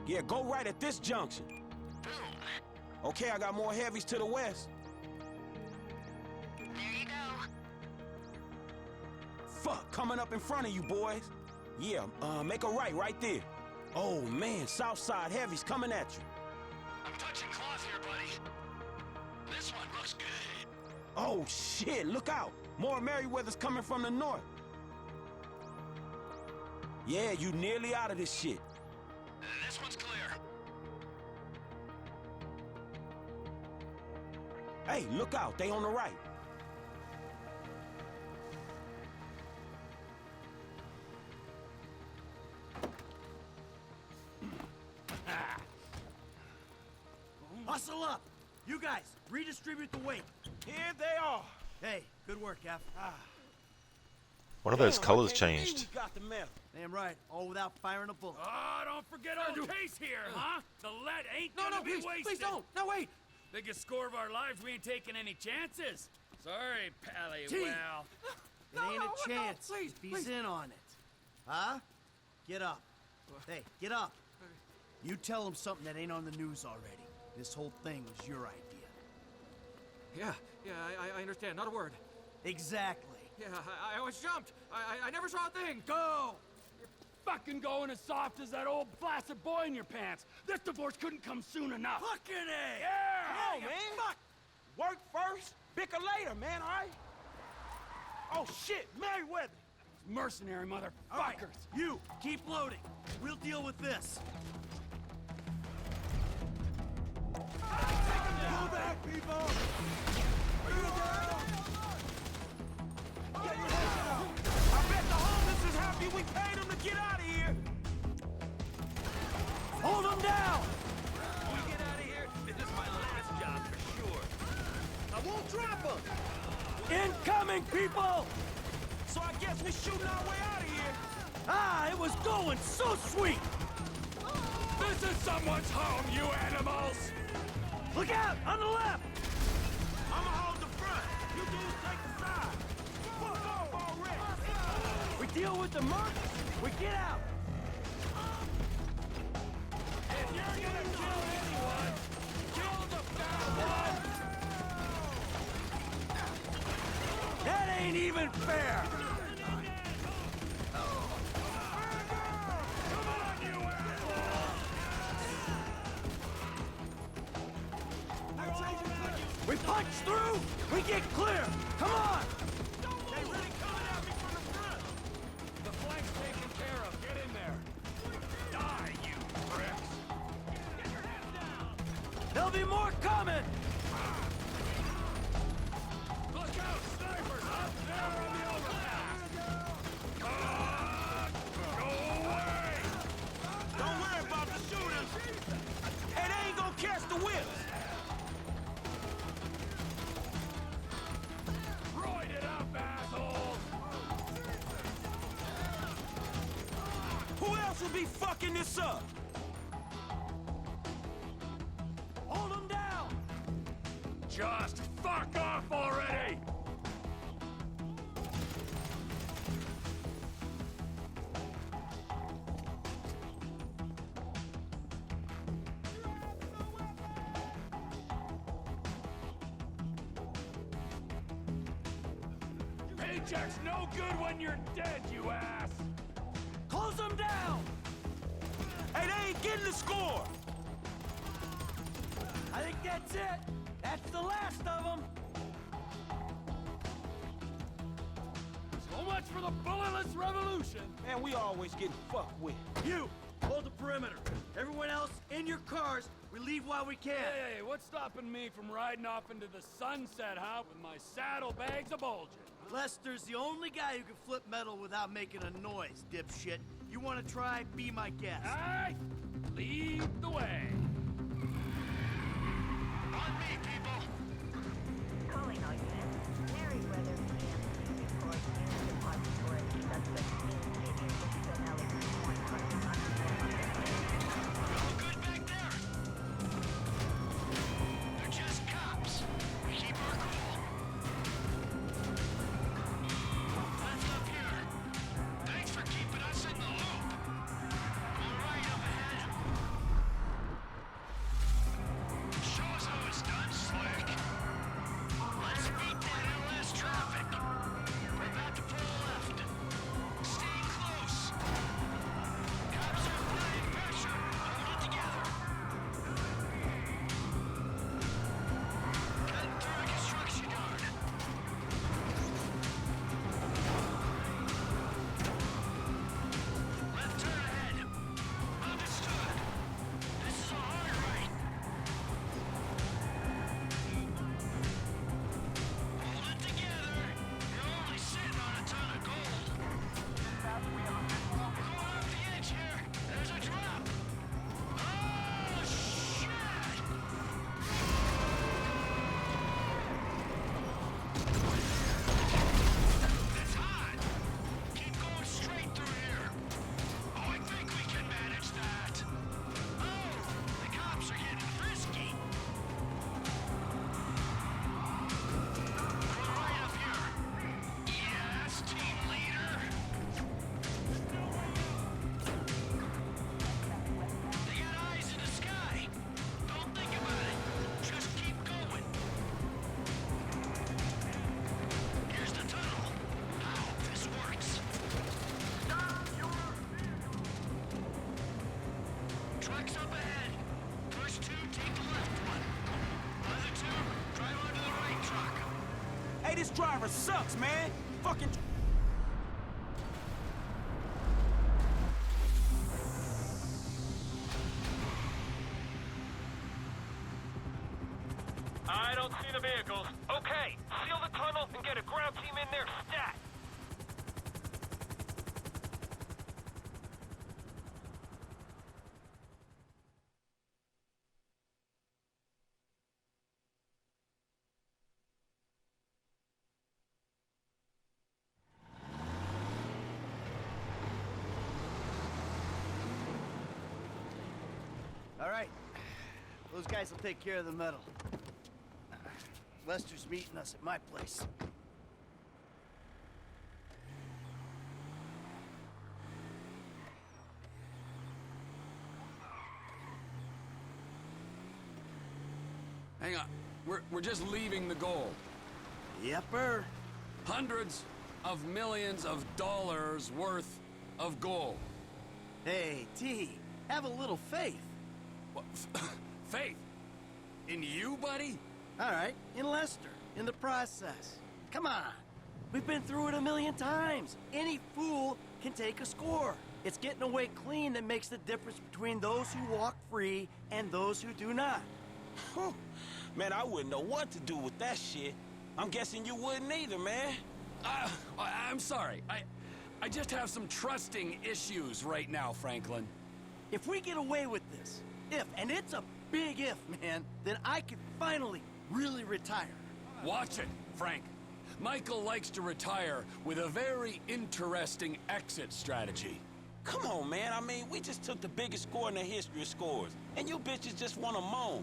Yeah, go right at this junction. Okay, I got more heavies to the west. There you go. Fuck, coming up in front of you, boys. Yeah, make a right there. Oh, man, south side heavies coming at you. I'm touching cloth here, buddy. This one looks good. Oh, shit, look out. More Merriweather's coming from the north. Yeah, you nearly out of this shit. This one's clear. Hey, look out, they on the right. Hustle up! You guys, redistribute the weight. Here they are. Hey, good work, F. One of those Damn, I colors can't believe changed. we got the medal. Damn right, all without firing a bullet. Oh, don't forget old Case here, huh? The lead ain't gonna be wasted. Please don't. No, wait. Biggest score of our lives, we ain't taking any chances. Sorry, Pally. Gee. Well, It ain't a chance. No, please, if he's please. in on it. Huh? Get up. Hey, get up. You tell him something that ain't on the news already. This whole thing was your idea. Yeah, I understand. Not a word. Exactly. Yeah, I was jumped. I never saw a thing. go! You're fucking going as soft as that old flaccid boy in your pants. This divorce couldn't come soon enough. Fucking A! Yeah! Come on, man. Fuck. Work first, bicker later, man, all right? Oh, shit, Merriweather. Mercenary motherfuckers. All right, you, keep loading. We'll deal with this. Pull back, people! I bet the homeless is happy we paid them to get out of here. Hold them down! We get out of here, this is my last job for sure. I won't drop them! Incoming, people! So I guess we're shooting our way out of here. Ah, it was going so sweet! This is someone's home, you animals! Look out, on the left! I'ma hold the front. You dudes take the side. Fuck off already. We deal with the merc, we get out! If you're gonna kill anyone, kill the bad one! That ain't even fair! We punch through, we get clear! Come on! They really coming at me from the front. The flank's taken care of. Get in there. Die, you pricks! There'll be more coming! Look out, snipers up there on the overpass! Come on! Go Hey, they ain't gonna catch the whips. Roid it up, assholes! Who else would be fucking this up? Hold him down! Just fuck off already! Paycheck's no good when you're dead, you ass! Close him down! Hey, they ain't getting the score. I think that's it. That's the last of them. So much for the bulletless revolution. Man, we always getting fucked with. You, hold the perimeter. Everyone else, in your cars. We leave while we can. Hey, what's stopping me from riding off into the sunset, huh? With my saddlebags a-bulging? Lester's the only guy who can flip metal without making a noise, dipshit. You want to try? Be my guest. Aye, lead the way. On me, people! Calling all units. Merryweather PMC report near the depository. Suspect seen Canadian Winston Alex 100 on All good back there? They're just cops. We keep our cool. That's up here. Thanks for keeping us in the loop. All right, up ahead. Show us how it's done, Slick. Let's beat that LS traffic. We're about to pull left. Stay close. Cops are applying pressure. Hold it together. Cutting through a construction yard. Left turn ahead. Understood. This is a hard right. Hold it together. You're only sitting on a ton of gold. We're going off the edge here. There's a drop. Oh, shit! It's hot. Keep going straight through here. Oh, I think we can manage that. Oh, the cops are getting frisky. We're right up here. Yes, team leader. They got eyes in the sky. Don't think about it. Just keep going. Here's the tunnel. I hope this works. Truck's up ahead. Push 2, take the left one. Other 2, drive onto the right truck. Hey, this driver sucks, man. Fucking. I don't see the vehicles. Okay, seal the tunnel and get a ground team in there stat. All right. Those guys will take care of the metal. Lester's meeting us at my place. Hang on. We're just leaving the gold. Yepper. Hundreds of millions of dollars worth of gold. Hey, T, have a little faith. What, faith? In you, buddy? All right, in Lester, in the process. Come on. We've been through it a million times. Any fool can take a score. It's getting away clean that makes the difference between those who walk free and those who do not. Man, I wouldn't know what to do with that shit. I'm guessing you wouldn't either, man. I'm sorry. I just have some trusting issues right now, Franklin. If we get away with this, and it's a big if, man, then I could finally really retire. Watch it, Frank. Michael likes to retire with a very interesting exit strategy. Come on, man. I mean, we just took the biggest score in the history of scores, and you bitches just want to moan.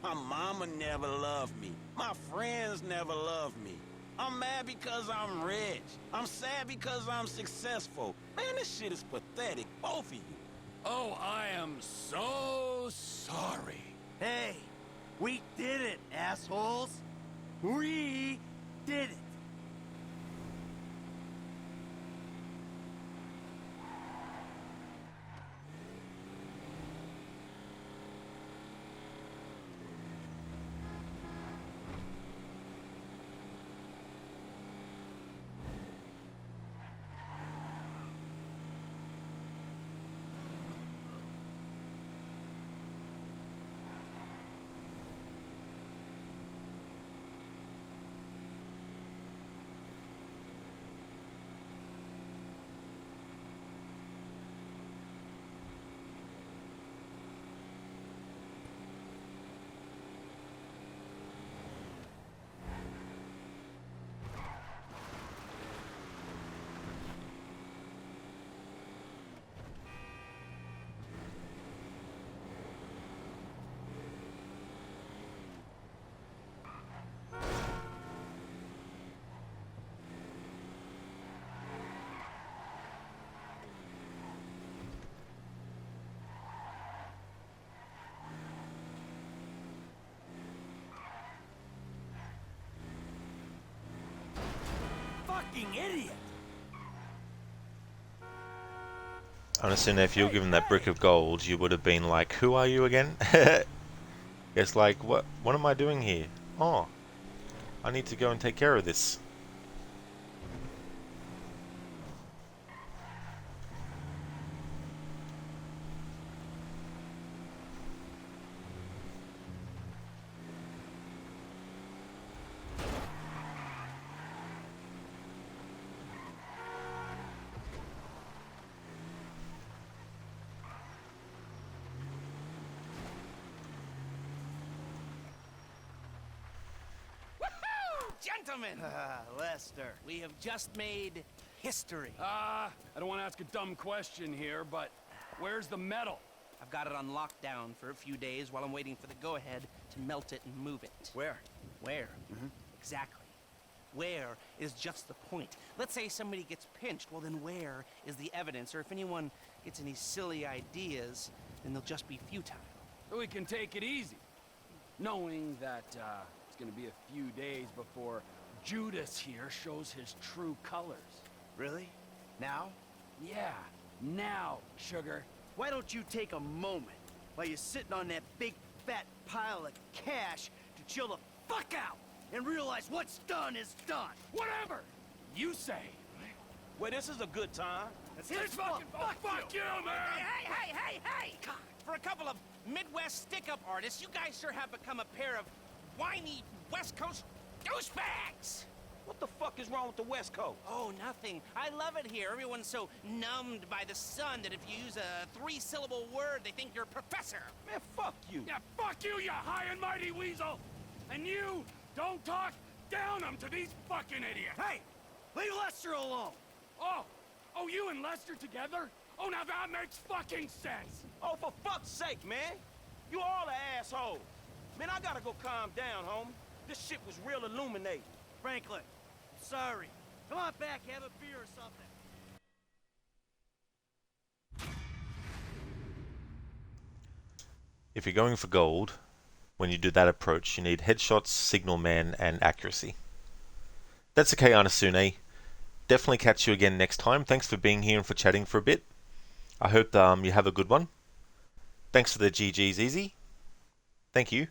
My mama never loved me. My friends never loved me. I'm mad because I'm rich. I'm sad because I'm successful. Man, this shit is pathetic, both of you. Oh, I am so sorry. Hey, we did it, assholes. We did it. Fucking idiot! Honestly, if you were given that brick of gold, you would have been like, who are you again? It's like, what am I doing here? Oh, I need to go and take care of this. Gentlemen! Lester, we have just made history. I don't want to ask a dumb question here, but where's the metal? I've got it on lockdown for a few days while I'm waiting for the go-ahead to melt it and move it. Where? Where? Exactly. Where is just the point. Let's say somebody gets pinched, well then where is the evidence? Or if anyone gets any silly ideas, then they'll just be futile. We can take it easy, knowing that it's gonna be a few days before Judas here shows his true colors. Really? Now? Yeah, now, sugar. Why don't you take a moment while you're sitting on that big fat pile of cash to chill the fuck out and realize what's done is done? Whatever you say. Well, this is a good time. Let's fuck you, man! Hey! God, for a couple of Midwest stick-up artists, you guys sure have become a pair of whiny West Coast douchebags! What the fuck is wrong with the West Coast? Oh, nothing. I love it here. Everyone's so numbed by the sun that if you use a 3-syllable word, they think you're a professor. Man, fuck you. Yeah, fuck you, you high and mighty weasel! And you, don't talk down them to these fucking idiots! Hey! Leave Lester alone! Oh, you and Lester together? Oh, now that makes fucking sense! Oh, for fuck's sake, man! You all an asshole. Man, I gotta go calm down, homie. This shit was real illuminating. Franklin, sorry. Come on back, have a beer or something. If you're going for gold, when you do that approach, you need headshots, signal man, and accuracy. That's okay, Anasune. Definitely catch you again next time. Thanks for being here and for chatting for a bit. I hope you have a good one. Thanks for the GG's easy. Thank you.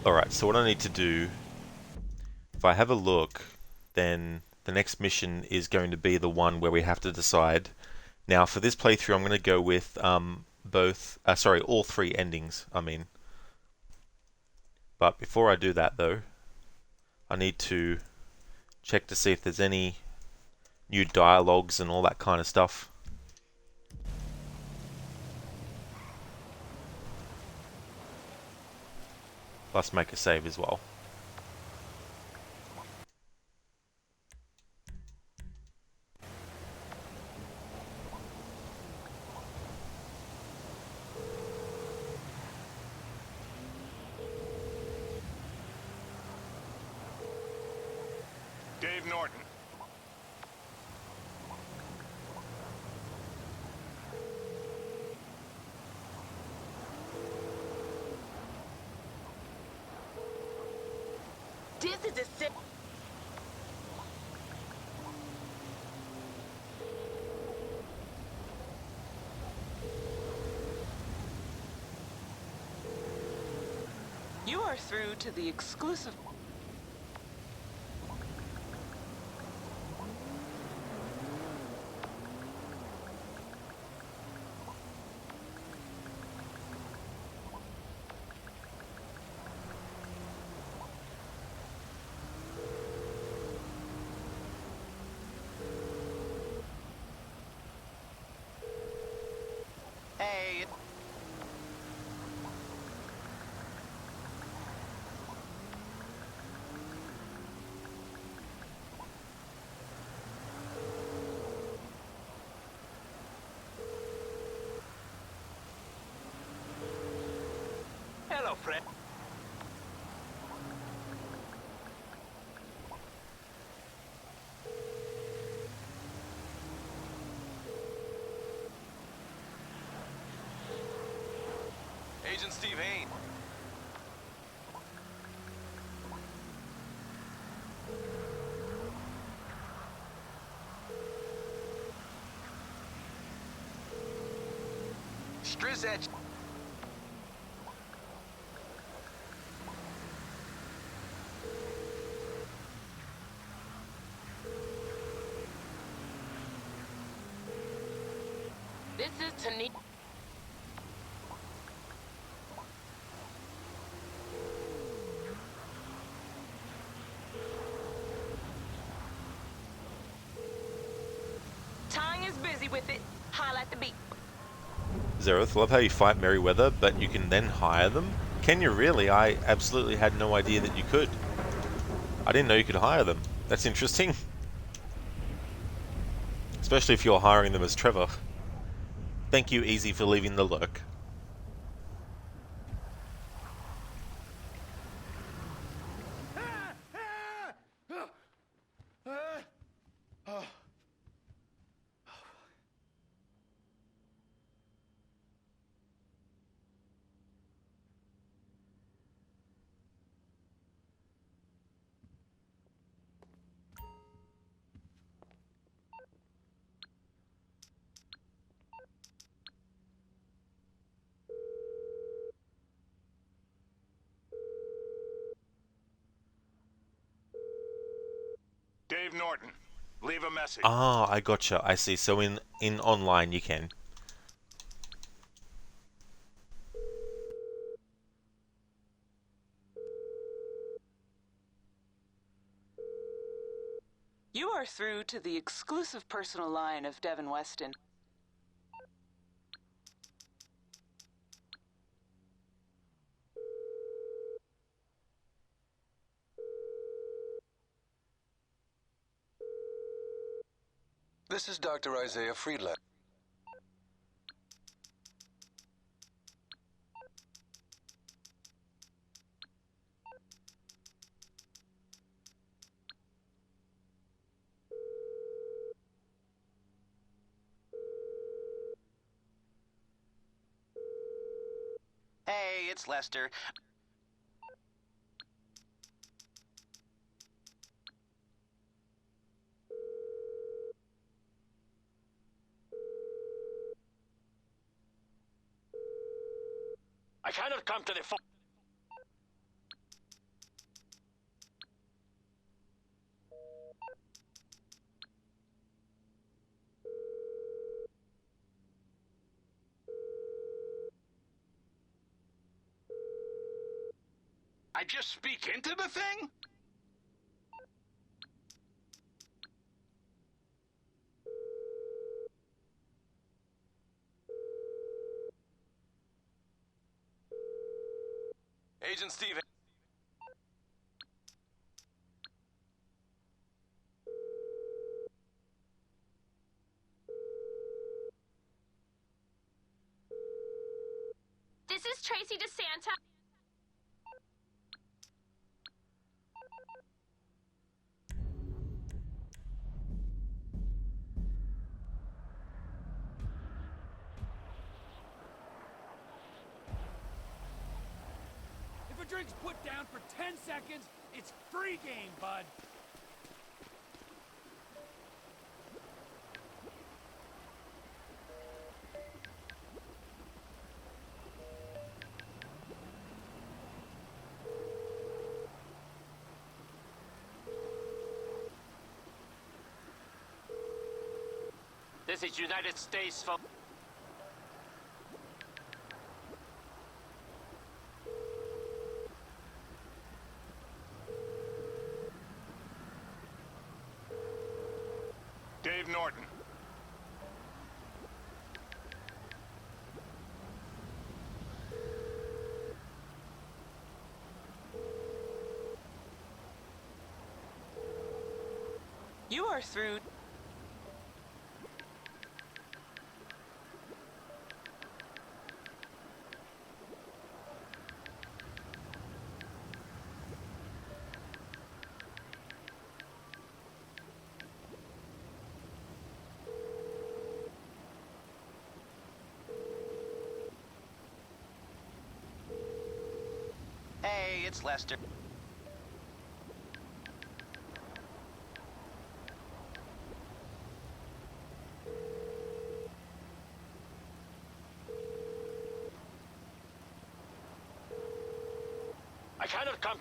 Alright, so what I need to do, if I have a look, then the next mission is going to be the one where we have to decide Now for this playthrough, I'm going to go with all three endings. But before I do that though, I need to check to see if there's any new dialogues and all that kind of stuff. Plus make a save as well. Dave Norton. This is a sick. You are through to the exclusive. Hey. Hello, Fred. Agent Steve Hain. Strizzetch. This is Tanika. Tang is busy with it. Holla at the beat. Zeroth, love how you fight Merryweather, but you can then hire them? Can you really? I absolutely had no idea that you could. I didn't know you could hire them. That's interesting. Especially if you're hiring them as Trevor. Thank you, Easy, for leaving the lurk. Dave Norton. Leave a message. Ah, I gotcha. I see. So in online you can. You are through to the exclusive personal line of Devin Weston. This is Dr. Isaiah Friedlander. Hey, it's Lester. I cannot come to the phone. I just speak into the thing? Agent Steven. This is Tracy DeSanta. If a drink's put down for 10 seconds, it's free game, bud. This is United States phone. Dave Norton. You are through. Hey, it's Lester. I cannot come.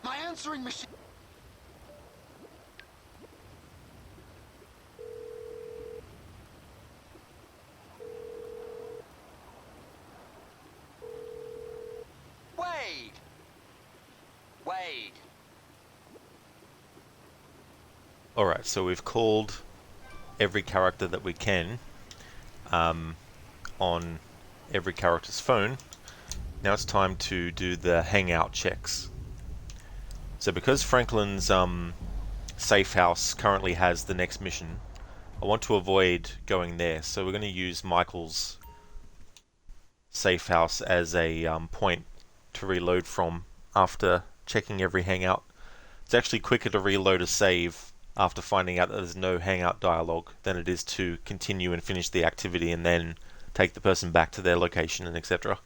My answering machine. Wade! Wade! Alright, so we've called every character that we can on every character's phone. Now it's time to do the hangout checks. So because Franklin's safe house currently has the next mission, I want to avoid going there. So we're going to use Michael's safe house as a point to reload from after checking every hangout. It's actually quicker to reload a save after finding out that there's no hangout dialogue than it is to continue and finish the activity and then take the person back to their location and etc.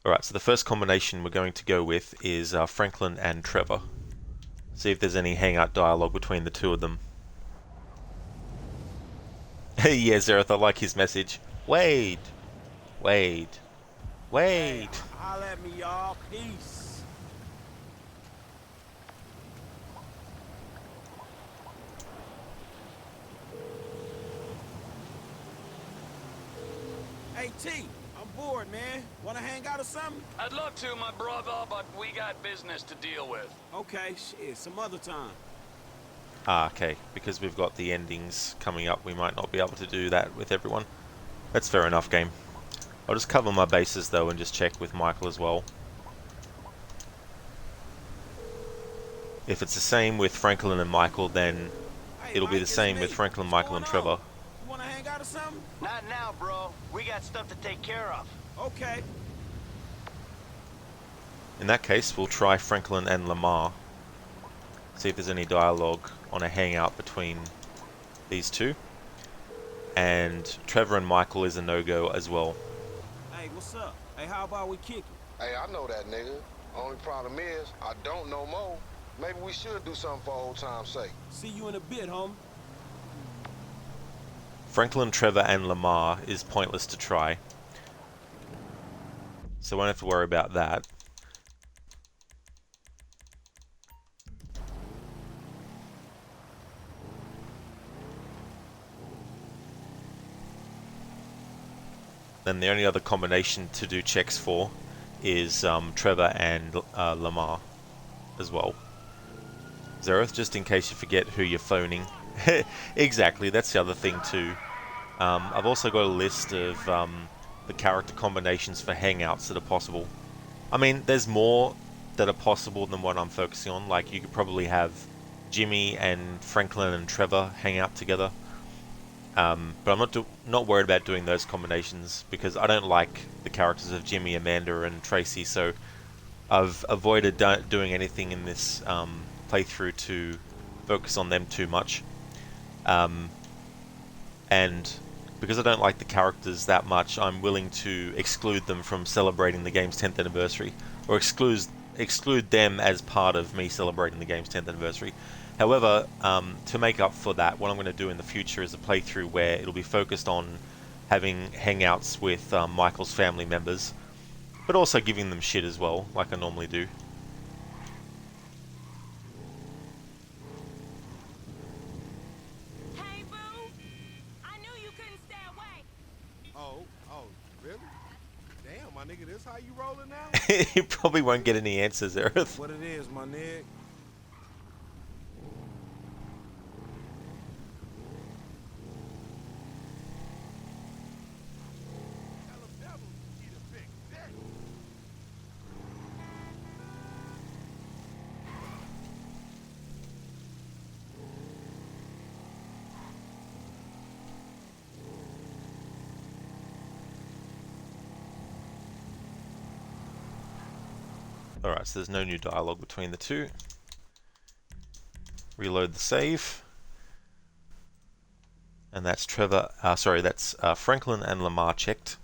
Alright, so the first combination we're going to go with is Franklin and Trevor. See if there's any hangout dialogue between the two of them. Yeah, Zereth, I like his message. Wade! Wade! Wade! Holla at me, y'all. Peace. Hey, T. I'm bored, man. Wanna hang out or something? I'd love to, my brother, but we got business to deal with. Okay, shit, some other time. Ah, okay. Because we've got the endings coming up, we might not be able to do that with everyone. That's fair enough, game. I'll just cover my bases, though, and just check with Michael as well. If it's the same with Franklin and Michael, then it'll be the same with Franklin, Michael, and Trevor. You wanna hang out or something? Not now, bro. We got stuff to take care of. Okay. In that case, we'll try Franklin and Lamar. See if there's any dialogue on a hangout between these two. And Trevor and Michael is a no-go as well. Hey, what's up? Hey, how about we kick it? Hey, I know that nigga. Only problem is, I don't know Mo. Maybe we should do something for old time's sake. See you in a bit, homie. Franklin, Trevor, and Lamar is pointless to try. So I won't have to worry about that. Then the only other combination to do checks for is Trevor and Lamar as well. Zereth, just in case you forget who you're phoning. Exactly, that's the other thing too. I've also got a list of the character combinations for hangouts that are possible. I mean, there's more that are possible than what I'm focusing on. Like, you could probably have Jimmy and Franklin and Trevor hang out together. But I'm not worried about doing those combinations because I don't like the characters of Jimmy, Amanda, and Tracy, so I've avoided doing anything in this playthrough to focus on them too much. And because I don't like the characters that much, I'm willing to exclude them from celebrating the game's 10th anniversary, or exclude them as part of me celebrating the game's 10th anniversary. However, to make up for that, what I'm going to do in the future is a playthrough where it'll be focused on having hangouts with Michael's family members, but also giving them shit as well, like I normally do. Hey, boo! I knew you couldn't stay away. Oh, really? Damn, my nigga, this how you rolling now? You probably won't get any answers, Aerith. What it is, my nigga? Alright, so there's no new dialogue between the two. Reload the save. And that's Franklin and Lamar checked.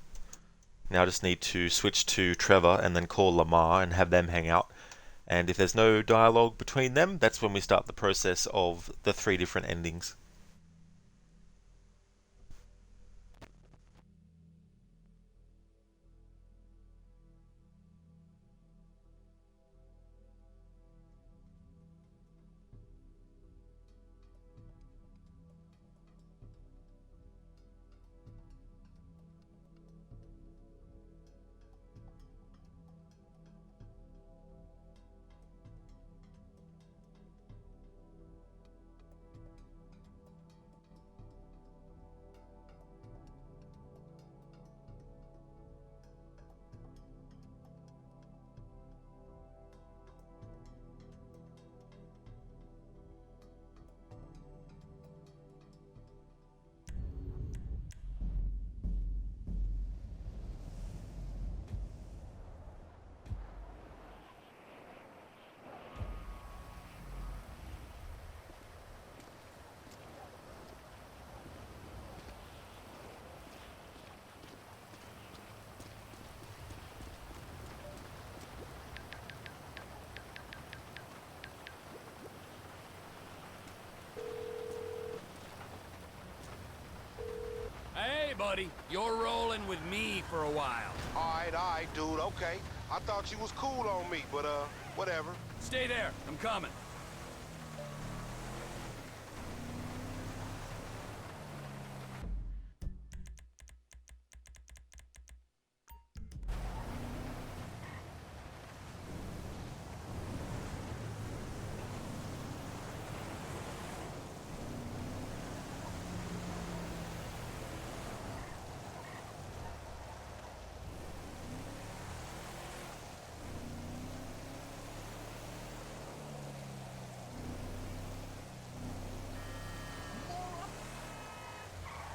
Now I just need to switch to Trevor and then call Lamar and have them hang out. And if there's no dialogue between them, that's when we start the process of the 3 different endings. Hey, buddy, you're rolling with me for a while. Alright, dude, okay. I thought you was cool on me, but, whatever. Stay there, I'm coming.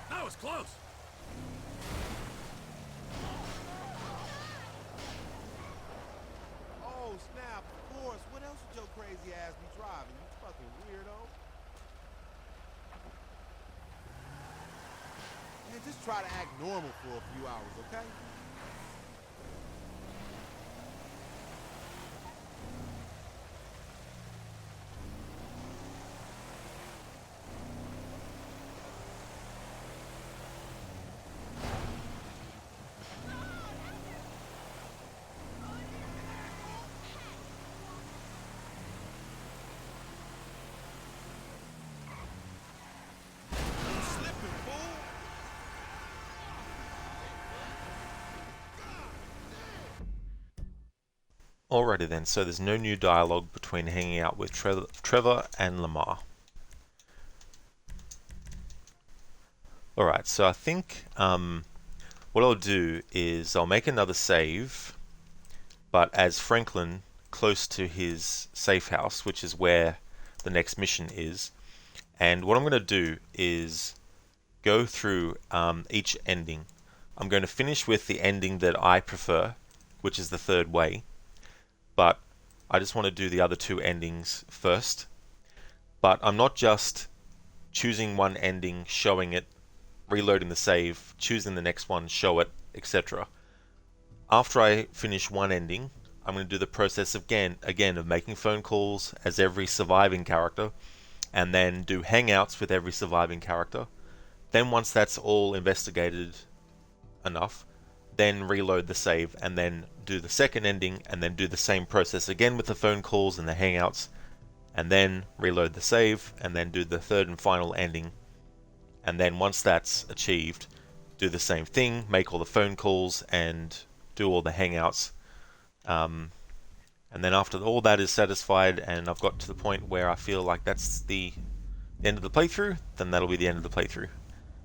That was close. Oh, snap, of course. What else would your crazy ass be driving, you fucking weirdo? Man, just try to act normal for a few hours, okay? Alrighty then, so there's no new dialogue between hanging out with Trevor and Lamar. Alright, so I think what I'll do is I'll make another save, but as Franklin, close to his safe house, which is where the next mission is. And what I'm going to do is go through each ending. I'm going to finish with the ending that I prefer, which is the third way. But I just want to do the other two endings first. But I'm not just choosing one ending, showing it, reloading the save, choosing the next one, show it, etc. After I finish one ending, I'm going to do the process again of making phone calls as every surviving character, and then do hangouts with every surviving character. Then once that's all investigated enough, then reload the save, and then do the second ending, and then do the same process again with the phone calls and the hangouts, and then reload the save, and then do the third and final ending. And then once that's achieved, do the same thing, make all the phone calls and do all the hangouts. And then after all that is satisfied and I've got to the point where I feel like that's the end of the playthrough, then that'll be the end of the playthrough.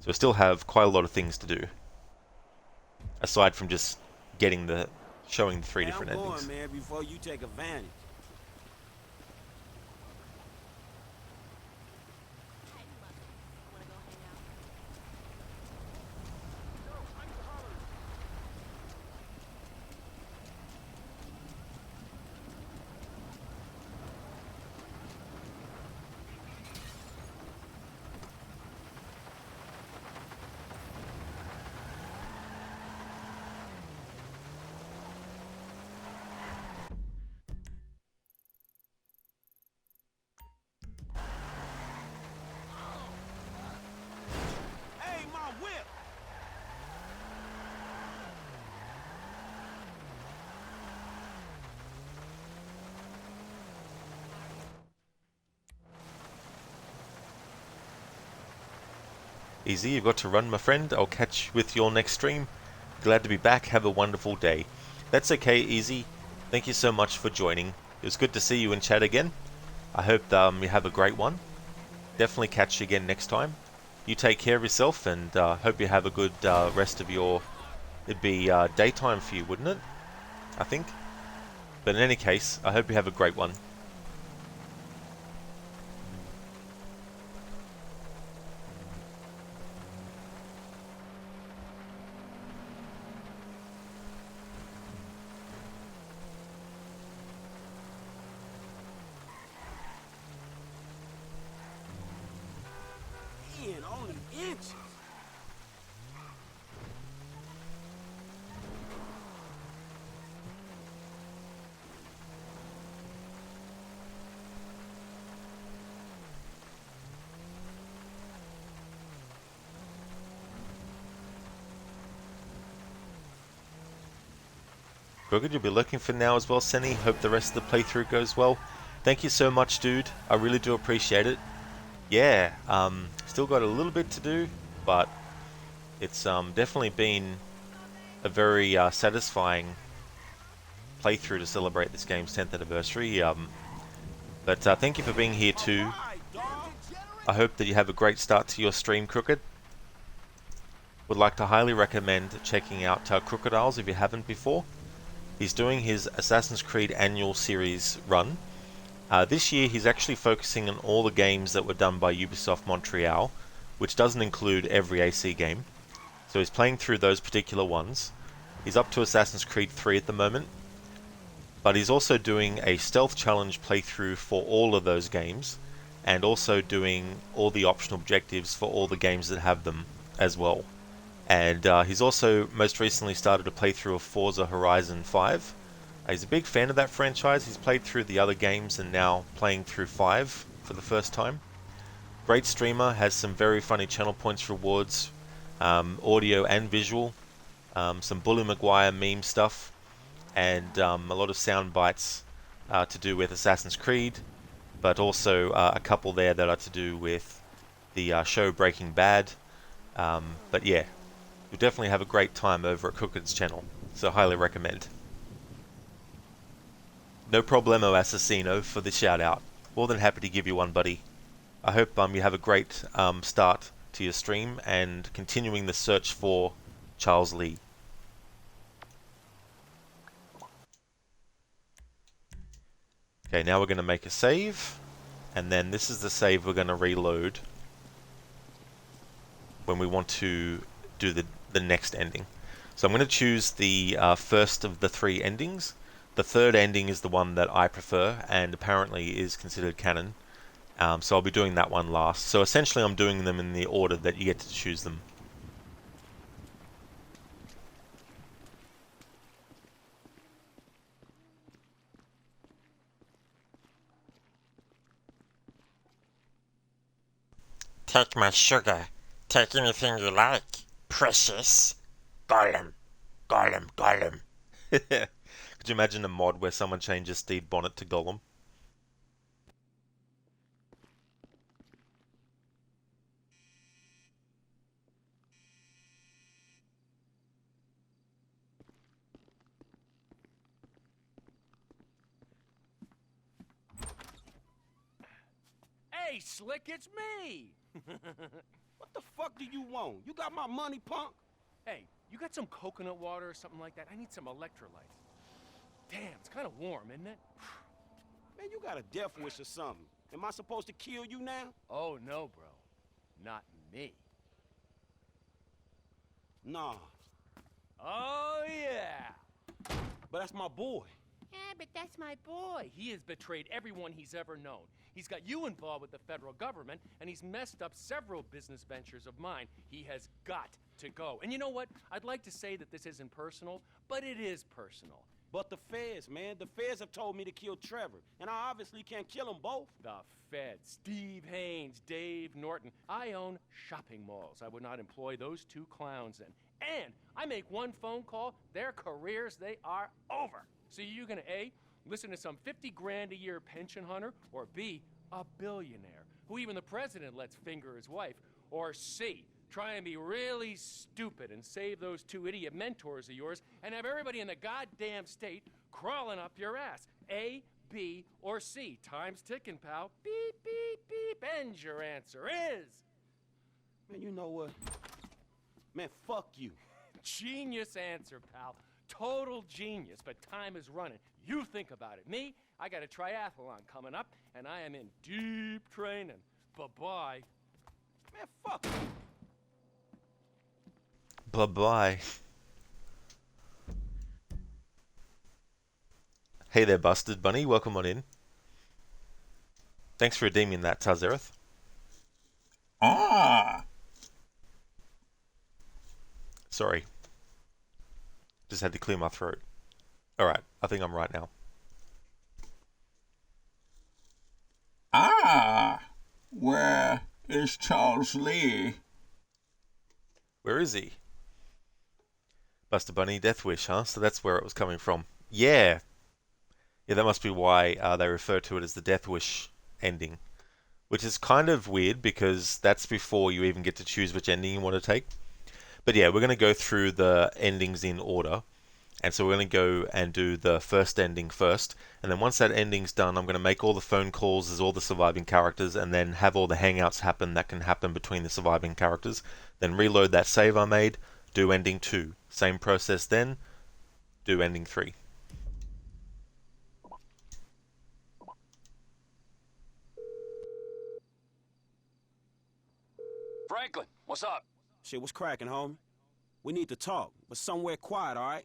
So I still have quite a lot of things to do, aside from just showing the three different endings. I'm going, man, before you take advantage. Easy, you've got to run, my friend. I'll catch you with your next stream. Glad to be back. Have a wonderful day. That's okay, Easy. Thank you so much for joining. It was good to see you in chat again. I hope you have a great one. Definitely catch you again next time. You take care of yourself, and hope you have a good rest of your... It'd be daytime for you, wouldn't it? I think. But in any case, I hope you have a great one. Only inches. Crooked, you'll be looking for now as well, Senny. Hope the rest of the playthrough goes well. Thank you so much, dude. I really do appreciate it. Yeah, still got a little bit to do, but it's definitely been a very satisfying playthrough to celebrate this game's 10th anniversary. But thank you for being here too. I hope that you have a great start to your stream, Crooked. Would like to highly recommend checking out Crocodiles if you haven't before. He's doing his Assassin's Creed annual series run. This year he's actually focusing on all the games that were done by Ubisoft Montreal, which doesn't include every AC game. So he's playing through those particular ones. He's up to Assassin's Creed 3 at the moment, but he's also doing a stealth challenge playthrough for all of those games, and also doing all the optional objectives for all the games that have them as well. And he's also most recently started a playthrough of Forza Horizon 5. He's a big fan of that franchise. He's played through the other games and now playing through 5 for the first time. Great streamer, has some very funny channel points rewards, audio and visual, some Bully Maguire meme stuff, and a lot of sound bites to do with Assassin's Creed, but also a couple there that are to do with the show Breaking Bad. But yeah, you'll definitely have a great time over at Crooked's channel, so highly recommend. No problemo, Assassino, for the shout out. More than happy to give you one, buddy. I hope you have a great start to your stream and continuing the search for Charles Lee. Okay, now we're going to make a save, and then this is the save we're going to reload when we want to do the next ending. So I'm going to choose the first of the 3 endings. The third ending is the one that I prefer and apparently is considered canon. So I'll be doing that one last. So essentially I'm doing them in the order that you get to choose them. Take my sugar. Take anything you like. Precious. Gollum. Gollum. Gollum. Could you imagine a mod where someone changes Steve Bonnet to Gollum? Hey, Slick, it's me! What the fuck do you want? You got my money, punk? Hey, you got some coconut water or something like that? I need some electrolytes. Damn, it's kind of warm, isn't it? Man, you got a death wish or something. Am I supposed to kill you now? Oh, no, bro. Not me. Nah. Oh, yeah. But that's my boy. Yeah, but that's my boy. He has betrayed everyone he's ever known. He's got you involved with the federal government, and he's messed up several business ventures of mine. He has got to go. And you know what? I'd like to say that this isn't personal, but it is personal. But the feds, man. The feds have told me to kill Trevor, and I obviously can't kill them both. The feds. Steve Haynes, Dave Norton. I own shopping malls. I would not employ those 2 clowns in. And I make one phone call, their careers, they are over. So you're gonna A, listen to some 50 grand a year pension hunter, or B, a billionaire, who even the president lets finger his wife, or C, try and be really stupid and save those 2 idiot mentors of yours and have everybody in the goddamn state crawling up your ass. A, B, or C. Time's ticking, pal. Beep, beep, beep. And your answer is... Man, you know what? Man, fuck you. Genius answer, pal. Total genius, but time is running. You think about it. Me, I got a triathlon coming up, and I am in deep training. Bye-bye. Man, fuck you. Bye-bye. Hey there, Busted Bunny. Welcome on in. Thanks for redeeming that, Tazereth. Ah! Sorry. Just had to clear my throat. Alright, I think I'm right now. Ah! Where is Charles Lee? Where is he? Buster Bunny, Death Wish, huh? So that's where it was coming from. Yeah! Yeah, that must be why they refer to it as the Death Wish ending. Which is kind of weird because that's before you even get to choose which ending you want to take. But yeah, we're going to go through the endings in order. And so we're going to go and do the first ending first. And then once that ending's done, I'm going to make all the phone calls as all the surviving characters and then have all the hangouts happen that can happen between the surviving characters. Then reload that save I made, do ending 2. Same process then, do ending 3. Franklin, what's up? Shit, what's cracking, homie? We need to talk, but somewhere quiet, all right?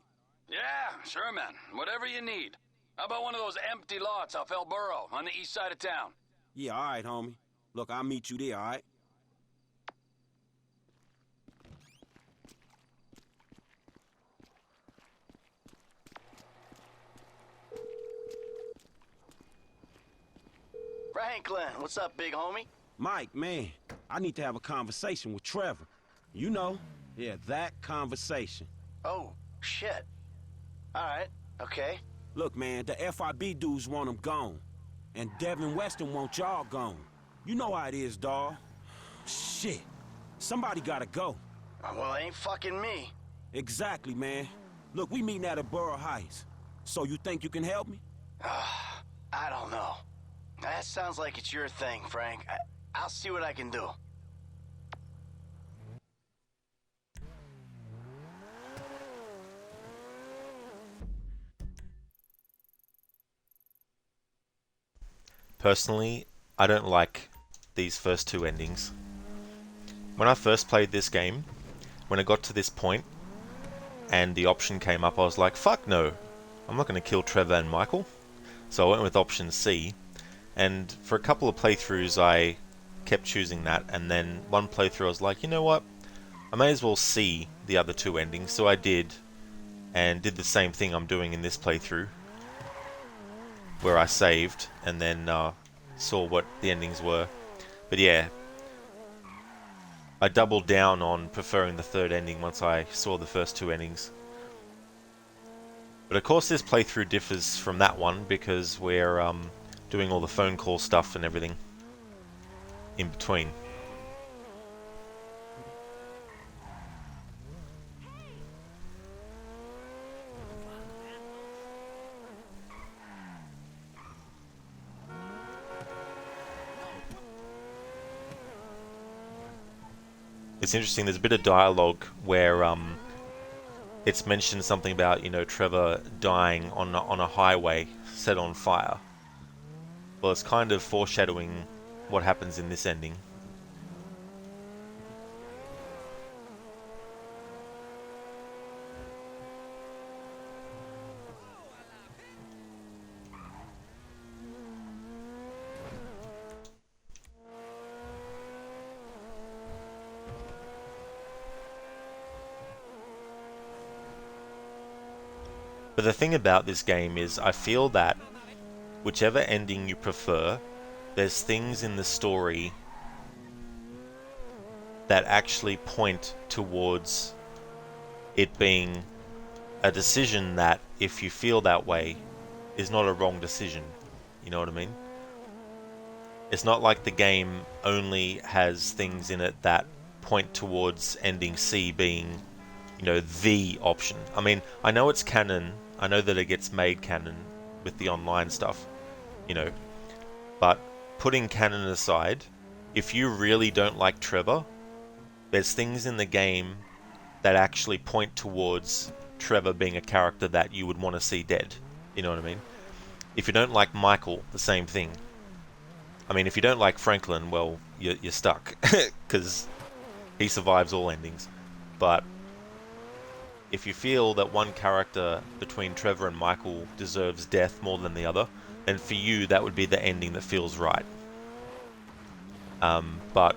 Yeah, sure, man. Whatever you need. How about one of those empty lots off El Burro on the east side of town? Yeah, all right, homie. Look, I'll meet you there, all right? Franklin, what's up, big homie? Mike, man, I need to have a conversation with Trevor. You know, yeah, that conversation. Oh, shit. All right, okay. Look, man, the FIB dudes want him gone. And Devin Weston wants y'all gone. You know how it is, dawg. Shit. Somebody gotta go. Well, it ain't fucking me. Exactly, man. Look, we meeting at a Borough Heights. So you think you can help me? I don't know. That sounds like it's your thing, Frank. I'll see what I can do. Personally, I don't like these first two endings. When I first played this game, when I got to this point and the option came up, I was like, fuck no, I'm not going to kill Trevor and Michael. So I went with option C, and for a couple of playthroughs I kept choosing that, and then one playthrough I was like, you know what, I may as well see the other two endings, so I did, and did the same thing I'm doing in this playthrough, where I saved and then saw what the endings were. But yeah, I doubled down on preferring the third ending once I saw the first two endings. But of course this playthrough differs from that one because we're doing all the phone call stuff and everything in between. It's interesting, there's a bit of dialogue where it's mentioned something about, you know, Trevor dying on a highway set on fire. Well, it's kind of foreshadowing what happens in this ending. But the thing about this game is I feel that whichever ending you prefer, there's things in the story that actually point towards it being a decision that, if you feel that way, is not a wrong decision. You know what I mean? It's not like the game only has things in it that point towards ending C being, you know, the option. I mean, I know it's canon. I know that it gets made canon with the online stuff, you know, but putting canon aside, if you really don't like Trevor, there's things in the game that actually point towards Trevor being a character that you would want to see dead. You know what I mean? If you don't like Michael, the same thing. I mean, if you don't like Franklin, well, you're stuck, because he survives all endings. But if you feel that one character between Trevor and Michael deserves death more than the other, then for you that would be the ending that feels right. But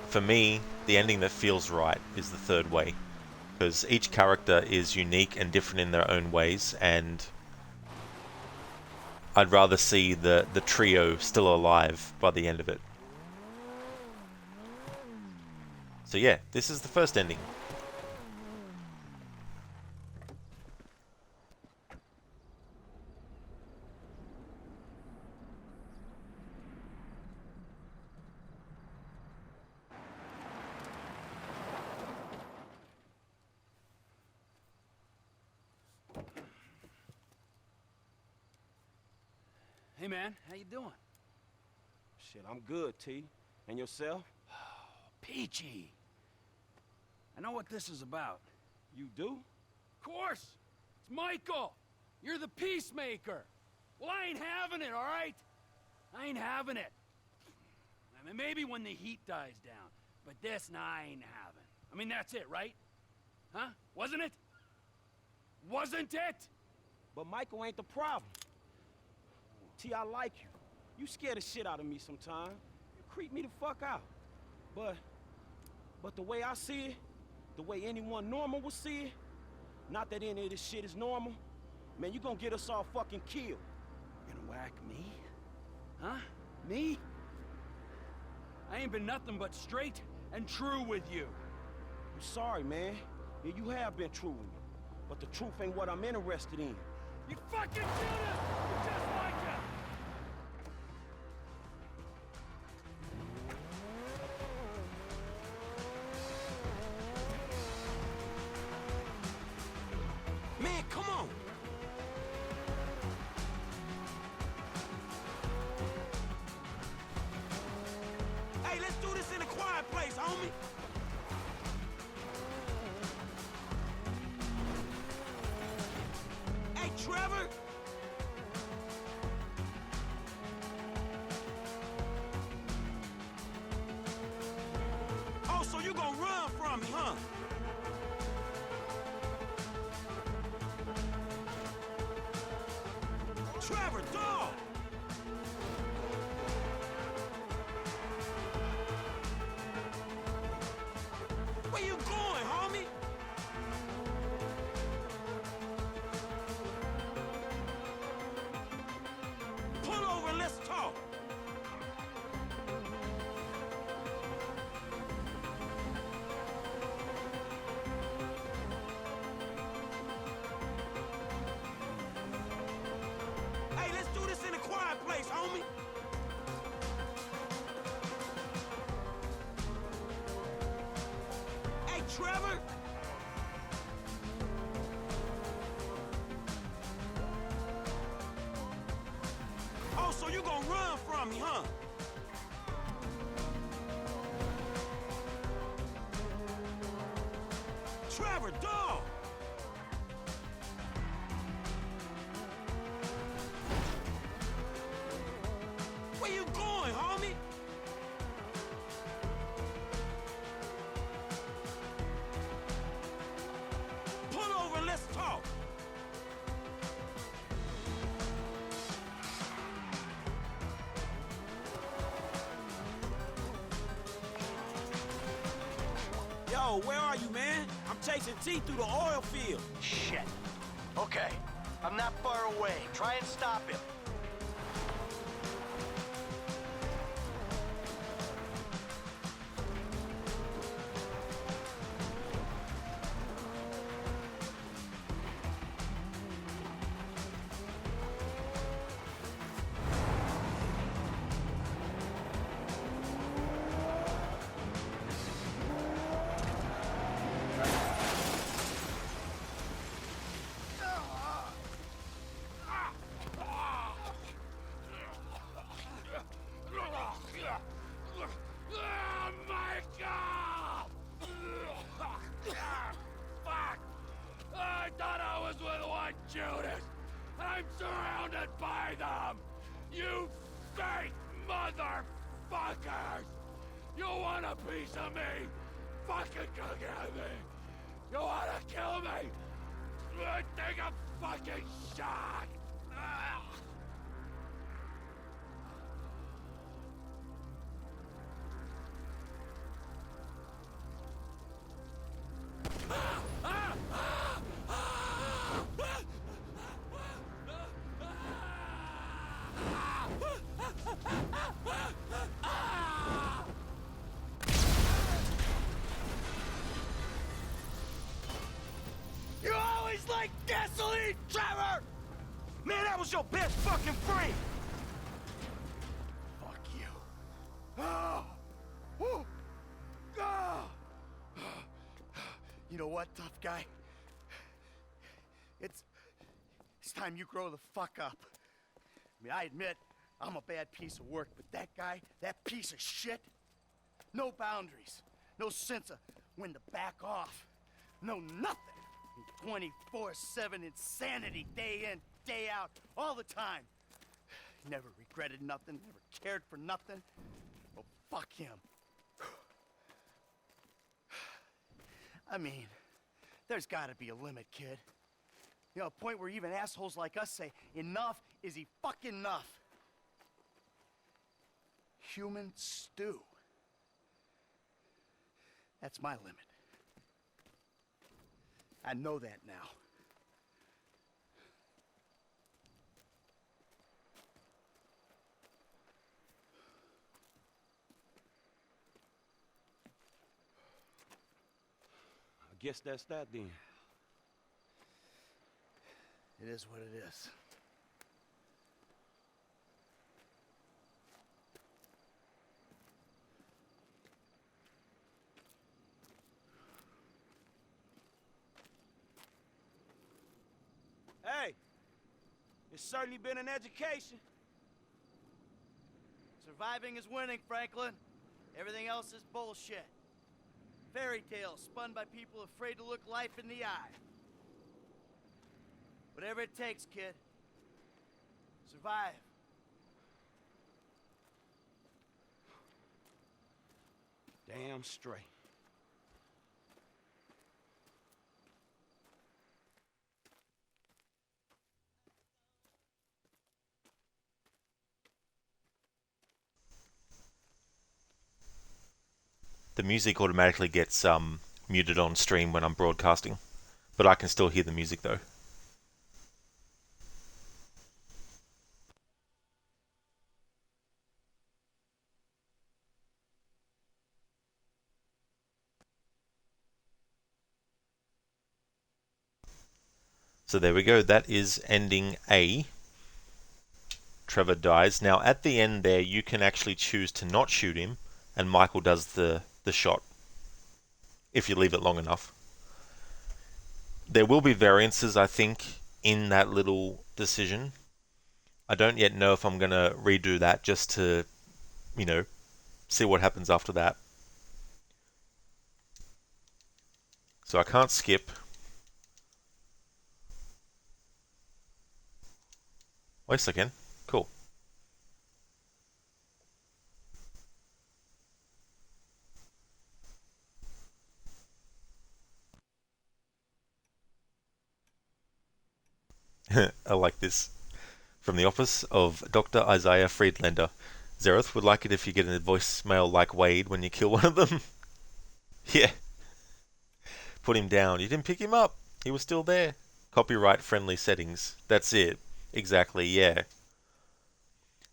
for me, the ending that feels right is the third way, because each character is unique and different in their own ways, and I'd rather see the trio still alive by the end of it. So yeah, this is the first ending. Hey, man, how you doing? Shit, I'm good, T. And yourself? Peachy. I know what this is about. You do? Of course! It's Michael! You're the peacemaker! Well, I ain't having it, alright? I ain't having it. I mean, maybe when the heat dies down. But this, nah, I ain't having. I mean, that's it, right? Huh? Wasn't it? Wasn't it? But Michael ain't the problem. T, I like you. You scare the shit out of me sometimes. You creep me the fuck out. But the way I see it, the way anyone normal would see it, not that any of this shit is normal, man, you gonna get us all fucking killed. You gonna whack me? Huh? Me? I ain't been nothing but straight and true with you. I'm sorry, man. Yeah, you have been true with me. But the truth ain't what I'm interested in. You fucking shoot us! You're just like you! Man, come on! homie. Hey, Trevor. Oh, so you gonna run from me, huh? Trevor, dog! Where you going, homie? Pull over and let's talk. Hey, let's do this in a quiet place, homie. Hey, Trevor. Oh, so you gonna run from me, huh? Trevor, dog! Where you going, homie? Pull over and let's talk. Yo, where are you, man? I'm chasing T through the oil field. Shit. Okay, I'm not far away. Try and stop him. Fuck! I thought I was with one Judas! I'm surrounded by them! You fake motherfuckers! You want a piece of me? Fucking come get me! You wanna kill me? Take a fucking shot! You always like gasoline, Trevor! Man, that was your best fucking friend! Fuck you. Oh! Woo! Oh! You know what, tough guy? It's time you grow the fuck up. I mean, I admit I'm a bad piece of work, but that guy, that piece of shit, no boundaries, no sense of when to back off, no nothing. 24/7 insanity, day in, day out, all the time. Never regretted nothing, never cared for nothing. Well, fuck him. I mean, there's gotta be a limit, kid. You know, a point where even assholes like us say, enough is fucking enough. Human stew. That's my limit. I know that now. I guess that's that then. It is what it is. Hey, it's certainly been an education. Surviving is winning, Franklin. Everything else is bullshit. fairy tale spun by people afraid to look life in the eye. Whatever it takes, kid. Survive. Damn straight. The music automatically gets muted on stream when I'm broadcasting, but I can still hear the music though. So there we go, that is ending A. Trevor dies. Now at the end there you can actually choose to not shoot him and Michael does the shot if you leave it long enough. There will be variances, I think, in that little decision. I don't yet know if I'm going to redo that just to, see what happens after that. So I can't skip. Oh, yes I can. Cool. I like this. From the office of Dr. Isaiah Friedlander. Zareth would like it if you get a voicemail like Wade when you kill one of them. Yeah. Put him down. You didn't pick him up. He was still there. Copyright friendly settings. That's it. Exactly, yeah.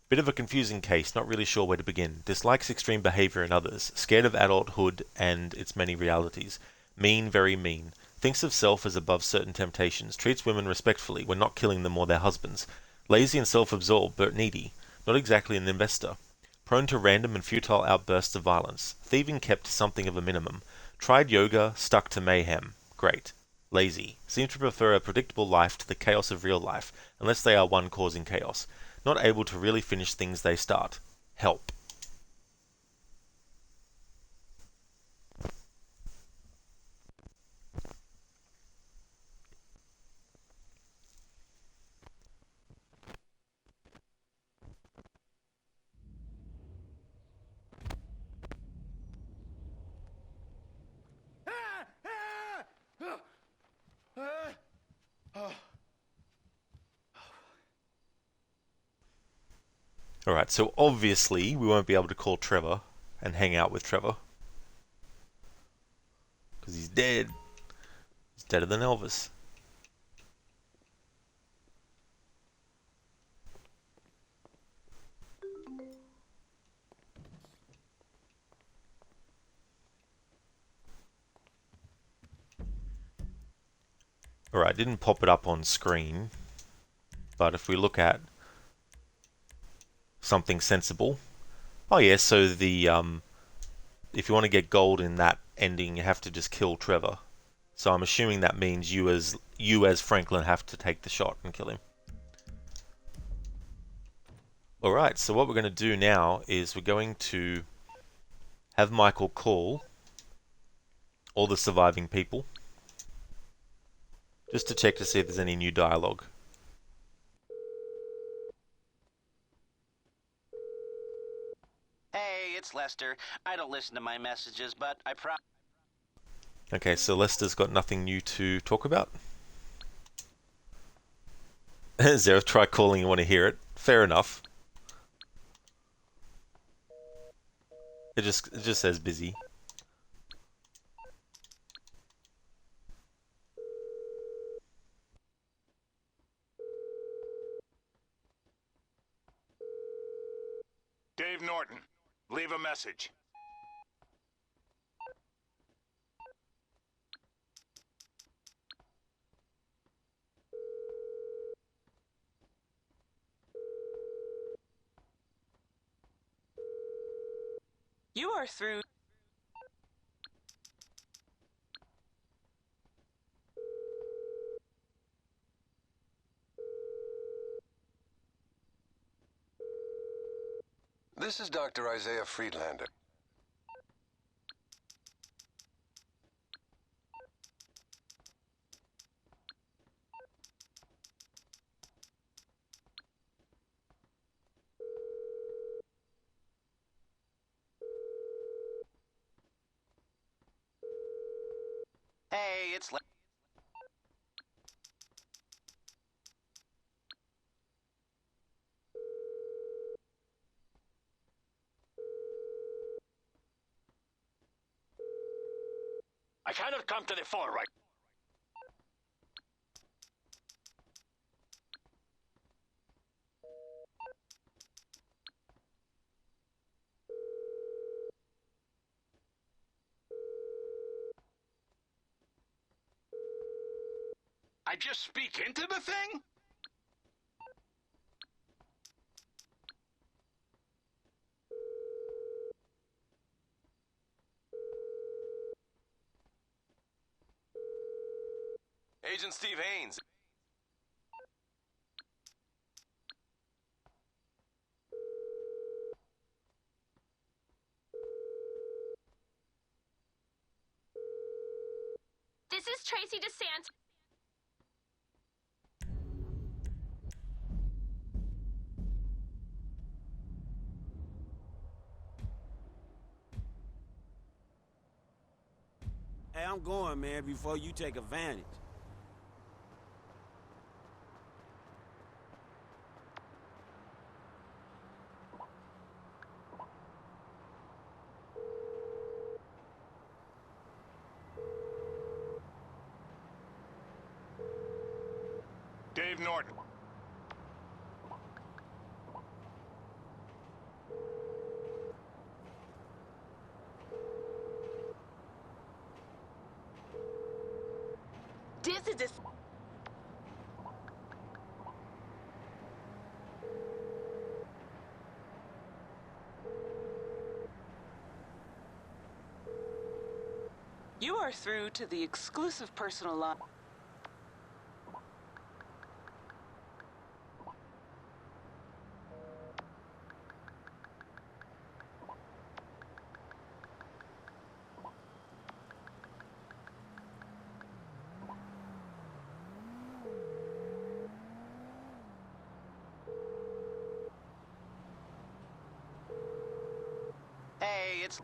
Bit of a confusing case, not really sure where to begin. Dislikes extreme behavior in others. Scared of adulthood and its many realities. Mean, very mean. Thinks of self as above certain temptations. Treats women respectfully when not killing them or their husbands. Lazy and self-absorbed, but needy. Not exactly an investor. Prone to random and futile outbursts of violence. Thieving kept to something of a minimum. Tried yoga, stuck to mayhem. Great. Lazy. Seem to prefer a predictable life to the chaos of real life, unless they are one causing chaos. Not able to really finish things they start. Help. Alright, so obviously we won't be able to call Trevor and hang out with Trevor. Because he's dead. He's deader than Elvis. Alright, didn't pop it up on screen. But if we look at something sensible. Oh yeah, so the if you want to get gold in that ending, you have to just kill Trevor. So I'm assuming that means you as Franklin have to take the shot and kill him. Alright, so what we're going to do now is we're going to have Michael call all the surviving people just to check to see if there's any new dialogue. Hey, it's Lester. I don't listen to my messages, but I Okay, so Lester's got nothing new to talk about. Zareth, try calling, you want to hear it. Fair enough. It just says busy. Dave Norton, leave a message. You are through. This is Dr. Isaiah Friedlander. Hey, it's... I cannot come to the phone right. I just speak into the thing? Agent Steve Haynes. This is Tracy DeSantis. Hey, I'm going, man, before you take advantage. Dave Norton. This is this. You are through to the exclusive personal line. Hey, it's...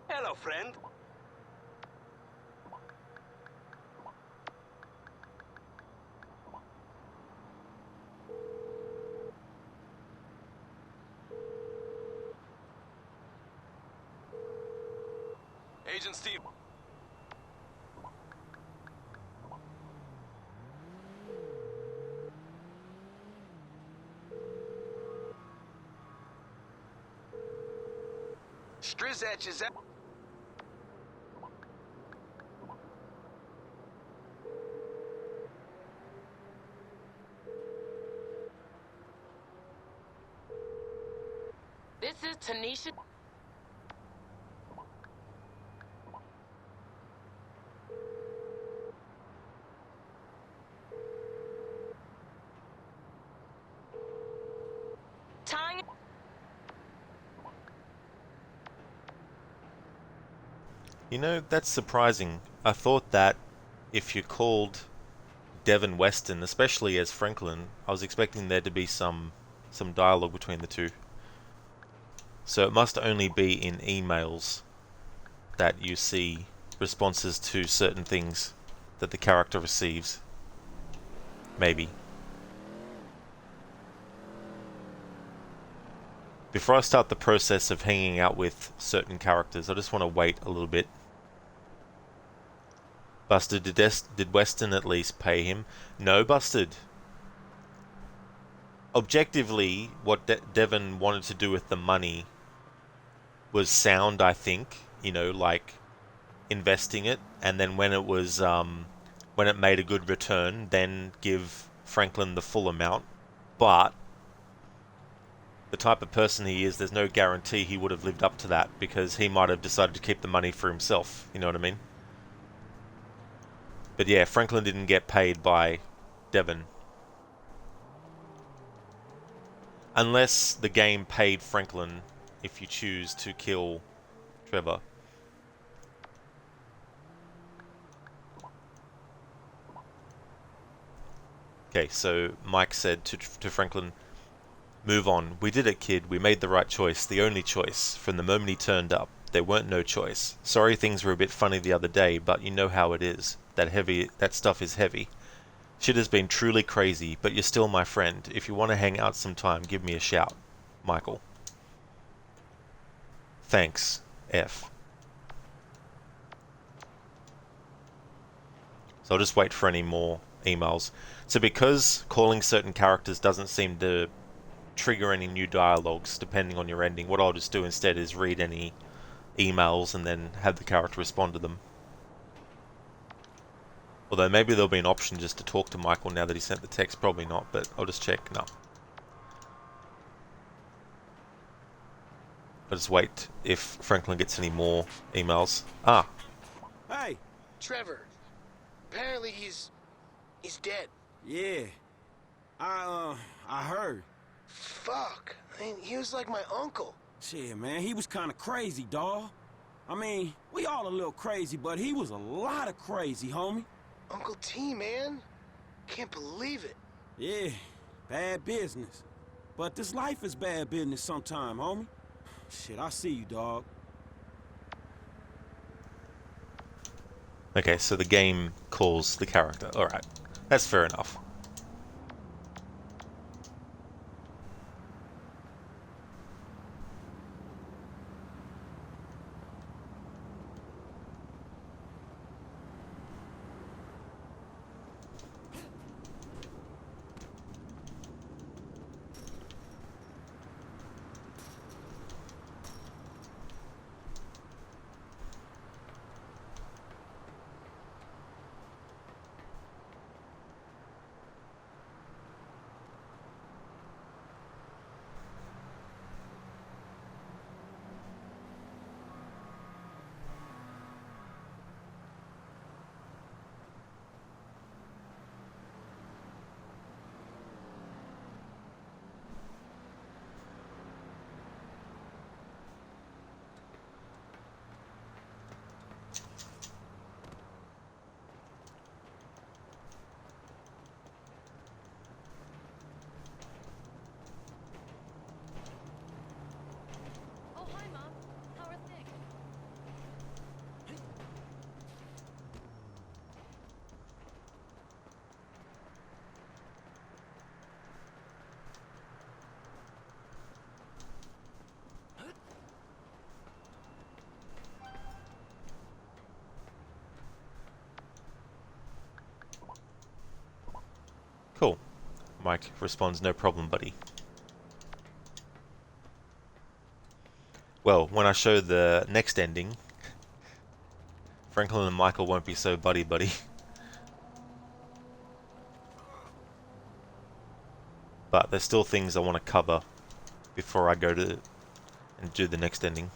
Hello, friend. Agent Steve. Strizach is out. This is Tanisha. Tanya. You know, that's surprising. I thought that if you called Devin Weston, especially as Franklin, I was expecting there to be some dialogue between the two. So it must only be in emails that you see responses to certain things that the character receives. Maybe. Before I start the process of hanging out with certain characters, I just want to wait a little bit. Busted, did Weston at least pay him? No, Busted. Objectively, what Devin wanted to do with the money was sound, I think. You know, like investing it, and then when it was when it made a good return, then give Franklin the full amount. But the type of person he is, there's no guarantee he would have lived up to that, because he might have decided to keep the money for himself. You know what I mean? But yeah, Franklin didn't get paid by Devin. Unless the game paid Franklin if you choose to kill Trevor. Okay, so Mike said to Franklin, "Move on. We did it, kid. We made the right choice. The only choice. From the moment he turned up. There weren't no choice. Sorry things were a bit funny the other day, but you know how it is. That stuff is heavy. Shit has been truly crazy, but you're still my friend. If you want to hang out sometime, give me a shout. Michael." Thanks, F. So I'll just wait for any more emails. So because calling certain characters doesn't seem to trigger any new dialogues depending on your ending, what I'll just do instead is read any emails and then have the character respond to them. Although maybe there'll be an option just to talk to Michael now that he sent the text. Probably not, but I'll just check. No. I'll just wait if Franklin gets any more emails. Ah. Hey. Trevor. Apparently he's dead. Yeah. I heard. Fuck. I mean, he was like my uncle. Shit, man, he was kind of crazy, dawg. I mean, we all a little crazy, but he was a lot of crazy, homie. Uncle T, man. Can't believe it. Yeah, bad business. But this life is bad business sometime, homie. Shit, I see you, dawg. Okay, so the game calls the character. Alright, that's fair enough. Cool. Mike responds, "No problem, buddy." Well, when I show the next ending, Franklin and Michael won't be so buddy-buddy. But there's still things I want to cover before I go to and do the next ending.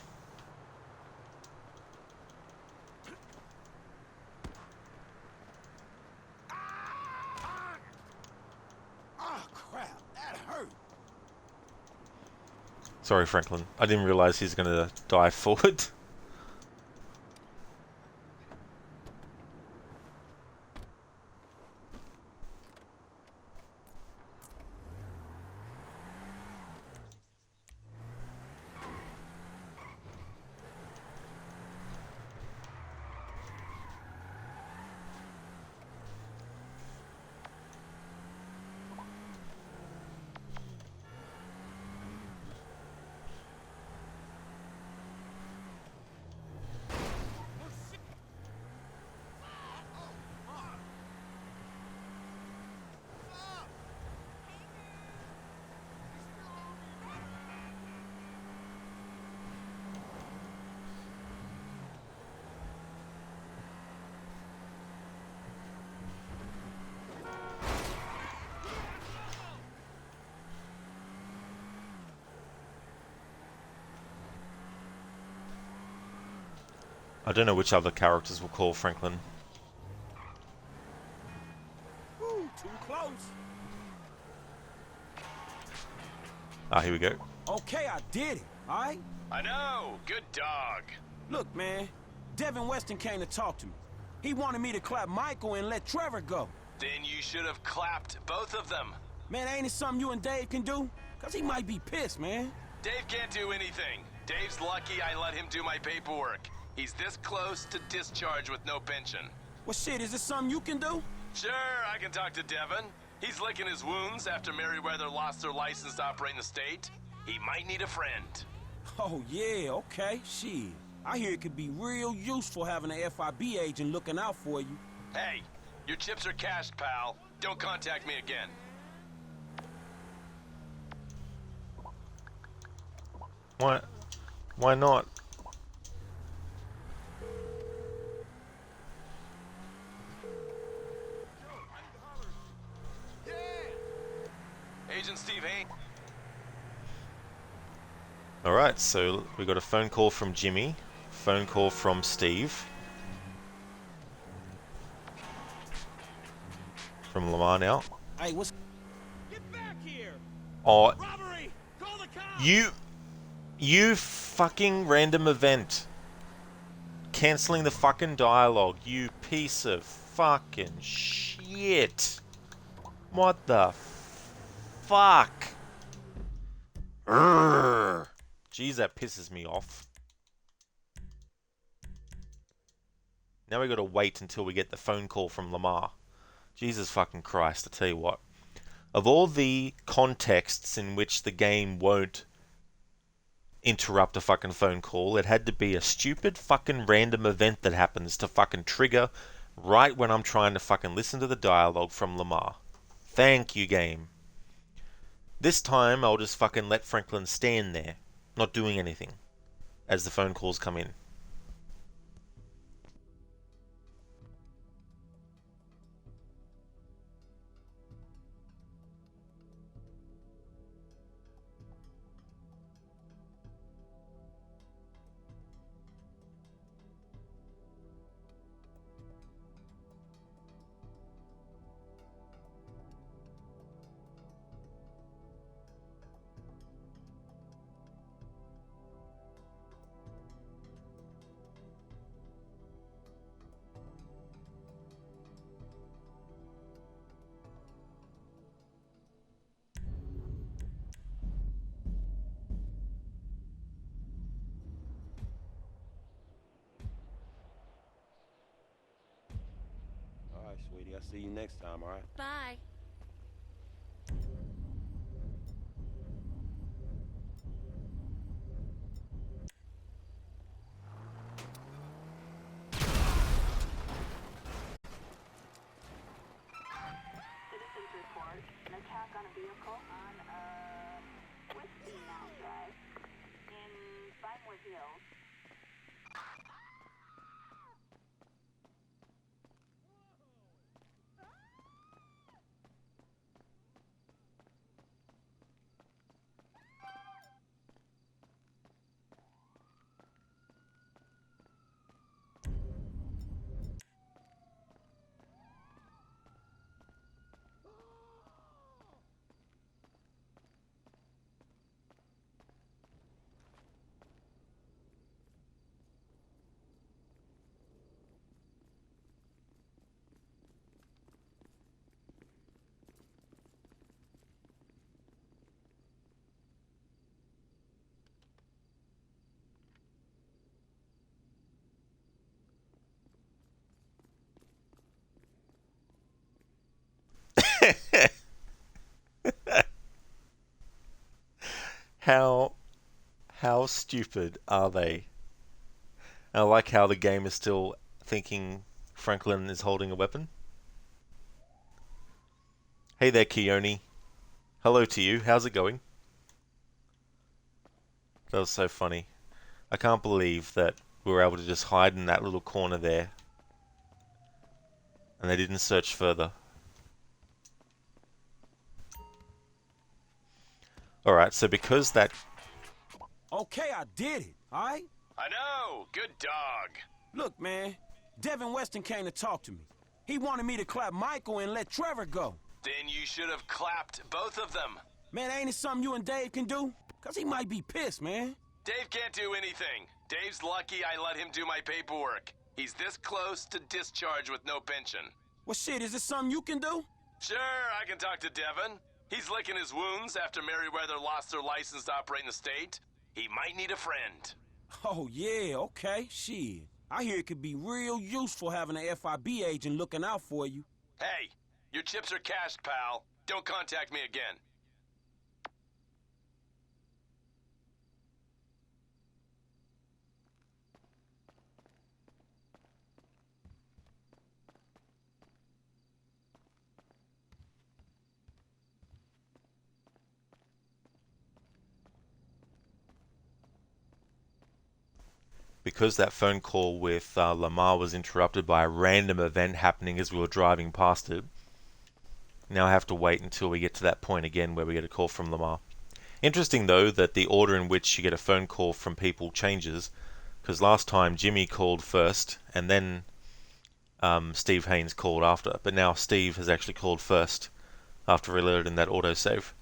Sorry, Franklin. I didn't realize he's going to dive forward. I don't know which other characters will call Franklin. Ooh, too close. Ah, here we go. Okay, I did it, alright? I know. Good dog. Look, man, Devin Weston came to talk to me. He wanted me to clap Michael and let Trevor go. Then you should have clapped both of them. Man, ain't it something you and Dave can do? Cause he might be pissed, man. Dave can't do anything. Dave's lucky I let him do my paperwork. He's this close to discharge with no pension. Well, shit, is this something you can do? Sure, I can talk to Devin. He's licking his wounds after Merriweather lost their license to operate in the state. He might need a friend. Oh, yeah, okay, shit. I hear it could be real useful having an FIB agent looking out for you. Hey, your chips are cashed, pal. Don't contact me again. Why not? Agent Steve Haines. Alright, so we got a phone call from Jimmy, phone call from Steve, from Lamar now. Hey, what's... Get back here! Oh, Robbery! Call the cops! you fucking random event. Canceling the fucking dialogue, you piece of fucking shit. What the fuck? Urgh. Jeez, that pisses me off. Now we gotta wait until we get the phone call from Lamar. Jesus fucking Christ, I tell you what. Of all the contexts in which the game won't interrupt a fucking phone call, it had to be a stupid fucking random event that happens to fucking trigger right when I'm trying to fucking listen to the dialogue from Lamar. Thank you, game. This time I'll just fucking let Franklin stand there, not doing anything, as the phone calls come in. All right, sweetie, I'll see you next time, all right? Bye. Citizens report an attack on a vehicle on Whiskey Mountain Drive in Vinewood Hills. How stupid are they? I like how the game is still thinking Franklin is holding a weapon. Hey there, Keone. Hello to you. How's it going? That was so funny. I can't believe that we were able to just hide in that little corner there. And they didn't search further. Alright, so because that... Okay, I did it, all right? I know! Good dog! Look, man, Devin Weston came to talk to me. He wanted me to clap Michael and let Trevor go. Then you should have clapped both of them. Man, ain't it something you and Dave can do? Cause he might be pissed, man. Dave can't do anything. Dave's lucky I let him do my paperwork. He's this close to discharge with no pension. Well, shit, is this something you can do? Sure, I can talk to Devin. He's licking his wounds after Merryweather lost their license to operate in the state. He might need a friend. Oh, yeah, okay, shit. I hear it could be real useful having an FIB agent looking out for you. Hey, your chips are cashed, pal. Don't contact me again. Because that phone call with Lamar was interrupted by a random event happening as we were driving past it, now I have to wait until we get to that point again where we get a call from Lamar. Interesting though that the order in which you get a phone call from people changes, because last time Jimmy called first and then Steve Haynes called after, but now Steve has actually called first after reloading that autosave.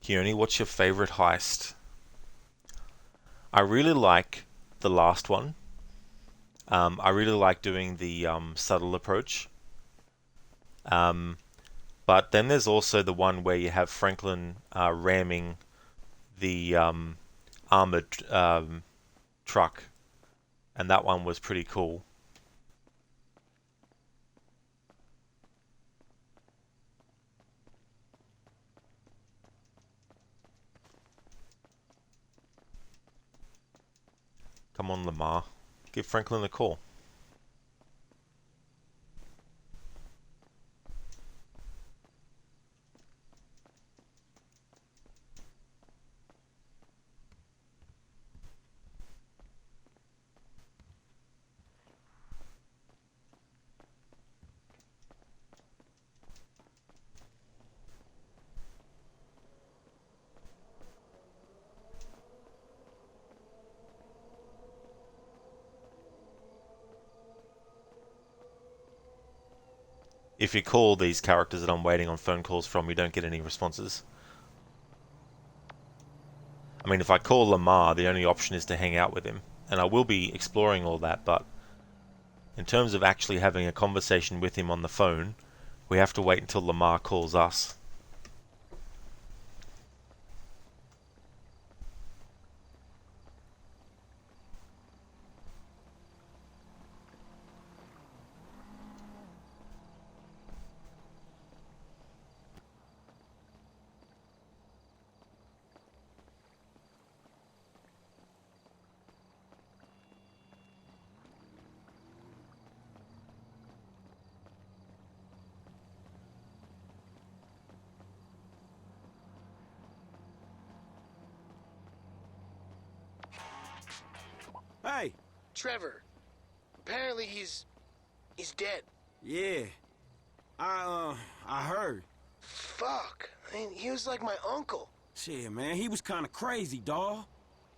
Keone, what's your favorite heist? I really like the last one. I really like doing the subtle approach. But then there's also the one where you have Franklin ramming the armored truck, and that one was pretty cool. Come on, Lamar. Give Franklin a call. If you call these characters that I'm waiting on phone calls from, you don't get any responses. I mean, if I call Lamar, the only option is to hang out with him. And I will be exploring all that, but in terms of actually having a conversation with him on the phone, we have to wait until Lamar calls us. Hey! Trevor. Apparently he's dead. Yeah. I heard. Fuck. I mean, he was like my uncle. Shit, man, he was kind of crazy, dawg.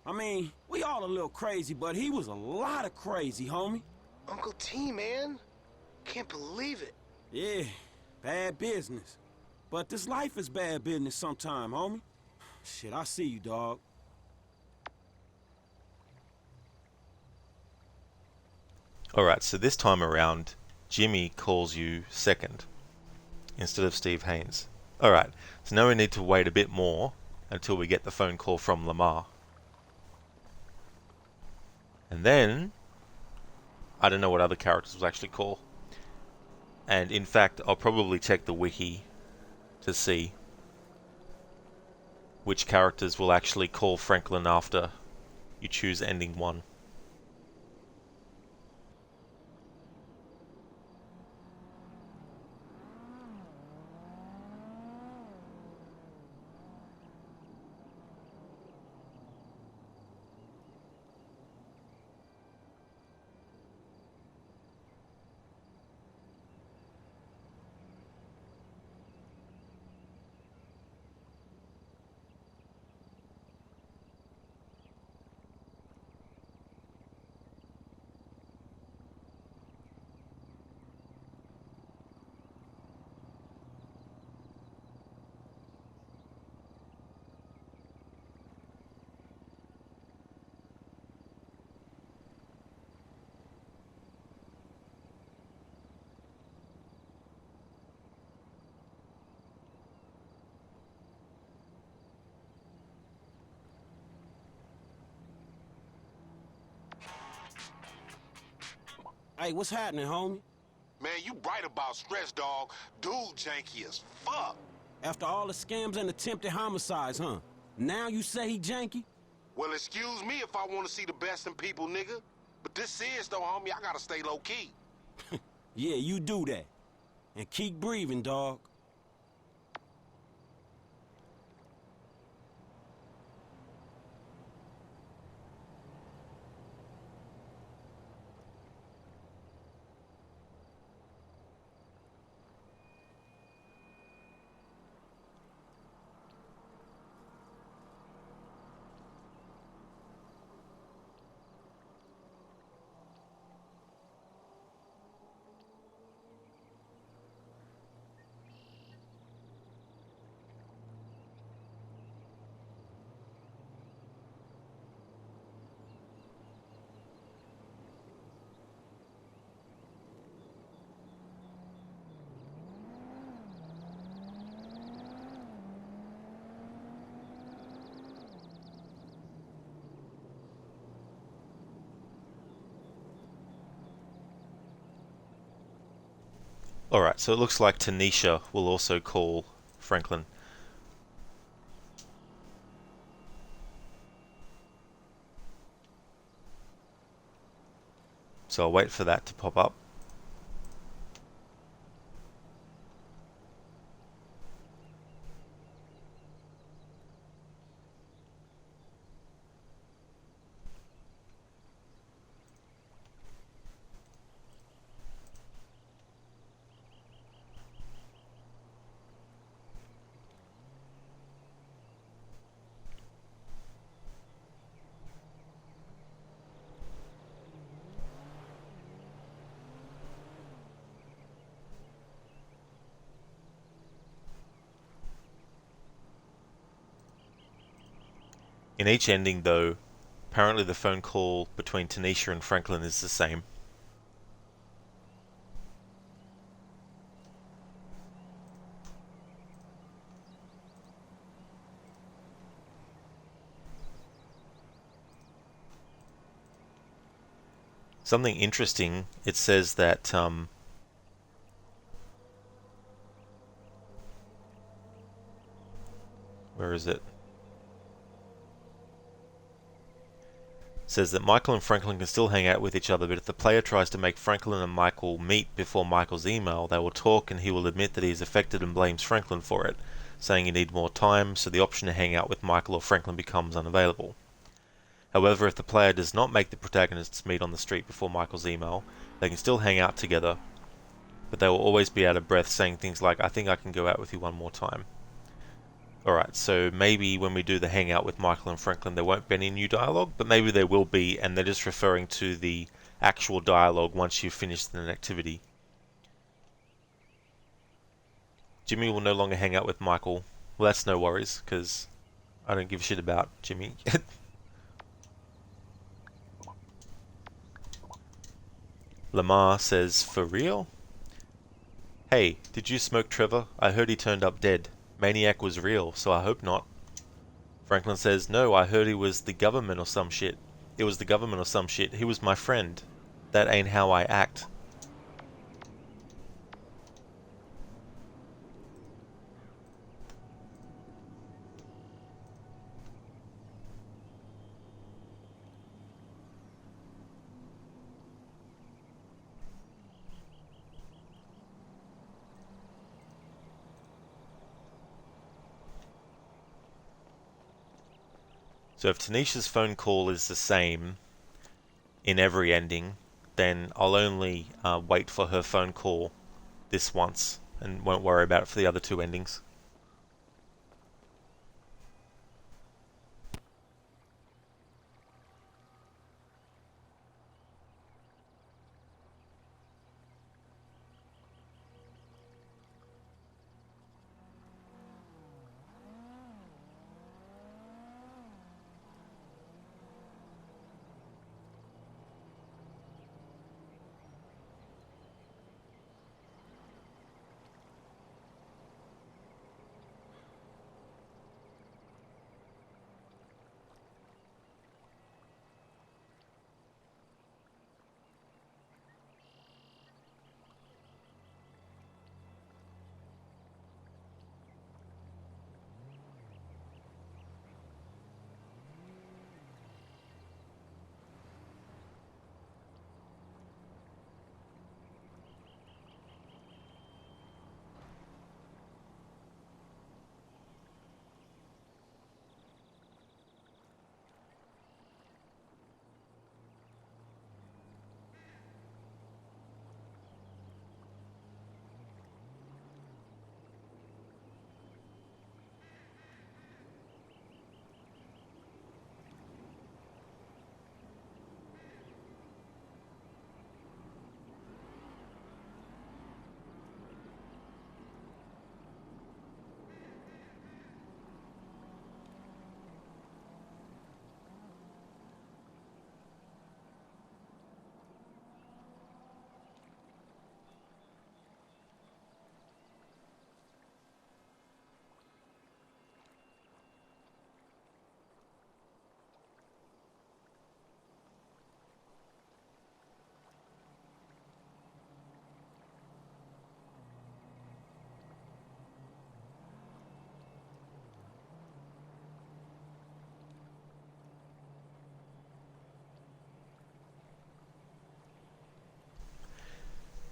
I mean, we all a little crazy, but he was a lot of crazy, homie. Uncle T, man. Can't believe it. Yeah, bad business. But this life is bad business sometime, homie. Shit, I see you, dawg. Alright, so this time around, Jimmy calls you second, instead of Steve Haynes. Alright, so now we need to wait a bit more until we get the phone call from Lamar. And then, I don't know what other characters will actually call. And in fact, I'll probably check the wiki to see which characters will actually call Franklin after you choose ending 1. Hey, what's happening, homie? Man, you right about Stretch, dog. Dude janky as fuck. After all the scams and attempted homicides, huh? Now you say he janky? Well, excuse me if I want to see the best in people, nigga. But this is, though, homie, I gotta stay low-key. Yeah, you do that. And keep breathing, dog. Alright, so it looks like Tanisha will also call Franklin. So I'll wait for that to pop up. In each ending, though, apparently the phone call between Tanisha and Franklin is the same. Something interesting, it says that where is it? It says that Michael and Franklin can still hang out with each other, but if the player tries to make Franklin and Michael meet before Michael's email, they will talk and he will admit that he is affected and blames Franklin for it, saying he needs more time, so the option to hang out with Michael or Franklin becomes unavailable. However, if the player does not make the protagonists meet on the street before Michael's email, they can still hang out together, but they will always be out of breath, saying things like, "I think I can go out with you one more time." Alright, so maybe when we do the hangout with Michael and Franklin there won't be any new dialogue, but maybe there will be, and they're just referring to the actual dialogue once you've finished an activity. Jimmy will no longer hang out with Michael. Well, that's no worries, because I don't give a shit about Jimmy. Lamar says, "For real? Hey, did you smoke Trevor? I heard he turned up dead. Maniac was real, so I hope not." Franklin says, "No, I heard he was the government or some shit. It was the government or some shit. He was my friend. That ain't how I act." So if Tanisha's phone call is the same in every ending, then I'll only wait for her phone call this once and won't worry about it for the other two endings.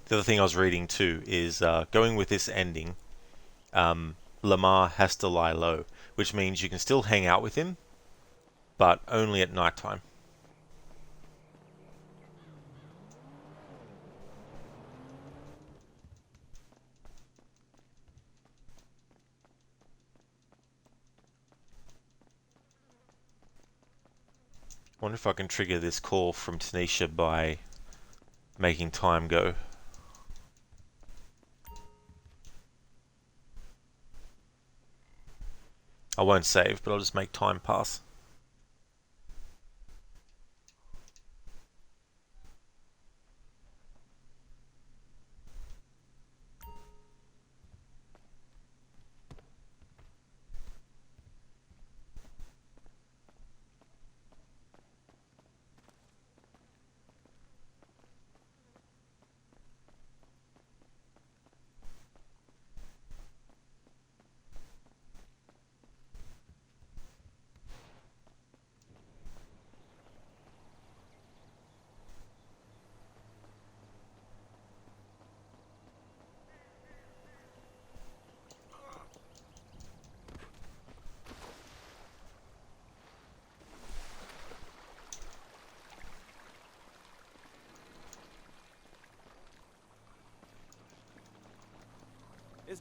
The other thing I was reading too is going with this ending, Lamar has to lie low, which means you can still hang out with him, but only at nighttime. I wonder if I can trigger this call from Tanisha by making time go. I won't save, but I'll just make time pass.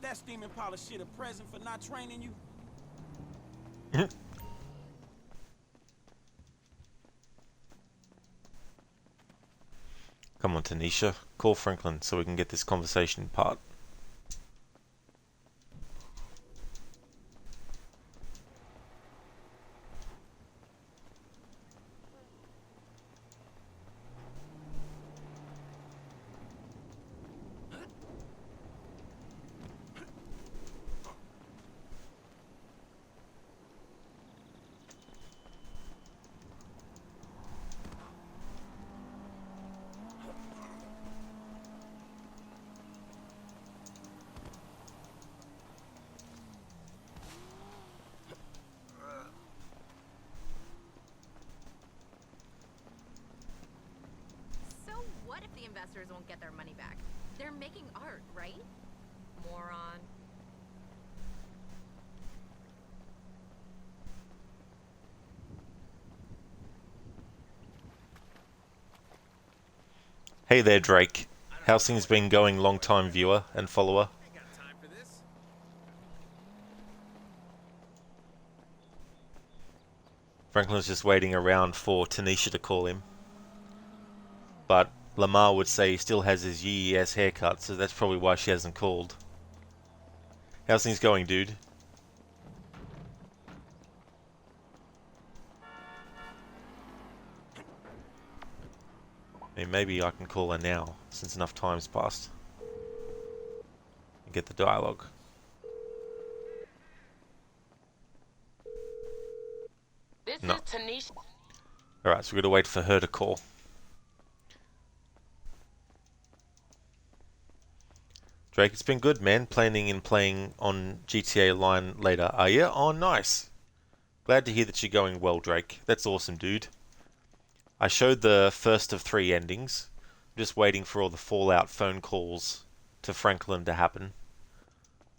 that steaming pile of shit a present for not training you? Come on, Tanisha. Call Franklin so we can get this conversation part. So what if the investors won't get their money back? They're making art, right? Moron. Hey there, Drake. How's things been going, long-time viewer and follower? Franklin's just waiting around for Tanisha to call him. But Lamar would say he still has his yee-ass haircut, so that's probably why she hasn't called. How's things going, dude? I mean, maybe I can call her now, since enough time's passed. And get the dialogue. This No. is Tanisha. Alright, so we've got to wait for her to call. Drake, it's been good, man. Planning and playing on GTA Online later. Are you? Oh, nice. Glad to hear that you're going well, Drake. That's awesome, dude. I showed the first of 3 endings. I'm just waiting for all the Fallout phone calls to Franklin to happen.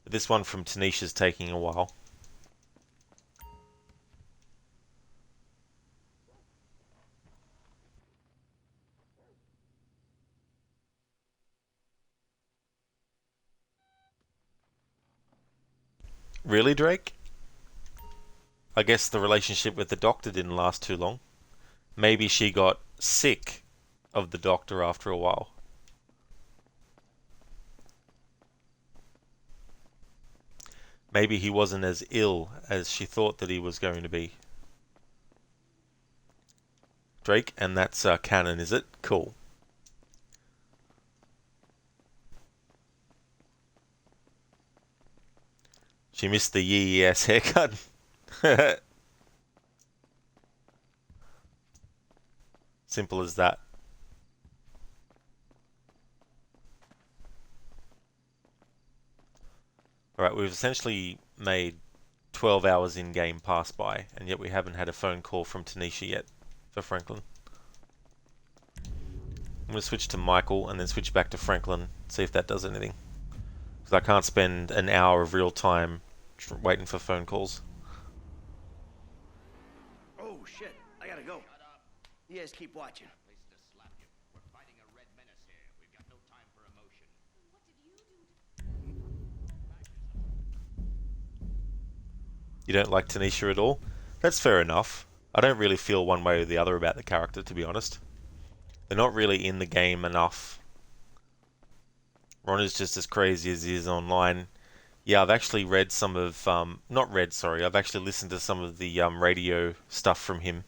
But this one from Tanisha's taking a while. Really, Drake? I guess the relationship with the doctor didn't last too long. Maybe she got sick of the doctor after a while. Maybe he wasn't as ill as she thought that he was going to be. Drake, and that's canon, is it? Cool. She missed the yee-ass haircut. Simple as that. Alright, we've essentially made 12 hours in-game pass by, and yet we haven't had a phone call from Tanisha yet for Franklin. I'm going to switch to Michael and then switch back to Franklin, see if that does anything. Because I can't spend an hour of real time waiting for phone calls. Oh, shit. I gotta go. You guys keep watching. You don't like Tanisha at all? That's fair enough. I don't really feel one way or the other about the character, to be honest. They're not really in the game enough. Ron is just as crazy as he is online. Yeah, I've actually read some of... not read, sorry. I've actually listened to some of the radio stuff from him.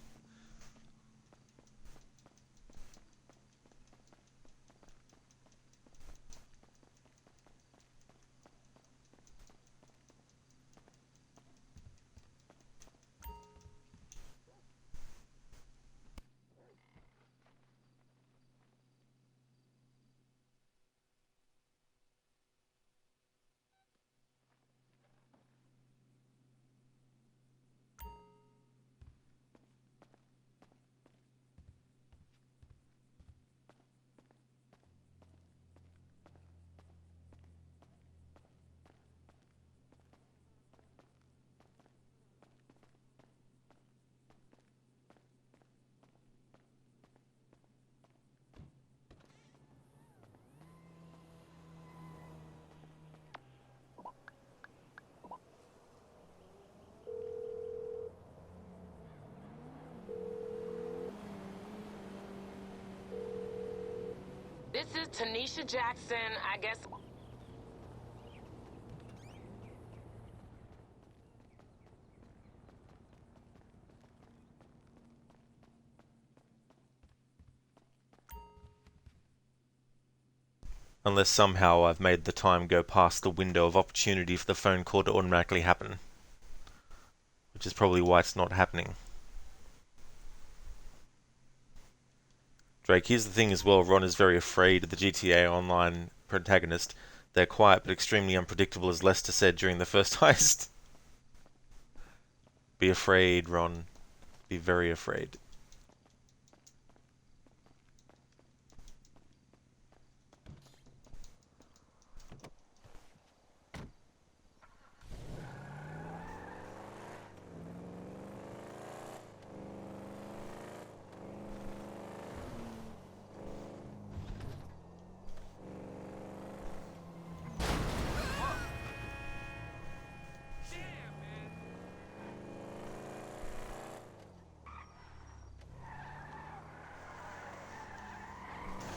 This is Tanisha Jackson. I guess. Unless somehow I've made the time go past the window of opportunity for the phone call to automatically happen. Which is probably why it's not happening. Drake, here's the thing as well, Ron is very afraid of the GTA Online protagonist. They're quiet but extremely unpredictable, as Lester said during the first heist. Be afraid, Ron. Be very afraid.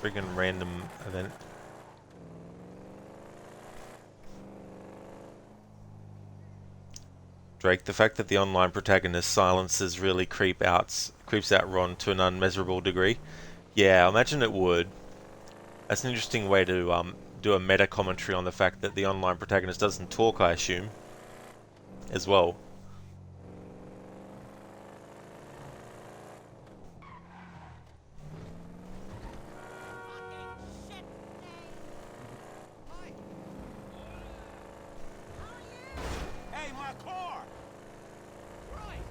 Friggin' random event. Drake, the fact that the online protagonist's silences really creeps out Ron to an unmeasurable degree. Yeah, I imagine it would. That's an interesting way to do a meta commentary on the fact that the online protagonist doesn't talk, I assume, as well. Hey, my car! Right.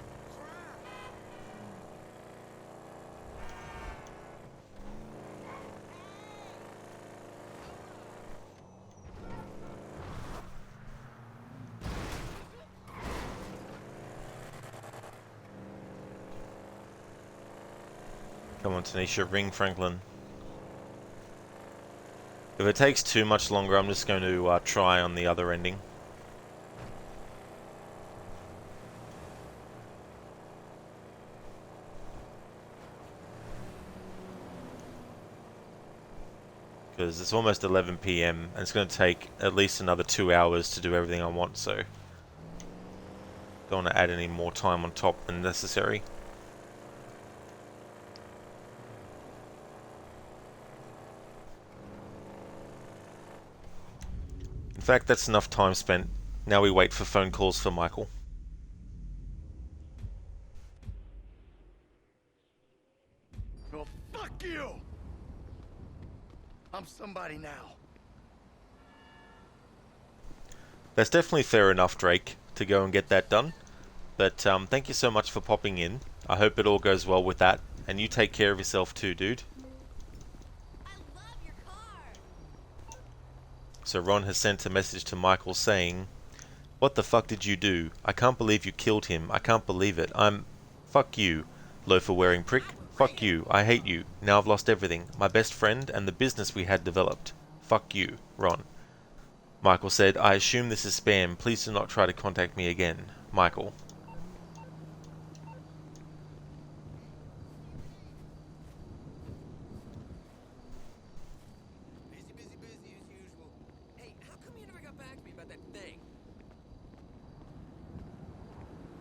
Come on, Tanisha, ring Franklin. If it takes too much longer, I'm just going to try on the other ending. Because it's almost 11 PM and it's going to take at least another 2 hours to do everything I want, so don't want to add any more time on top than necessary. In fact, that's enough time spent. Now we wait for phone calls for Michael. Well, fuck you! I'm somebody now. That's definitely fair enough, Drake, to go and get that done. But thank you so much for popping in. I hope it all goes well with that. And you take care of yourself too, dude. So Ron has sent a message to Michael saying, "What the fuck did you do? I can't believe you killed him. I can't believe it. Fuck you, loafer wearing prick. Fuck you. I hate you. Now I've lost everything. My best friend and the business we had developed. Fuck you, Ron." Michael said, "I assume this is spam. Please do not try to contact me again. Michael."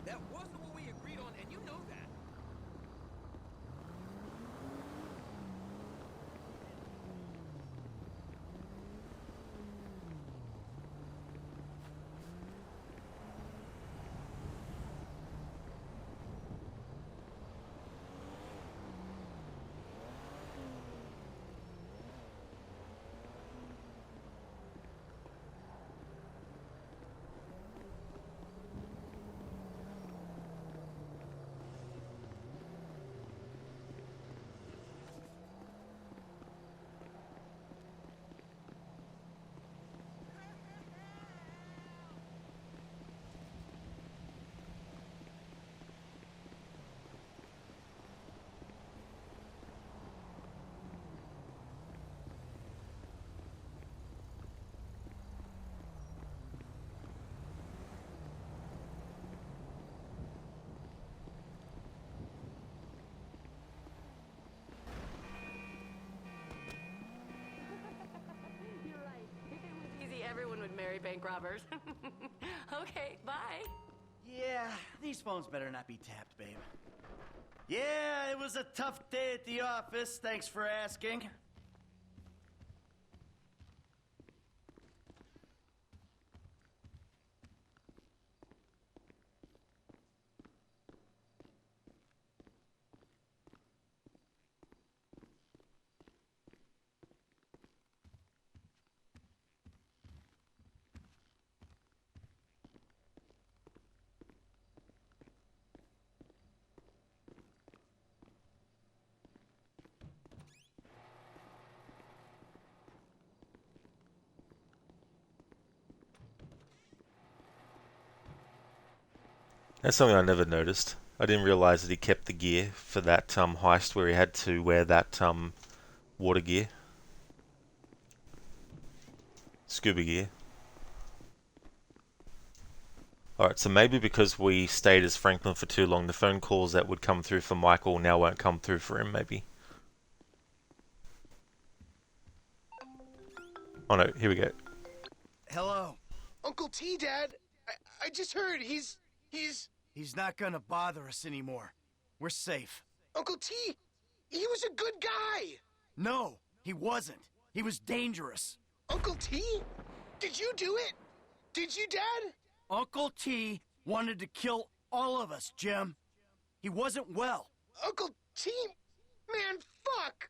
That wasn't what we agreed on, and you know that. everyone would marry bank robbers. Okay, bye. Yeah, these phones better not be tapped, babe. Yeah, it was a tough day at the office. Thanks for asking. That's something I never noticed. I didn't realize that he kept the gear for that heist where he had to wear that water gear. Scuba gear. Alright, so maybe because we stayed as Franklin for too long, the phone calls that would come through for Michael now won't come through for him, maybe. Oh no, here we go. Hello. Uncle T, Dad. I just heard he's... He's not gonna bother us anymore. We're safe. Uncle T, he was a good guy. No, he wasn't. He was dangerous. Uncle T? Did you do it? Did you, Dad? Uncle T wanted to kill all of us, Jim. He wasn't well. Uncle T? Man, fuck!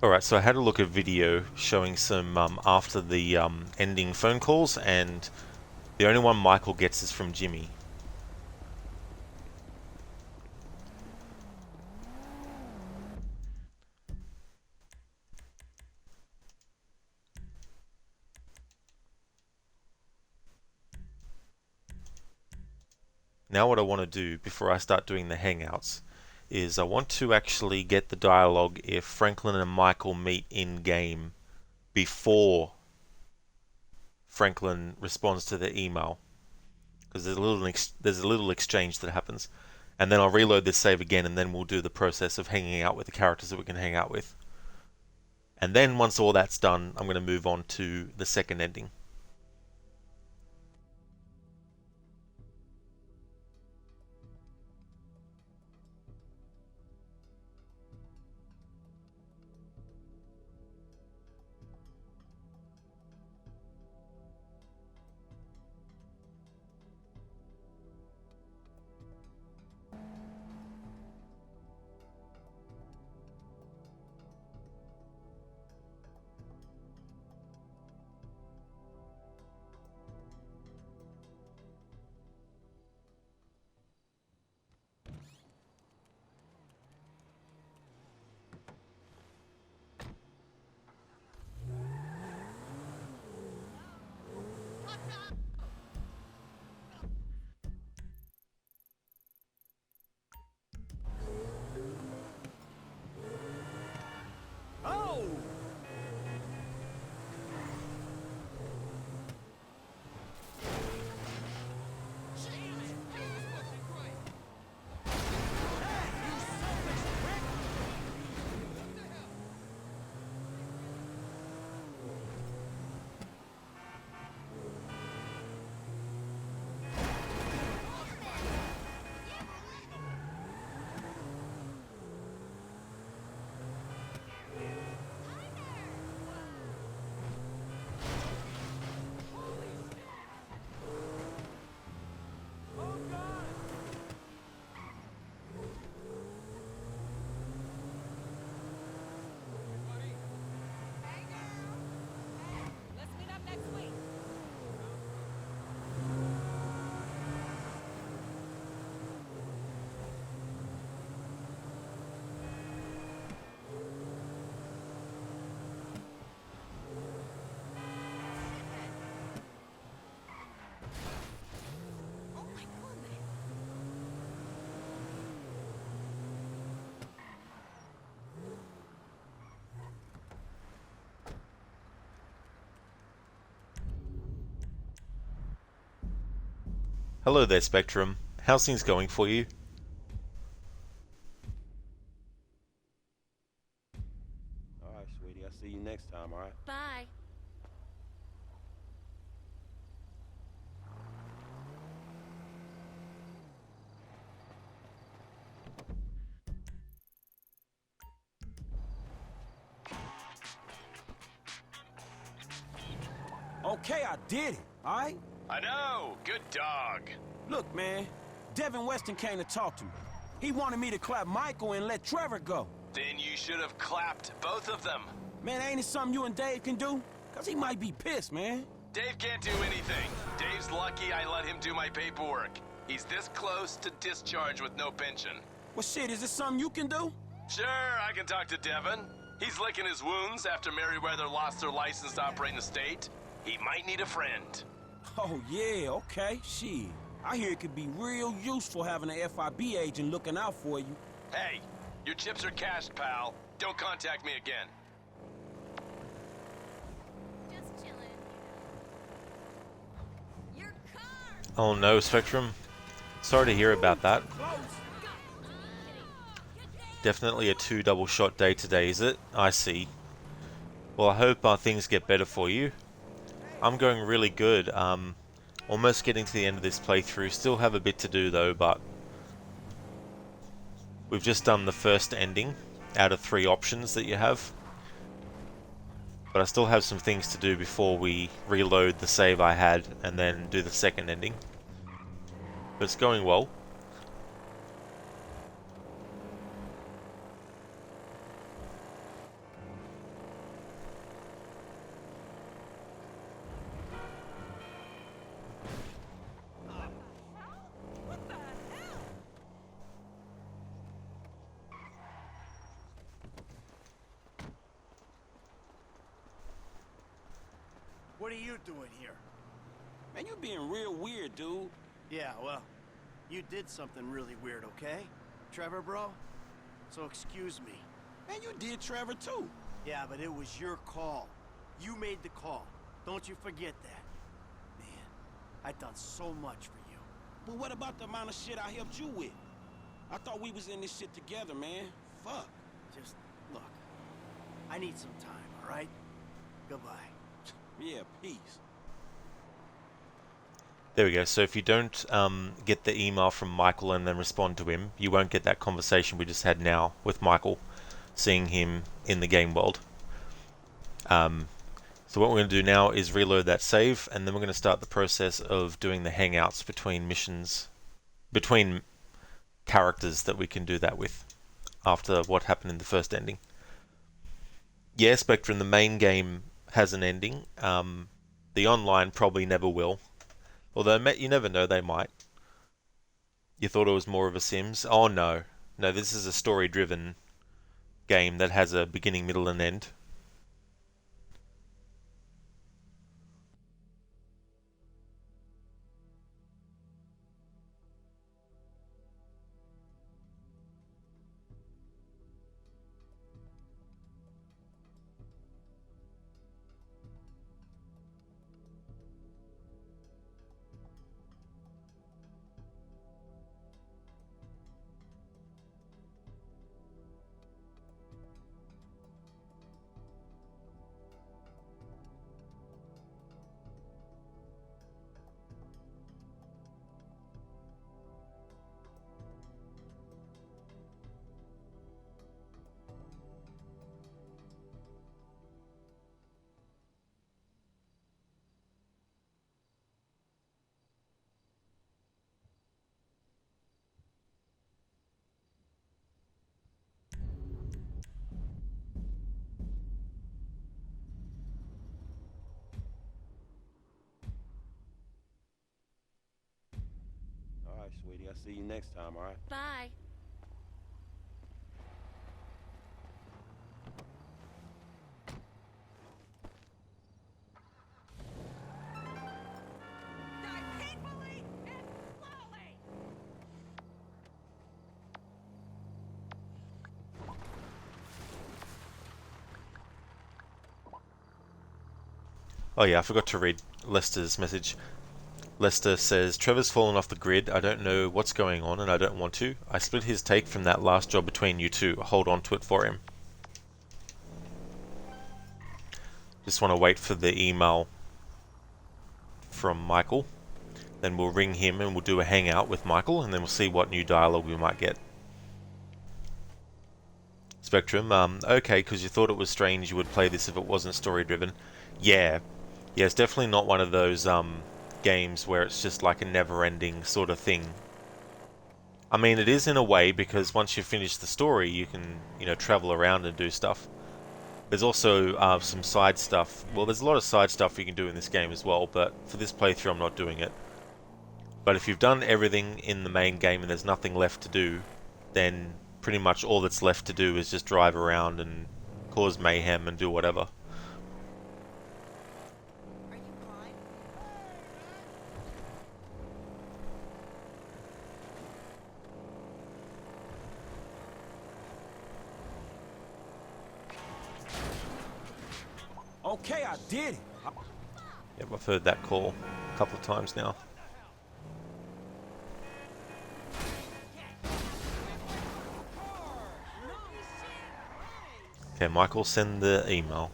Alright, so I had a look at video showing some after the ending phone calls, and the only one Michael gets is from Jimmy. Now what I want to do before I start doing the hangouts is I want to actually get the dialogue if Franklin and Michael meet in game before Franklin responds to the email, because there's a little exchange that happens, and then I'll reload this save again, and then we'll do the process of hanging out with the characters that we can hang out with. And then once all that's done, I'm going to move on to the second ending. Oh! Hello there, Spectrum. How's things going for you? Alright, sweetie. I'll see you next time, alright? Bye. Okay, I did it, alright? I know. Good dog. Look, man. Devin Weston came to talk to me. He wanted me to clap Michael and let Trevor go. Then you should have clapped both of them. Man, ain't it something you and Dave can do? Cause he might be pissed, man. Dave can't do anything. Dave's lucky I let him do my paperwork. He's this close to discharge with no pension. Well, shit, is this something you can do? Sure, I can talk to Devin. He's licking his wounds after Merryweather lost their license to operate in the state. He might need a friend. Oh, yeah, okay, shit. I hear it could be real useful having an FIB agent looking out for you. Hey, your chips are cashed, pal. Don't contact me again. Just chilling. Your car. Oh no, Spectrum. Sorry to hear about that. Definitely a 2 double shot day today, is it? I see. Well, I hope things get better for you. I'm going really good. Almost getting to the end of this playthrough. Still have a bit to do though, but we've just done the first ending out of 3 options that you have. But I still have some things to do before we reload the save I had and then do the second ending. But it's going well. What are you doing here? Man, you being real weird, dude. Yeah, well, you did something really weird, okay? Trevor, bro? So excuse me. Man, you did Trevor, too. Yeah, but it was your call. You made the call. Don't you forget that. Man, I've done so much for you. But what about the amount of shit I helped you with? I thought we was in this shit together, man. Fuck. Just, look. I need some time, all right? Goodbye. Yeah, peace. There we go. So if you don't get the email from Michael and then respond to him, you won't get that conversation we just had now with Michael, seeing him in the game world. So what we're going to do now is reload that save, and then we're going to start the process of doing the hangouts between missions, between characters that we can do that with after what happened in the first ending. Yeah, Spectrum, the main game has an ending. The online probably never will. Although you never know, they might. You thought it was more of a Sims? Oh no. No, this is a story-driven game that has a beginning, middle and end. All right, sweetie. I'll see you next time, all right? Bye. Oh yeah, I forgot to read Lester's message. Lester says, Trevor's fallen off the grid. I don't know what's going on and I don't want to. I split his take from that last job between you two. Hold on to it for him. Just want to wait for the email from Michael. Then we'll ring him and we'll do a hangout with Michael and then we'll see what new dialogue we might get. Spectrum, okay, because you thought it was strange you would play this if it wasn't story driven. Yeah, it's definitely not one of those games where it's just like a never-ending sort of thing. I mean, it is in a way because once you finish the story, you can, travel around and do stuff. There's also some side stuff. Well, there's a lot of side stuff you can do in this game as well, but for this playthrough, I'm not doing it. But if you've done everything in the main game and there's nothing left to do, then pretty much all that's left to do is just drive around and cause mayhem and do whatever. Okay, I did it. Yep, I've heard that call a couple of times now. Okay, Michael, send the email.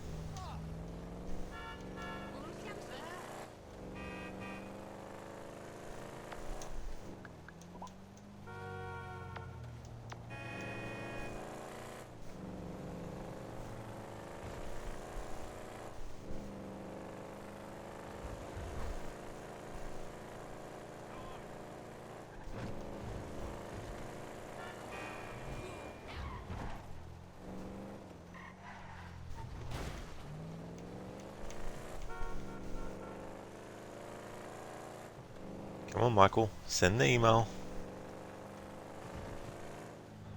Come on, Michael, send the email.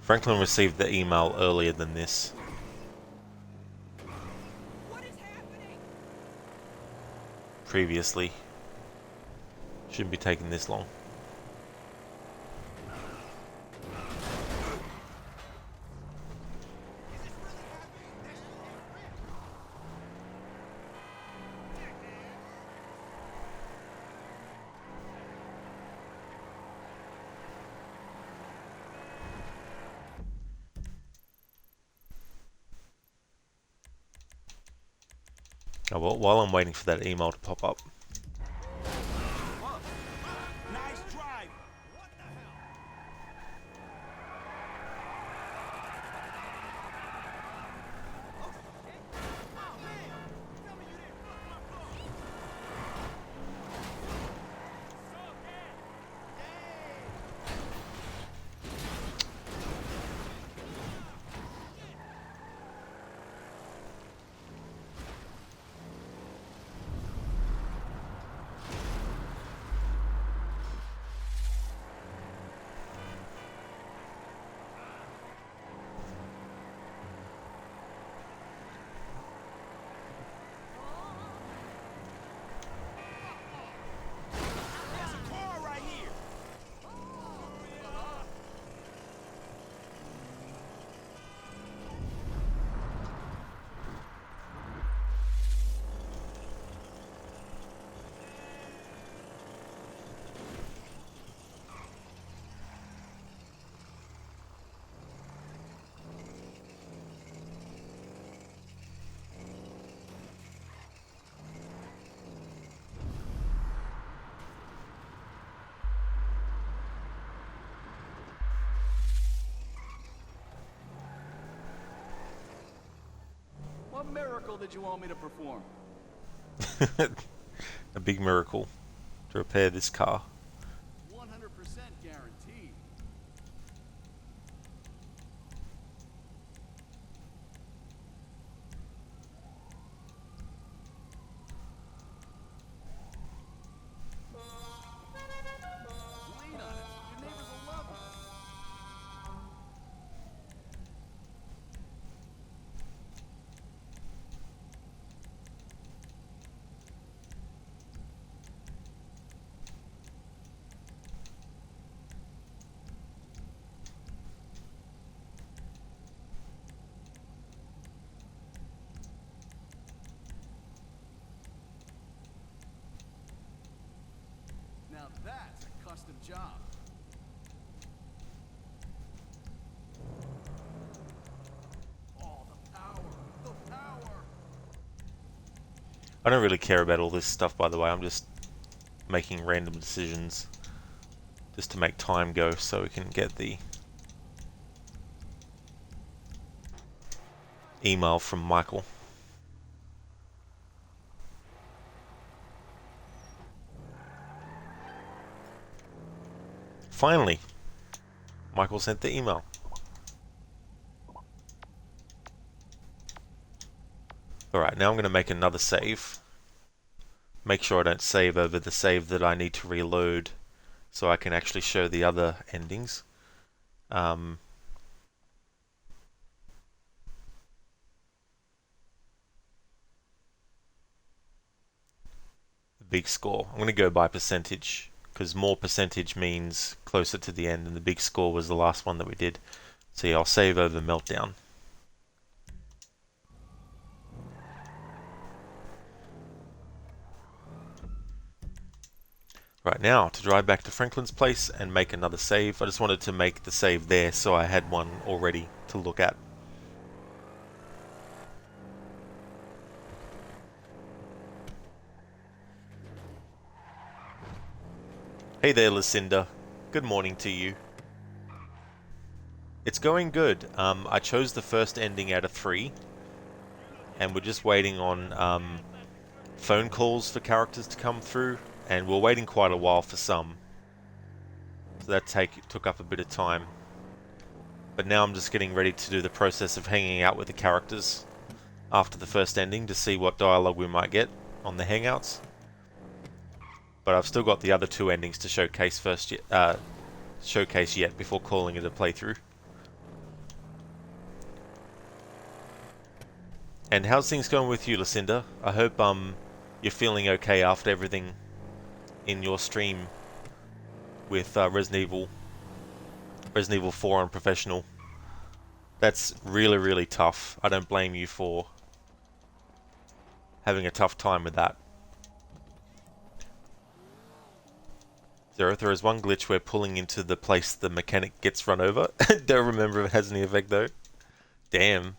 Franklin received the email earlier than this. previously. Shouldn't be taking this long. Oh, well, while I'm waiting for that email to pop up. Nice drive. What the hell? There's a car right here. What miracle did you want me to perform? A big miracle to repair this car. 100% guaranteed. Lean on it. Your neighbors will love it. Now that's a custom job. Oh, the power! The power! I don't really care about all this stuff, by the way. I'm just making random decisions just to make time go so we can get the email from Michael. Finally, Michael sent the email. Alright, now I'm going to make another save. Make sure I don't save over the save that I need to reload so I can actually show the other endings. The big score. I'm going to go by percentage, because more percentage means closer to the end, and the big score was the last one that we did. So yeah, I'll save over Meltdown. Right, now to drive back to Franklin's place and make another save. I just wanted to make the save there so I had one already to look at. Hey there, Lucinda. Good morning to you. It's going good. I chose the first ending out of 3, and we're just waiting on phone calls for characters to come through, and we're waiting quite a while for some. So that took up a bit of time. But now I'm just getting ready to do the process of hanging out with the characters after the first ending to see what dialogue we might get on the Hangouts. But I've still got the other 2 endings to showcase yet before calling it a playthrough. And how's things going with you, Lucinda? I hope you're feeling okay after everything in your stream with Resident Evil 4 on Professional. That's really, really tough. I don't blame you for having a tough time with that. There is one glitch where pulling into the place the mechanic gets run over. Don't remember if it has any effect though. Damn.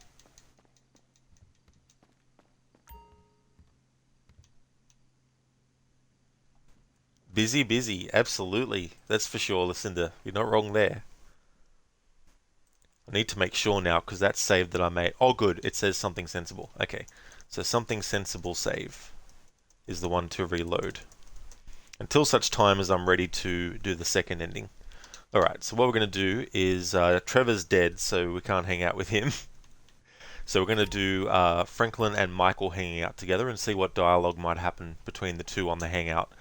Busy, absolutely. That's for sure, Lucinda. You're not wrong there. I need to make sure now, because that save that I made... Oh, good. It says something sensible. Okay. So something sensible save is the one to reload. Until such time as I'm ready to do the second ending. Alright, so what we're going to do is... Trevor's dead, so we can't hang out with him. So we're going to do Franklin and Michael hanging out together and see what dialogue might happen between the two on the hangout.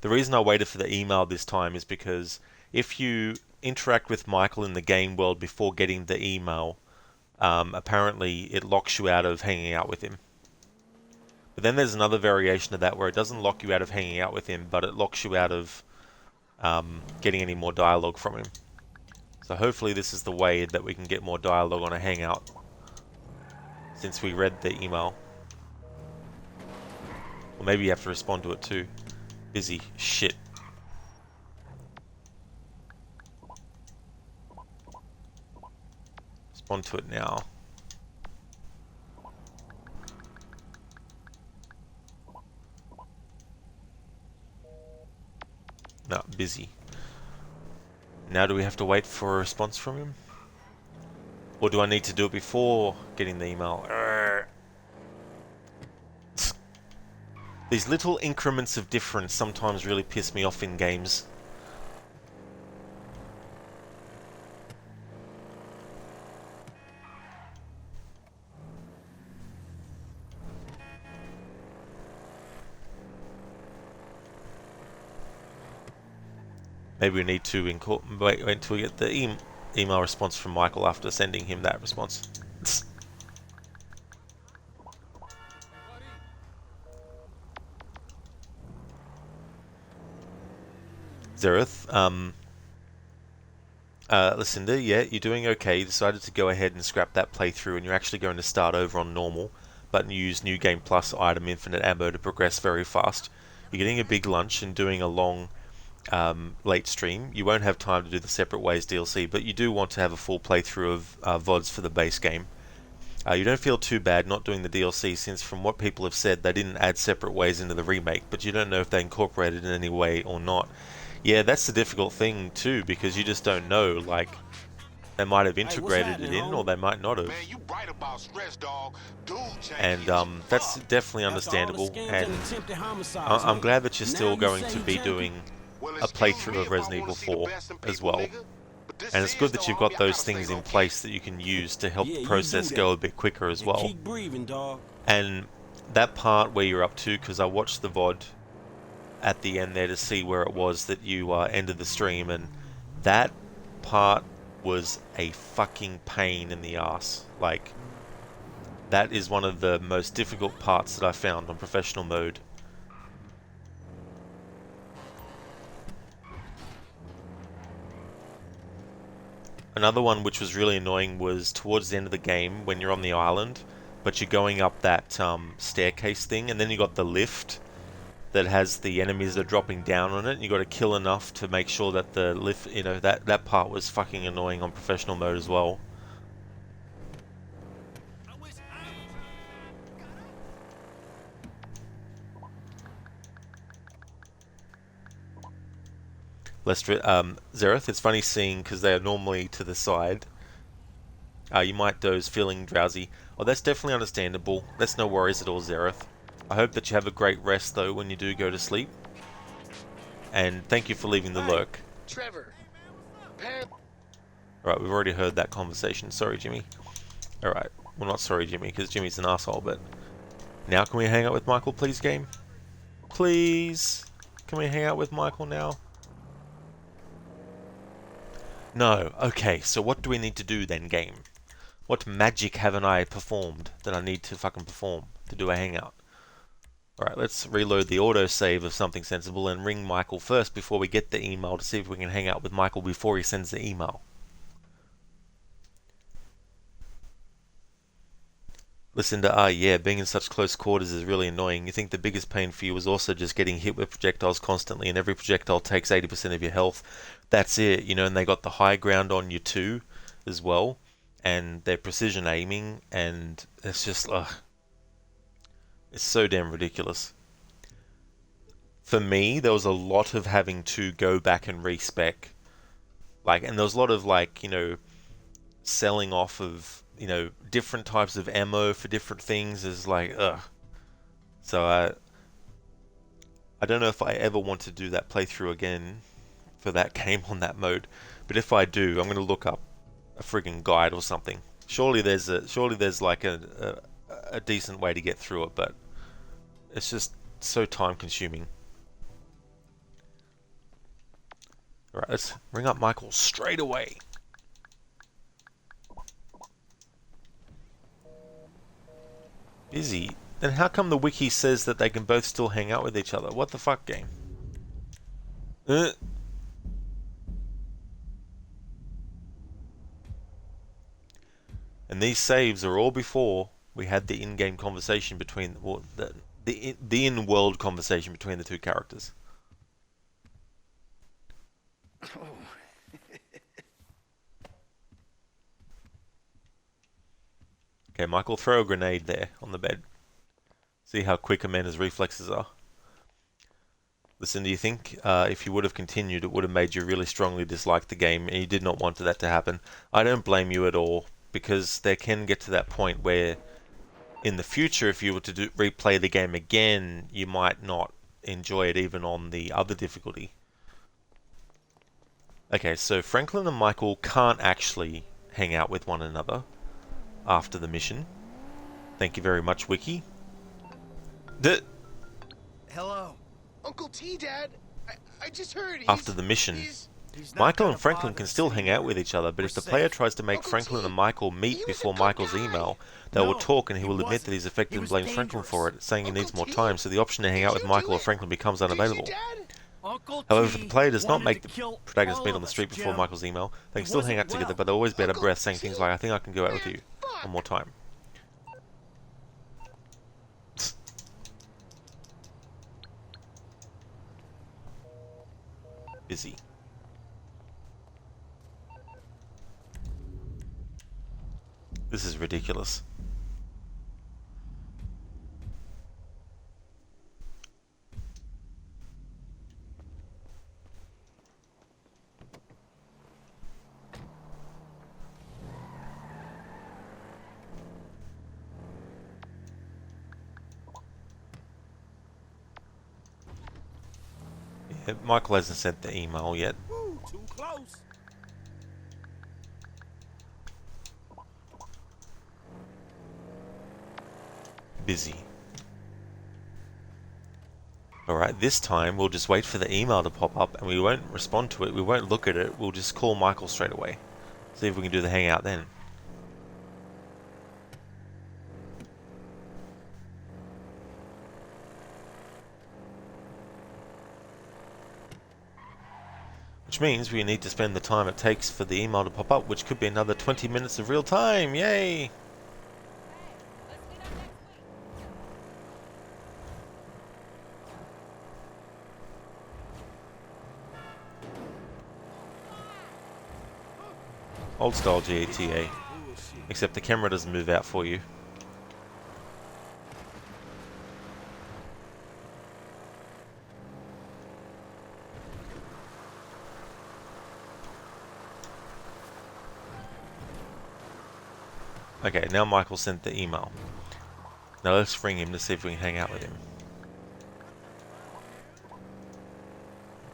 The reason I waited for the email this time is because if you interact with Michael in the game world before getting the email, apparently it locks you out of hanging out with him. But then there's another variation of that where it doesn't lock you out of hanging out with him, but it locks you out of getting any more dialogue from him. So hopefully this is the way that we can get more dialogue on a hangout, since we read the email. Or maybe you have to respond to it too. Busy shit. Respond to it now. No, busy. Now do we have to wait for a response from him? Or do I need to do it before getting the email? These little increments of difference sometimes really piss me off in games. Maybe we need to wait until we get the email response from Michael after sending him that response. Zereth, Lucinda, yeah, you're doing okay. You decided to go ahead and scrap that playthrough, and you're actually going to start over on normal, but use New Game Plus item infinite ammo to progress very fast. You're getting a big lunch and doing a long late stream. You won't have time to do the Separate Ways DLC, but you do want to have a full playthrough of VODs for the base game. You don't feel too bad not doing the DLC, since from what people have said, they didn't add Separate Ways into the remake, but you don't know if they incorporated it in any way or not. Yeah, that's the difficult thing too, because you just don't know. Like, they might have integrated it in, or they might not have. And that's definitely understandable. And I'm glad that you're still going to be doing a playthrough of Resident Evil 4 as well. And it's good that you've got those things in place that you can use to help the process go a bit quicker as well. And that part where you're up to, because I watched the VOD at the end there to see where it was that you ended the stream, and that part was a fucking pain in the ass. Like, that is one of the most difficult parts that I found on professional mode. Another one which was really annoying was towards the end of the game when you're on the island, but you're going up that staircase thing, and then you got the lift that has the enemies that are dropping down on it, and you got to kill enough to make sure that the lift, you know, that part was fucking annoying on professional mode as well. Zereth, it's funny seeing, because they are normally to the side. You might doze feeling drowsy. Oh, that's definitely understandable. That's no worries at all, Zereth. I hope that you have a great rest, though, when you do go to sleep. And thank you for leaving the lurk. Trevor. Alright, we've already heard that conversation. Sorry, Jimmy. Alright. Well, not sorry, Jimmy, because Jimmy's an asshole, but... Now can we hang out with Michael, please, game? Please? Can we hang out with Michael now? No. Okay, so what do we need to do then, game? What magic haven't I performed that I need to fucking perform to do a hangout? Alright, let's reload the autosave of Something Sensible and ring Michael first before we get the email to see if we can hang out with Michael before he sends the email. Lucinda, yeah, being in such close quarters is really annoying. You think the biggest pain for you was also just getting hit with projectiles constantly, and every projectile takes 80% of your health. That's it, you know, and they got the high ground on you too, as well, and they're precision aiming, and it's just, it's so damn ridiculous. For me, there was a lot of having to go back and respec, and there was a lot of, you know, selling off of, you know, different types of ammo for different things is So I don't know if I ever want to do that playthrough again for that game on that mode, but if I do, I'm going to look up a friggin' guide or something. Surely there's like a decent way to get through it, but it's just so time consuming. Alright, let's ring up Michael straight away. Busy. Then how come the wiki says that they can both still hang out with each other? What the fuck, game? And these saves are all before we had the in-game conversation between, well, the in-world conversation between the two characters. Okay, Michael, throw a grenade there on the bed. See how quick Amanda's reflexes are. Listen, do you think if you would have continued, it would have made you really strongly dislike the game, and you did not want that to happen? I don't blame you at all, because there can get to that point where, in the future, if you were to replay the game again, you might not enjoy it even on the other difficulty. Okay, so Franklin and Michael can't actually hang out with one another after the mission. Thank you very much, Wiki. Hello. Uncle T, Dad. I just heard after the mission, Michael and Franklin can still hang out with each other, but if the player tries to make Franklin and Michael meet before Michael's email, they will talk and he will admit that he's affected and blame Franklin for it, saying he needs more time, so the option to hang out with Michael or Franklin becomes unavailable. However, if the player does not make the protagonist meet on the street before Michael's email, they can still hang out together, but they'll always be out of breath, saying things like, I think I can go out with you one more time. Busy. This is ridiculous. Yeah, Michael hasn't sent the email yet. Woo, too close. Busy. Alright, this time we'll just wait for the email to pop up and we won't respond to it, we won't look at it, we'll just call Michael straight away. See if we can do the hangout then. Which means we need to spend the time it takes for the email to pop up, which could be another 20 minutes of real time. Yay! Old style GTA, except the camera doesn't move out for you. Okay, now Michael sent the email. Now let's ring him to see if we can hang out with him.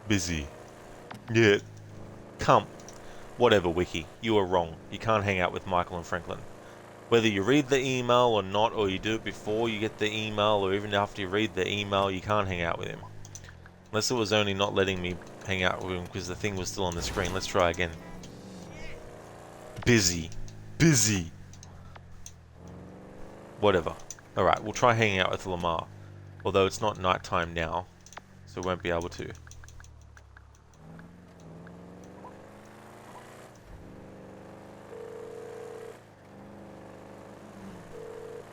Busy. Yeah. Come. Whatever, Wiki. You are wrong. You can't hang out with Michael and Franklin. Whether you read the email or not, or you do it before you get the email, or even after you read the email, you can't hang out with him. Unless it was only not letting me hang out with him because the thing was still on the screen. Let's try again. Busy. Busy. Whatever. Alright, we'll try hanging out with Lamar. Although it's not nighttime now, so we won't be able to.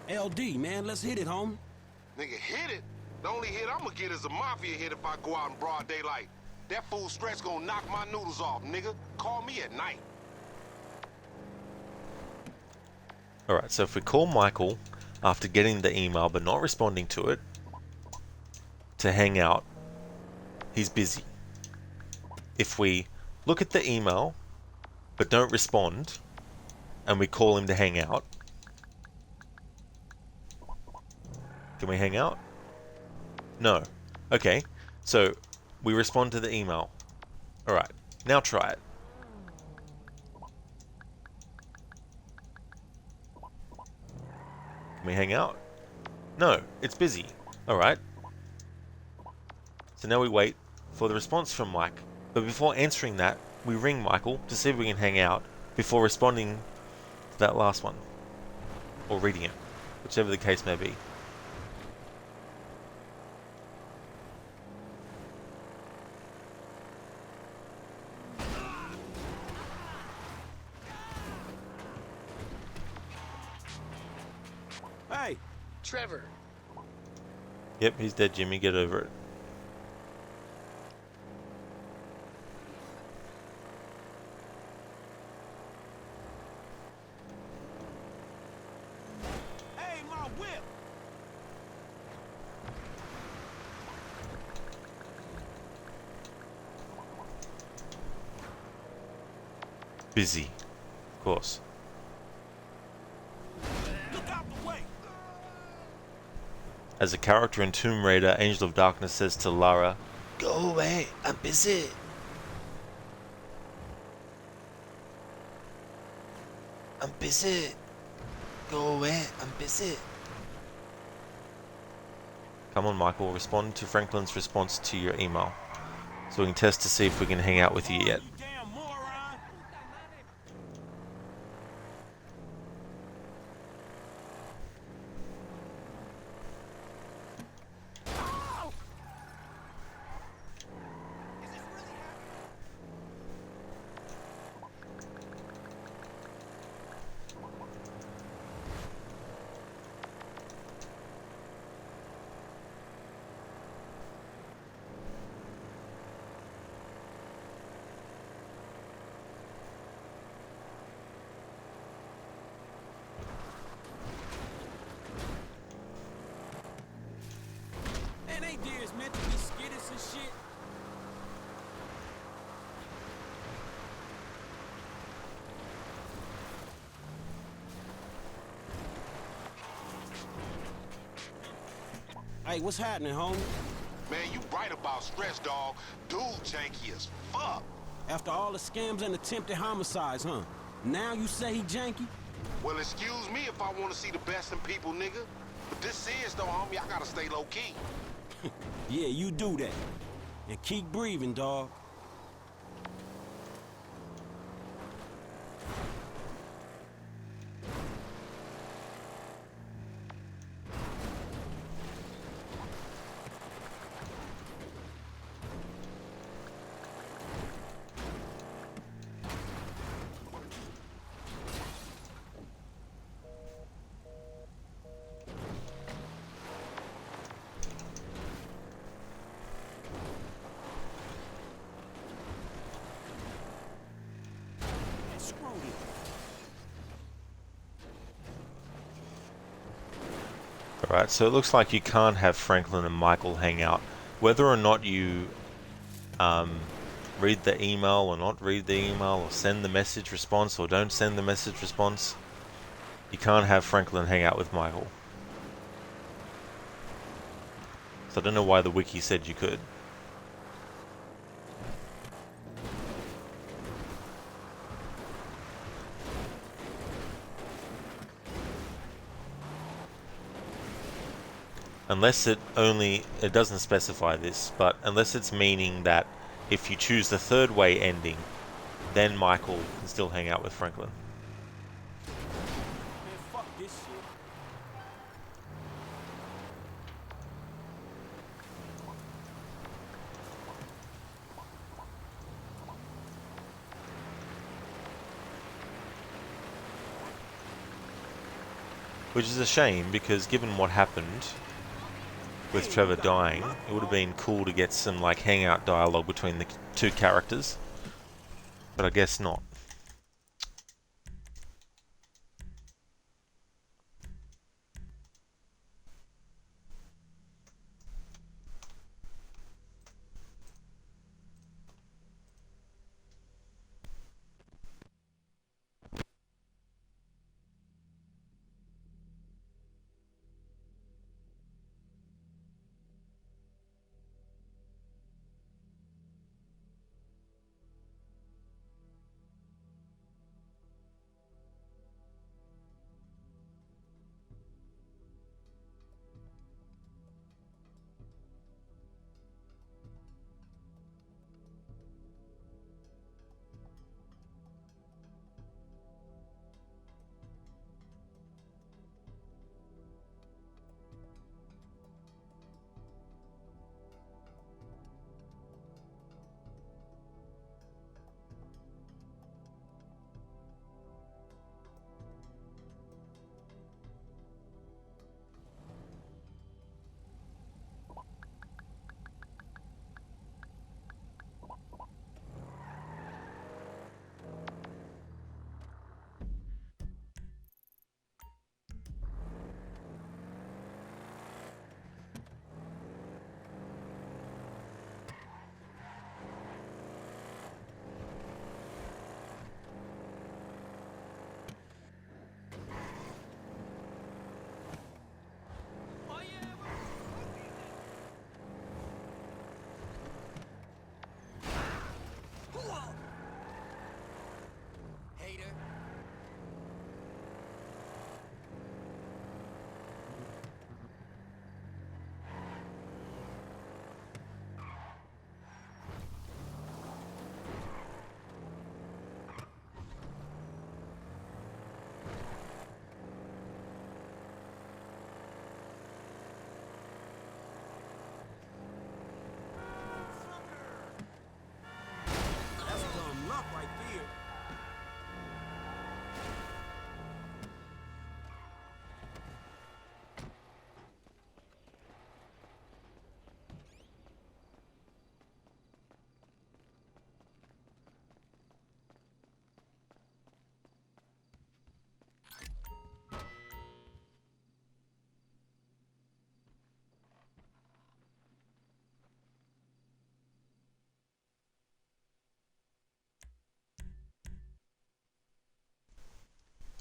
LD, man, let's hit it, homie. Nigga, hit it? The only hit I'm gonna get is a mafia hit if I go out in broad daylight. That fool Stretch gonna knock my noodles off, nigga. Call me at night. Alright, so if we call Michael after getting the email but not responding to it to hang out, he's busy. If we look at the email but don't respond and we call him to hang out, can we hang out? No. Okay, so we respond to the email. Alright, now try it. Can we hang out? No, it's busy. Alright. So now we wait for the response from Mike. But before answering that, we ring Michael to see if we can hang out before responding to that last one. Or reading it. Whichever the case may be. Hey, Trevor. Yep, he's dead, Jimmy. Get over it. hey, my whip. Busy. Of course. Look out the way. As a character in Tomb Raider, Angel of Darkness says to Lara, "Go away, I'm busy." I'm busy. Go away, I'm busy. Come on, Michael, respond to Franklin's response to your email. So we can test to see if we can hang out with you yet. Damn moron. Man, they deers meant to be skittish and shit. Hey, what's happening, homie? Man, you right about Stretch, dog. Dude janky as fuck. After all the scams and attempted homicides, huh? Now you say he janky? Well, excuse me if I want to see the best in people, nigga. But this is, though, homie, I gotta stay low-key. Yeah, you do that. And keep breathing, dog. Alright, so it looks like you can't have Franklin and Michael hang out. Whether or not you read the email or not read the email, or send the message response or don't send the message response, you can't have Franklin hang out with Michael. So I don't know why the wiki said you could. Unless it doesn't specify this, but unless it's meaning that if you choose the third way ending, then Michael can still hang out with Franklin. Man, fuck this shit. Which is a shame, because given what happened with Trevor dying, it would have been cool to get some like hangout dialogue between the two characters. But I guess not.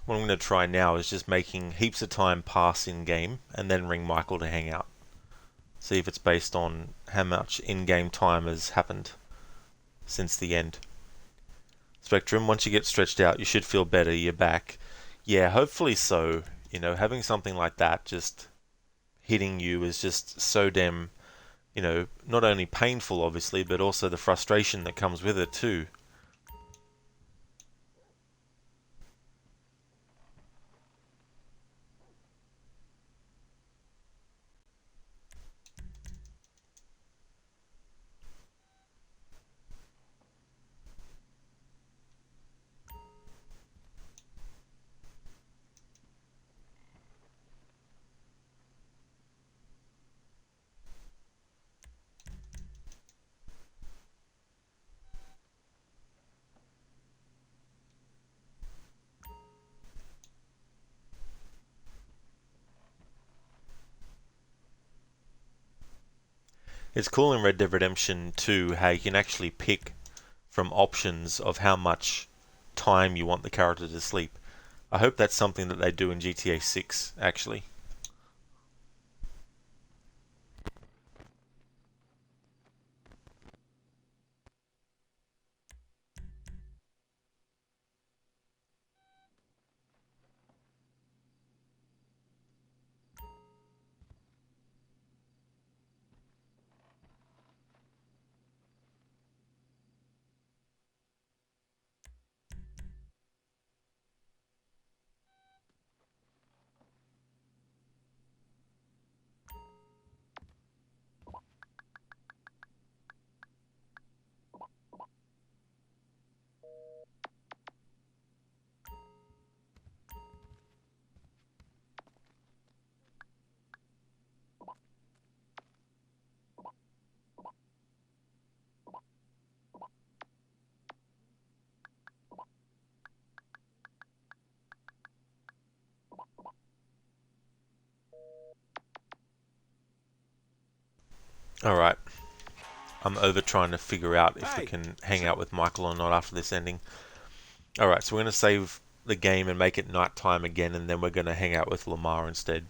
What I'm going to try now is just making heaps of time pass in-game and then ring Michael to hang out. See if it's based on how much in-game time has happened since the end. Spectrum, once you get stretched out, you should feel better. You're back. Yeah, hopefully so. You know, having something like that just hitting you is just so damn, you know, not only painful, obviously, but also the frustration that comes with it too. It's cool in Red Dead Redemption 2 how you can actually pick from options of how much time you want the character to sleep. I hope that's something that they do in GTA 6, actually. Alright. I'm over trying to figure out if we can hang out with Michael or not after this ending. Alright, so we're going to save the game and make it nighttime again, and then we're going to hang out with Lamar instead.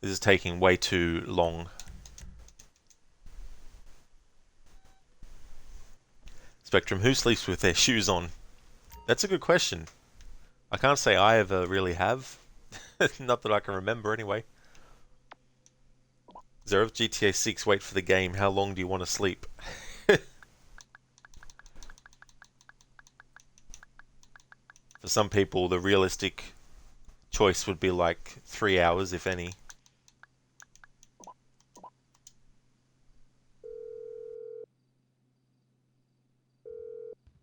This is taking way too long. Spectrum, who sleeps with their shoes on? That's a good question. I can't say I ever really have. Not that I can remember anyway. Zero, GTA 6, wait for the game. How long do you want to sleep? For some people, the realistic choice would be like 3 hours, if any.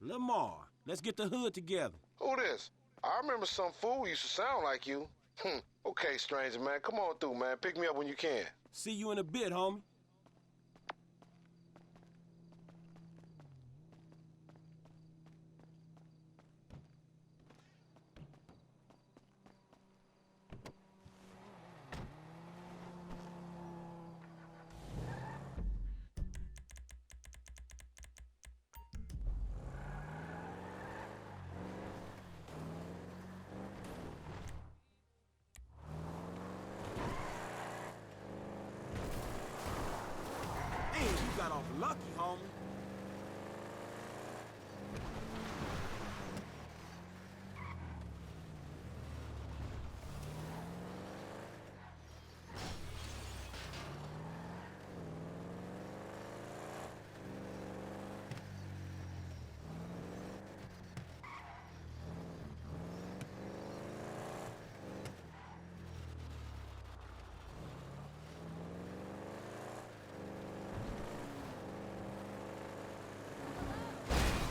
Lamar, let's get the hood together. Who this? I remember some fool used to sound like you. Okay, stranger, man. Come on through, man. Pick me up when you can. See you in a bit, homie. Man, you got off lucky, homie.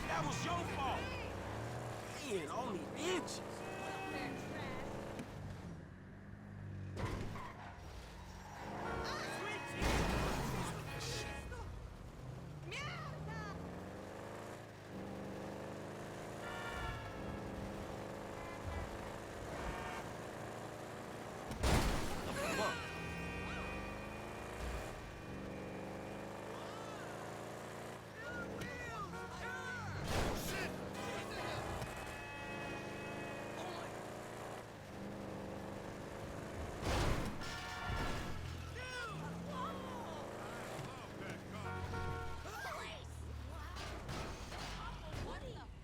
That was your fault. Man, only inches.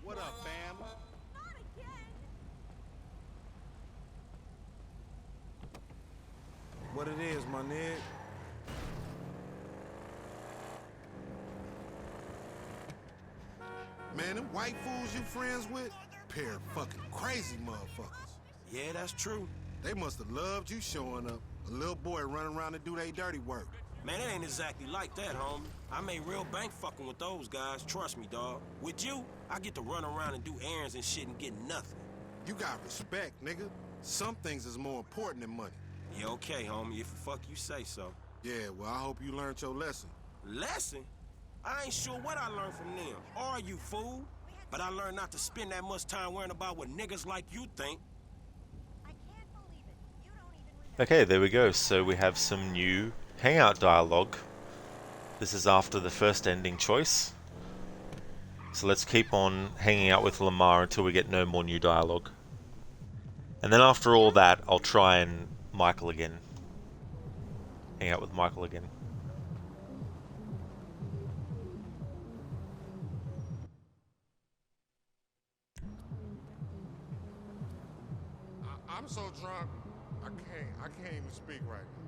What up, fam? What it is, my nigga? Man, them white fools you friends with, pair of fucking crazy motherfuckers. Yeah, that's true. They must have loved you showing up. A little boy running around to do their dirty work. Man, it ain't exactly like that, homie. I made real bank fucking with those guys, trust me, dawg. With you, I get to run around and do errands and shit and get nothing. You got respect, nigga. Some things is more important than money. Yeah, okay, homie, if the fuck you say so. Yeah, well, I hope you learned your lesson. Lesson? I ain't sure what I learned from them. Are you, fool? But I learned not to spend that much time worrying about what niggas like you think. Okay, there we go. So we have some new hangout dialogue. This is after the first ending choice. So let's keep on hanging out with Lamar until we get no more new dialogue. And then after all that, I'll try and Michael again. Hang out with Michael again. I'm so drunk, I can't even speak right now.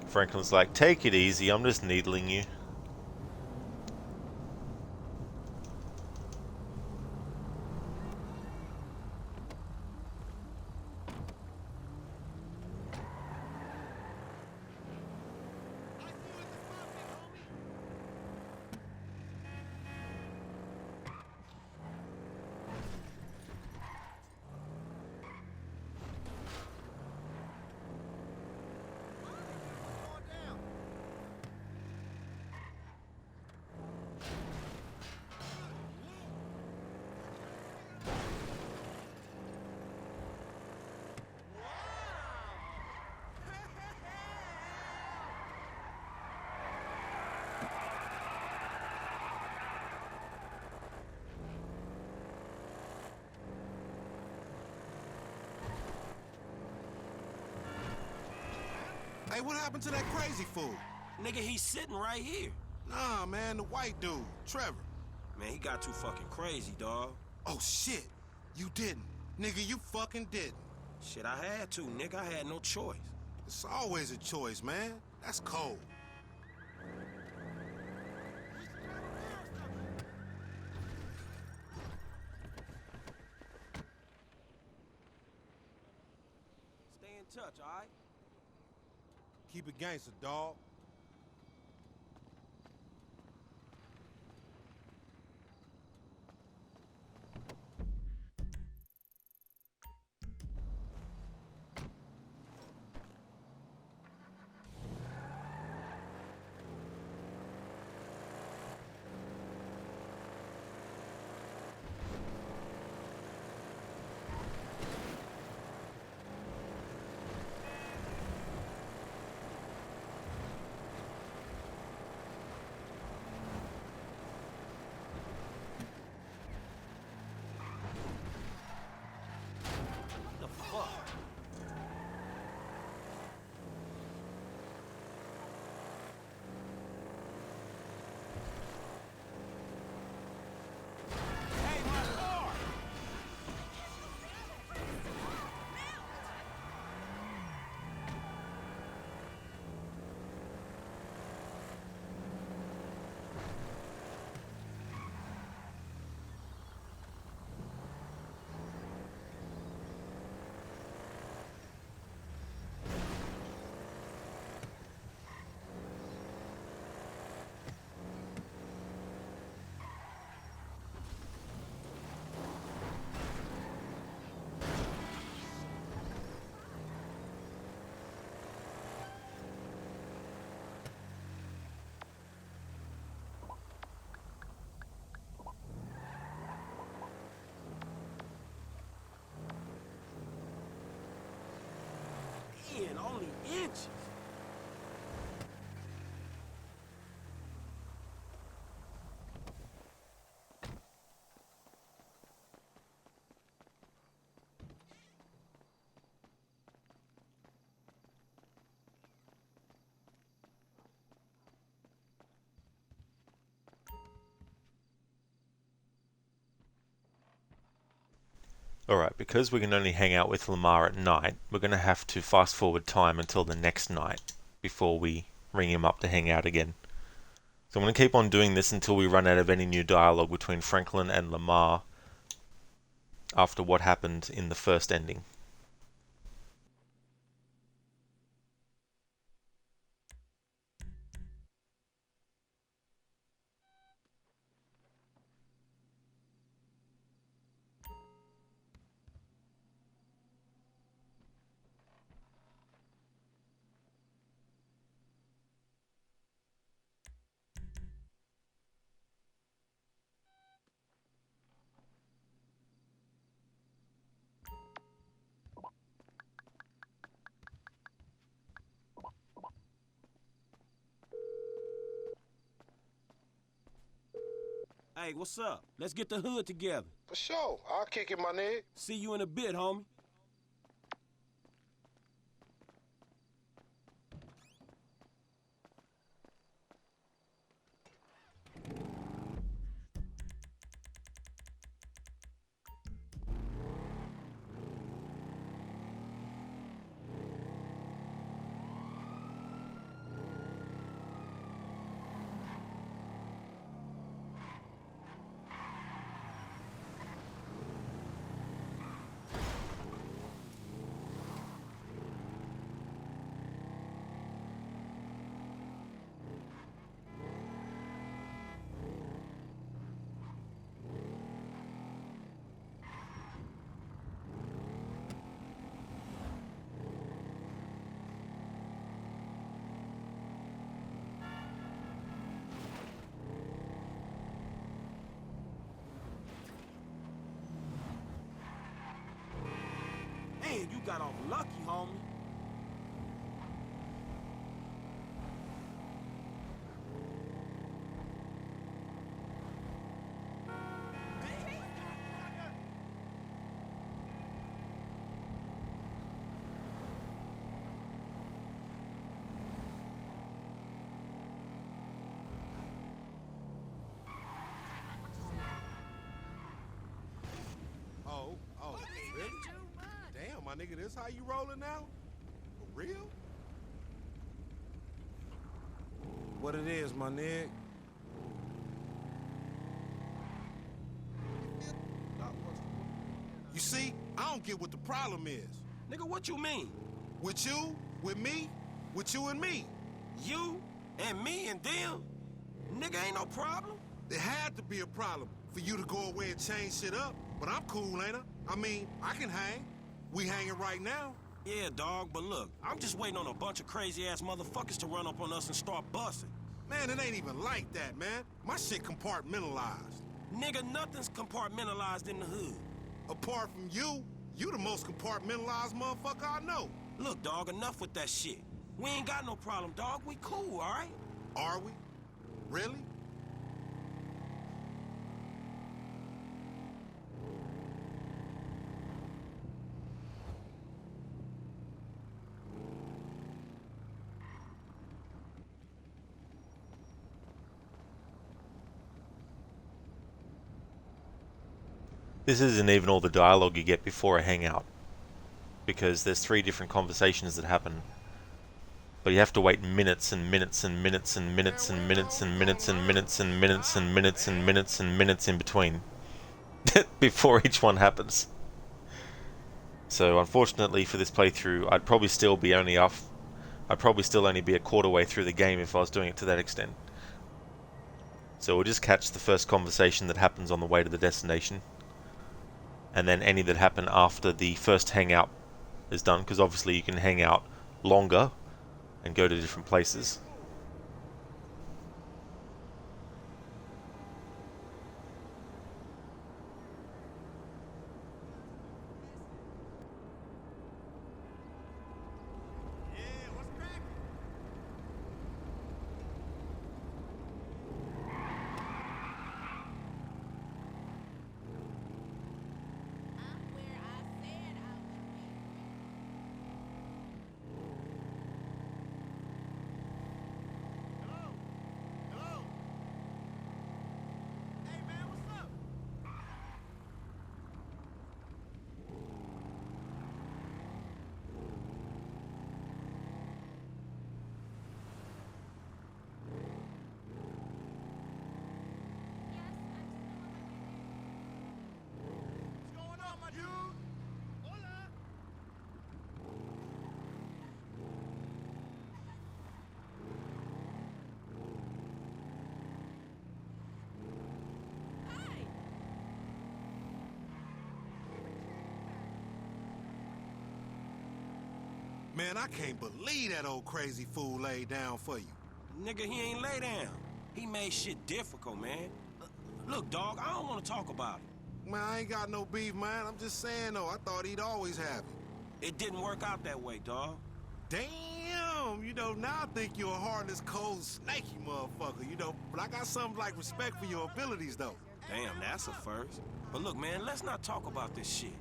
Franklin's like, take it easy, I'm just needling you. Hey, what happened to that crazy fool? Nigga, he's sitting right here. Nah, man, the white dude, Trevor. Man, he got too fucking crazy, dawg. Oh, shit. You didn't. Nigga, you fucking didn't. Shit, I had to, nigga. I had no choice. It's always a choice, man. That's cold. Stay in touch, all right? Keep it gangster, dawg. What the fuck? Hey, my car! Man, only inches. Alright, because we can only hang out with Lamar at night, we're going to have to fast forward time until the next night before we ring him up to hang out again. So I'm going to keep on doing this until we run out of any new dialogue between Franklin and Lamar after what happened in the first ending. Hey, what's up? Let's get the hood together. For sure. I'll kick it, my nigga. See you in a bit, homie. Man, you got off lucky, homie. nigga, this how you rolling now? For real? What it is, my nigga? You see, I don't get what the problem is. Nigga, what you mean? With you, with me, with you and me. You and me and them? Nigga, ain't no problem. There had to be a problem for you to go away and change shit up. But I'm cool, ain't I? I mean, I can hang. We hanging right now. Yeah, dog, but look, I'm just waiting on a bunch of crazy-ass motherfuckers to run up on us and start busting. Man, it ain't even like that, man. My shit compartmentalized. Nigga, nothing's compartmentalized in the hood. Apart from you, you the most compartmentalized motherfucker I know. Look, dog, enough with that shit. We ain't got no problem, dog. We cool, all right? Are we? Really? This isn't even all the dialogue you get before a hangout, because there's 3 different conversations that happen, but you have to wait minutes and minutes and minutes and minutes and minutes and minutes and minutes and minutes and minutes and minutes and minutes in between before each one happens. So unfortunately for this playthrough, I'd probably still only be a quarter way through the game if I was doing it to that extent. So we'll just catch the first conversation that happens on the way to the destination, and then any that happen after the first hangout is done, because obviously you can hang out longer and go to different places. Man, I can't believe that old crazy fool laid down for you. Nigga, he ain't lay down. He made shit difficult, man. Look, dog, I don't want to talk about it. Man, I ain't got no beef, man. I'm just saying, though, I thought he'd always have it. It didn't work out that way, dog. Damn! You know, now I think you're a heartless, cold, snaky motherfucker, you know. But I got something like respect for your abilities, though. Damn, that's a first. But look, man, let's not talk about this shit.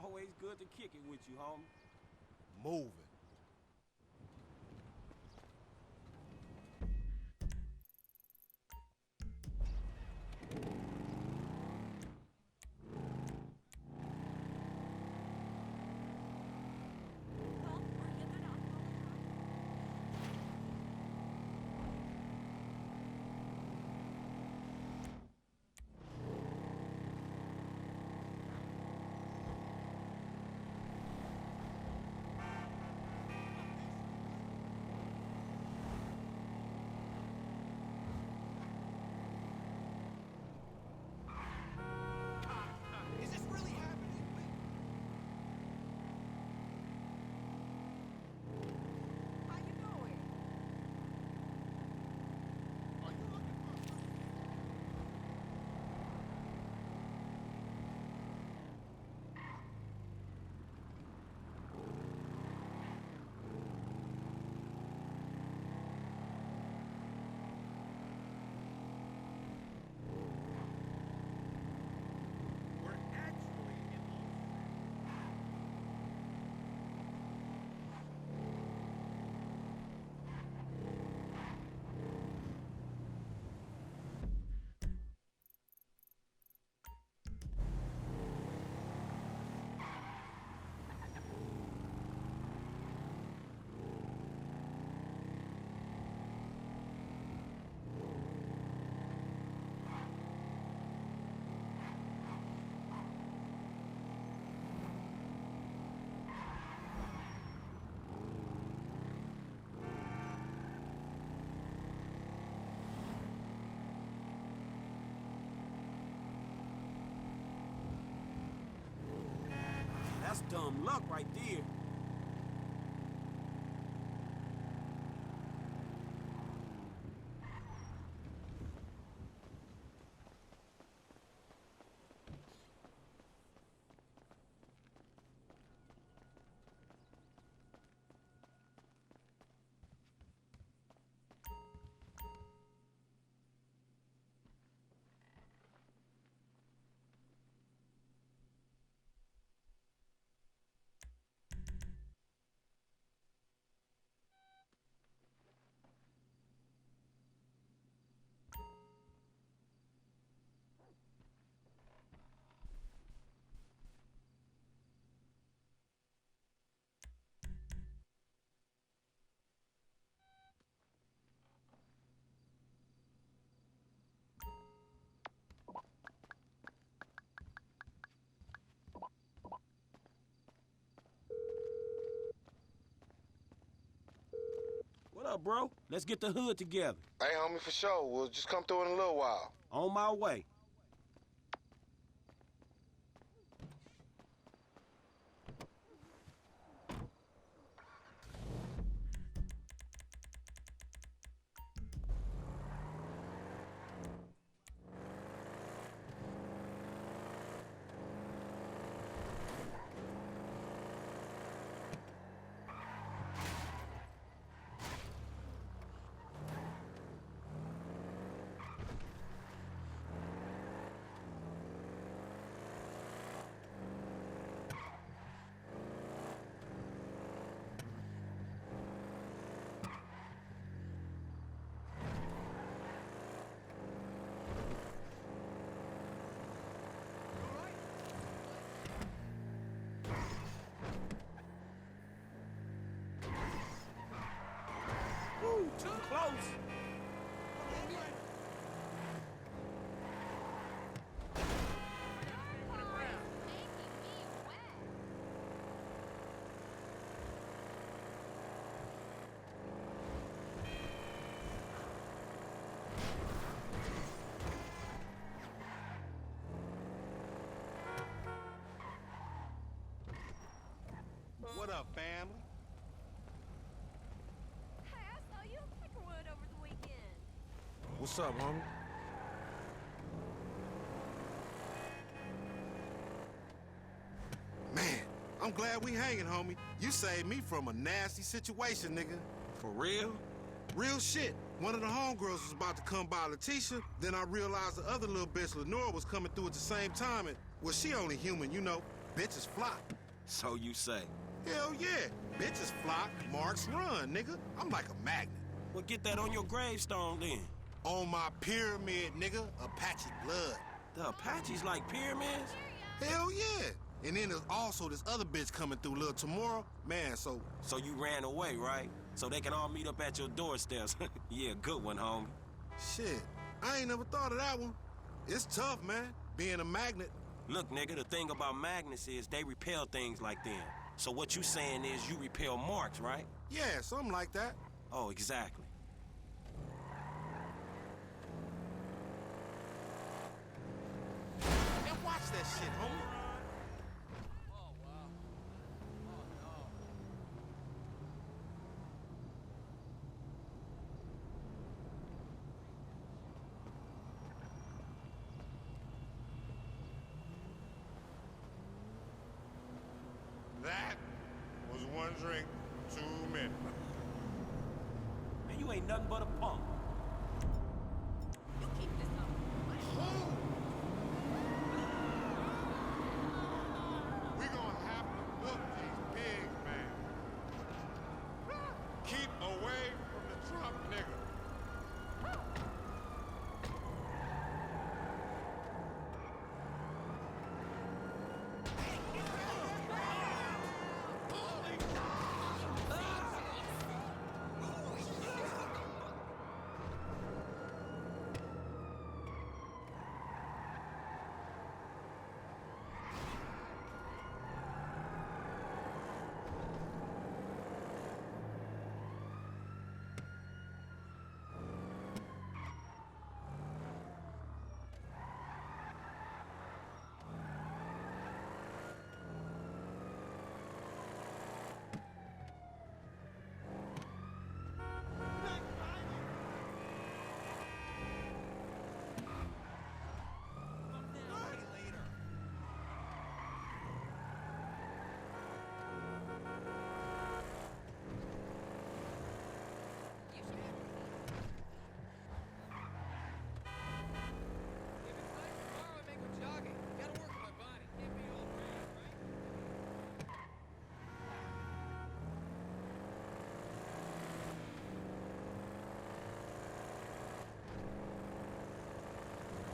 Always good to kick it with you, homie. Moving. That's dumb luck right there. What up, bro? Let's get the hood together. Hey, homie, for sure. We'll just come through in a little while. On my way. Ooh, too close. What up, family? Hey, I saw you in Peckerwood over the weekend. What's up, homie? Man, I'm glad we hanging, homie. You saved me from a nasty situation, nigga. For real? Real shit. One of the homegirls was about to come by Letitia, then I realized the other little bitch, Lenora, was coming through at the same time, and, well, she only human, you know. Bitches fly. So you say. Hell yeah. Bitches fly, marks run, nigga. I'm like a magnet. Well, get that on your gravestone then. On my pyramid, nigga, Apache blood. The Apaches like pyramids? Hell yeah. And then there's also this other bitch coming through, Lil Tomorrow. Man, so... So you ran away, right? So they can all meet up at your doorsteps. Yeah, good one, homie. Shit, I ain't never thought of that one. It's tough, man, being a magnet. Look, nigga, the thing about magnets is they repel things like them. So what you saying is you repel marks, right? Yeah, something like that. Oh, exactly. Man, watch that shit, homie. That was one drink too many. Man, you ain't nothing but a punk. We gonna have to whoop these pigs, man. Keep away from the Trump nigga.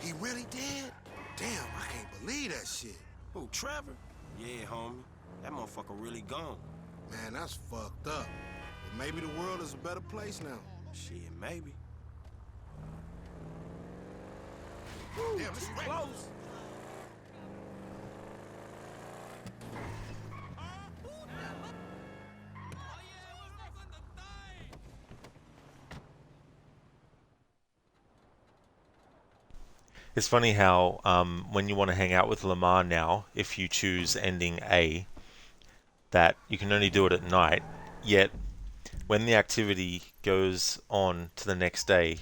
He really did? Damn, I can't believe that shit. Who, Trevor? Yeah, homie. That motherfucker really gone. Man, that's fucked up. But maybe the world is a better place now. Shit, maybe. Damn, it's close. It's funny how when you want to hang out with Lamar now, if you choose ending A, that you can only do it at night, yet when the activity goes on to the next day,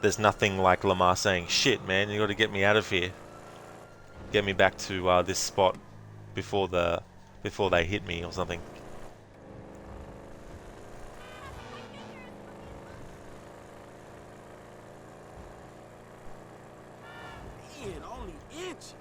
there's nothing like Lamar saying, shit man, you got to get me out of here. Get me back to this spot before they hit me or something. Man, only inches.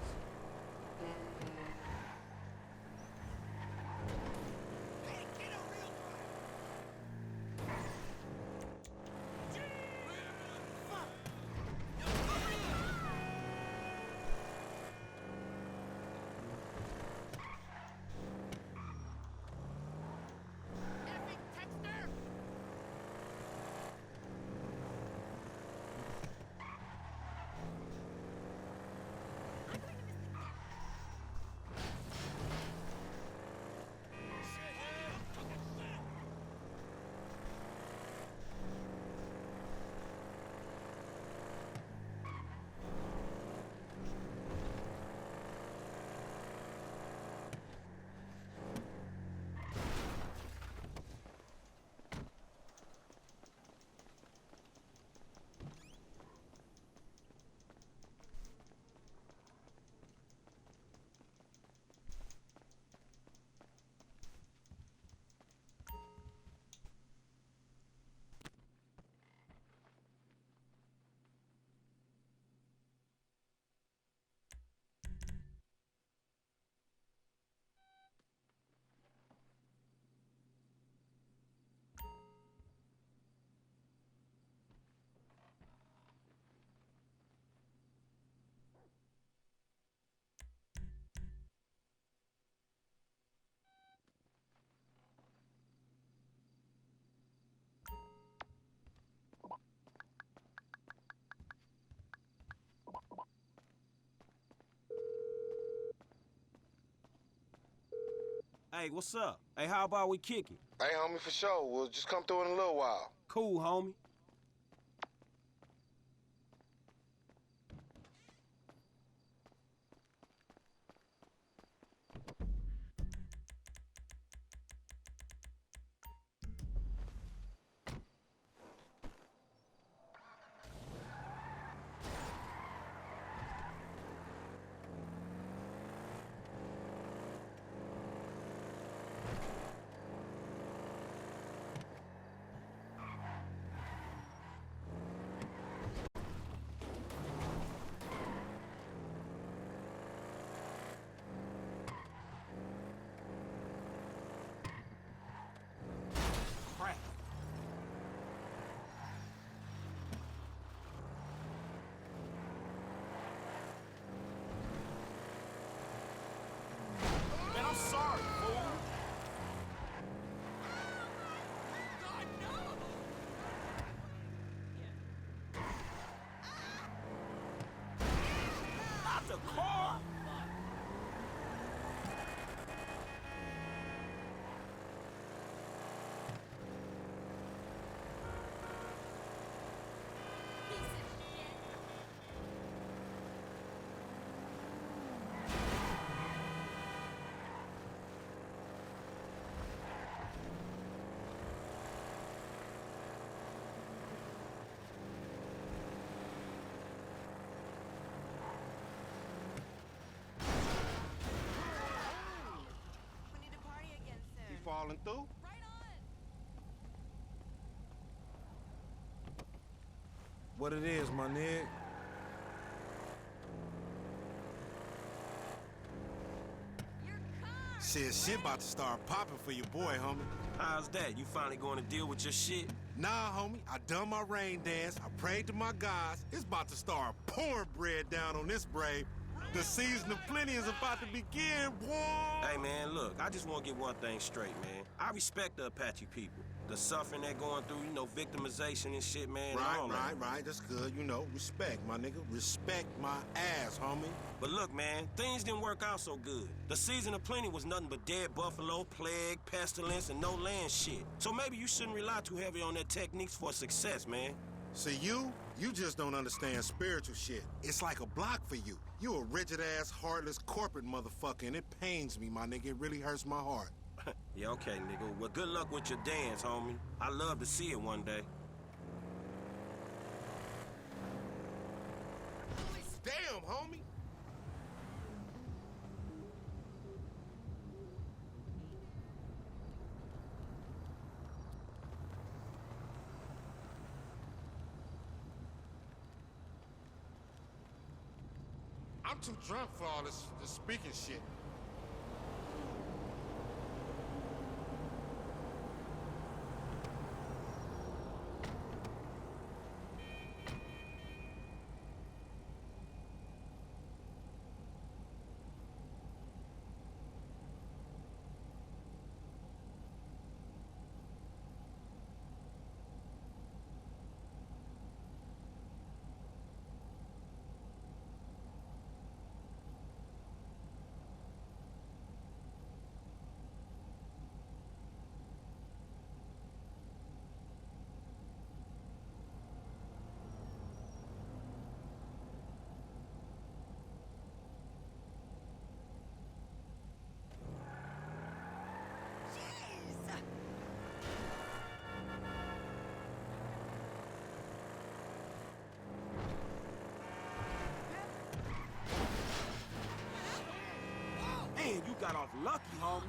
Hey, what's up? Hey, how about we kick it? Hey, homie, for sure. We'll just come through in a little while. Cool, homie. Man, I'm sorry, fool. Not the car. He falling through? What it is, my nigga? Shit about to start popping for your boy, homie. How's that? You finally going to deal with your shit? Nah, homie, I done my rain dance, I prayed to my gods. It's about to start pouring bread down on this brave. The season of plenty is about to begin, boy! Hey, man, look, I just want to get one thing straight, man. I respect the Apache people. The suffering they're going through, you know, victimization and shit, man. Right, that's good. You know, respect, my nigga. Respect my ass, homie. But look, man, things didn't work out so good. The season of plenty was nothing but dead buffalo, plague, pestilence, and no land shit. So maybe you shouldn't rely too heavy on their techniques for success, man. See, you just don't understand spiritual shit. It's like a block for you. You a rigid-ass, heartless corporate motherfucker, and it pains me, my nigga. It really hurts my heart. Yeah, okay, nigga. Well, good luck with your dance, homie. I'd love to see it one day. Damn, homie! I'm too drunk for all this speaking shit. Man, you got off lucky, homie.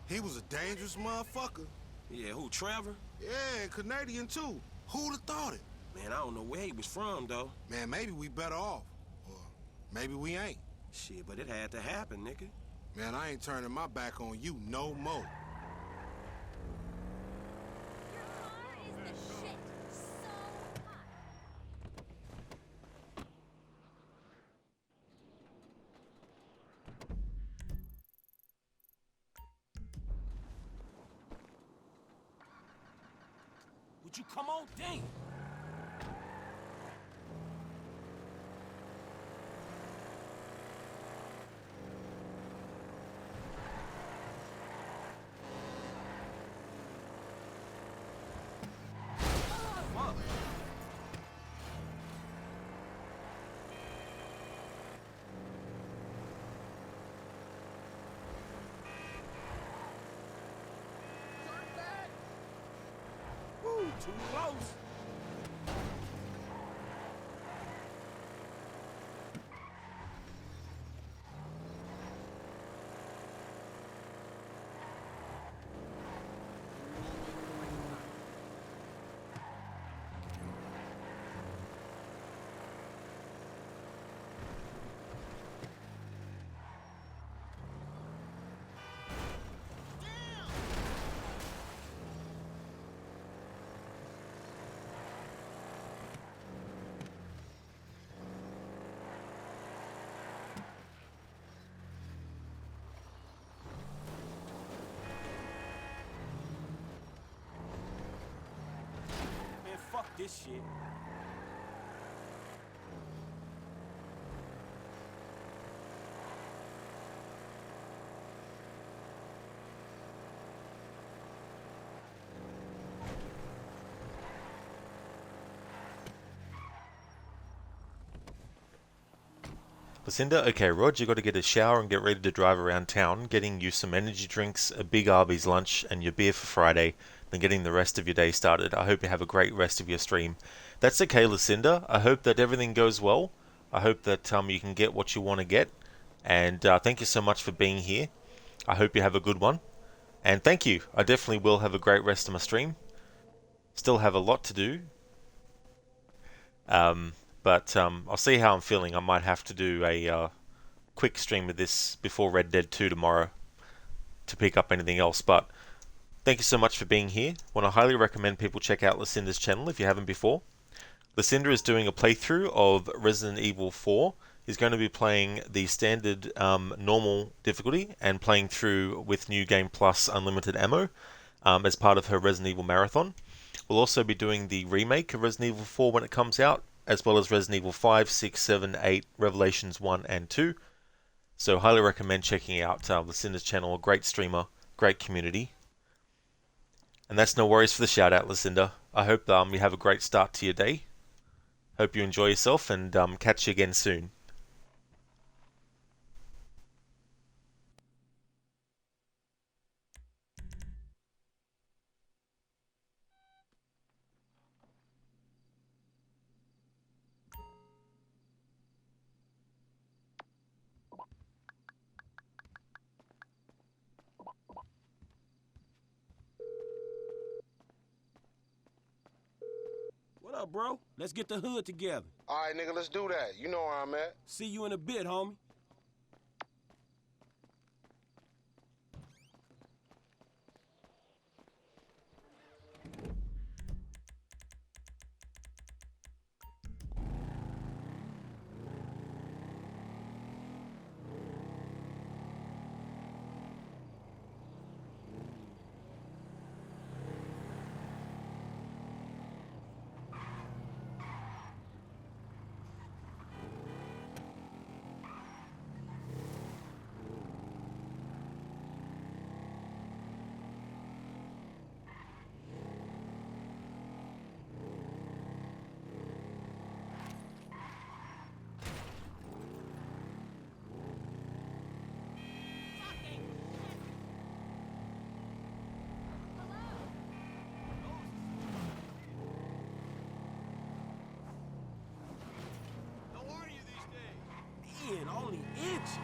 He was a dangerous motherfucker. Yeah, who, Trevor? Yeah, Canadian too. Who'd have thought it? Man, I don't know where he was from, though. Man, maybe we better off. Or maybe we ain't. Shit, but it had to happen, nigga. Man, I ain't turning my back on you no more. Would you come on, damn? Too close. Man, fuck this shit. Lucinda, okay, Rod, you got to get a shower and get ready to drive around town, getting you some energy drinks, a big Arby's lunch, and your beer for Friday, then getting the rest of your day started. I hope you have a great rest of your stream. That's okay, Lucinda. I hope that everything goes well. I hope that you can get what you want to get. And thank you so much for being here. I hope you have a good one. And thank you. I definitely will have a great rest of my stream. Still have a lot to do. But I'll see how I'm feeling. I might have to do a quick stream of this before Red Dead 2 tomorrow to pick up anything else. But thank you so much for being here. Want to highly recommend people check out Lucinda's channel if you haven't before. Lucinda is doing a playthrough of Resident Evil 4. He's going to be playing the standard normal difficulty and playing through with New Game Plus Unlimited Ammo as part of her Resident Evil Marathon. We'll also be doing the remake of Resident Evil 4 when it comes out, as well as Resident Evil 5, 6, 7, 8, Revelations 1 and 2. So highly recommend checking out Lucinda's channel. A great streamer, great community. And that's no worries for the shout out, Lucinda. I hope you have a great start to your day. Hope you enjoy yourself and catch you again soon. What up, bro? Let's get the hood together. All right, nigga, let's do that. You know where I'm at. See you in a bit, homie. Man, only inches.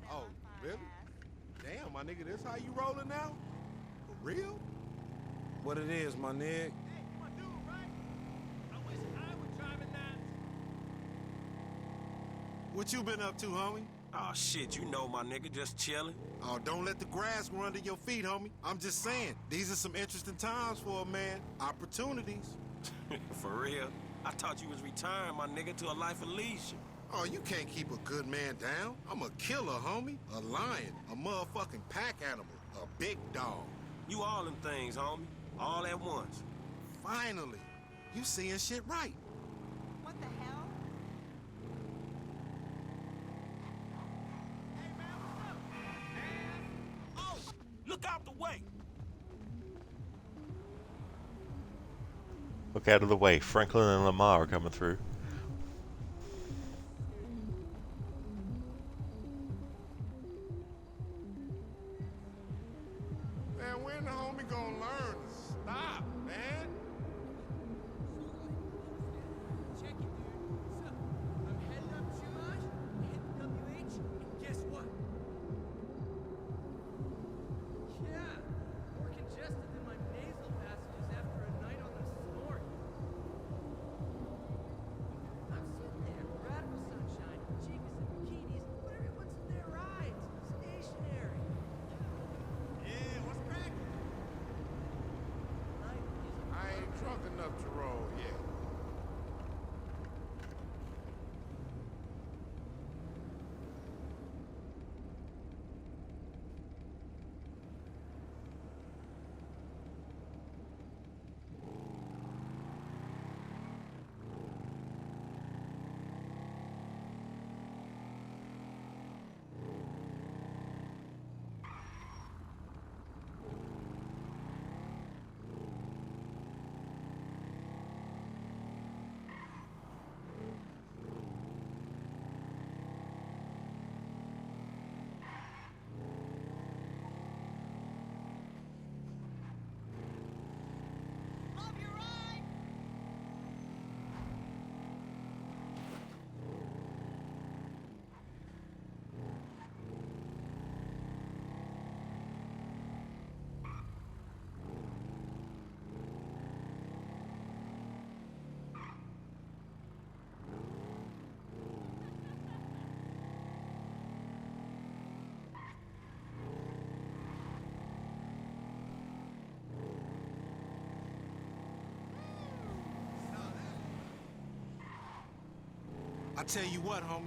Oh, really? Damn, my nigga, this how you rolling now? For real? What it is, my nigga? What you been up to, homie? Oh, shit, you know, my nigga, just chilling. Oh, don't let the grass grow under your feet, homie. I'm just saying, these are some interesting times for a man. Opportunities. For real? I thought you was retiring, my nigga, to a life of leisure. Oh, you can't keep a good man down. I'm a killer, homie. A lion. A motherfucking pack animal. A big dog. You all them things, homie. All at once. Finally. You seeing shit right. What the hell? Oh, look out the way. Look out of the way. Franklin and Lamar are coming through. Man, when the homie gonna learn to stop, man? Check it, dude. What's up? I'm heading up Chumash, hitting WH, and guess what? Yeah, more congested than my nasal passages after a night on the snort. I tell you what, homie,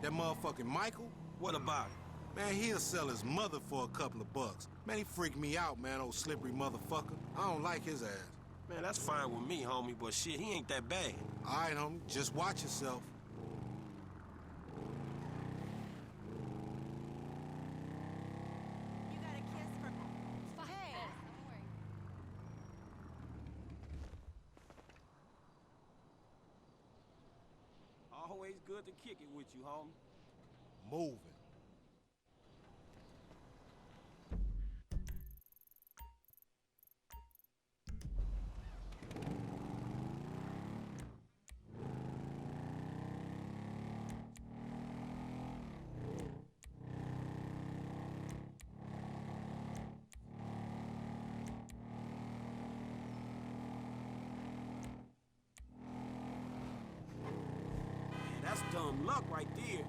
that motherfucking Michael, What about it? man, he'll sell his mother for a couple of bucks. Man, he freaked me out, man, old slippery motherfucker. I don't like his ass. Man, that's fine with me, homie, but shit, he ain't that bad. All right, homie, just watch yourself. You got a kiss for... Hey! Always good to kick it with you, homie. Moving. Man, that's dumb luck right there.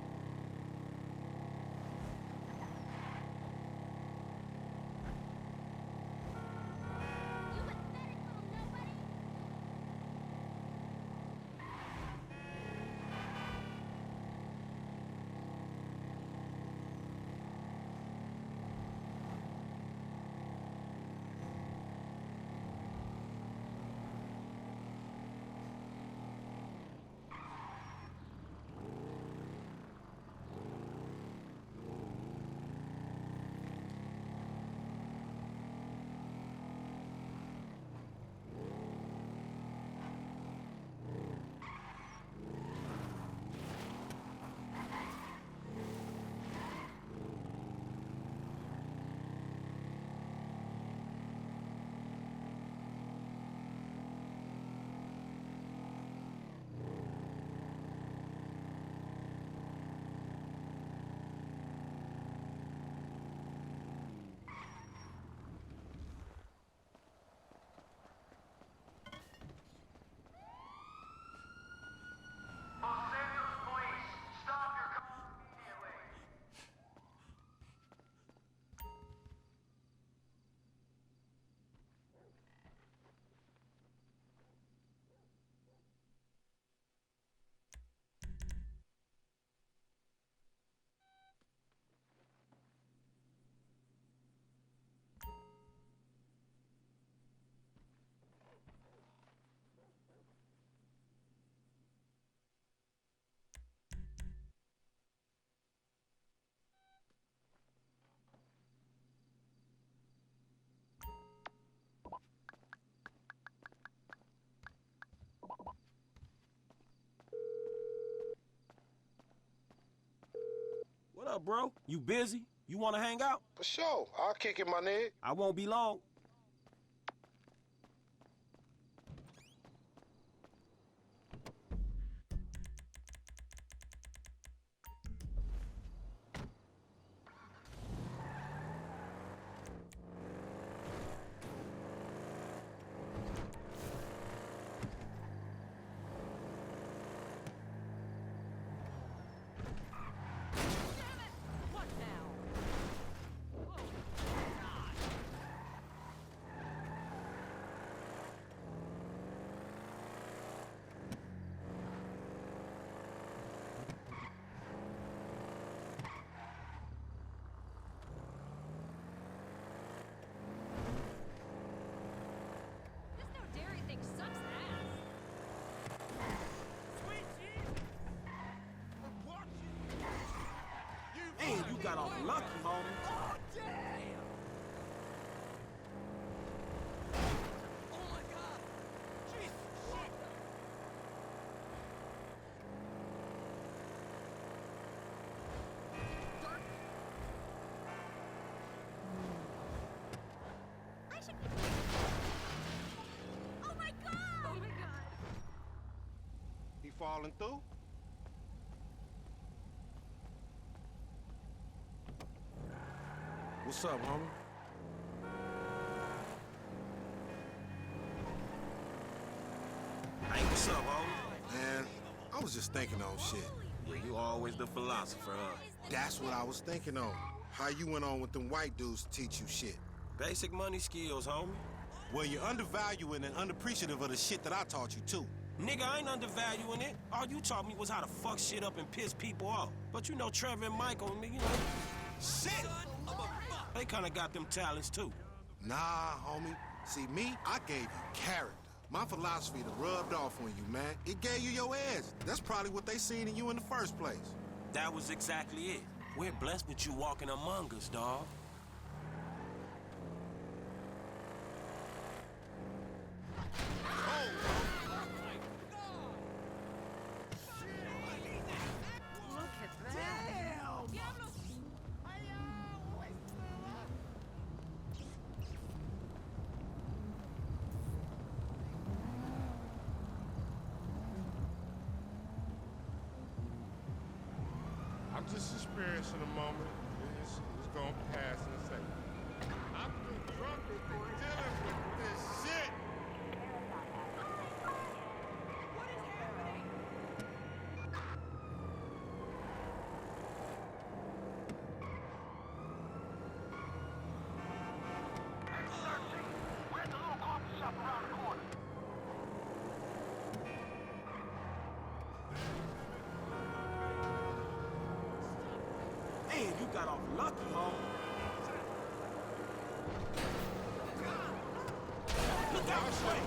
What up, bro? You busy? You wanna hang out? For sure. I'll kick it, my nigga. I won't be long. This no dairy thing sucks ass. Man, you got off lucky, homie. Oh, damn! Oh my god! Jesus shit! I should be... Oh my god! Oh my god! He falling through? What's up, homie? Hey, what's up, homie? Man, I was just thinking on shit. Yeah, you always the philosopher, huh? That's what I was thinking on. How you went on with them white dudes to teach you shit. Basic money skills, homie. Well, you're undervaluing and unappreciative of the shit that I taught you, too. Nigga, I ain't undervaluing it. All you taught me was how to fuck shit up and piss people off. But you know, Trevor and Michael, you know, shit! They kinda got them talents too. Nah, homie. See, me, I gave you character. My philosophy that rubbed off on you, man. It gave you your edge. That's probably what they seen in you in the first place. That was exactly it. We're blessed with you walking among us, dawg. Look at that. I'm just experiencing a moment. It's gonna pass in a second. I've been drunk and dealing with this shit. Man, you got off lucky, homie. Look out, Sway.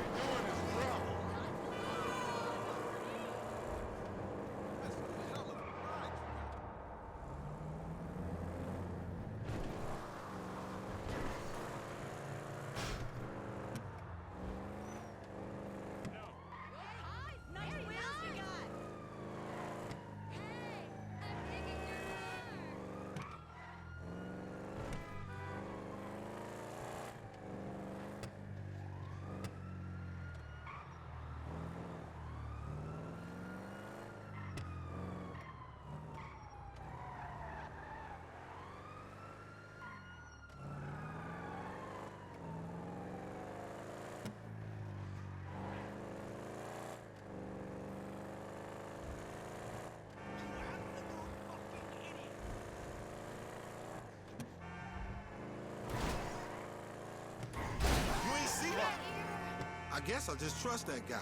I guess I just trust that guy.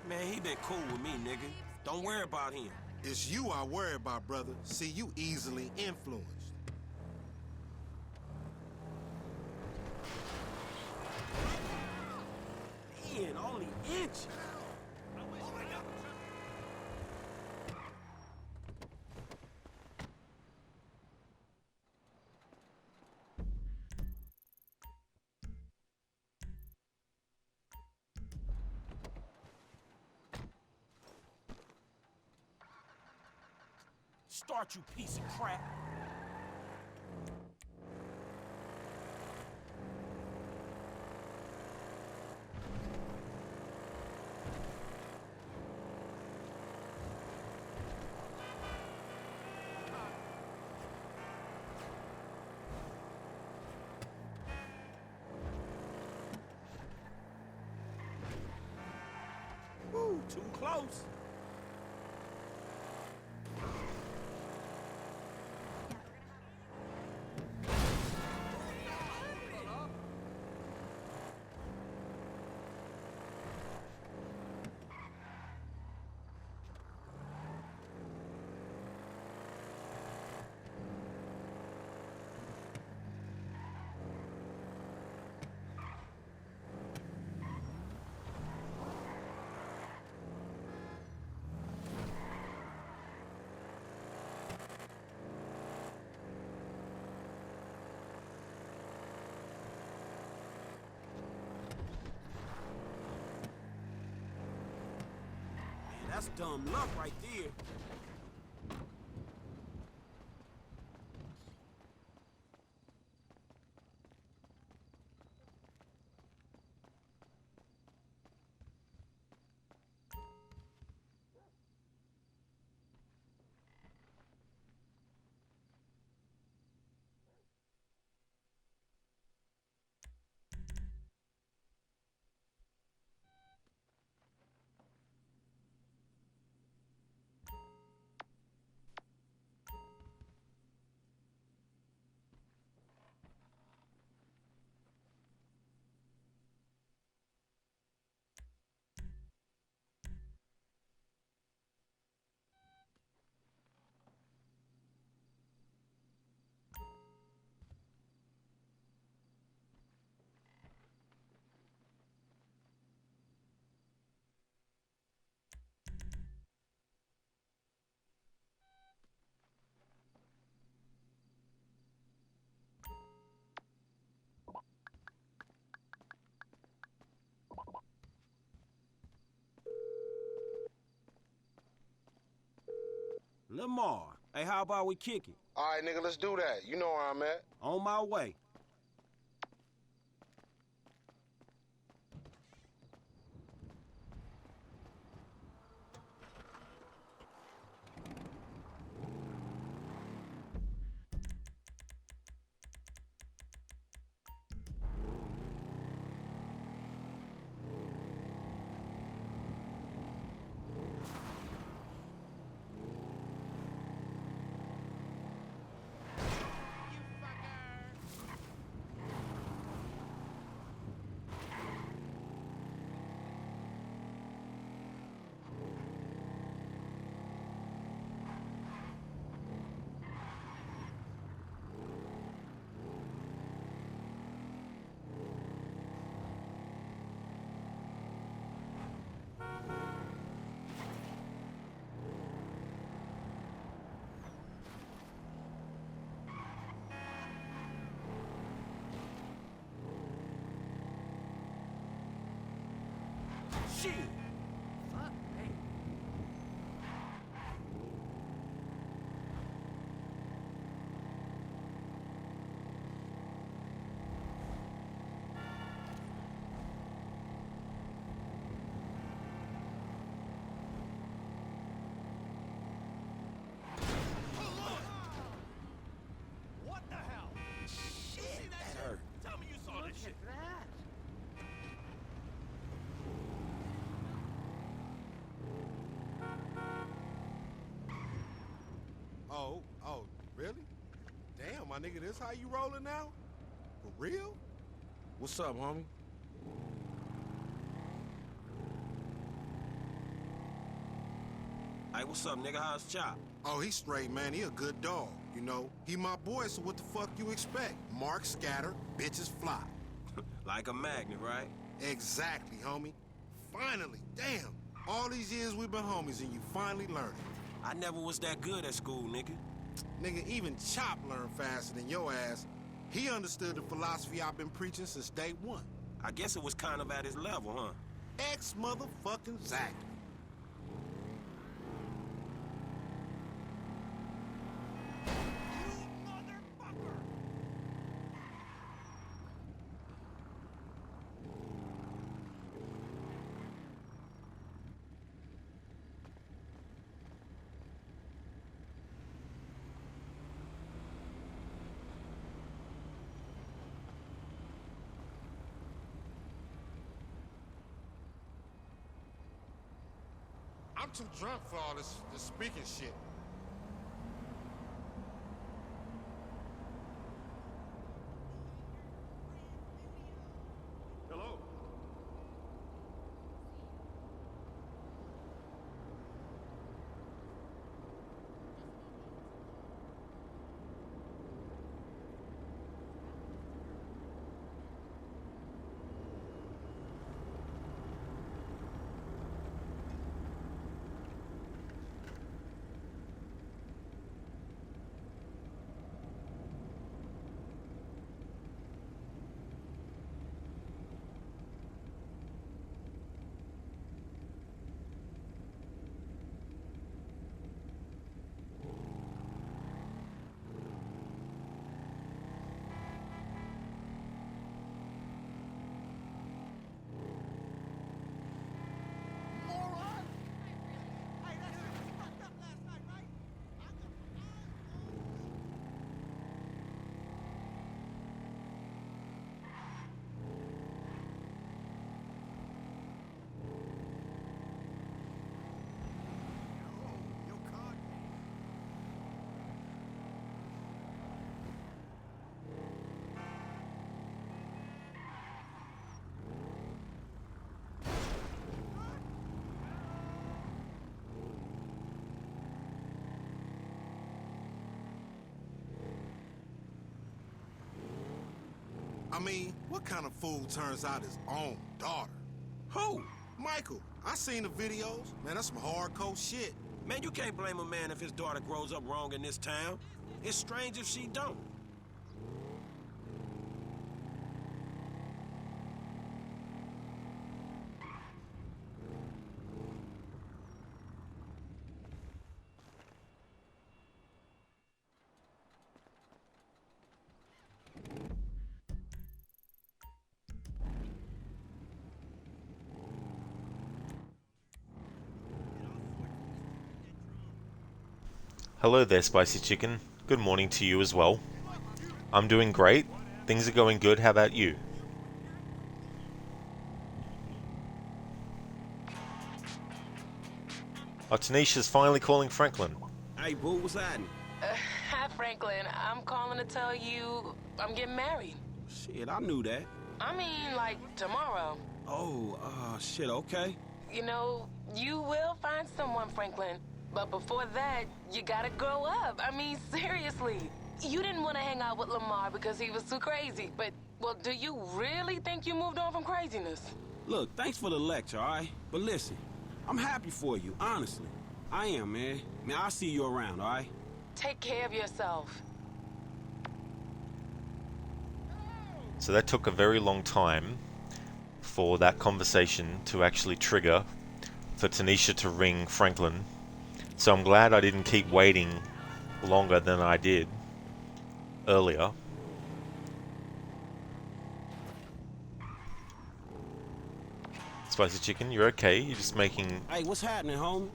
Man, he been cool with me, nigga. Don't worry about him. It's you I worry about, brother. See, you easily influenced. Man, only inches. Start, you piece of crap. Woo, too close. That's dumb luck right there. Lamar, hey, how about we kick it? All right, nigga, let's do that. You know where I'm at. On my way. Shit! Fuck me. What the hell? Shit, that hurt. Tell me you saw this shit. Look at that. Oh, really? Damn, my nigga, this how you rolling now? For real? What's up, homie? Hey, what's up, nigga? How's Chop? Oh, he's straight, man. He a good dog, you know. He my boy, so what the fuck you expect? Mark scatter, bitches fly. Like a magnet, right? Exactly, homie. Finally, damn. All these years we've been homies and you finally learned it. I never was that good at school, nigga. Nigga, even Chop learned faster than your ass. He understood the philosophy I've been preaching since day one. I guess it was kind of at his level, huh? Ex-motherfucking Zach. I'm too drunk for all this speaking shit. Hello? I mean, what kind of fool turns out his own daughter? Who? Michael. I seen the videos. Man, that's some hardcore shit. Man, you can't blame a man if his daughter grows up wrong in this town. It's strange if she don't. Hello there, Spicy Chicken. Good morning to you as well. I'm doing great. Things are going good. How about you? Oh, Tanisha's finally calling Franklin. Hey, boo, what's happening? Hi, Franklin. I'm calling to tell you I'm getting married. Shit, I knew that. I mean, like, tomorrow. Oh, shit, okay. You know, you will find someone, Franklin. But before that, you gotta grow up. I mean, seriously. You didn't want to hang out with Lamar because he was too crazy. But, well, do you really think you moved on from craziness? Look, thanks for the lecture, all right? But listen, I'm happy for you, honestly. I am, man. Man, I'll see you around, all right? Take care of yourself. So that took a very long time for that conversation to actually trigger for Tanisha to ring Franklin. So I'm glad I didn't keep waiting longer than I did earlier. Spicy Chicken, you're okay? You're just making... Hey, what's happening, homie?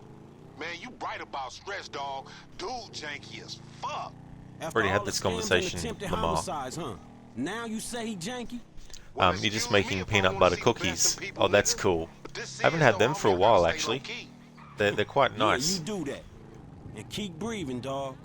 Man, you right about stress, dog. Dude janky as fuck. Already had this conversation, Lamar. Huh? Now you say he janky? You're just making peanut butter cookies. Oh, that's cool. I haven't had them for a while, actually. They're quite nice. Yeah, you do that. And keep breathing, dog.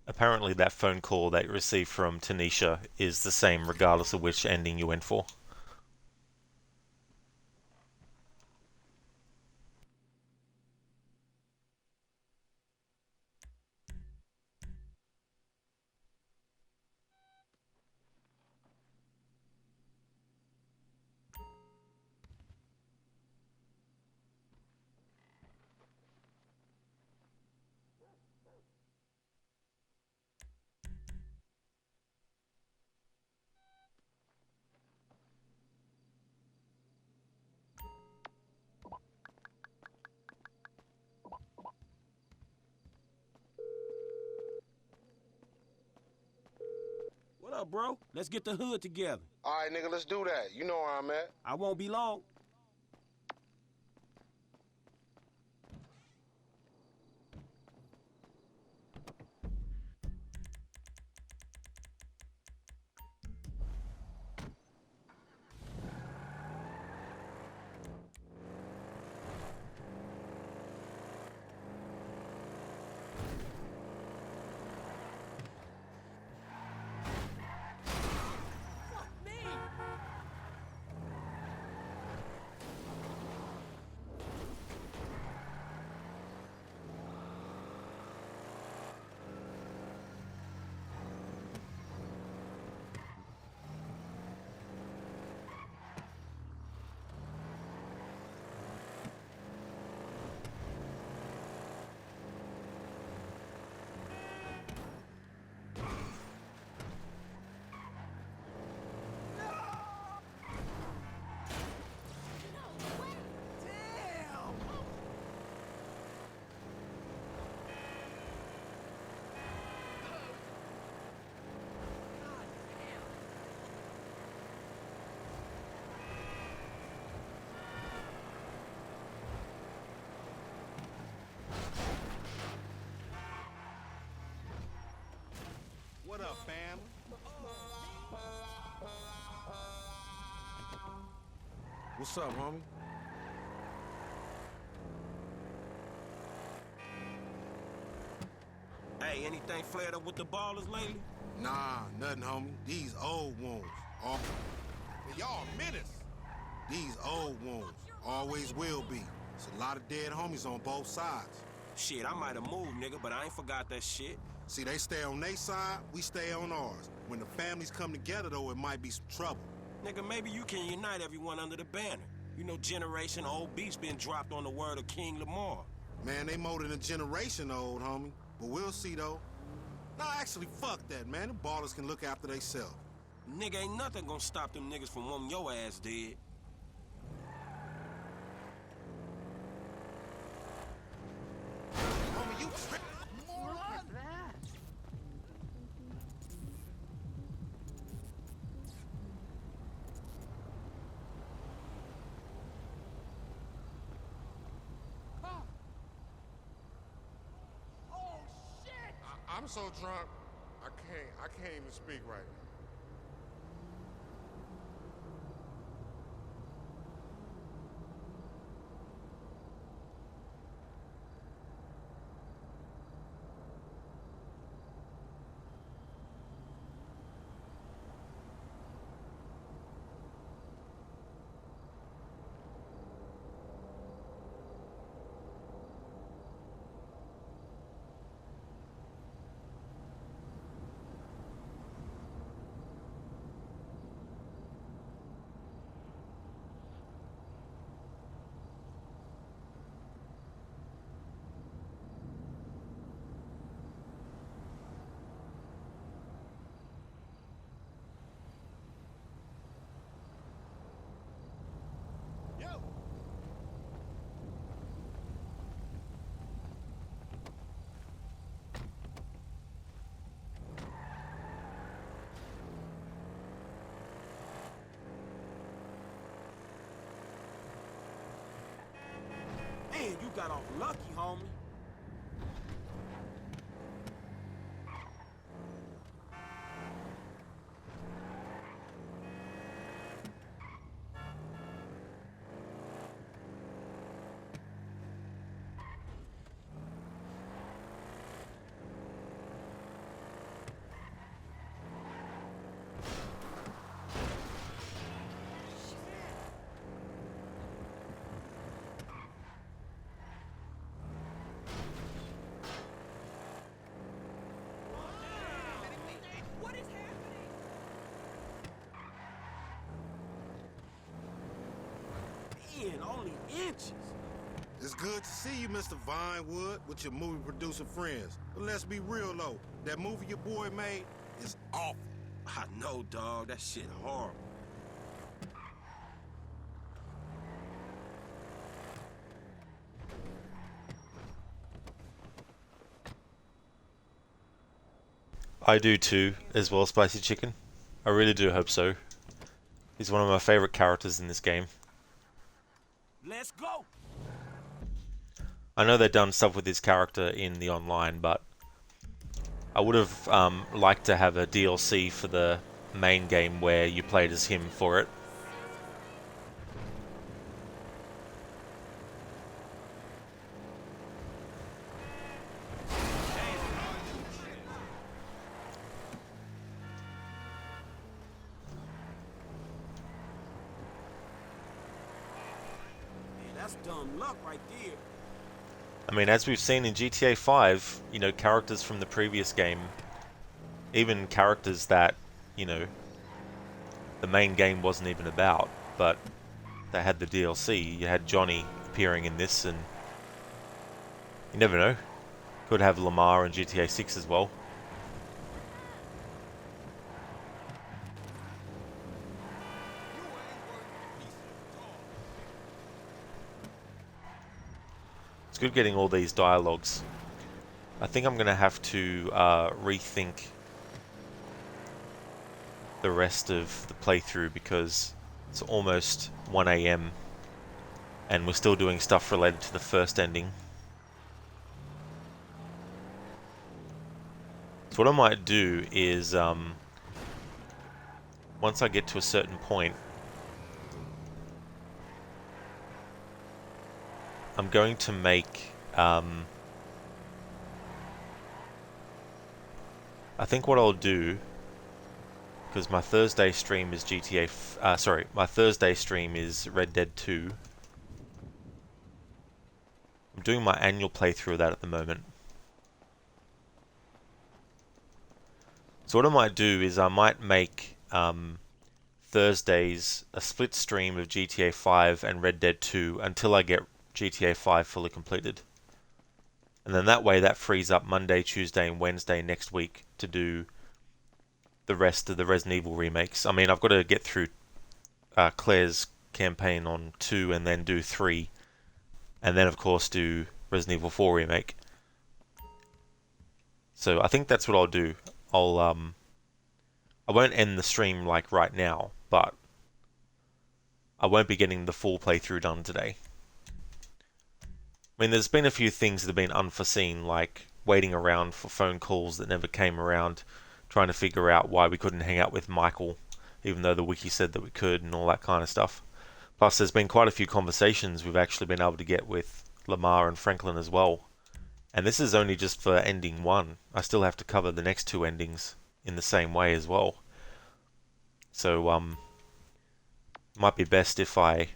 Apparently that phone call that you received from Tanisha is the same regardless of which ending you went for. What up, bro? Let's get the hood together. All right, nigga, let's do that. You know where I'm at. I won't be long. What up, fam? What's up, homie? Hey, anything flared up with the ballers lately? Nah, nothing, homie. These old wounds. Y'all a menace. These old wounds always will be. It's a lot of dead homies on both sides. Shit, I might have moved, nigga, but I ain't forgot that shit. See, they stay on their side, we stay on ours. When the families come together, though, it might be some trouble. Nigga, maybe you can unite everyone under the banner. You know, generation old beef's been dropped on the word of King Lamar. Man, they more than a generation old, homie. But we'll see, though. No, actually, fuck that, man. The ballers can look after theyself. Nigga, ain't nothing gonna stop them niggas from wanting your ass dead. Homie, you tripping. Look at that. Oh, shit! I'm so drunk, I can't even speak right now. Man, you got off lucky, homie. Man, only inches. It's good to see you, Mr. Vinewood, with your movie producer friends. But let's be real, though. That movie your boy made is awful. I know, dog. That shit horrible. I do too, as well, Spicy Chicken. I really do hope so. He's one of my favorite characters in this game. Let's go. I know they've done stuff with his character in the online, but I would have liked to have a DLC for the main game where you played as him for it. That's dumb luck right there. I mean, as we've seen in GTA 5, you know, characters from the previous game, even characters that, you know, the main game wasn't even about, but they had the DLC. You had Johnny appearing in this, and you never know. Could have Lamar in GTA 6 as well. It's good getting all these dialogues. I think I'm going to have to rethink the rest of the playthrough because it's almost 1 AM and we're still doing stuff related to the first ending. So what I might do is, once I get to a certain point, I'm going to make, I think what I'll do, because my Thursday stream is my Thursday stream is Red Dead 2. I'm doing my annual playthrough of that at the moment. So what I might do is I might make Thursdays a split stream of GTA 5 and Red Dead 2 until I get GTA 5 fully completed. And then that way that frees up Monday, Tuesday and Wednesday next week to do the rest of the Resident Evil remakes. I mean, I've got to get through Claire's campaign on 2 and then do 3. And then of course do Resident Evil 4 remake. So I think that's what I'll do. I won't end the stream like right now, but I won't be getting the full playthrough done today. I mean, there's been a few things that have been unforeseen, like waiting around for phone calls that never came around, trying to figure out why we couldn't hang out with Michael, even though the wiki said that we could, and all that kind of stuff. Plus, there's been quite a few conversations we've actually been able to get with Lamar and Franklin as well. And this is only just for ending 1. I still have to cover the next 2 endings in the same way as well. So, might be best if I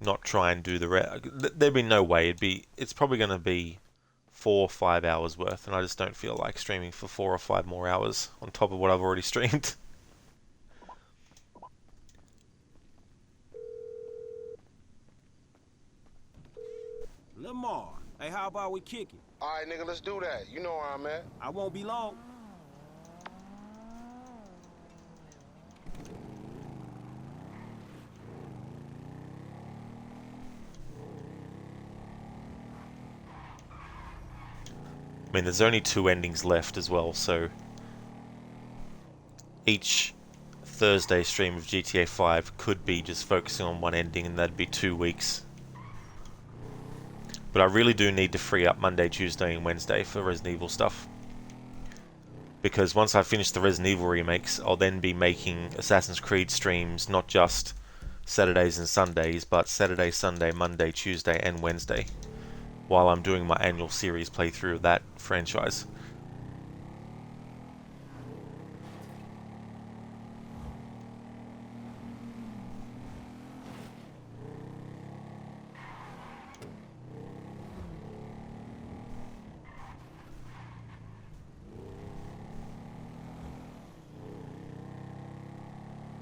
not try and do the rest. There'd be no way. It's probably going to be 4 or 5 hours worth, and I just don't feel like streaming for 4 or 5 more hours on top of what I've already streamed. Lamar, hey, how about we kick it? All right, nigga, let's do that. You know where I'm at. I won't be long. I mean, there's only 2 endings left as well, so each Thursday stream of GTA 5 could be just focusing on 1 ending, and that'd be 2 weeks. But I really do need to free up Monday, Tuesday and Wednesday for Resident Evil stuff. Because once I finish the Resident Evil remakes, I'll then be making Assassin's Creed streams, not just Saturdays and Sundays, but Saturday, Sunday, Monday, Tuesday and Wednesday, while I'm doing my annual series playthrough of that franchise.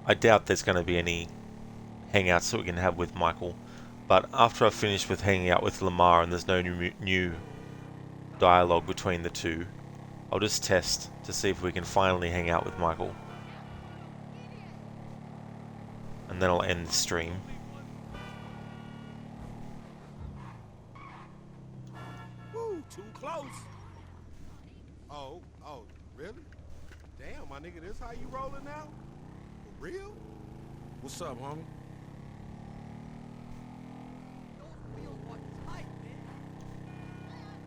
I doubt there's going to be any hangouts that we can have with Michael, but after I've finished with hanging out with Lamar and there's no new dialogue between the two, I'll just test to see if we can finally hang out with Michael. And then I'll end the stream. Woo, too close. Oh, really? Damn, my nigga, this how you rolling now? For real? What's up, homie?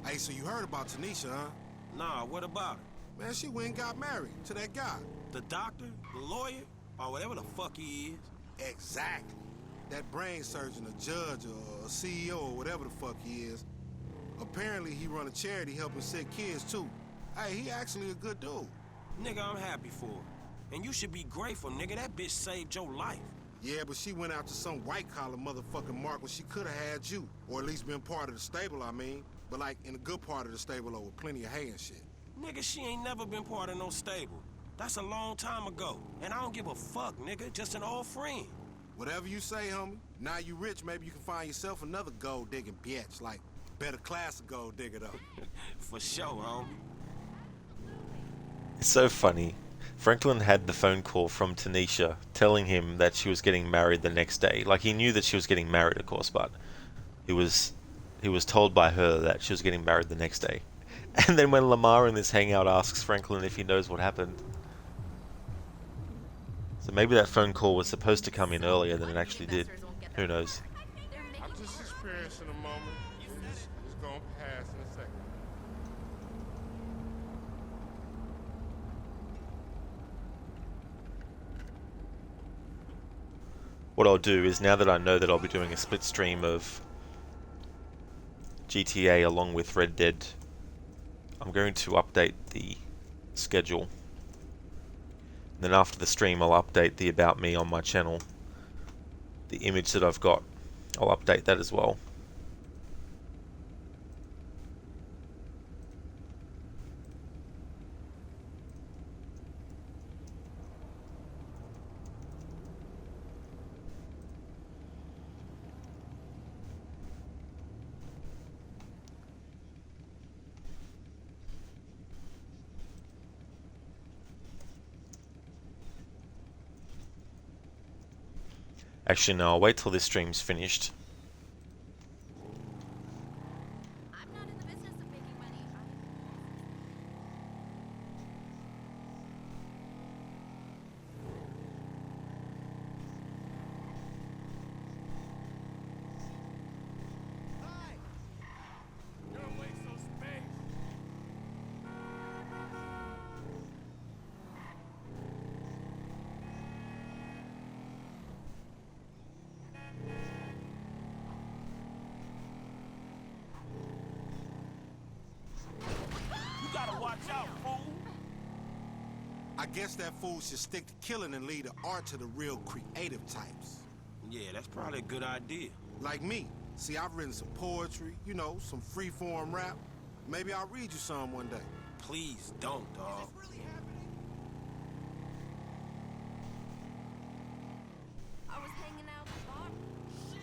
Hey, so you heard about Tanisha, huh? Nah, what about her? Man, she went and got married to that guy. The doctor? The lawyer? Or whatever the fuck he is? Exactly. That brain surgeon, a judge, or a CEO, or whatever the fuck he is. Apparently, he run a charity helping sick kids, too. Hey, he actually a good dude. Nigga, I'm happy for her. And you should be grateful, nigga. That bitch saved your life. Yeah, but she went out to some white-collar motherfucking mark when she could have had you. Or at least been part of the stable, I mean. But like, in a good part of the stable, though, with plenty of hay and shit. Nigga, she ain't never been part of no stable. That's a long time ago. And I don't give a fuck, nigga. Just an old friend. Whatever you say, homie. Now you rich, maybe you can find yourself another gold-digging bitch. Like, better class of gold digger, though. For sure, homie. It's so funny. Franklin had the phone call from Tanisha telling him that she was getting married the next day. Like, he knew that she was getting married, of course, but he was told by her that she was getting married the next day. And then when Lamar in this hangout asks Franklin if he knows what happened. So maybe that phone call was supposed to come in earlier than it actually did. Who knows? I'm just experiencing a moment. It's gonna pass in a second. What I'll do is, now that I know that I'll be doing a split stream of GTA along with Red Dead, I'm going to update the schedule. And then after the stream, I'll update the About Me on my channel. The image that I've got, I'll update that as well. Actually, no, I'll wait till this stream's finished. I guess that fool should stick to killing and leave the art to the real creative types. Yeah, that's probably a good idea. Like me. See, I've written some poetry, you know, some free-form rap. Maybe I'll read you some one day. Please don't, dog. I was hanging out at the bar. Shit!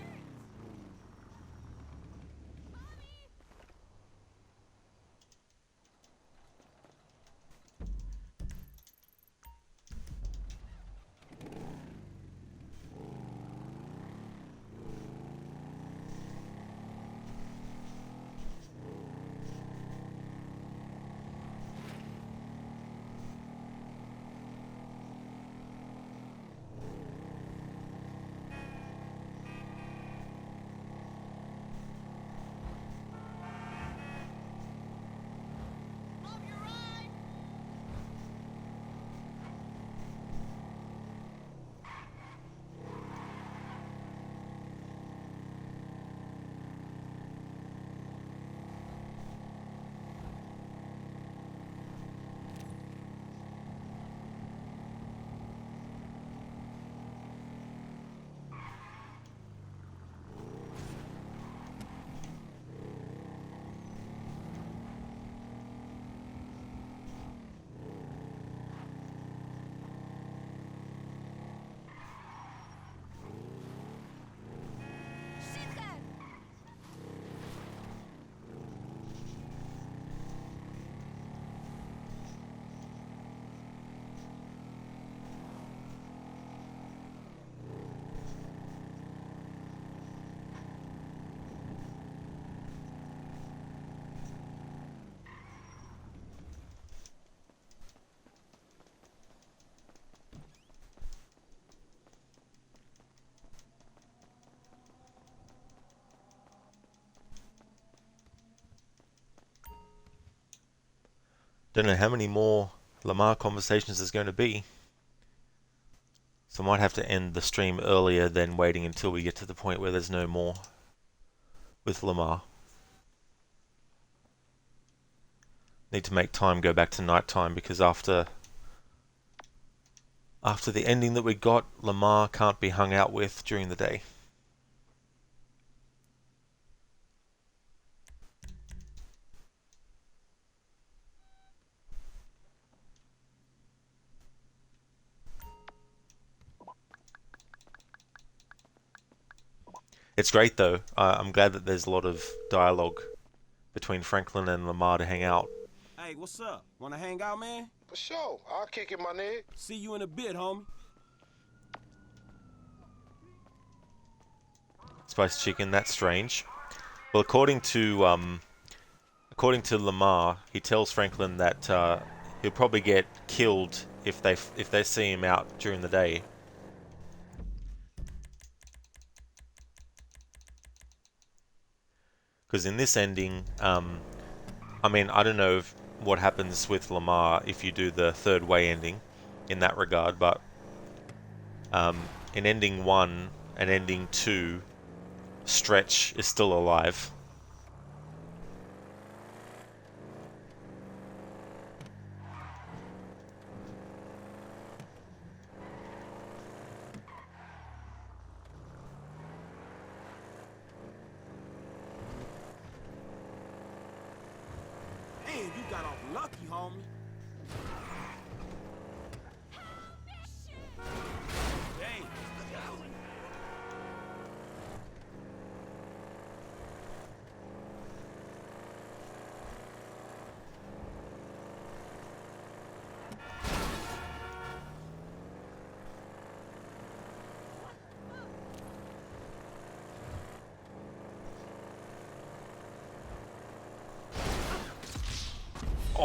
Don't know how many more Lamar conversations there's going to be. So I might have to end the stream earlier than waiting until we get to the point where there's no more with Lamar. Need to make time go back to nighttime because after the ending that we got, Lamar can't be hung out with during the day. It's great though. I'm glad that there's a lot of dialogue between Franklin and Lamar to hang out. Hey, what's up? Wanna hang out, man? For sure. I'll kick it, my nigga. See you in a bit, homie. Spiced chicken, that's strange. Well, according to Lamar, he tells Franklin that he'll probably get killed if they see him out during the day. Because in this ending, I mean, I don't know what happens with Lamar if you do the third way ending in that regard, but in ending 1 and ending 2, Stretch is still alive. Man, you got off lucky, homie. Hey.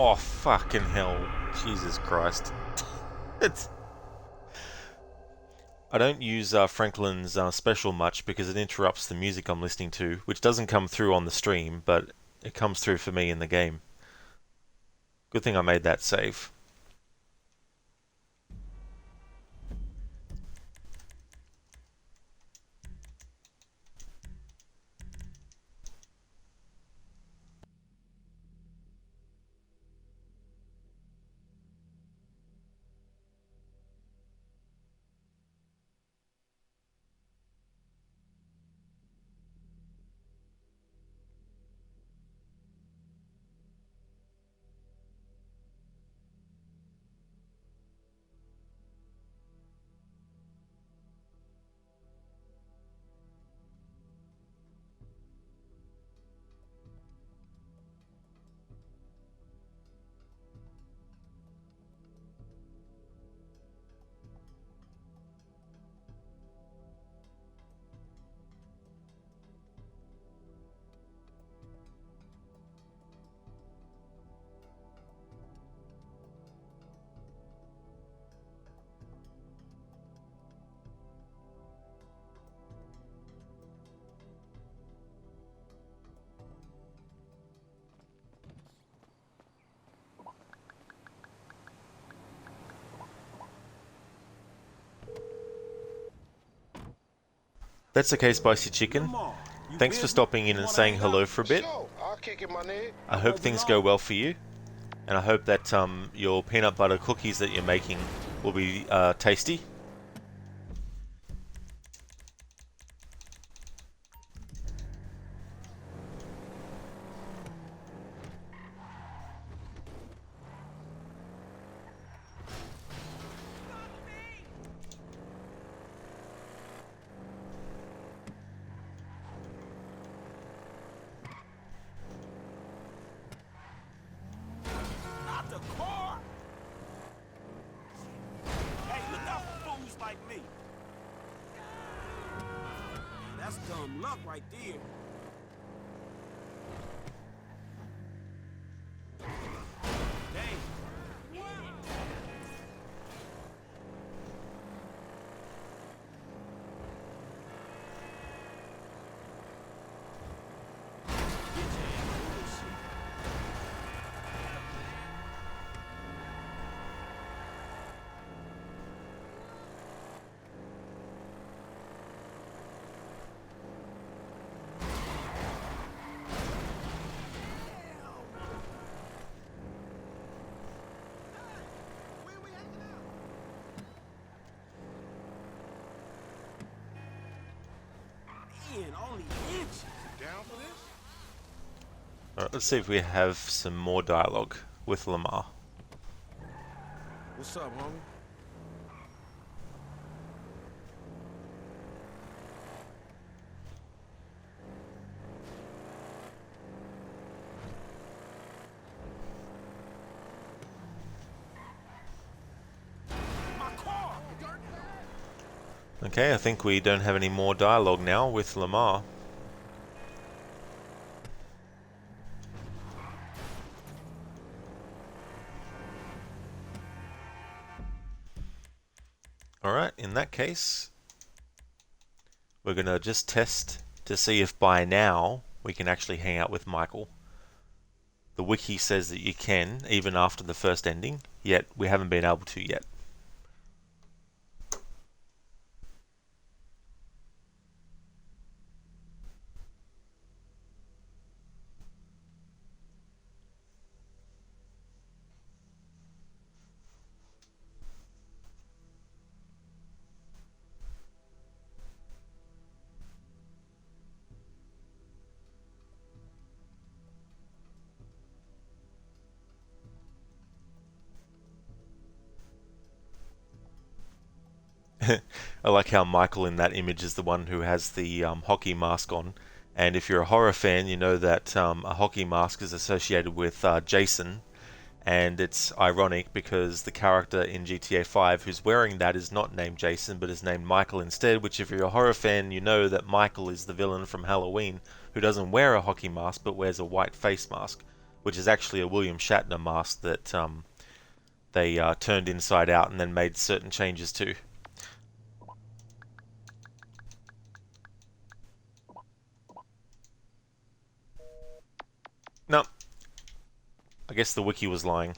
Oh, fucking hell. Jesus Christ. I don't use Franklin's special much because it interrupts the music I'm listening to, which doesn't come through on the stream, but it comes through for me in the game. Good thing I made that save. That's okay, Spicy Chicken. Thanks for stopping in and saying hello for a bit. I hope things go well for you, and I hope that your peanut butter cookies that you're making will be tasty. Not the car! Hey, look out for fools like me. That's dumb luck right there. Only inches. Down for this? Alright, let's see if we have some more dialogue with Lamar. What's up, homie? Okay, I think we don't have any more dialogue now with Lamar. Alright, in that case, we're going to just test to see if by now we can actually hang out with Michael. The wiki says that you can, even after the first ending, yet we haven't been able to yet. I like how Michael in that image is the one who has the hockey mask on, and if you're a horror fan you know that a hockey mask is associated with Jason, and it's ironic because the character in GTA 5 who's wearing that is not named Jason but is named Michael instead, which if you're a horror fan you know that Michael is the villain from Halloween who doesn't wear a hockey mask but wears a white face mask. which is actually a William Shatner mask that they turned inside out and then made certain changes to. No, I guess the wiki was lying.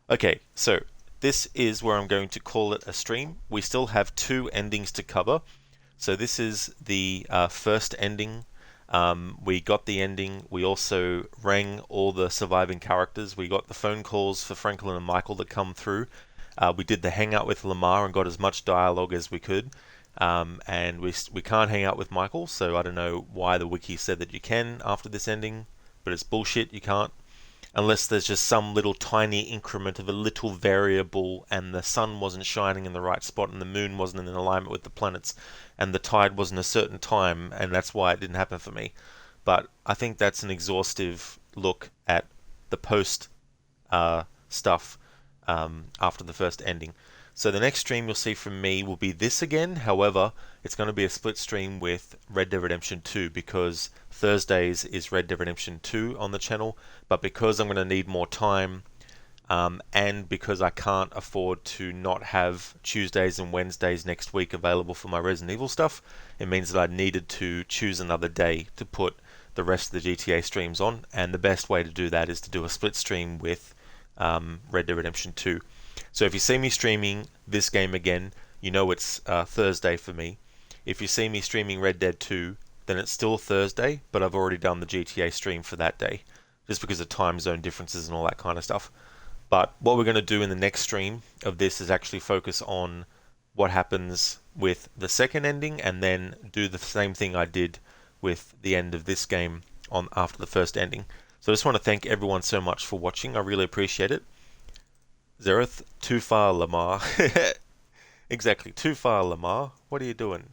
Okay, so this is where I'm going to call it a stream. We still have 2 endings to cover. So this is the first ending. We got the ending. We also rang all the surviving characters. We got the phone calls for Franklin and Michael that come through. We did the hangout with Lamar and got as much dialogue as we could. And we can't hang out with Michael, so I don't know why the wiki said that you can after this ending, but it's bullshit, you can't. Unless there's just some little tiny increment of a little variable and the sun wasn't shining in the right spot and the moon wasn't in alignment with the planets and the tide wasn't a certain time, and that's why it didn't happen for me. But I think that's an exhaustive look at the post stuff after the first ending. So the next stream you'll see from me will be this again. However, it's going to be a split stream with Red Dead Redemption 2 because Thursdays is Red Dead Redemption 2 on the channel. But because I'm going to need more time and because I can't afford to not have Tuesdays and Wednesdays next week available for my Resident Evil stuff, it means that I needed to choose another day to put the rest of the GTA streams on. And the best way to do that is to do a split stream with Red Dead Redemption 2. So if you see me streaming this game again, you know it's Thursday for me. If you see me streaming Red Dead 2, then it's still Thursday, but I've already done the GTA stream for that day, just because of time zone differences and all that kind of stuff. But what we're going to do in the next stream of this is actually focus on what happens with the second ending, and then do the same thing I did with the end of this game after the first ending. So I just want to thank everyone so much for watching. I really appreciate it. Zereth, too far, Lamar. Exactly, too far, Lamar. What are you doing?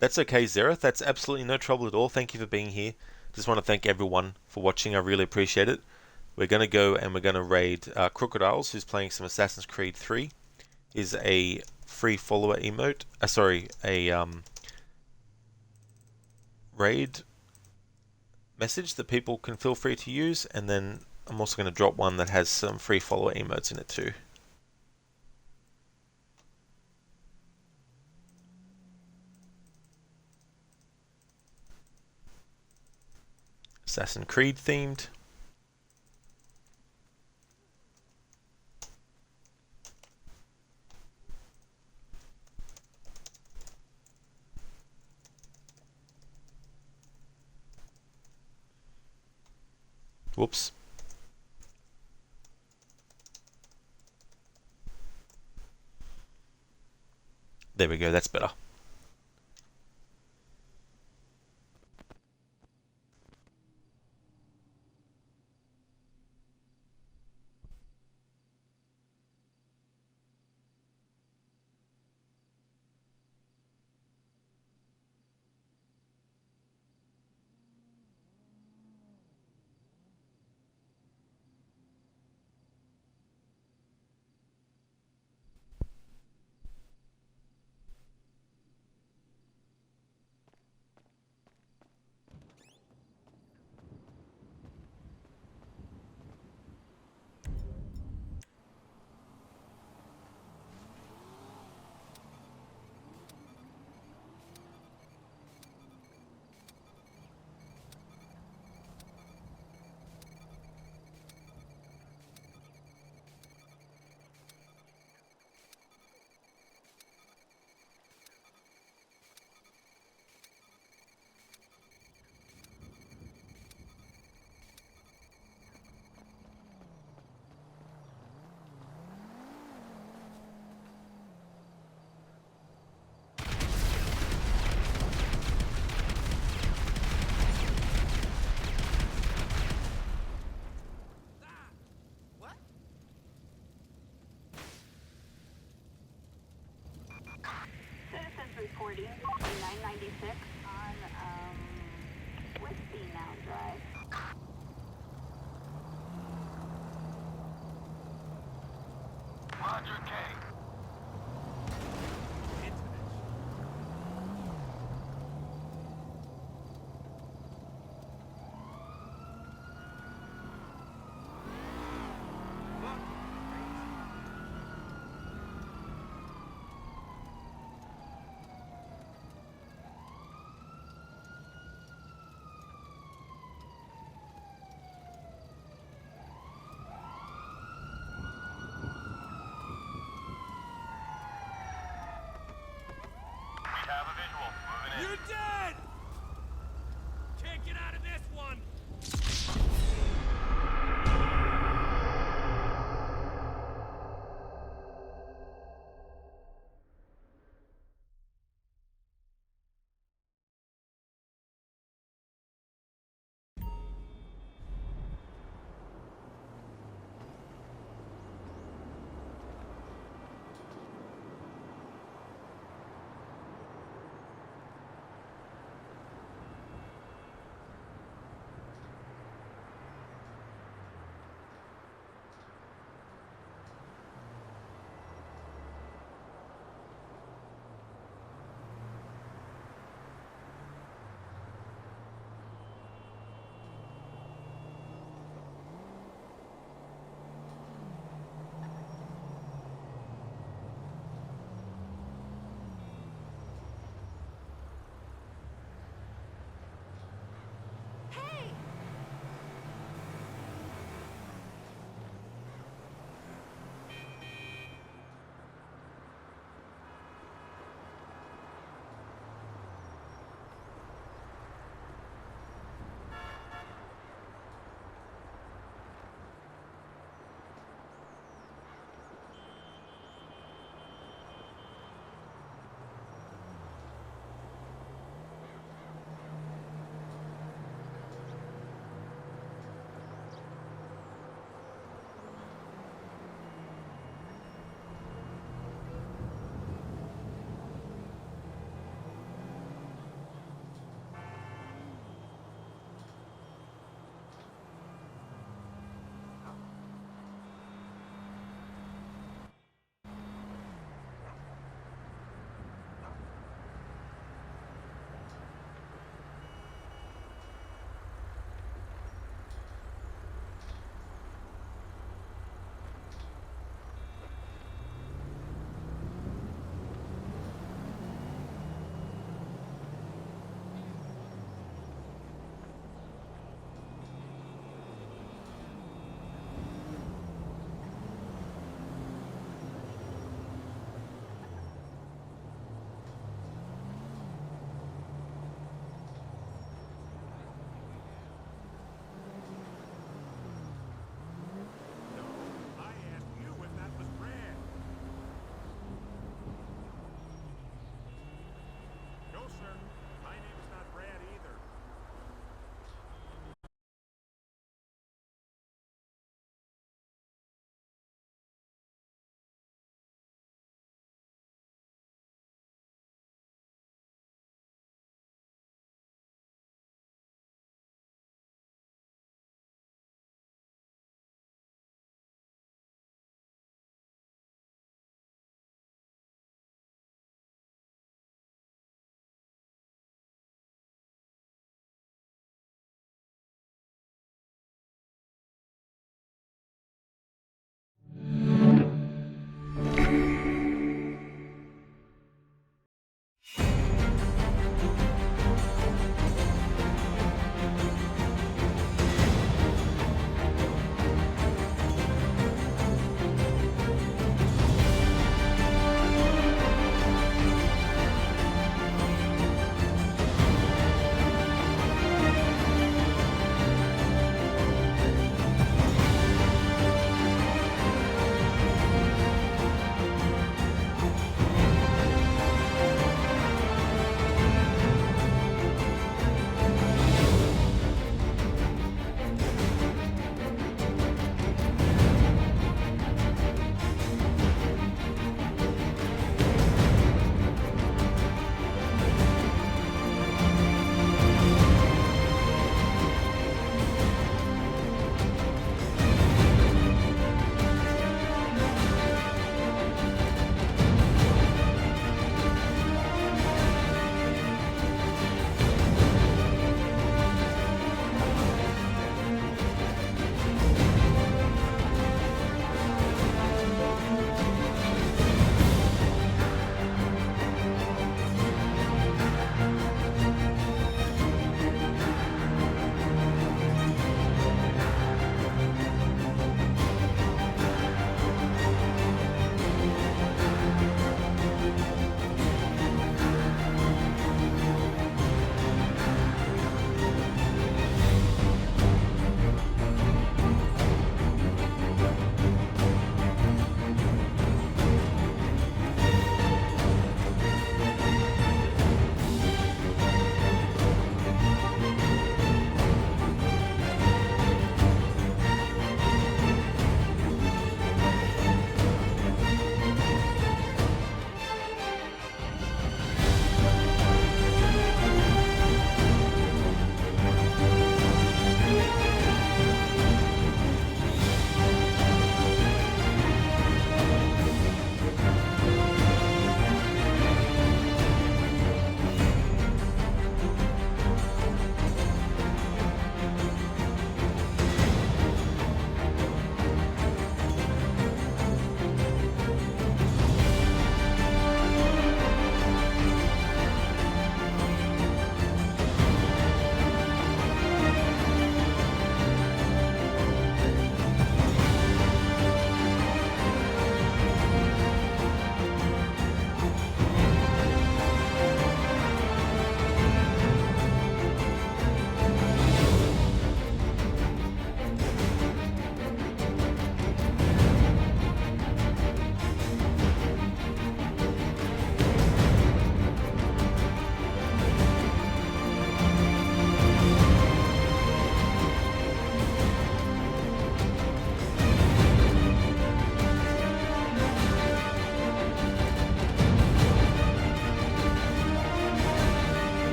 That's okay, Zereth. That's absolutely no trouble at all. Thank you for being here. Just want to thank everyone for watching. I really appreciate it. We're going to go and we're going to raid Crocodiles, who's playing some Assassin's Creed 3. Is a free follower emote. A raid message that people can feel free to use, and then I'm also going to drop one that has some free follower emotes in it too. Assassin's Creed themed. Whoops. There we go, that's better. Citizens reporting 996 on Whiskey Mound Drive. Roger, K. You're dead! Can't get out of this one! No, sir.